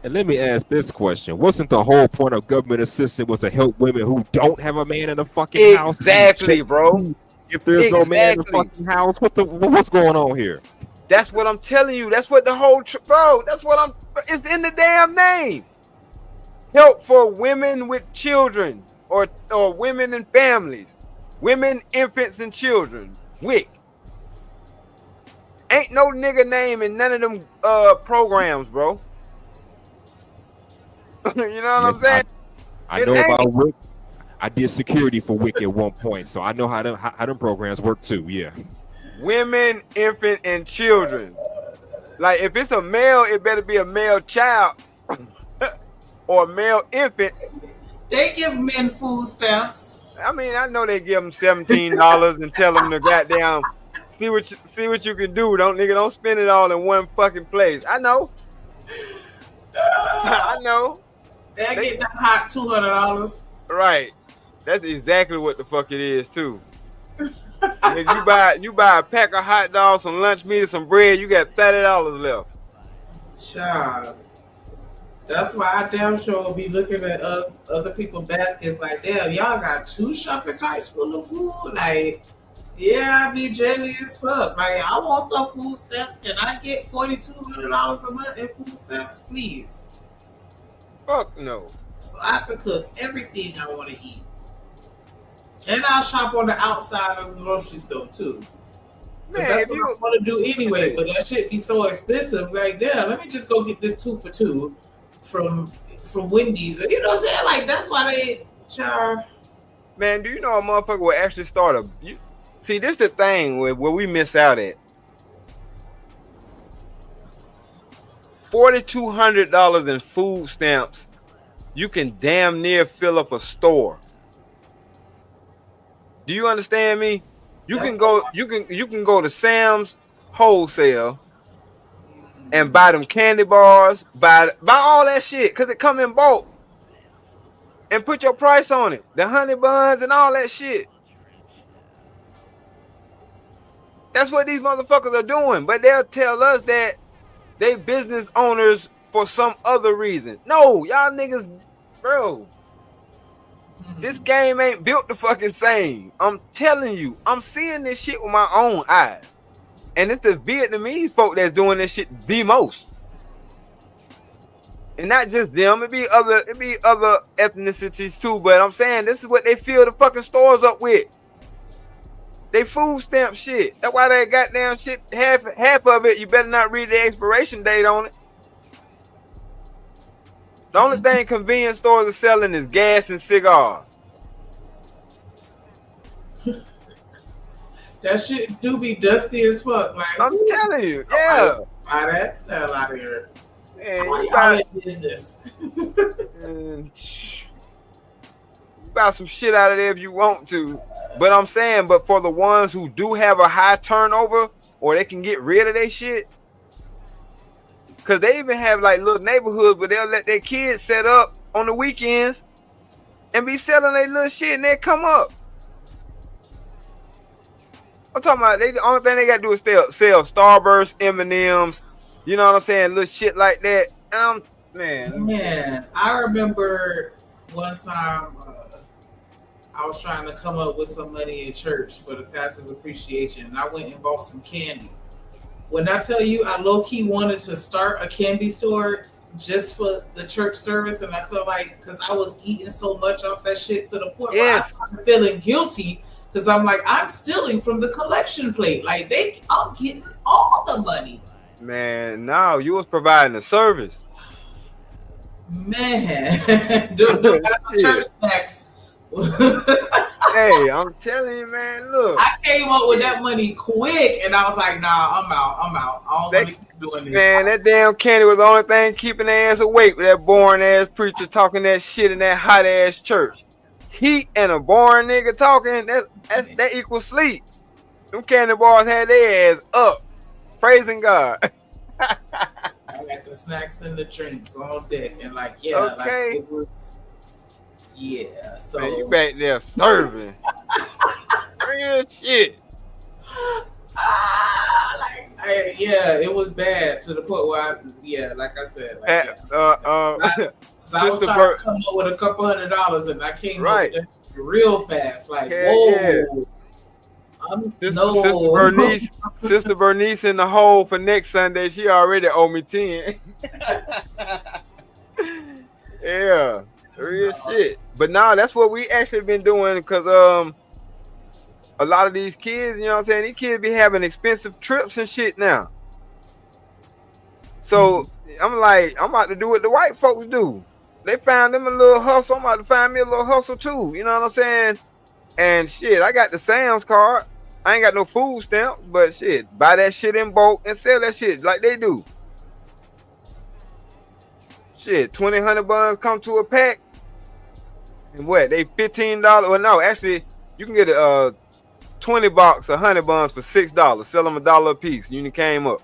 And let me ask this question. Wasn't the whole point of government assistance was to help women who don't have a man in the fucking house? Exactly, bro. If there's no man in the fucking house, what's going on here? That's what I'm telling you. That's what the whole it's in the damn name. Help for women with children or women and families. Women, infants, and children. WIC. Ain't no nigga name in none of them programs, bro. You know what I'm saying? I know about WIC. I did security for WIC at one point, so I know how them programs work too. Yeah. Women, infant, and children. Like if it's a male, it better be a male child or a male infant. They give men food stamps. I mean, I know they give them $17 and tell them to goddamn see what you can do. Don't spend it all in one fucking place. I know. I know. They get that hot $200. Right. That's exactly what the fuck it is too. If you buy a pack of hot dogs, some lunch meat, and some bread, you got $30 left. Child. That's why I damn sure will be looking at other people's baskets like, damn, y'all got 2 shopping carts full of food. Like, yeah, I be jelly as fuck. Like, I want some food stamps. Can I get $4,200 a month in food stamps, please? Fuck no. So I could cook everything I want to eat. And I'll shop on the outside of the grocery store too. Man, that's what I want to do anyway. But that shit be so expensive. Like, yeah, let me just go get this 2 for $2 from Wendy's. You know what I'm saying? Like, that's why they charge. Man, do you know a motherfucker will actually start a? See, this is the thing where we miss out at. $4,200 in food stamps, you can damn near fill up a store. Do you understand me? You can go to Sam's wholesale and buy them candy bars, buy all that shit because it come in bulk, and put your price on it. The honey buns and all that shit. That's what these motherfuckers are doing, but they'll tell us that they business owners for some other reason. No, y'all niggas, bro. This game ain't built the fucking same. I'm telling you, I'm seeing this shit with my own eyes. And it's the Vietnamese folk that's doing this shit the most. And not just them, it be other ethnicities too, but I'm saying this is what they fill the fucking stores up with. They food stamp shit. That's why that goddamn shit, half of it, you better not read the expiration date on it. The only thing convenience stores are selling is gas and cigars. That shit do be dusty as fuck. Like, I'm telling you, yeah. Buy that hell out of here. Man, you buy business. You buy some shit out of there if you want to. But I'm saying, but for the ones who do have a high turnover or they can get rid of their shit, because they even have like little neighborhoods where they'll let their kids set up on the weekends and be selling their little shit and they come up. I'm talking about the only thing they got to do is sell Starburst, M&M's, you know what I'm saying, little shit like that. And Man, I remember one time I was trying to come up with some money in church for the pastor's appreciation, and I went and bought some candy. When I tell you I low-key wanted to start a candy store just for the church service, and I felt like, because I was eating so much off that shit to the point where I started feeling guilty, because I'm like, I'm stealing from the collection plate. Like, I'm getting all the money. Man, no, you was providing a service. Man, the church snacks. Hey, I'm telling you, man, look. I came up with that money quick, and I was like, nah, I'm out. I don't want to keep doing this. Man, that damn candy was the only thing keeping their ass awake with that boring ass preacher talking that shit in that hot ass church. Heat and a boring nigga talking, that equals sleep. Them candy bars had their ass up, praising God. I got the snacks and the drinks on deck, and like, yeah, okay. Like it was. Yeah, so man, you back there serving. Real shit. Yeah, it was bad to the point where like I said, like, I was trying to come up with $200, and I came up with that real fast. Like, whoa. Sister Bernice in the hole for next Sunday. She already owe me 10. Yeah. Real shit. But nah, that's what we actually been doing, because a lot of these kids, you know what I'm saying, these kids be having expensive trips and shit now. So I'm like, I'm about to do what the white folks do. They found them a little hustle. I'm about to find me a little hustle too. You know what I'm saying? And shit, I got the Sam's card. I ain't got no food stamps, but shit, buy that shit in bulk and sell that shit like they do. Shit, 200 buns come to a pack. And what? They $15. Well, no, actually, you can get a 20 box of honey buns for $6. Sell them $1 a piece. You came up.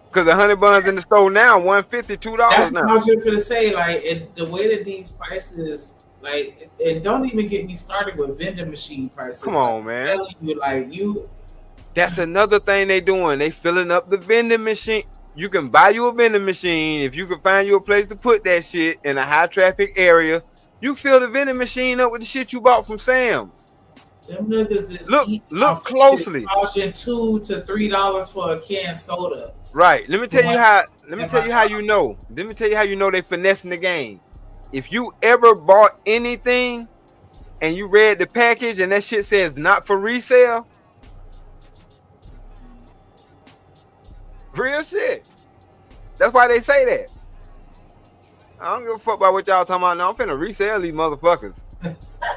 Because the honey buns in the store now, $1.50, $2 That's now. what I was just gonna say. Like, the way that these prices, like, and don't even get me started with vending machine prices. Come on, man. I'm telling you, That's another thing they doing. They filling up the vending machine. you can buy you a vending machine. If you can find you a place to put that shit in a high traffic area, you fill the vending machine up with the shit you bought from Sam's. Them niggas is look closely. Charging $2 to $3 for a canned soda. Right. Let me tell you how. Let me tell you how you know. Let me tell you how you know they finessing the game. If you ever bought anything and you read the package and that shit says not for resale, real shit. That's why they say that. I don't give a fuck about what y'all talking about. No, I'm finna resell these motherfuckers.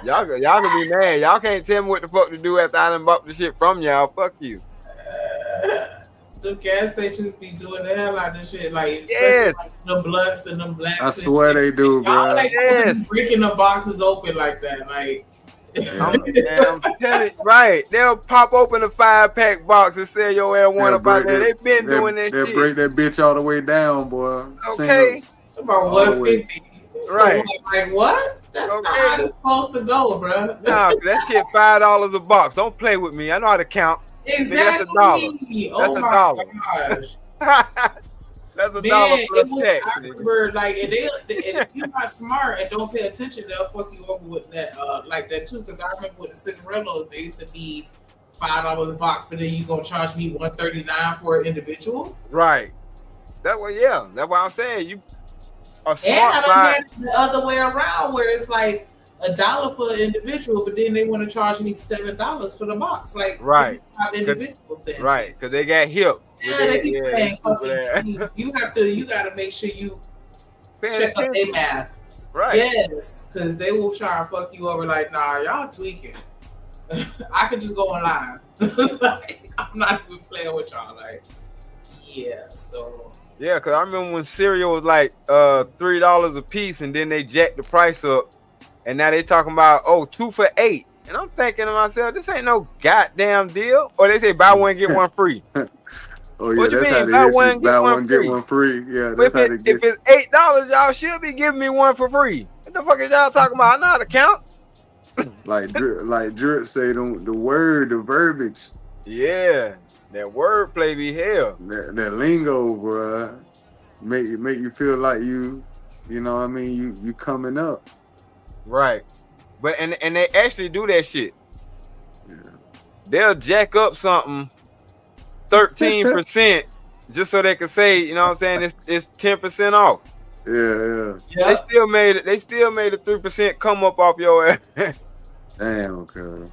Y'all can be mad. Y'all can't tell me what the fuck to do after I done bought the shit from y'all. Fuck you. The gas stations be doing the hell out of this shit. Like, yes. Like the blunts and the blacks. I swear they do, bro. Y'all like breaking the boxes open like that. Like, I'm telling you, right. They'll pop open a 5-pack box and sell your ass one about there. They've been doing that shit. They'll break that bitch all the way down, boy. Okay. About 150. Right. Like, what? That's not how it's supposed to go, bro. Nah, that shit $5 a box. Don't play with me. I know how to count. Exactly. That's $1. That's $1. That's $1 plus tax. I remember, like, and if you're not smart and don't pay attention, they'll fuck you over with that, like that too. Because I remember with the Cinderellas, they used to be $5 a box, but then you gonna charge me $139 for an individual. Right. That way, yeah. That's why I'm saying you. And I done had it the other way around, where it's like $1 for an individual, but then they want to charge me $7 for the box. Like, right, individuals then. Right, because they got hip. Yeah, they keep saying fucking. You gotta make sure you check up their math. Right. Yes, because they will try to fuck you over. Like, nah, y'all tweaking. I could just go online. Like, I'm not even playing with y'all. Like, yeah, so. Yeah, because I remember when cereal was like $3 a piece, and then they jacked the price up, and now they talking about 2 for $8, and I'm thinking to myself, this ain't no goddamn deal. Or they say buy one get one free. Oh yeah, what you that's mean how buy they buy one get one free. Yeah, that's how they get. If it's $8, y'all should be giving me one for free. What the fuck is y'all talking about? I know how to count. like Drip say the verbiage. Yeah. That wordplay be hell. That lingo, bro, make you feel like you know what I mean, you coming up. Right. But and they actually do that shit. Yeah. They'll jack up something 13% just so they can say, you know what I'm saying, it's 10% off. Yeah. They still made it. They still made a 3% come up off your ass. Damn, okay.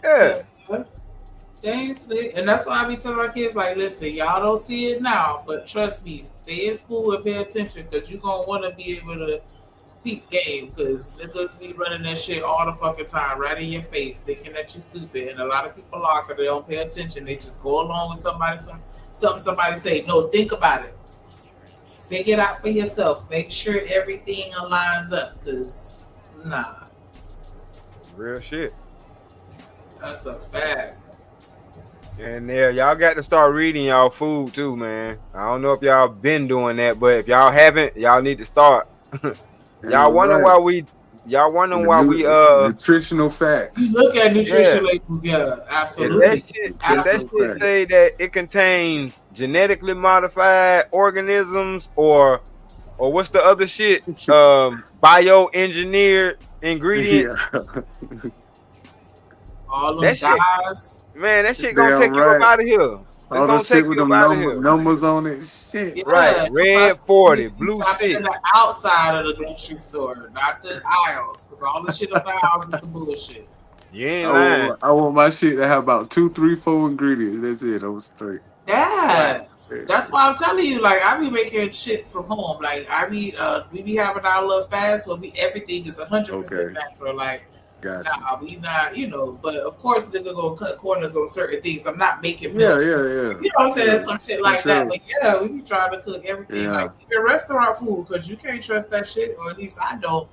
Yeah. They ain't slick. And that's why I be telling my kids, like, listen, y'all don't see it now, but trust me, stay in school and pay attention, because you're going to want to be able to peep game, because niggas be running that shit all the fucking time, right in your face, thinking that you stupid. And a lot of people are, because they don't pay attention. They just go along with something somebody say. No, think about it. Figure it out for yourself. Make sure everything aligns up, because, nah. Real shit. That's a fact. And there, y'all got to start reading y'all food too, man. I don't know if y'all been doing that, but if y'all haven't, y'all need to start. Y'all wondering why we nutritional facts. You look at nutrition labels, yeah, absolutely. That shit say that it contains genetically modified organisms or what's the other shit? Bioengineered ingredients. Yeah. All them guys. Man, that shit gonna take you up out of here. All the shit with them numbers on it. Shit. Yeah, right. Red 40, blue 6. The outside of the grocery store, not the aisles. Because all the shit on the aisles is the bullshit. You ain't lying. I want my shit to have about 2, 3, 4 ingredients. That's it. I'm straight. Yeah. That's why I'm telling you, like, I be making shit from home. Like, we be having our little fast where everything is 100% natural. Like, gotcha. Nah, we not, but of course they're gonna cut corners on certain things. I'm not making milk. Yeah. You know what I'm saying? Some shit like that. But yeah, we be trying to cook everything like even restaurant food, because you can't trust that shit, or at least I don't.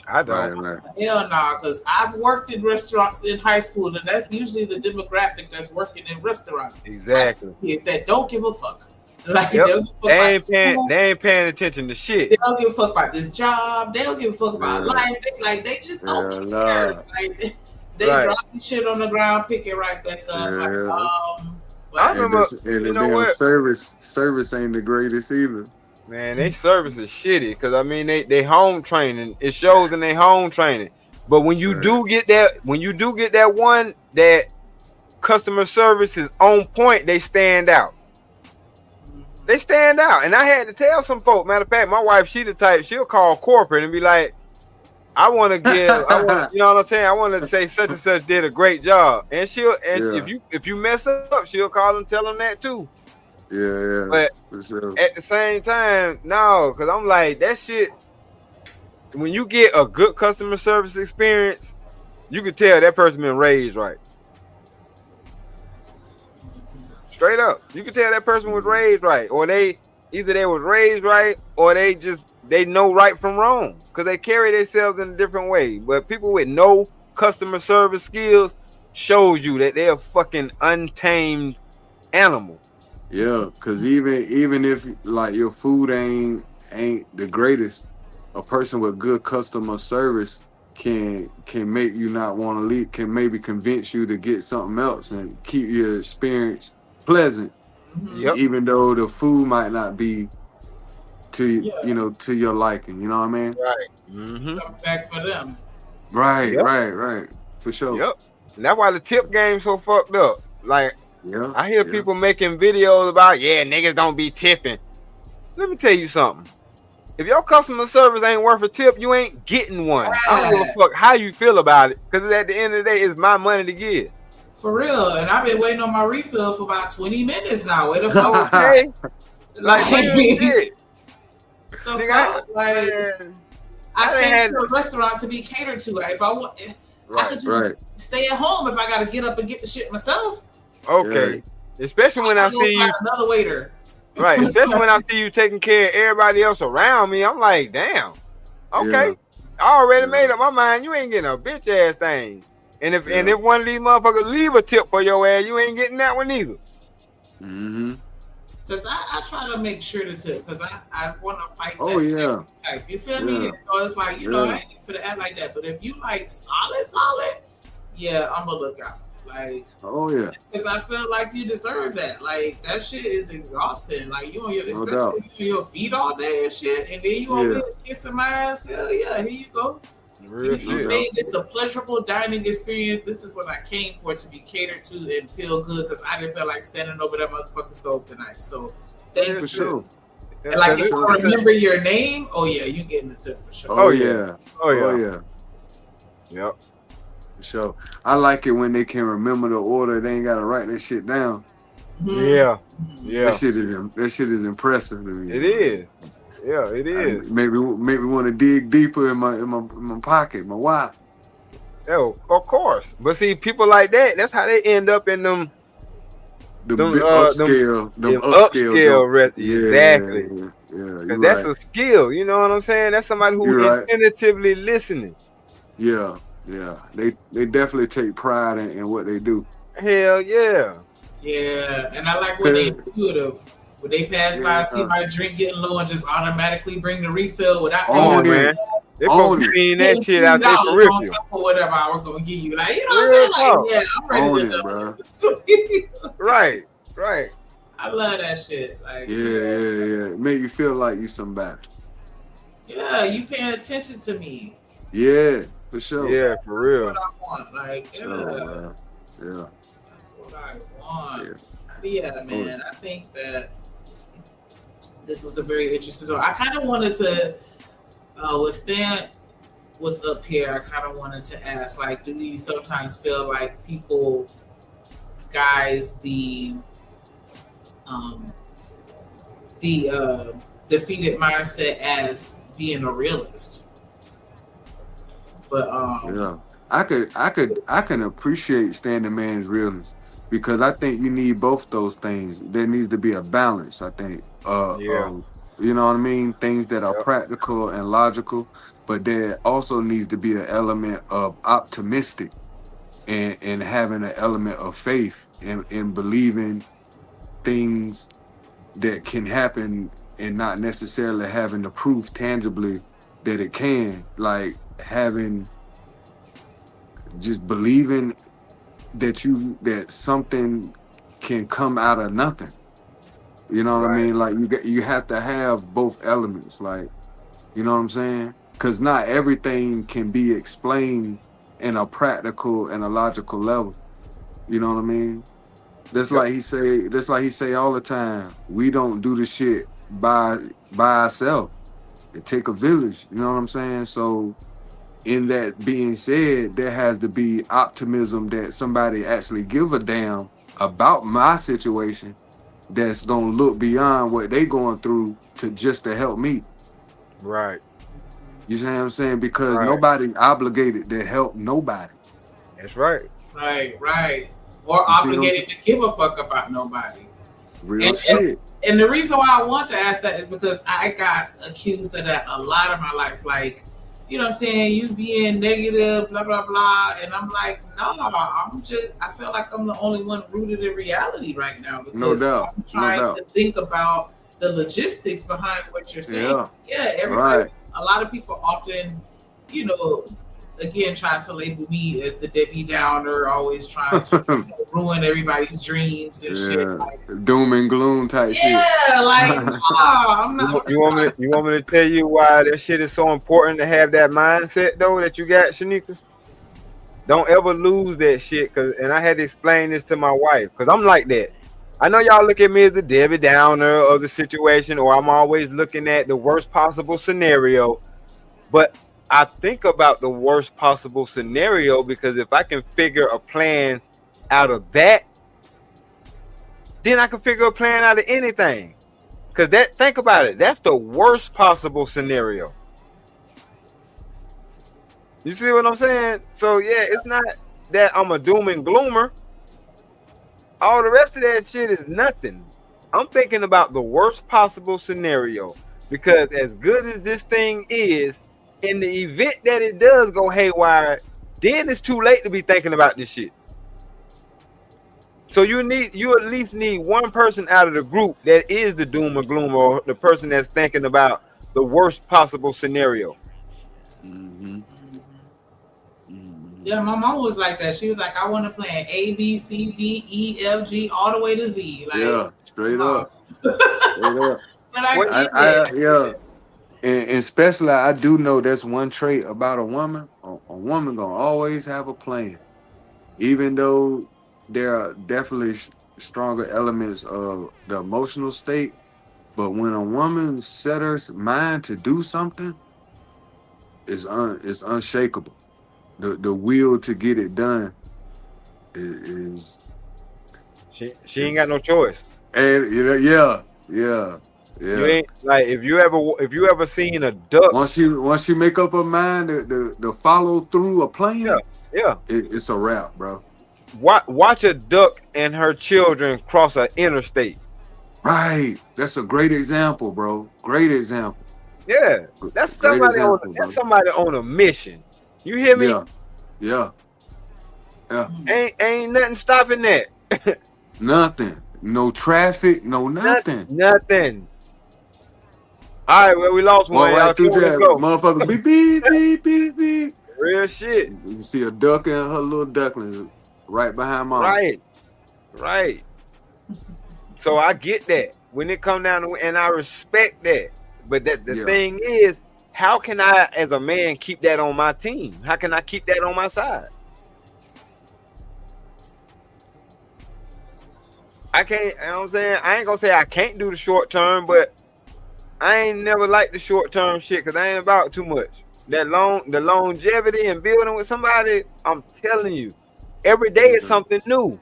Right. Hell nah, because I've worked in restaurants in high school, and that's usually the demographic that's working in restaurants. Exactly. Kids that don't give a fuck. Like, they ain't paying attention to shit. They don't give a fuck about this job. They don't give a fuck about life. They just don't care. Like, they drop the shit on the ground, pick it right back up. I remember, and you the know damn what? service ain't the greatest either. Man, they service is shitty because I mean they home training. It shows in their home training. But when you do get that one that customer service is on point, they stand out. They stand out. And I had to tell some folk, matter of fact, my wife, she the type, she'll call corporate and be like, you know what I'm saying? I want to say such and such did a great job. And if you mess up, she'll call and tell them that too. Yeah. But at the same time, no, because I'm like, that shit, when you get a good customer service experience, you can tell that person been raised right. Straight up. You can tell that person was raised right. Or they was raised right, or they know right from wrong. Because they carry themselves in a different way. But people with no customer service skills shows you that they're a fucking untamed animal. Yeah, because even if like your food ain't the greatest, a person with good customer service can make you not want to leave, can maybe convince you to get something else and keep your experience pleasant. Yep. Even though the food might not be to to your liking. You know what I mean? Right. Mm-hmm. Come back for them. Right, Yep. right. For sure. Yep. And that's why the tip game's so fucked up. Like, I hear people making videos about, niggas don't be tipping. Let me tell you something. If your customer service ain't worth a tip, you ain't getting one. I don't give a fuck how you feel about it, because at the end of the day, it's my money to give. For real. And I've been waiting on my refill for about 20 minutes now. Where the fuck? Okay. Like, shit. I came to a restaurant to be catered to. If I want, I could just stay at home if I got to get up and get the shit myself. Okay. Especially when I see you. Another waiter. Right. Especially when I see you taking care of everybody else around me. I'm like, damn. Okay. I already made up my mind. You ain't getting a bitch ass thing. And if one of these motherfuckers leave a tip for your ass, you ain't getting that one either. Mm-hmm. Because I try to make sure to tip, because I want to fight Oh, that yeah. stereotype. You feel me? So it's like, you know, I ain't for the act like that. But if you like solid, yeah, I'm going to look out. Like, oh yeah, because I feel like you deserve that. Like, that shit is exhausting. Like, you on your, especially doubt. if you on your feet all day and shit, and then you over here kissing my ass. Hell yeah, here you go. You made this a pleasurable dining experience. This is what I came for, to be catered to and feel good, because I didn't feel like standing over that motherfucking stove tonight. So thank you. For sure. And like, if I remember your name, oh yeah, you getting the tip for sure. Oh yeah. Yep. For sure. I like it when they can remember the order. They ain't gotta write that shit down. Yeah. That shit is impressive to me. It is. Yeah, it is. Maybe want to dig deeper in my pocket, my wallet. Oh, of course. But see, people like that, that's how they end up in them upscale exactly. Yeah, that's a skill. You know what I'm saying? That's somebody who is attentively listening. Yeah. They definitely take pride in what they do. Hell yeah. Yeah, and I like when they intuitive. When they pass by, see my drink getting low, and just automatically bring the refill without. Oh man, they probably seen that shit out there for real. On top of whatever I was gonna give you, like, you know what I'm saying? Like, yeah, I'm ready to bro. Right. I love that shit. Like, yeah. Make you feel like you somebody. Yeah, you paying attention to me. Yeah, for sure. Yeah, for real. That's what I want. Like, yeah. That's what I want. Yeah, man. I think that this was a very interesting. So I kind of wanted to, with Stan was up here, I kind of wanted to ask, like, do you sometimes feel like people guys the defeated mindset as being a realist? But I can appreciate Standing Man's realness, because I think you need both those things. There needs to be a balance, I think. You know what I mean? Things that are practical and logical, but there also needs to be an element of optimistic and having an element of faith in believing things that can happen, and not necessarily having the proof tangibly that it can. Like just believing that something can come out of nothing. You know what I mean? Like you have to have both elements. Like, you know what I'm saying? Because not everything can be explained in a practical and a logical level. You know what I mean? That's like he say all the time. We don't do the shit by ourselves. It take a village. You know what I'm saying? So, in that being said, there has to be optimism that somebody actually give a damn about my situation. That's gonna look beyond what they going through to help me. Right. You see what I'm saying? Because nobody obligated to help nobody. That's right. Right. Or obligated to give a fuck about nobody. Real shit. And the reason why I want to ask that is because I got accused of that a lot of my life. Like, you know what I'm saying? You being negative, blah, blah, blah. And I'm like, no, I feel like I'm the only one rooted in reality right now. Because No doubt. I'm trying to think about the logistics behind what you're saying. Yeah, everybody, a lot of people often, you know, again, trying to label me as the Debbie Downer, always trying to ruin everybody's dreams and shit. Like, doom and gloom type shit. Yeah, like, I'm not. You want me to tell you why that shit is so important to have that mindset though that you got, Shanika? Don't ever lose that shit, and I had to explain this to my wife because I'm like that. I know y'all look at me as the Debbie Downer of the situation, or I'm always looking at the worst possible scenario, but I think about the worst possible scenario because if I can figure a plan out of that, then I can figure a plan out of anything. Because think about it, that's the worst possible scenario. You see what I'm saying? So yeah, it's not that I'm a doom and gloomer. All the rest of that shit is nothing. I'm thinking about the worst possible scenario because as good as this thing is, in the event that it does go haywire, then it's too late to be thinking about this shit. So you at least need one person out of the group that is the doom or gloom, or the person that's thinking about the worst possible scenario. Yeah, my mom was like that. She was like, I want to plan A, B, C, D, E, F, G, all the way to Z. Like, yeah, straight up. But I get it. Yeah. And especially, I do know that's one trait about a woman. A woman gonna always have a plan, even though there are definitely stronger elements of the emotional state. But when a woman set her mind to do something, it's unshakable. The will to get it done is she ain't got no choice. And yeah. You ain't like if you ever seen a duck. Once you make up a mind to follow through a plan, it's a wrap, bro. Watch a duck and her children cross an interstate. Right, that's a great example, bro. Great example. Yeah, that's somebody on a mission. You hear me? Yeah. Ain't nothing stopping that. Nothing. No traffic. No nothing. Nothing. All right, well, we lost one. Right through that, motherfucker. Beep, beep, beep, beep, beep. Real shit. You see a duck and her little ducklings right behind mom. Right. So I get that when it come down to, and I respect that. But the thing is, how can I, as a man, keep that on my team? How can I keep that on my side? I can't, you know what I'm saying? I ain't gonna say I can't do the short term, but I ain't never liked the short term shit because I ain't about too much. The longevity and building with somebody, I'm telling you, every day is something new.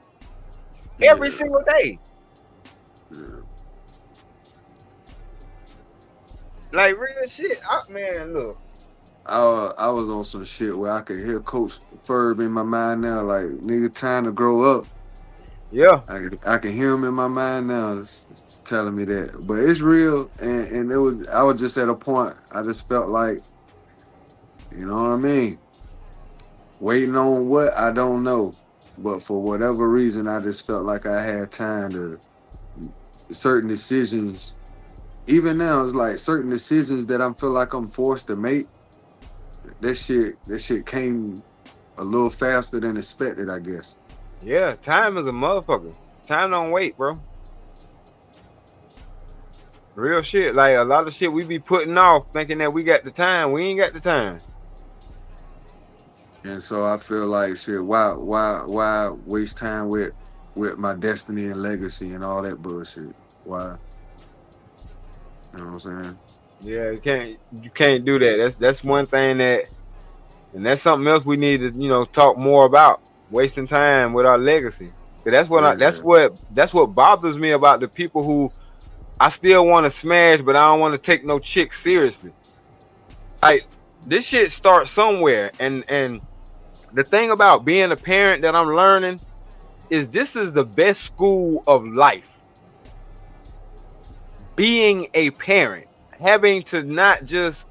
Every single day. Like real shit. Man, look. I was on some shit where I could hear Coach Ferb in my mind now, like nigga trying to grow up. Yeah. I can hear him in my mind now. It's telling me that. But it's real, and I was just at a point, I just felt like, you know what I mean? Waiting on what, I don't know. But for whatever reason, I just felt like I had time to, certain decisions, even now, it's like certain decisions that I feel like I'm forced to make, that shit came a little faster than expected, I guess. Yeah, time is a motherfucker. Time don't wait, bro. Real shit. Like a lot of shit we be putting off, thinking that we got the time. We ain't got the time. And so I feel like shit. Why waste time with my destiny and legacy and all that bullshit? Why? You know what I'm saying? Yeah, you can't do that. That's one thing and that's something else we need to talk more about. Wasting time with our legacy. That's what bothers me about the people who I still want to smash, but I don't want to take no chick seriously. Like this shit starts somewhere, and the thing about being a parent that I'm learning is this is the best school of life. Being a parent, having to not just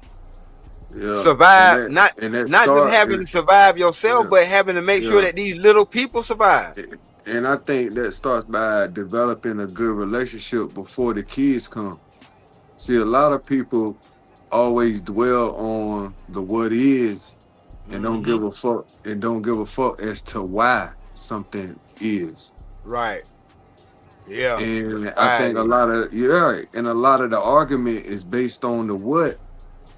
survive, not just having to survive yourself, but having to make sure that these little people survive. And I think that starts by developing a good relationship before the kids come. See, a lot of people always dwell on the what is and don't give a fuck as to why something is. Right. Yeah. And I think a lot of the argument is based on the what,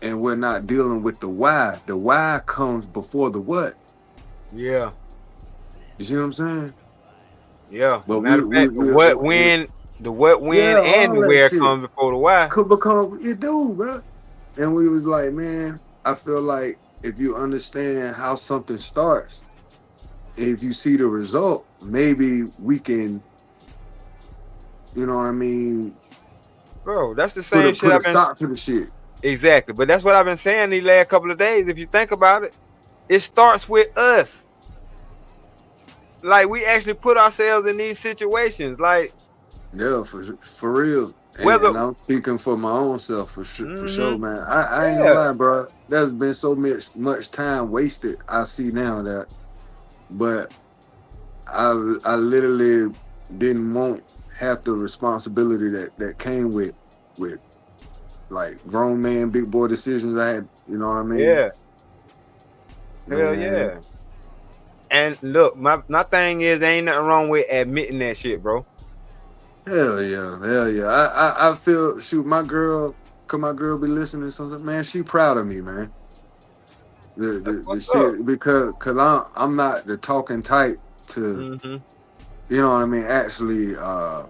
and we're not dealing with the why. The why comes before the what. Yeah. You see what I'm saying? Yeah. But the what, when, and the where comes before the why. It do, bro. And we was like, man, I feel like if you understand how something starts, if you see the result, maybe we can, you know what I mean? Bro, that's the same shit. Put a stop to the shit. Exactly. But that's what I've been saying these last couple of days. If you think about it, it starts with us. Like we actually put ourselves in these situations. Like, yeah, for real. And I'm speaking for my own self for sure, man. I ain't gonna lie, bro. There's been so much time wasted. I see now that, but I literally didn't want half the responsibility that came with like grown man, big boy decisions I had. You know what I mean? Yeah. Hell yeah. And look, my thing is, there ain't nothing wrong with admitting that shit, bro. Hell yeah. I feel, shoot, my girl be listening to something, man, she proud of me, man. The shit, because I'm not the talking type to, you know what I mean, actually, I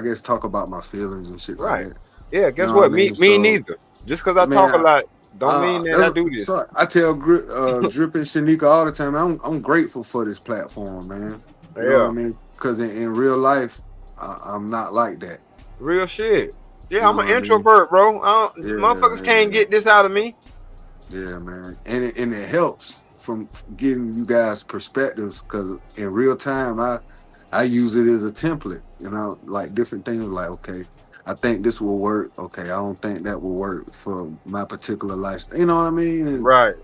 guess talk about my feelings and shit like that. Yeah, guess what? Me neither. Just because I talk a lot, don't mean that I do this. I tell Drip and Shanika all the time, I'm grateful for this platform, man. You know what I mean? Because in real life, I'm not like that. Real shit. Yeah, I'm an introvert, bro. Motherfuckers can't get this out of me. Yeah, man. And it helps from getting you guys perspectives, because in real time, I use it as a template, you know, like different things like, okay, I think this will work. Okay, I don't think that will work for my particular lifestyle. You know what I mean? And right.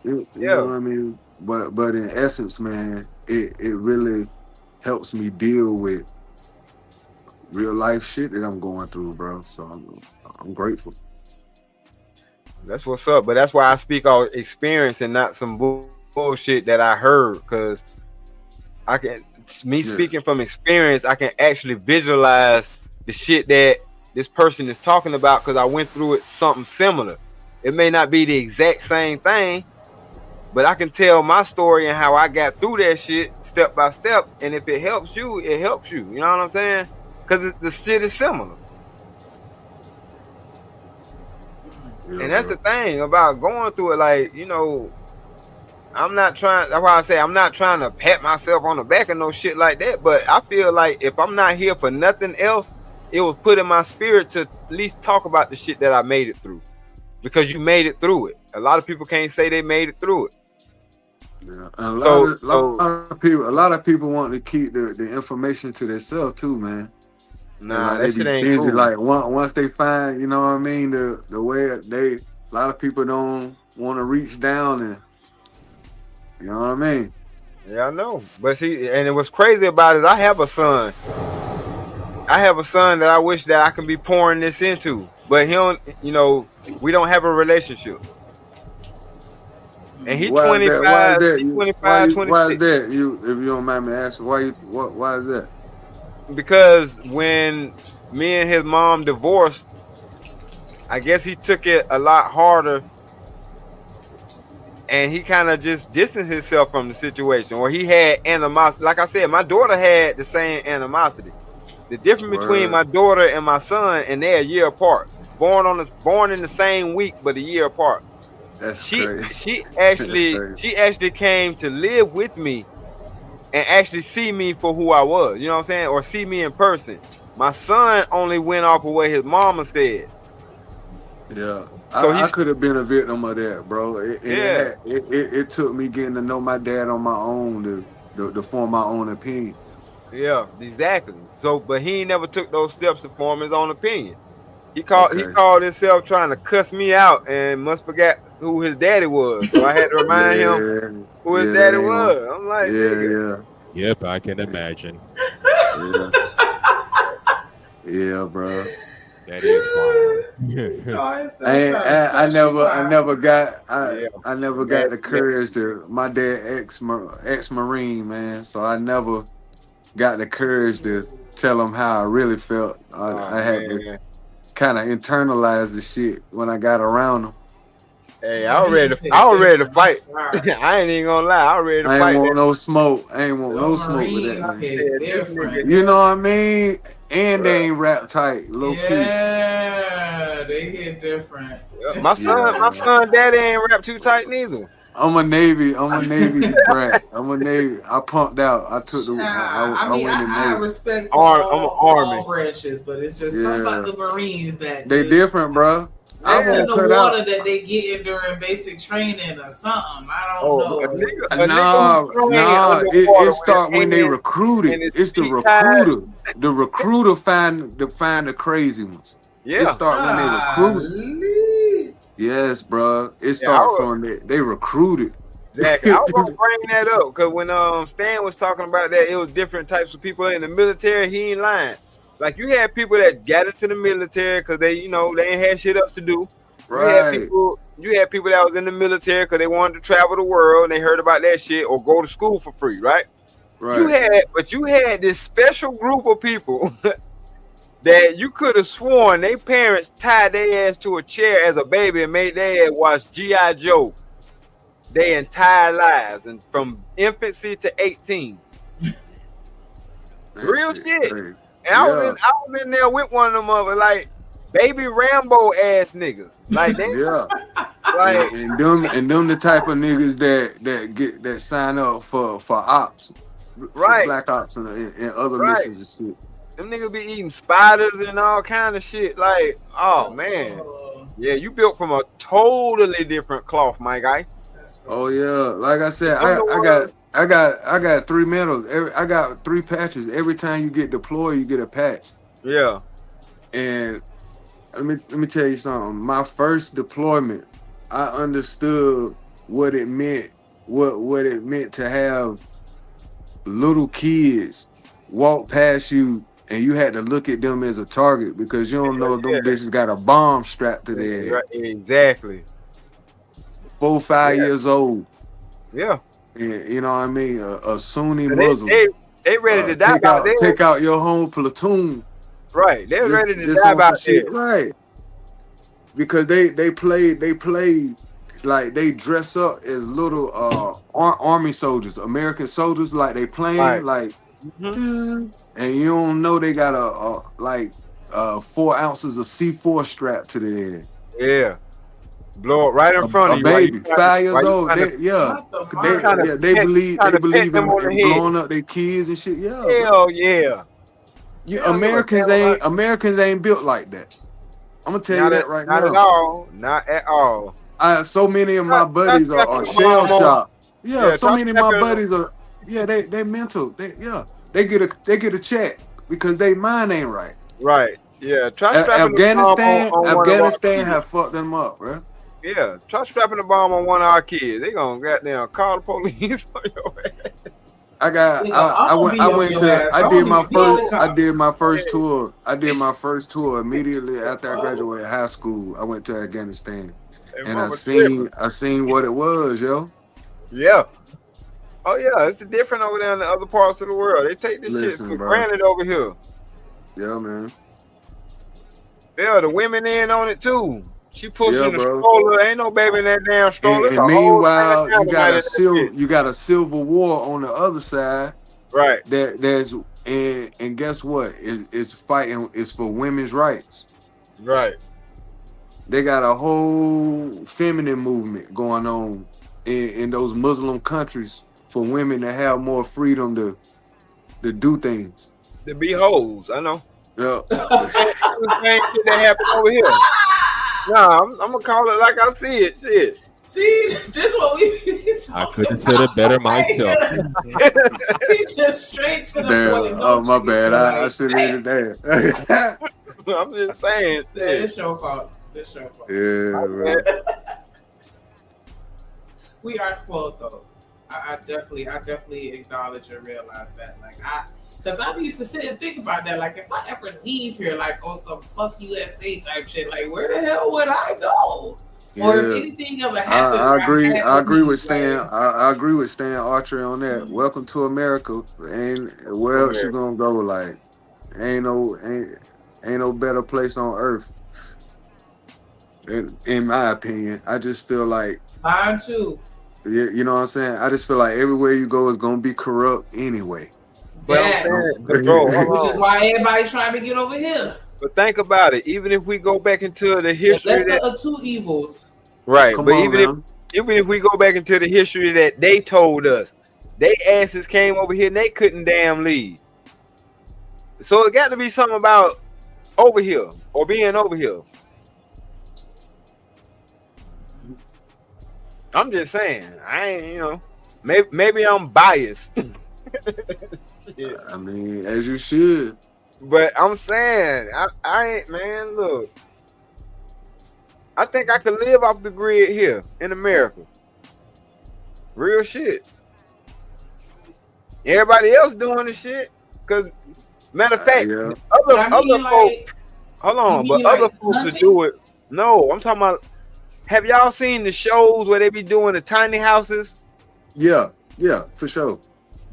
You know what I mean? But in essence, man, it really helps me deal with real life shit that I'm going through, bro. So I'm grateful. That's what's up. But that's why I speak all experience and not some bullshit that I heard, because speaking from experience, I can actually visualize the shit that this person is talking about, because I went through it something similar. It may not be the exact same thing, but I can tell my story and how I got through that shit step by step. And if it helps you, it helps you. You know what I'm saying? Because the shit is similar. Yeah, and that's the thing about going through it. Like, you know, that's why I say I'm not trying to pat myself on the back and no shit like that. But I feel like if I'm not here for nothing else, it was put in my spirit to at least talk about the shit that I made it through. Because you made it through it. A lot of people can't say they made it through it. Yeah, and a lot of people want to keep the information to themselves too, man. Nah, they be stingy. Cool. Like once they find, you know what I mean, the way a lot of people don't want to reach down and, you know what I mean. Yeah, I know. But see, and what's crazy about it is I have a son. That I wish that I can be pouring this into, but he don't. You know, we don't have a relationship. And he Why is that? 25, Why is he that? 25, Why is 26. that? You, if you don't mind me asking, why is that? Because when me and his mom divorced, I guess he took it a lot harder, and he kind of just distanced himself from the situation, or he had animosity. Like I said, my daughter had the same animosity. The difference between my daughter and my son, and they're a year apart, born in the same week, but a year apart. That's crazy. She actually came to live with me and actually see me for who I was, you know what I'm saying? Or see me in person. My son only went off of what his mama said. Yeah. So I could have been a victim of that, bro. It took me getting to know my dad on my own to form my own opinion. Yeah, exactly. So, but he ain't never took those steps to form his own opinion. He called himself trying to cuss me out and must forget who his daddy was. So I had to remind him who his daddy was. I'm like, nigga. Yep, I can imagine. Yeah, bro. That is wild. I never got the courage to. My dad ex-Marine, man. So I never got the courage to tell him how I really felt. I had to kind of internalize the shit when I got around him. Hey, I was ready to fight. I ain't even gonna lie. I was ready to fight. I ain't want no smoke. I ain't want no smoke with that. You know what I mean? And they ain't rap tight, low key. Yeah, they hit different. My son, daddy ain't rap too tight neither. I'm a Navy brat. I pumped out. I took the. I respect for all branches, but it's just something about the Marines that they different, bro. That's in the water that they get in during basic training or something. I don't know. No. It start when they recruited. It's the recruiter. The recruiter find the crazy ones. Yeah. It start when they recruited. Yes, bro. It start from they recruited. Exactly. I was gonna bring that up because when Stan was talking about that, it was different types of people in the military. He ain't lying. Like you had people that got into the military because they ain't had shit else to do. Right. You had people that was in the military because they wanted to travel the world and they heard about that shit or go to school for free, right? Right. You had this special group of people that you could have sworn their parents tied their ass to a chair as a baby and made their ass watch G.I. Joe their entire lives and from infancy to 18. Real shit. Crazy. And I was in there with one of them other like baby Rambo ass niggas. Like they like and them the type of niggas that sign up for ops. Right. For black ops and other missions and shit. Them niggas be eating spiders and all kind of shit. Like, oh man. Yeah, you built from a totally different cloth, my guy. Oh yeah. Like I said, I got 3 medals. I got 3 patches. Every time you get deployed, you get a patch. Yeah. And let me tell you something. My first deployment, I understood what it meant. What it meant to have little kids walk past you and you had to look at them as a target because you don't know them bitches got a bomb strapped to their head. Right, exactly. 4, 5 years old. Yeah. You know what I mean? A Sunni Muslim. They ready to die about that. Take out your whole platoon. Right. They're ready to die about that. Right. Because they played like they dress up as little army soldiers, American soldiers, like they playing and you don't know they got a 4 ounces of C4 strapped to their head. Yeah. Blow it right in front of you. Baby, 5 years old. They believe in blowing up their kids and shit. Yeah. Hell yeah. Americans ain't built like that. I'm gonna tell you that right now. Not at all. Not at all. So many of my buddies are shell shocked. Yeah, so many of my buddies are. Yeah, they mental. They get a check because they mind ain't right. Right. Yeah. Afghanistan have fucked them up, bro. Yeah, try strapping a bomb on one of our kids. They gonna goddamn call the police on your ass. I did my first tour. I did my first tour immediately after I graduated high school. I went to Afghanistan, And I seen what it was, yo. Yeah. Oh yeah, it's different over there in the other parts of the world. They take this shit for granted over here. Yeah, man. Yeah, the women in on it too. She pushing the stroller. Ain't no baby in that damn stroller. And meanwhile, you got a civil war on the other side. Right. And guess what? It's fighting. It's for women's rights. Right. They got a whole feminine movement going on in those Muslim countries for women to have more freedom to do things. To be hoes, I know. Yeah. The same shit that happened over here. Nah, I'm gonna call it like I see it. Shit. See, this what we. I couldn't have said it better myself. We just straight to the point. Oh my bad. I should have did that. I'm just saying. Yeah, it's your fault. It's your fault. Yeah, man. We are spoiled though. I definitely acknowledge and realize that. Like because I used to sit and think about that. Like if I ever leave here, like on some fuck USA type shit, like where the hell would I go? Yeah. Or if anything ever happens, I agree with Stan. I agree with Stan Archer on that. Welcome to America. And where else you gonna go? Like, ain't no better place on earth. In my opinion, I just feel like mine too. You know what I'm saying? I just feel like everywhere you go is gonna be corrupt anyway. Which is why everybody's trying to get over here. But think about it. Even if we go back into the history, lesser of two evils. Right. But even if we go back into the history that they told us, they asses came over here and they couldn't damn leave. So it got to be something about over here or being over here. I'm just saying. I ain't, maybe I'm biased. I mean, as you should. But I'm saying, I ain't, man, look. I think I could live off the grid here in America. Real shit. Everybody else doing the shit. Because, matter of fact, other folks, hold on, but other folks to do it. No, I'm talking about, have y'all seen the shows where they be doing the tiny houses? Yeah, for sure.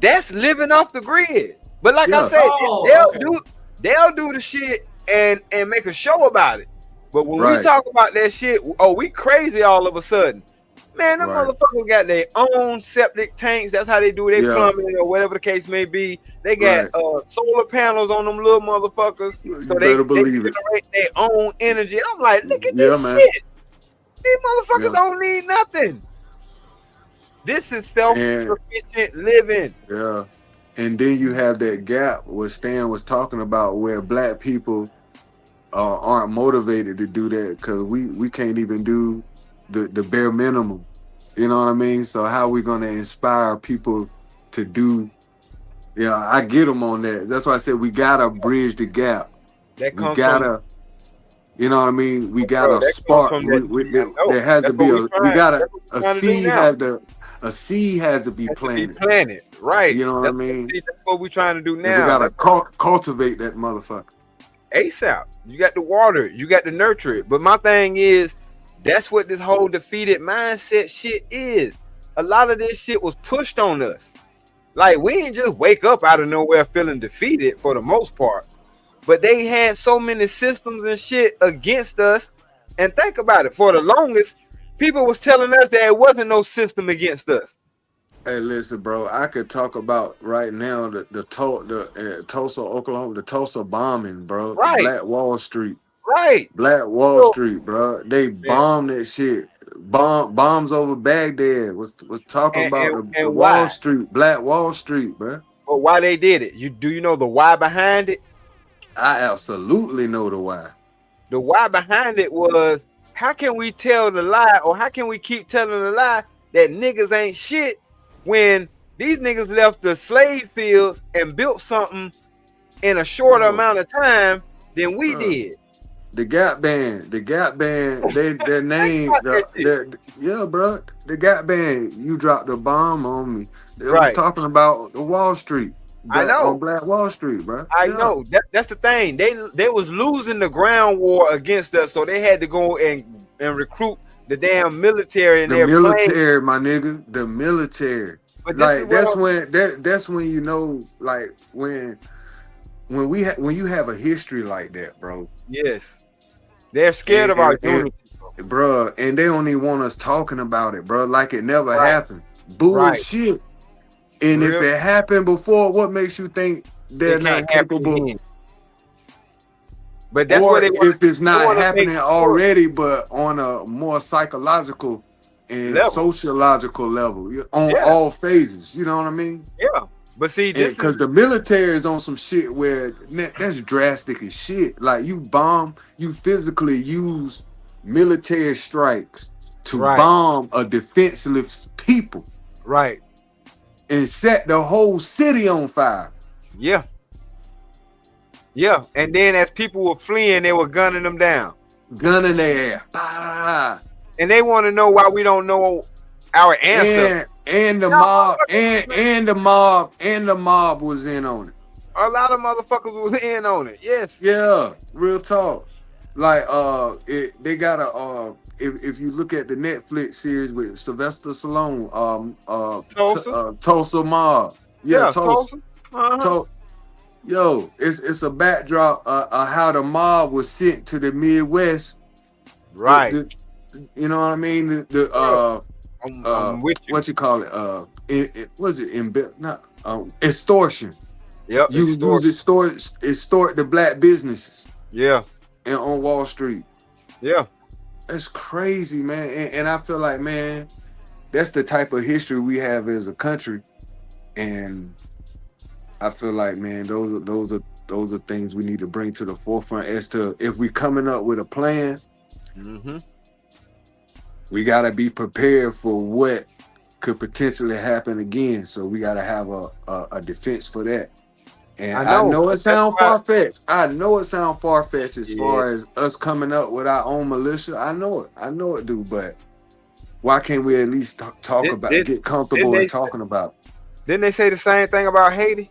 That's living off the grid. But like I said, they'll do the shit and make a show about it. But when we talk about that shit, we crazy all of a sudden. Man, them motherfuckers got their own septic tanks. That's how they do their plumbing or whatever the case may be. They got solar panels on them little motherfuckers. So they generate their own energy. And I'm like, look at this shit. These motherfuckers don't need nothing. This is self-sufficient living. Yeah. And then you have that gap what Stan was talking about where black people aren't motivated to do that because we can't even do the bare minimum. You know what I mean? So how are we going to inspire people to do, I get them on that. That's why I said we got to bridge the gap. We got to, you know what I mean? We got to spark. There has to be a seed has to be planted. Right. You know what I mean? That's what we're trying to do now. We gotta cultivate that motherfucker. ASAP. You got to water it. You got to nurture it. But my thing is, that's what this whole defeated mindset shit is. A lot of this shit was pushed on us. Like, we didn't just wake up out of nowhere feeling defeated for the most part. But they had so many systems and shit against us. And think about it. For the longest, people was telling us that it wasn't no system against us. Hey, listen, bro. I could talk about right now the Tulsa, Oklahoma, the Tulsa bombing, bro. Right. Black Wall Street. Right. Black Wall Street, bro. They bombed that shit. Bombs over Baghdad. Was talking about the Wall Street, Black Wall Street, bro. But why they did it? Do you know the why behind it? I absolutely know the why. The why behind it was, how can we tell the lie, or how can we keep telling the lie that niggas ain't shit when these niggas left the slave fields and built something in a shorter amount of time than we did? The Gap Band, their name, yeah, bro. The Gap Band, you dropped a bomb on me. They was talking about the Wall Street. I know. On Black Wall Street, bro. I know. That's the thing. They was losing the ground war against us, so they had to go and recruit the damn military and The their military, my nigga, the military. But this is Like what that's when you know, like when you have a history like that, bro. Yes, they're scared of our unity, bro, and they don't even want us talking about it, bro. Like it never happened. Bullshit. And if it happened before, what makes you think they're not capable? But that's or what they want, if it's not happening already, but on a more psychological and sociological level, on all phases. You know what I mean? Yeah. But see, this because the military is on some shit where that's drastic as shit. Like you physically use military strikes to bomb a defenseless people. Right. And set the whole city on fire. Yeah. Yeah. And then as people were fleeing, they were gunning them down. Gunning their ass. And they want to know why we don't know our answer. And the mob and the mob was in on it. A lot of motherfuckers was in on it. Yes. Yeah, real talk. Like they got a if you look at the Netflix series with Sylvester Stallone, Tulsa Mob. Yeah, Tulsa. Yo, it's a backdrop of how the mob was sent to the Midwest. Right. You know what I mean? What you call it? Was it extortion? Yep. You extort the black businesses. Yeah. And on Wall Street. Yeah. That's crazy, man. And I feel like, man, that's the type of history we have as a country. And I feel like, man, those are things we need to bring to the forefront as to if we coming up with a plan. Mm-hmm. We gotta be prepared for what could potentially happen again. So we gotta have a defense for that. And I know it sounds far-fetched. I know it sounds far-fetched as far as us coming up with our own militia. I know it do, but why can't we at least get comfortable in talking about it? Didn't they say the same thing about Haiti?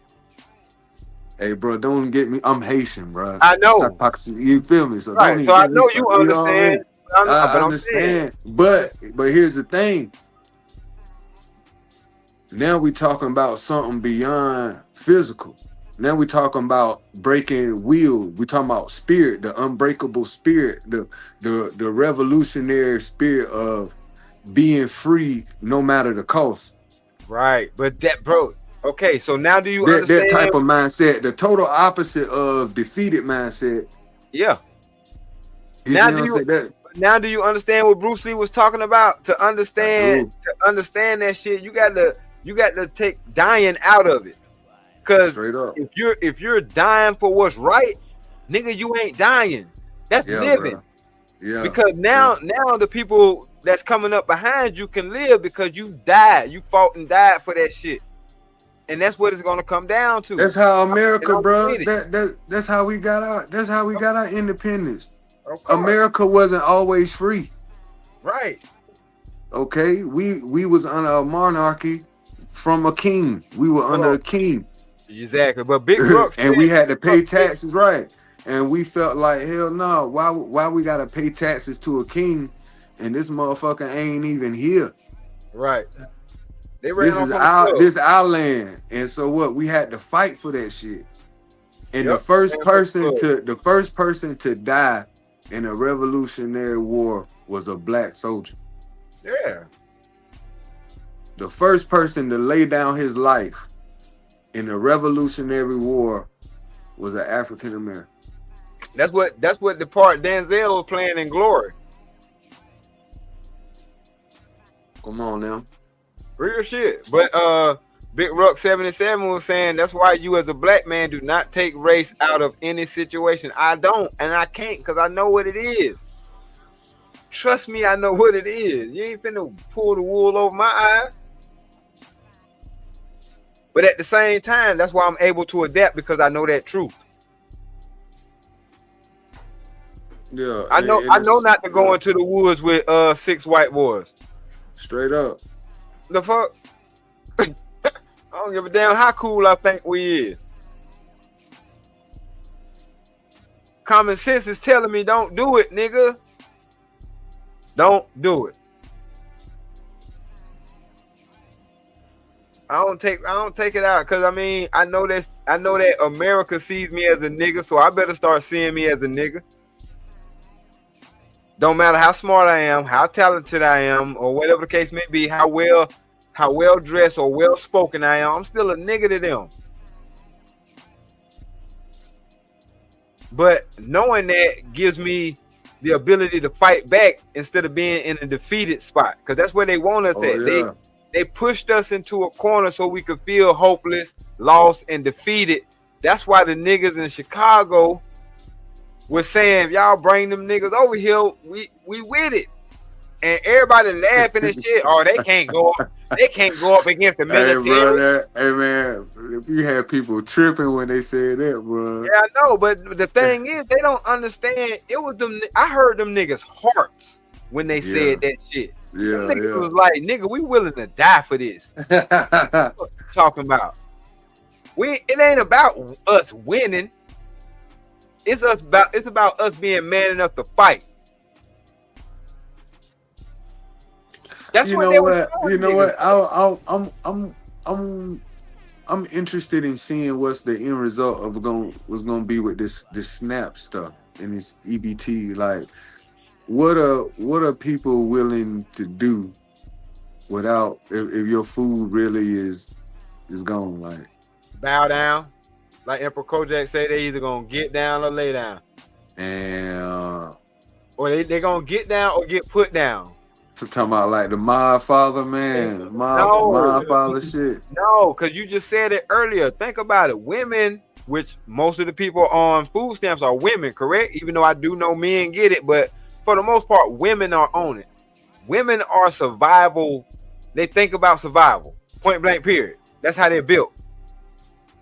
Hey, bro, don't get me. I'm Haitian, bro. I know. You feel me? So right. So I know you understand. I understand. But here's the thing. Now we talking about something beyond physical. Now we talking about breaking wheels. We talking about spirit, the unbreakable spirit, the revolutionary spirit of being free no matter the cost. Right. But that, bro. Okay, so now do you understand that type of mindset, the total opposite of defeated mindset? Yeah. Now do you understand what Bruce Lee was talking about? To understand that shit, you got to take dying out of it. Cause if you're dying for what's right, nigga, you ain't dying. That's living. Bro. Yeah. Because now the people that's coming up behind you can live because you died. You fought and died for that shit. And that's what it's gonna come down to. That's how America, bro. That's how we got our independence. America wasn't always free. Right. Okay. We was under a monarchy from a king. We were under a king. Exactly. But Big Brooks and we had to pay taxes, right? And we felt like, hell no, why we gotta pay taxes to a king and this motherfucker ain't even here? Right. This is our land. And so what? We had to fight for that shit. And the first person to die in a Revolutionary War was a black soldier. Yeah. The first person to lay down his life in the Revolutionary War was an African American. That's what the part Denzel was playing in Glory. Come on now. Real shit. But Big Ruck 77 was saying that's why you as a black man do not take race out of any situation. I don't, and I can't, because I know what it is. Trust me, I know what it is. You ain't finna pull the wool over my eyes. But at the same time, that's why I'm able to adapt, because I know that truth. Yeah, I know not to go into the woods with 6 white boys. Straight up. The fuck? I don't give a damn how cool I think we is. Common sense is telling me don't do it, nigga. Don't do it. I don't take it out because I mean I know that America sees me as a nigga, so I better start seeing me as a nigga. Don't matter how smart I am, how talented I am, or whatever the case may be, how well dressed or well spoken I am, I'm still a nigga to them. But knowing that gives me the ability to fight back instead of being in a defeated spot, because that's where they want us at. Yeah. They pushed us into a corner so we could feel hopeless, lost, and defeated. That's why the niggas in Chicago were saying, if y'all bring them niggas over here, we with it. And everybody laughing and shit. Oh, they can't go up against the military. Hey, bro, hey man, if you had people tripping when they said that, bro. Yeah, I know, but the thing is, they don't understand. It was them. I heard them niggas' hearts when they said that shit. Yeah, them niggas was like, nigga, we willing to die for this. What you talking about? It ain't about us winning. It's about us being man enough to fight. That's you what know they what? were You know niggas. what? I'm interested in seeing what's the end result of what's gonna be with this SNAP stuff and this EBT. Like, what are people willing to do without if your food really is gone? Like, bow down, like Emperor Kojak say, they either gonna get down or lay down, and or they gonna get down or get put down. So talking about like the my father, man, my father shit. No, because you just said it earlier. Think about it. Women, which most of the people on food stamps are women, correct? Even though I do know men get it, but for the most part, women are on it. Women are survival. They think about survival. Point blank, period. That's how they're built.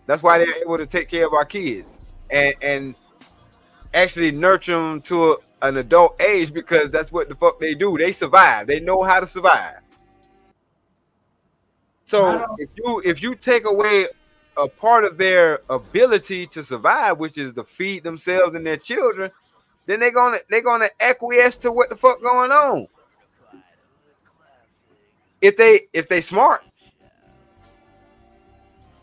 That's why they're able to take care of our kids and actually nurture them to an adult age, because that's what the fuck they do. They survive. They know how to survive. So if you take away a part of their ability to survive, which is to feed themselves and their children, then they're gonna acquiesce to what the fuck going on. If they smart.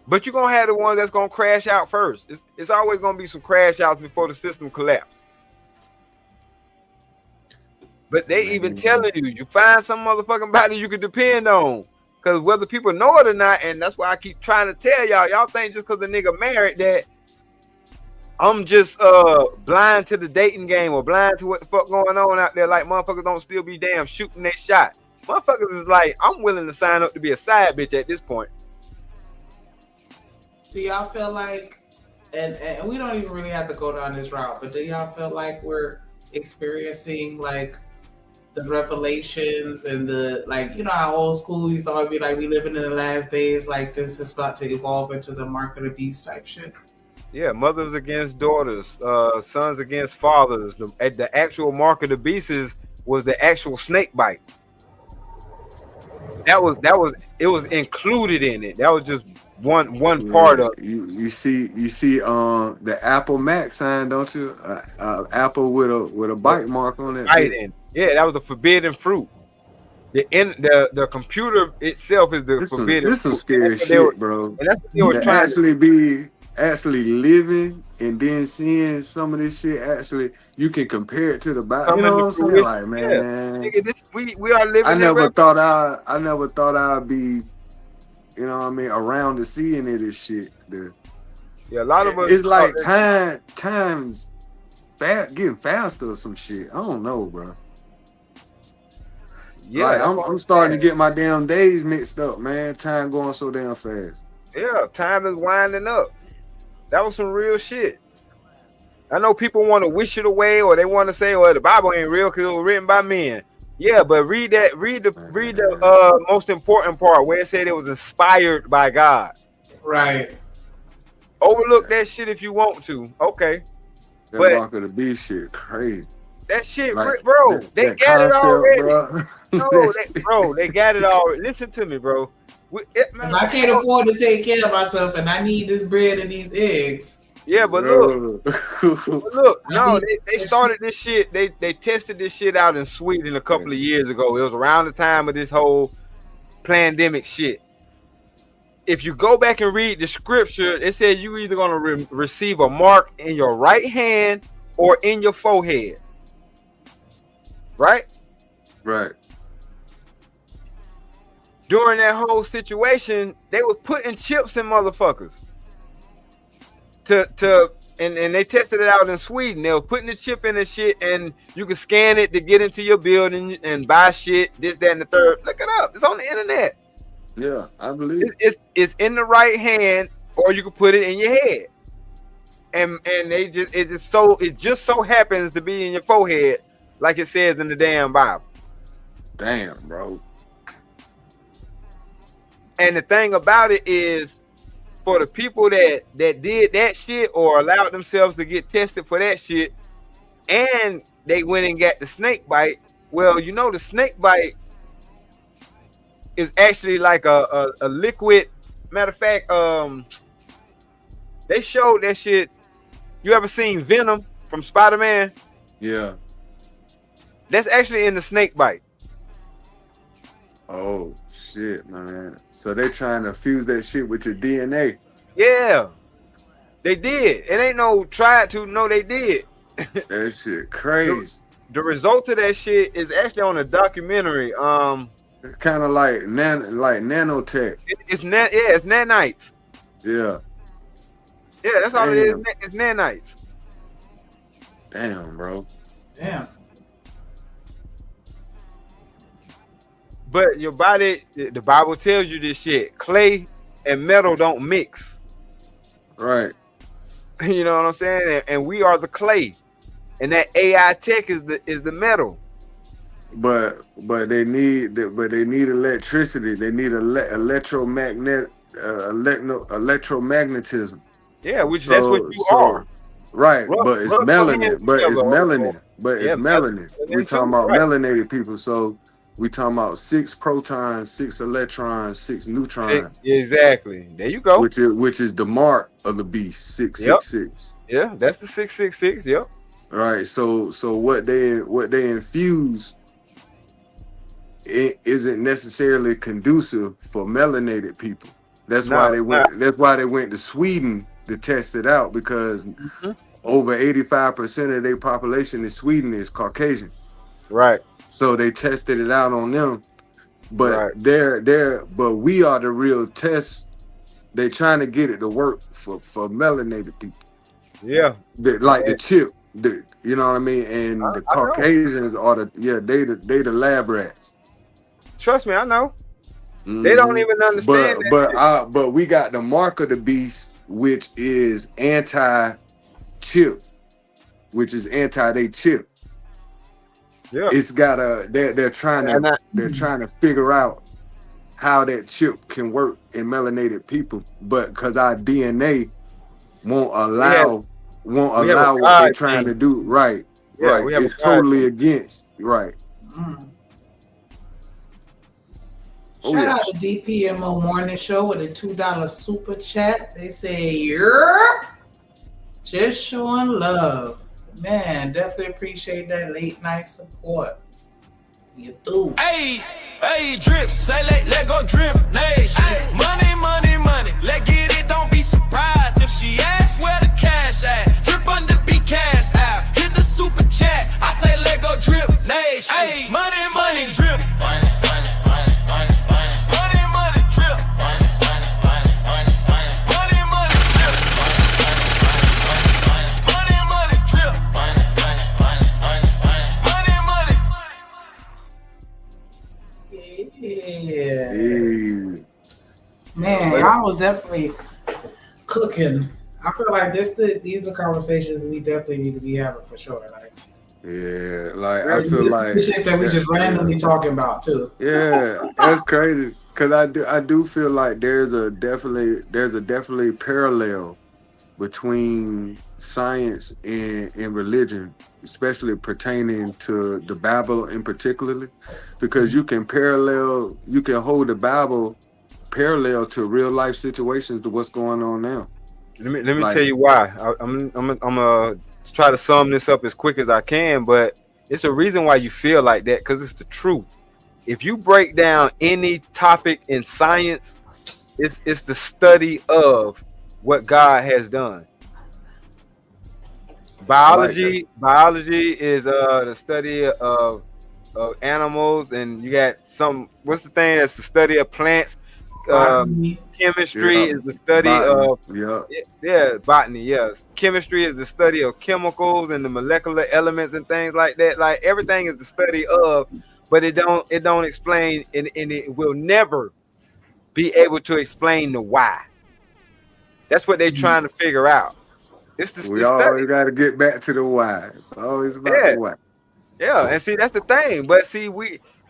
But you're gonna have the ones that's gonna crash out first. It's always gonna be some crash outs before the system collapses. But they even telling you find some motherfucking body you can depend on. Because whether people know it or not, and that's why I keep trying to tell y'all think just because the nigga married that I'm just blind to the dating game or blind to what the fuck going on out there. Like, motherfuckers don't still be damn shooting that shot. Motherfuckers is like, I'm willing to sign up to be a side bitch at this point. Do y'all feel like, and we don't even really have to go down this route, but do y'all feel like we're experiencing like the revelations and the, like, you know how old school used to always be like, we living in the last days, like this is about to evolve into the mark of the beast type shit? Yeah, mothers against daughters, sons against fathers. The actual mark of the beast was the actual snake bite. It was included in it. That was just one part of it. You see the Apple Mac sign, don't you? Apple with a bite mark on it. Biting. Yeah, that was the forbidden fruit. The computer itself is the forbidden fruit. This some scary shit, bro. And that's what they were trying actually living and then seeing some of this shit. Actually, you can compare it to the Bible. You know what I'm saying? Like, man, yeah. Nigga, we are living. I never thought I'd be, you know what I mean, around to seeing it. This shit. Yeah, a lot of us. It's like time's getting faster or some shit. I don't know, bro. Yeah, like, I'm starting to get my damn days mixed up, man. Time going so damn fast. Yeah, time is winding up. That was some real shit. I know people want to wish it away, or they want to say, "Well, the Bible ain't real because it was written by men." Yeah, but read the most important part where it said it was inspired by God. Right. Overlook that shit if you want to. Okay. That mark of the beast shit crazy. That shit, like, bro. They got it already. Bro. No, they got it already. Listen to me, bro. If I can't afford to take care of myself and I need this bread and these eggs, Yeah, but look, no, they started this shit. They tested this shit out in Sweden a couple of years ago. It was around the time of this whole pandemic shit. If you go back and read the scripture, it said you either gonna receive a mark in your right hand or in your forehead. Right? Right. During that whole situation, they were putting chips in motherfuckers. And they tested it out in Sweden. They were putting the chip in the shit, and you can scan it to get into your building and buy shit, this, that, and the third. Look it up. It's on the internet. Yeah, I believe it's in the right hand, or you can put it in your head. And it just so happens to be in your forehead, like it says in the damn Bible. Damn, bro. And the thing about it is, for the people that did that shit or allowed themselves to get tested for that shit, and they went and got the snake bite. Well, you know, the snake bite is actually like a liquid. Matter of fact, they showed that shit. You ever seen Venom from Spider-Man? Yeah. That's actually in the snake bite. Oh shit, man. So they trying to fuse that shit with your DNA. Yeah. They did. It ain't no tried to, no, they did. That shit crazy. The result of that shit is actually on a documentary. It's kind of like nanotech. It's nanites. Yeah. Yeah, that's all it is. It's nanites. Damn, bro. Damn. But your body, the Bible tells you this shit. Clay and metal don't mix. Right. You know what I'm saying? And we are the clay. And that AI tech is the metal. But they need electricity. They need electromagnetism. Yeah, that's what you are. Right, but it's melanin. We're talking about melanated people. So we talking about 6 protons, 6 electrons, 6 neutrons. Exactly. There you go. Which is the mark of the beast, 666. Yeah, that's the 666. Yep. Right. So what they infuse, it isn't necessarily conducive for melanated people. That's why they went to Sweden to test it out, because over 85% of their population in Sweden is Caucasian. Right. So they tested it out on them. But but we are the real test. They're trying to get it to work for melanated people. Yeah. The chip. You know what I mean? And the Caucasians are they the lab rats. Trust me, I know. They don't even understand but we got the mark of the beast, which is anti-chip, which is anti-they chip. Yeah. It's got they're trying to figure out how that chip can work in melanated people, but because our DNA won't allow what they're trying to do. Right. Yeah, right. It's totally against. Right. Shout out to DPMO Morning Show with a $2 super chat. They say, "You're just showing love." Man, definitely appreciate that late night support. You do. Hey, drip, say let go drip nation. Money, money, money, let get it, don't be surprised if she asks where the cash at. Drip under be cash out. Hit the super chat, I say let go drip nation. Hey, money, money, drip. Yeah. Man, I was definitely cooking. I feel like these are conversations we definitely need to be having for sure. Like, yeah, like I feel like shit that we just randomly talking about too. Yeah, that's crazy. Cause I do feel like there's a definitely parallel between science and religion, especially pertaining to the Bible in particularly, because you can hold the Bible parallel to real life situations to what's going on now. Let me Like- tell you why. I'm gonna try to sum this up as quick as I can, but it's a reason why you feel like that, because it's the truth. If you break down any topic in science, it's the study of what God has done. Biology is the study of animals, and you got what's the thing that's the study of plants. Chemistry is the study of botany. Yes, chemistry is the study of chemicals and the molecular elements and things like that. Like everything is the study of, but it don't explain, and it will never be able to explain the why. That's what they're trying to figure out. It's the We study. always got to get back to the why. It's always about the why. Yeah, and see, that's the thing. But see,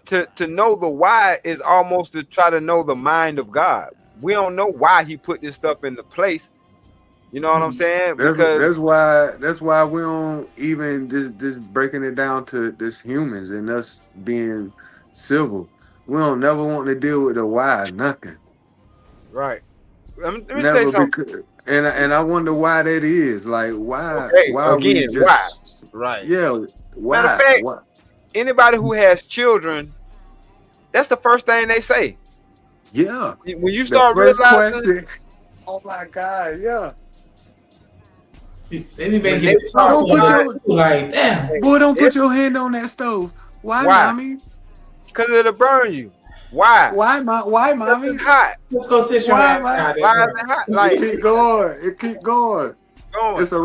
to know the why is almost to try to know the mind of God. We don't know why he put this stuff into place. You know what I'm saying? That's why we don't even just breaking it down to this humans and us being civil. We don't never want to deal with the why, nothing. Right. Let me say something. And I wonder why that is. Like why? Okay, why again, we just why? Right. Yeah. Why? Matter of fact, why? Anybody who has children, that's the first thing they say. Yeah. When you start realizing, oh my God, yeah. They be making it tough for us, like, damn. Boy, don't put your hand on that stove. Why, mommy? Because it'll burn you. Why? Why, mommy? It's hot. Let's go sit your ass down. Why is it hot? Like, It keep going. It's a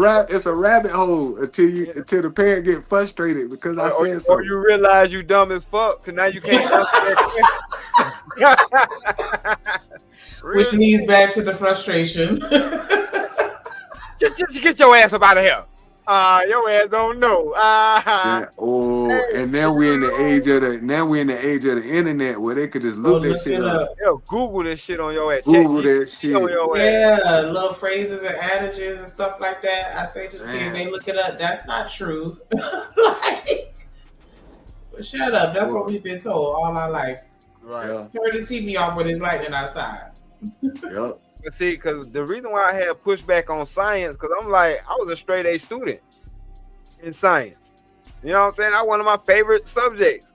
rabbit hole until the parent get frustrated because I said so. Or you realize you dumb as fuck, because now you can't answer that question. Which leads back to the frustration. just get your ass up out of here. Your ass don't know. Yeah. Oh, and now we're in the age of the internet where they could just look that shit up. Yeah, Google this shit on your ass. Google that shit. On your ass. Yeah, little phrases and adages and stuff like that. I say to the kids, they look it up. That's not true. Like, but shut up. That's what we've been told all our life. Right. Yeah. Turn the TV off when it's lightning outside. Yep. But see, because the reason why I had pushback on science, because I'm like, I was a straight A student in science. You know what I'm saying? That's one of my favorite subjects.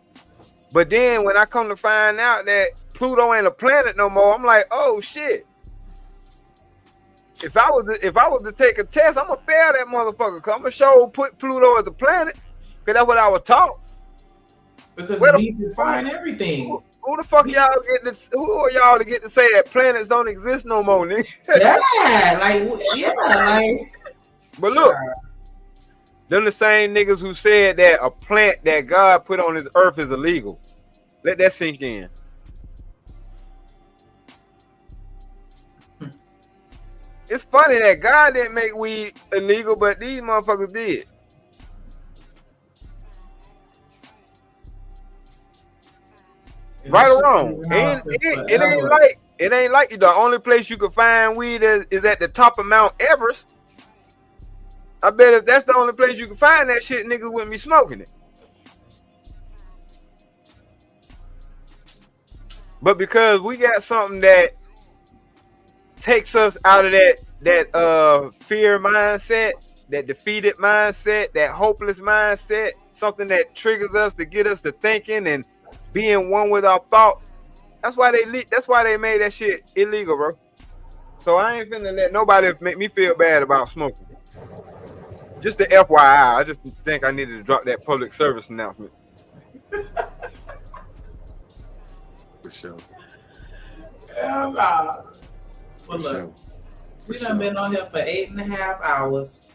But then when I come to find out that Pluto ain't a planet no more, I'm like, oh shit. If I was to take a test, I'm gonna fail that motherfucker. Cause I'm gonna show put Pluto as a planet, cause that's what I was taught. Because we define everything. Who the fuck y'all who are y'all to get to say that planets don't exist no more, nigga? But look, them the same niggas who said that a plant that God put on this earth is illegal. Let that sink in. It's funny that God didn't make weed illegal, but these motherfuckers did. Right or wrong, it ain't like the only place you can find weed is at the top of Mount Everest. I bet if that's the only place you can find that shit, niggas wouldn't be smoking it. But because we got something that takes us out of that fear mindset, that defeated mindset, that hopeless mindset, something that triggers us to get us to thinking and being one with our thoughts. That's why they made that shit illegal, bro. So I ain't finna let nobody make me feel bad about smoking. Just the FYI, I just think I needed to drop that public service announcement. For sure. Hell nah. Well, look, we done been on here for 8.5 hours.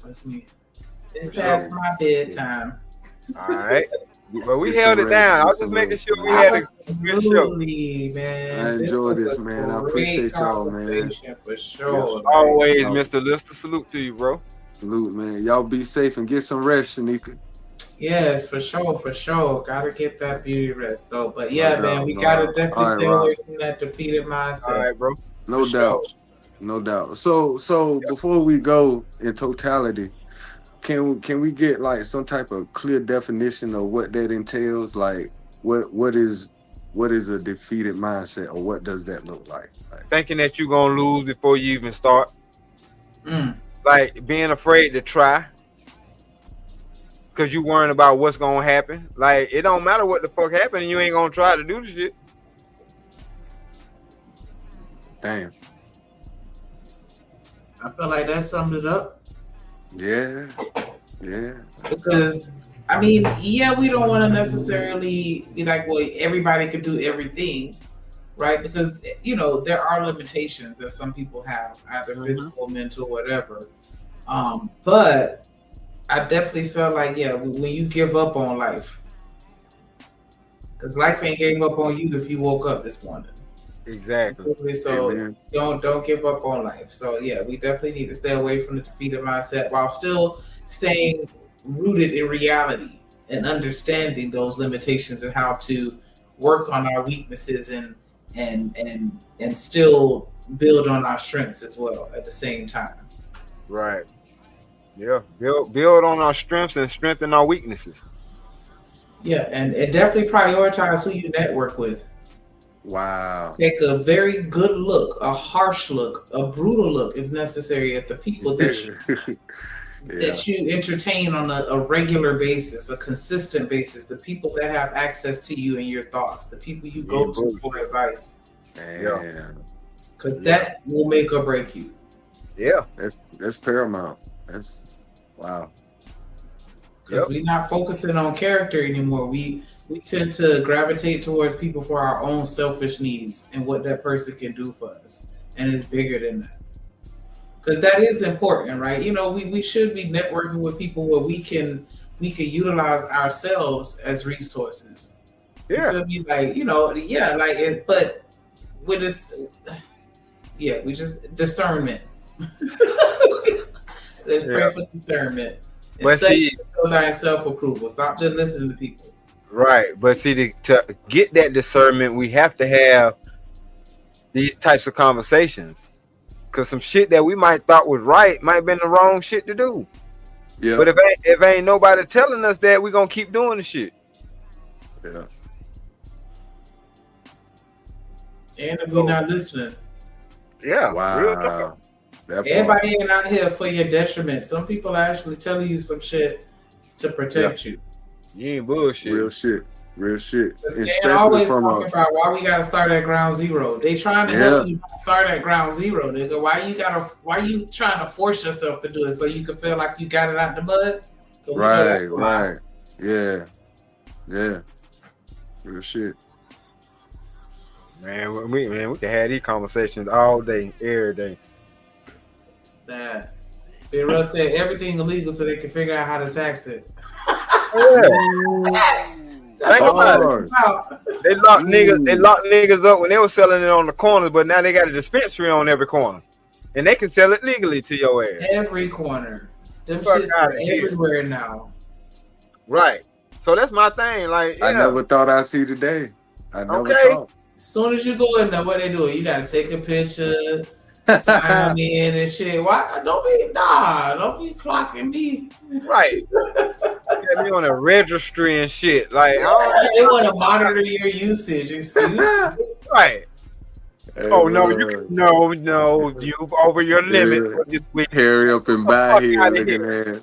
That's me. It's past my bedtime. All right. But we held it down. I was just making sure we had a good show. Man. I enjoyed this, man. I appreciate y'all, man. For sure. Yes, always, Mr. Lister. Salute to you, bro. Salute, man. Y'all be safe and get some rest, Shanika. Yes, for sure, for sure. Gotta get that beauty rest, though. But yeah, man, we gotta definitely stay away from that defeated mindset. All right, bro. No doubt. No doubt. So before we go in totality, can we get like some type of clear definition of what that entails? Like what is a defeated mindset, or what does that look like? Thinking that you're gonna lose before you even start. Like being afraid to try. Cause you worrying about what's gonna happen. Like it don't matter what the fuck happened, you ain't gonna try to do the shit. Damn. I feel like that summed it up. Yeah. Because I mean, yeah, we don't want to necessarily be like, well, everybody could do everything, right? Because you know there are limitations that some people have, either physical, mental, whatever. But I definitely felt like, yeah, when you give up on life, because life ain't gave up on you if you woke up this morning. Exactly. So don't give up on life. So yeah, we definitely need to stay away from the defeated mindset while still staying rooted in reality and understanding those limitations and how to work on our weaknesses and still build on our strengths as well at the same time. Right. Yeah. Build on our strengths and strengthen our weaknesses. Yeah, and definitely prioritize who you network with. Wow. Take a very good look, a harsh look, a brutal look, if necessary, at the people that you entertain on a regular basis, a consistent basis, the people that have access to you and your thoughts, the people you go to for advice. Because that will make or break you. Yeah. That's paramount. That's wow. Because we're not focusing on character anymore. We tend to gravitate towards people for our own selfish needs and what that person can do for us. And it's bigger than that. Because that is important, right? You know, we should be networking with people where we can utilize ourselves as resources. Yeah. You feel me? Like, you know, yeah, like it, but with this, yeah, we just discernment. Let's pray for discernment. But see, self-approval. Stop just listening to people. Right, but see, to get that discernment, we have to have these types of conversations. Cause some shit that we might thought was right might have been the wrong shit to do. Yeah. But if ain't nobody telling us that, we gonna keep doing the shit. Yeah. And if we're not listening. Yeah. Wow. Everybody ain't out here for your detriment. Some people are actually telling you some shit to protect you. You ain't bullshit. Real shit. They're always talking about why we gotta start at ground zero. They trying to help you start at ground zero, nigga. Why you trying to force yourself to do it so you can feel like you got it out the mud? Right. Yeah. Real shit. Man, we can have these conversations all day, every day. That Big Russ said everything illegal so they can figure out how to tax it. Tax. Think about it. They locked niggas up when they were selling it on the corners, but now they got a dispensary on every corner, and they can sell it legally to your ass. Every corner, them shits are everywhere now. Right. So that's my thing. Like, I never thought I'd see today. I never thought. As soon as you go in there, what they do? You gotta take a picture, sign in and shit. Why? Don't be clocking me. Right. Get me on a registry and shit. Like, they want to monitor your usage. Excuse me. Right. Oh no, you over your limit for this week. Hurry up and buy here, nigga,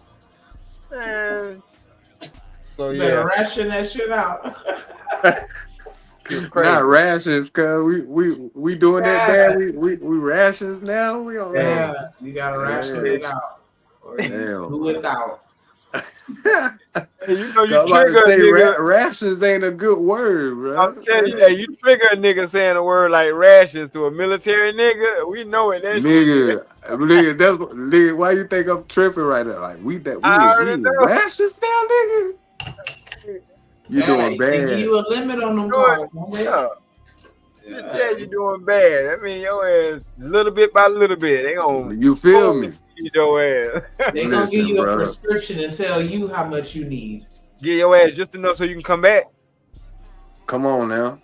man. So you better ration that shit out. Not rations, cause we doing that bad. We rations now. We on you gotta ration it out, or do without. You know you trigger a nigga. Rations ain't a good word, bro. I'm telling you, you trigger a nigga saying a word like rations to a military nigga. We know it. That nigga, nigga, why you think I'm tripping right now? Like we rations now, nigga. You doing bad. They give you a limit on them cars. Yeah, you doing bad. I mean, your ass little bit by little bit. They gonna you feel me? Your ass. They gonna give you a prescription and tell you how much you need. Get your ass just enough so you can come back. Come on now.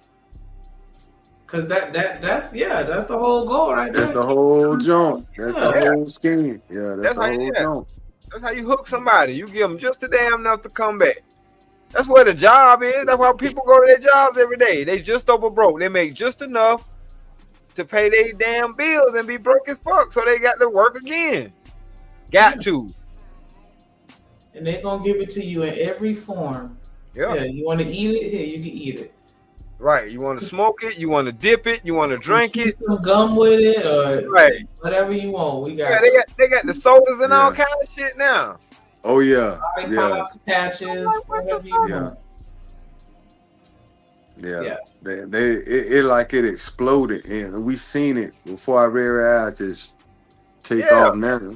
Cause that's the whole goal right there. That's the whole joint. That's the whole scheme. Yeah, that's the whole joint. That's how you hook somebody. You give them just the damn enough to come back. That's where the job is. That's why people go to their jobs every day. They just over broke. They make just enough to pay their damn bills and be broke as fuck. So they got to work again. Got to. And they're gonna give it to you in every form. Yeah. You want to eat it? Here, you can eat it. Right. You want to smoke it? You want to dip it? You want to drink it? Some gum with it, or right. Whatever you want. We got. Yeah, they got the sodas and all kind of shit now. Oh yeah. Lollipops, patches, whatever you want. Yeah. It like it exploded, and we seen it before our very eyes just take off now.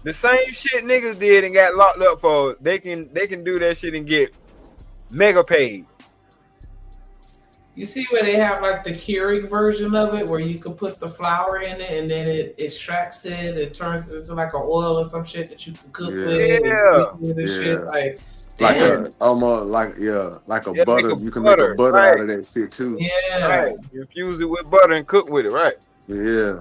The same shit niggas did and got locked up for, they can do that shit and get mega paid. You see where they have like the Keurig version of it, where you can put the flour in it and then it extracts it and turns it into like an oil or some shit that you can cook with. And shit. Like a almost like a butter. You can make a butter out of that shit too. Yeah. Right. You infuse it with butter and cook with it, right? Yeah.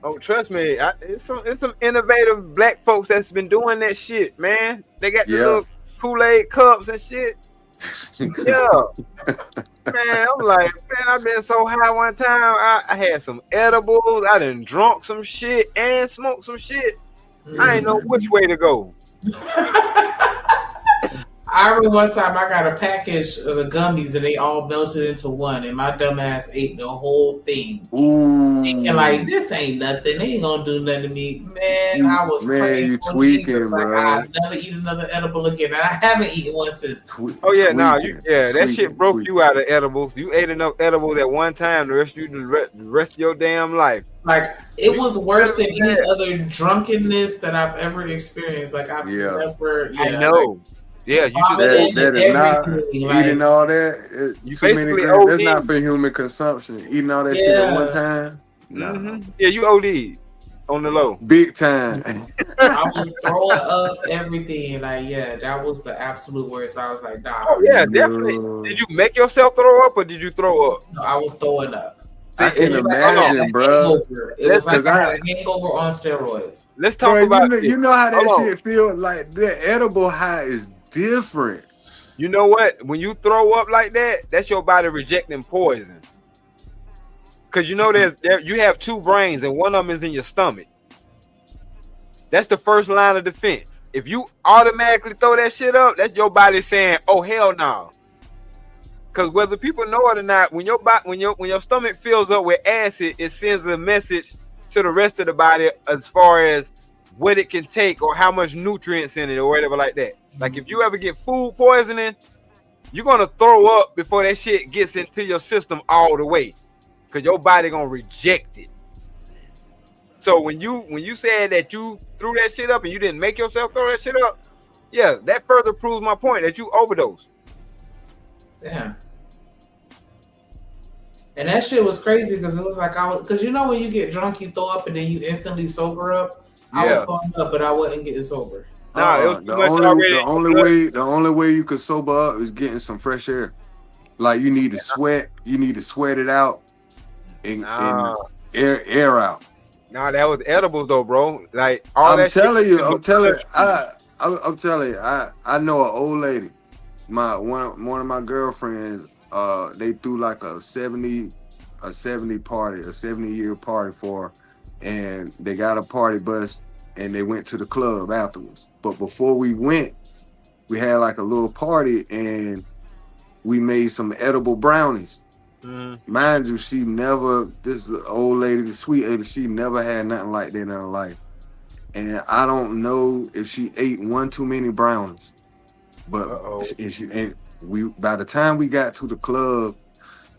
Oh, trust me, it's some innovative black folks that's been doing that shit, man. They got the little Kool-Aid cups and shit. Yeah. Man, I'm like, man, I've been so high one time. I had some edibles. I done drunk some shit and smoked some shit. I ain't know which way to go. I remember one time I got a package of the gummies and they all melted into one, and my dumb ass ate the whole thing. Ooh. Thinking like, this ain't nothing. They ain't gonna do nothing to me. Man, I was you tweaking, bro. Like, I'll never eat another edible again. And I haven't eaten one since. Oh yeah, that shit broke you out of edibles. You ate enough edibles at one time. The rest of your damn life. Like, it was worse than any other drunkenness that I've ever experienced. Like, I've never. I know. Like, you just that is not eating all that. You too many basically grams. That's OD. not for human consumption. Eating all that shit at one time. Yeah, you OD on the low. Big time. I was throwing up everything. Like, that was the absolute worst. I was like, nah. Oh yeah, definitely. Did you make yourself throw up or did you throw up? No, I was throwing up. I can imagine, bro. It was like I had a hangover on steroids. Let's talk about you know how that shit feel. Like the edible high is different. You know what? When you throw up like that, that's your body rejecting poison. Cause you know you have two brains and one of them is in your stomach. That's the first line of defense. If you automatically throw that shit up, that's your body saying, "Oh hell no." Cause whether people know it or not, when your stomach fills up with acid, it sends a message to the rest of the body as far as what it can take or how much nutrients in it or whatever like that. Like if you ever get food poisoning, you're gonna throw up before that shit gets into your system all the way, cause your body gonna reject it. So when you said that you threw that shit up and you didn't make yourself throw that shit up, yeah, that further proves my point that you overdosed. Damn. And that shit was crazy because it was like because you know when you get drunk you throw up and then you instantly sober up. I was throwing up, but I wasn't getting sober. The only way you could sober up is getting some fresh air. Like you need to sweat. You need to sweat it out and air out. Nah, that was edibles though, bro. Like I'm telling you, I know an old lady. One of my girlfriends, they threw like a 70-year party for her, and they got a party bus and they went to the club afterwards. But before we went, we had like a little party and we made some edible brownies. Mind you, this is an old lady, the sweet lady, she never had nothing like that in her life. And I don't know if she ate one too many brownies. But by the time we got to the club,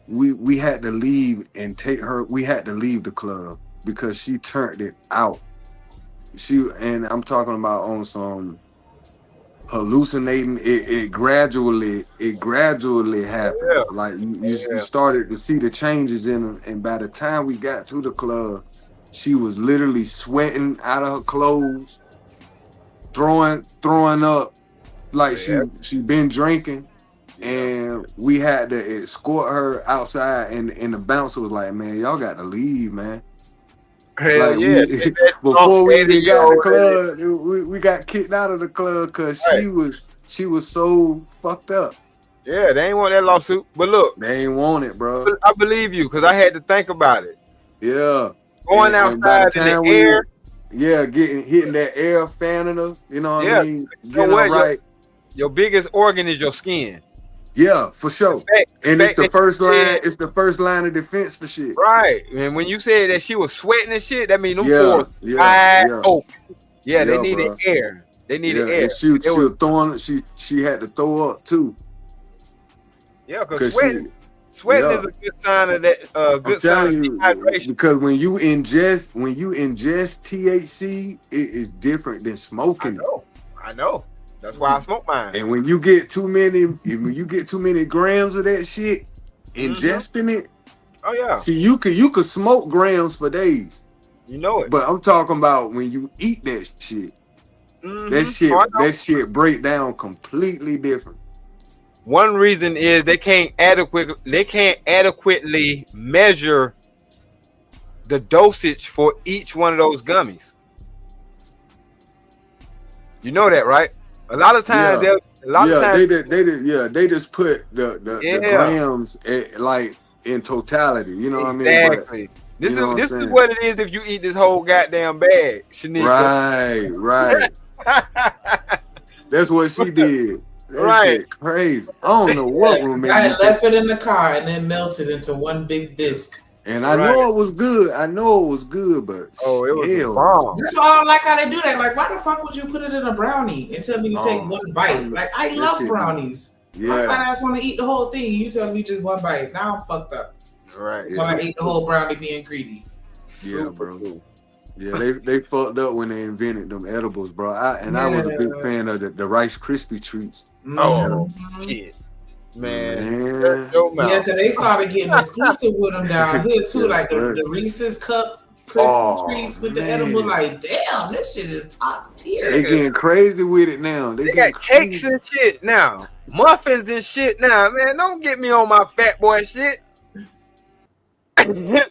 we had to leave and take her. We had to leave the club because she turned it out. And I'm talking about on some hallucinating. It gradually happened. Yeah. Like you started to see the changes in her. And by the time we got to the club, she was literally sweating out of her clothes, throwing up. Like she been drinking, and we had to escort her outside, and the bouncer was like, "Man, y'all got to leave, man." Hell like before we even got in the club, we got kicked out of the club because she was so fucked up. Yeah, they ain't want that lawsuit, but look, they ain't want it, bro. I believe you because I had to think about it. Yeah, going outside in the air. hitting that air, fanning her. You know what I mean? You know Getting her what? right. Your biggest organ is your skin. Yeah, for sure. And it's the first line. It's the first line of defense for shit. Right. And when you said that she was sweating and shit, that means them pores Yeah, wide yeah. open. Yeah, they Yeah, needed bro. air. They needed air. And she was throwing. She had to throw up too. Yeah, because sweating is a good sign of that. Good sign of dehydration. Because when you ingest THC, it is different than smoking it. I know. That's why I smoke mine. And when you get too many grams of that shit, ingesting it. Oh yeah. See, you could smoke grams for days. You know it. But I'm talking about when you eat that shit. That shit break down completely different. One reason is they can't adequately measure the dosage for each one of those gummies. You know that, right? A lot of times they just put the grams like in totality. You know what I mean? Exactly. This is what it is if you eat this whole goddamn bag, Shanika. Right. That's what she did. That shit crazy. I don't know what will make I left it in the car and then melted into one big disc. And I know it was good. but it was bomb. That's why I don't like how they do that. Like, why the fuck would you put it in a brownie and tell me to take one bite? Like, I love brownies. My fat ass want to eat the whole thing. You tell me just one bite. Now I'm fucked up. Right. So I ate the whole brownie being greedy. Yeah, bro. Yeah, they fucked up when they invented them edibles, bro. I was a big fan of the Rice Krispie treats. Oh shit, man. Yeah, because they started getting exclusive with them down here too, like the Reese's Cup Krispie treats with the edible. Like, damn, this shit is top tier. They getting crazy with it now. They got cakes and shit now, muffins and shit now. Man, don't get me on my fat boy shit. Hey man,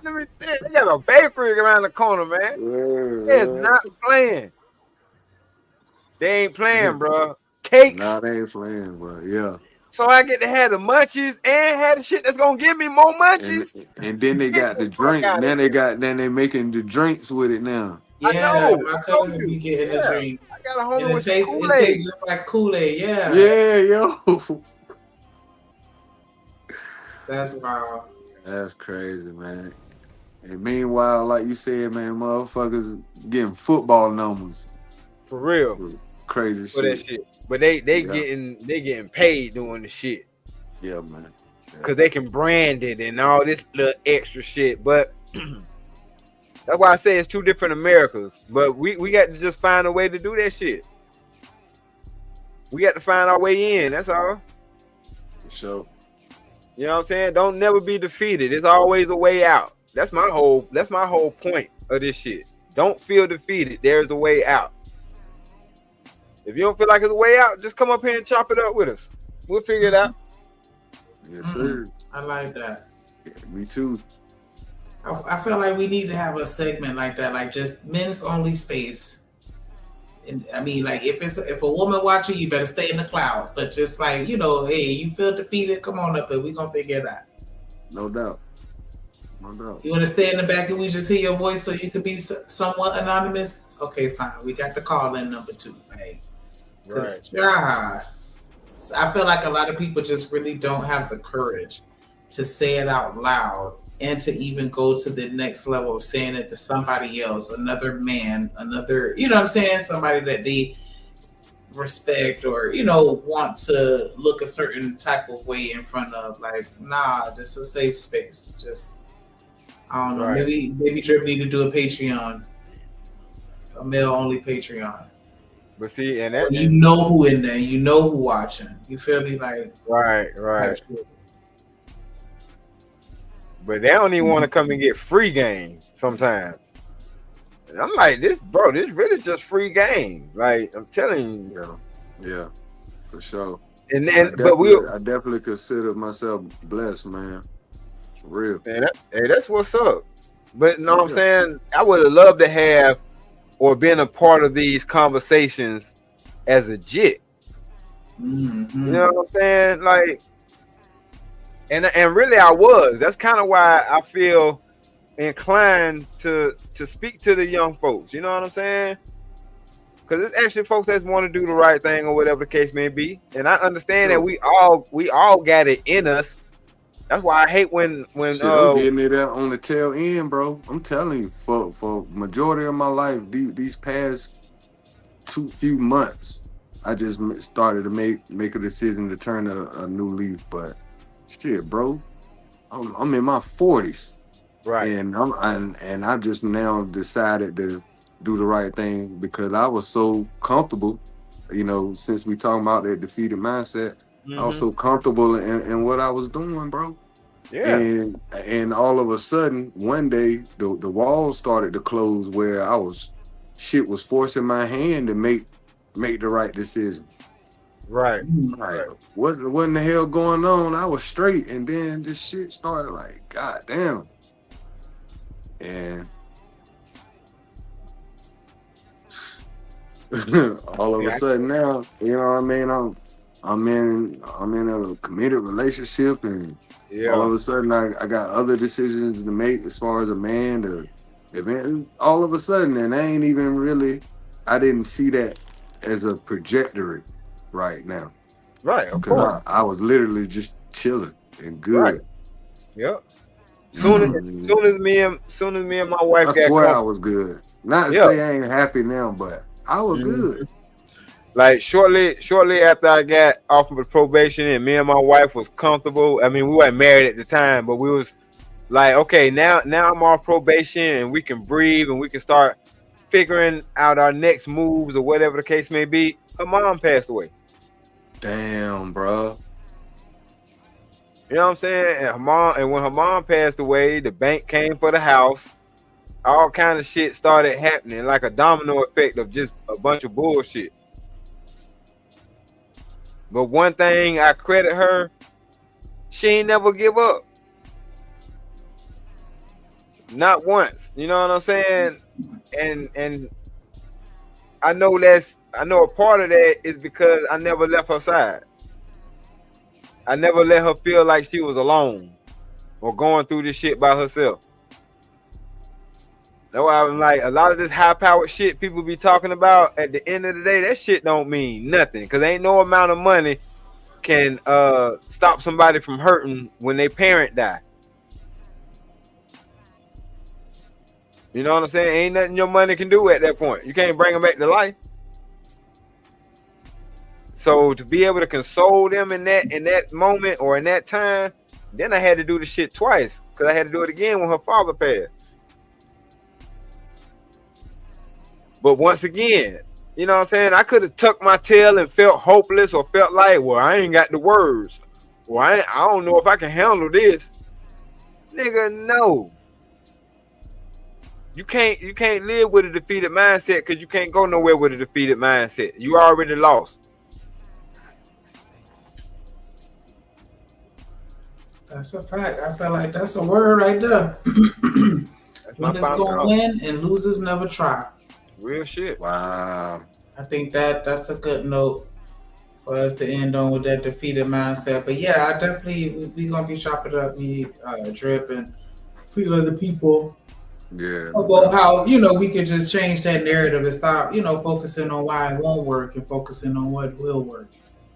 let me tell you, they got a bakery around the corner, man. They're not playing. They ain't playing, bro. Cakes. Nah, they ain't playing, bro. Yeah. So I get to have the munchies and have the shit that's gonna give me more munchies. And then they got the drink. Then they making the drinks with it now. Yeah, my cousin be getting the drinks. I got a homie and with it tastes just like Kool-Aid. Yeah. Yeah, yo. That's wild. That's crazy, man. And meanwhile, like you said, man, motherfuckers getting football numbers. For real. Crazy for that shit. But they getting paid doing the shit. Yeah, man. Cause they can brand it and all this little extra shit. But that's why I say it's two different Americas. But we got to just find a way to do that shit. We got to find our way in. That's all. For sure. You know what I'm saying? Don't never be defeated. There's always a way out. That's my whole point of this shit. Don't feel defeated. There's a way out. If you don't feel like there's a way out, just come up here and chop it up with us. We'll figure it out. Yes, sir. I like that. Yeah, me too. I feel like we need to have a segment like that, like just men's only space. And I mean, like if a woman watching, you better stay in the clouds. But just like, you know, hey, you feel defeated, come on up and we gonna figure it out. No doubt. No doubt. You want to stay in the back and we just hear your voice so you could be somewhat anonymous? Okay, fine. We got the call in number 2, hey. Because I feel like a lot of people just really don't have the courage to say it out loud and to even go to the next level of saying it to somebody else, another man, another, you know what I'm saying? Somebody that they respect or, you know, want to look a certain type of way in front of. Like, nah, this is a safe space. Just, I don't know. Maybe Drip need to do a Patreon, a male only Patreon. But see, and that, you know who in there, you know who watching. You feel me? Like, right. But they don't even want to come and get free game sometimes. And I'm like, this really just free game. Like, I'm telling you. Yeah, for sure. I definitely consider myself blessed, man. For real. Hey, that's what's up. But you know what I'm saying? I would have loved to have or been a part of these conversations as a jit. Mm-hmm. You know what I'm saying? Like, and really I was. That's kind of why I feel inclined to speak to the young folks. You know what I'm saying? Because it's actually folks that want to do the right thing or whatever the case may be. And I understand that we all got it in us. That's why I hate when Shit, I'm getting it out on the tail end, bro. I'm telling you, for majority of my life, these past few months, I just started to make a decision to turn a new leaf. But shit, bro, I'm in my 40s, right? And I just now decided to do the right thing because I was so comfortable, you know, since we talking about that defeated mindset. I was so comfortable in what I was doing, bro. Yeah. And all of a sudden, one day, the walls started to close where shit was forcing my hand to make the right decision. Right. Like, what in the hell going on? I was straight, and then this shit started like, God damn. And all of a sudden now, you know what I mean? I'm in a committed relationship, and all of a sudden I got other decisions to make as far as a man to event. All of a sudden, and I didn't see that as a trajectory right now. Right, of course. I was literally just chilling and good. Right. Yep. Soon as me and my wife I swear I was good. Not to say I ain't happy now, but I was good. Like shortly after I got off of probation and me and my wife was comfortable. I mean, we weren't married at the time, but we was like, okay, now I'm off probation and we can breathe and we can start figuring out our next moves or whatever the case may be. Her mom passed away. Damn, bro. You know what I'm saying? And when her mom passed away, the bank came for the house. All kind of shit started happening, like a domino effect of just a bunch of bullshit. But one thing I credit her, she ain't never give up. Not once. You know what I'm saying? And I know a part of that is because I never left her side. I never let her feel like she was alone or going through this shit by herself. That's why I'm like, a lot of this high-powered shit people be talking about, at the end of the day, that shit don't mean nothing. Because ain't no amount of money can stop somebody from hurting when their parent die. You know what I'm saying? Ain't nothing your money can do at that point. You can't bring them back to life. So to be able to console them in that moment or in that time, then I had to do the shit twice. Because I had to do it again when her father passed. But once again, you know what I'm saying? I could have tucked my tail and felt hopeless or felt like, well, I ain't got the words. Or I don't know if I can handle this. Nigga, no. You can't live with a defeated mindset because you can't go nowhere with a defeated mindset. You already lost. That's a fact. I feel like that's a word right there. Winners gonna win and losers never try. Real shit. Wow. I think that's a good note for us to end on with that defeated mindset. But yeah, I definitely we gonna be chopping up me, Drip, and a few other people. Yeah. About how, you know, we could just change that narrative and stop, you know, focusing on why it won't work and focusing on what will work.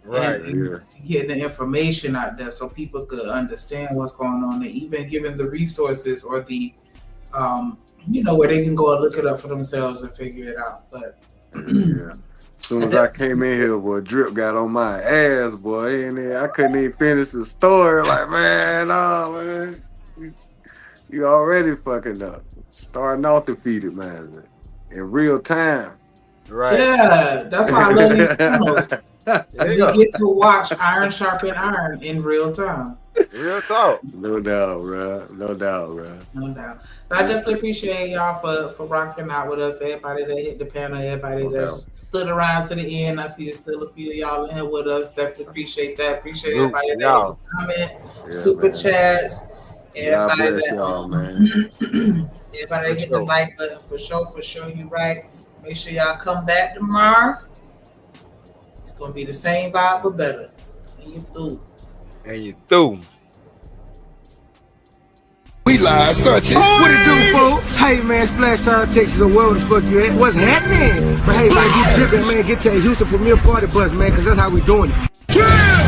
Right. And getting the information out there so people could understand what's going on, and even giving the resources or the you know, where they can go and look it up for themselves and figure it out. But yeah. As soon as I came in here, boy, Drip got on my ass, boy, and then I couldn't even finish the story. Like, man, man, you already fucking up. Starting off defeated, man, in real time. Right. Yeah, that's why I love these channels. You get to watch iron sharpen iron in real time. Real talk. No doubt, bro. No doubt, bro. No doubt. But I definitely appreciate y'all for rocking out with us. Everybody that hit the panel, everybody that stood around to the end. I see there's still a few of y'all in here with us. Definitely appreciate that. Appreciate everybody that hit the comment, super chats. Everybody bless that y'all, man. everybody that hit the like button for sure. You right. Make sure y'all come back tomorrow. It's gonna be the same vibe but better. And you through. And you through. We live, Sunchi. What it do, fool? Hey, man, Splash Town, Texas, or wherever the fuck you at. What's happening? But hey, man, you tripping, man. Get to that Houston Premier Party bus, man, because that's how we doing it. Yeah!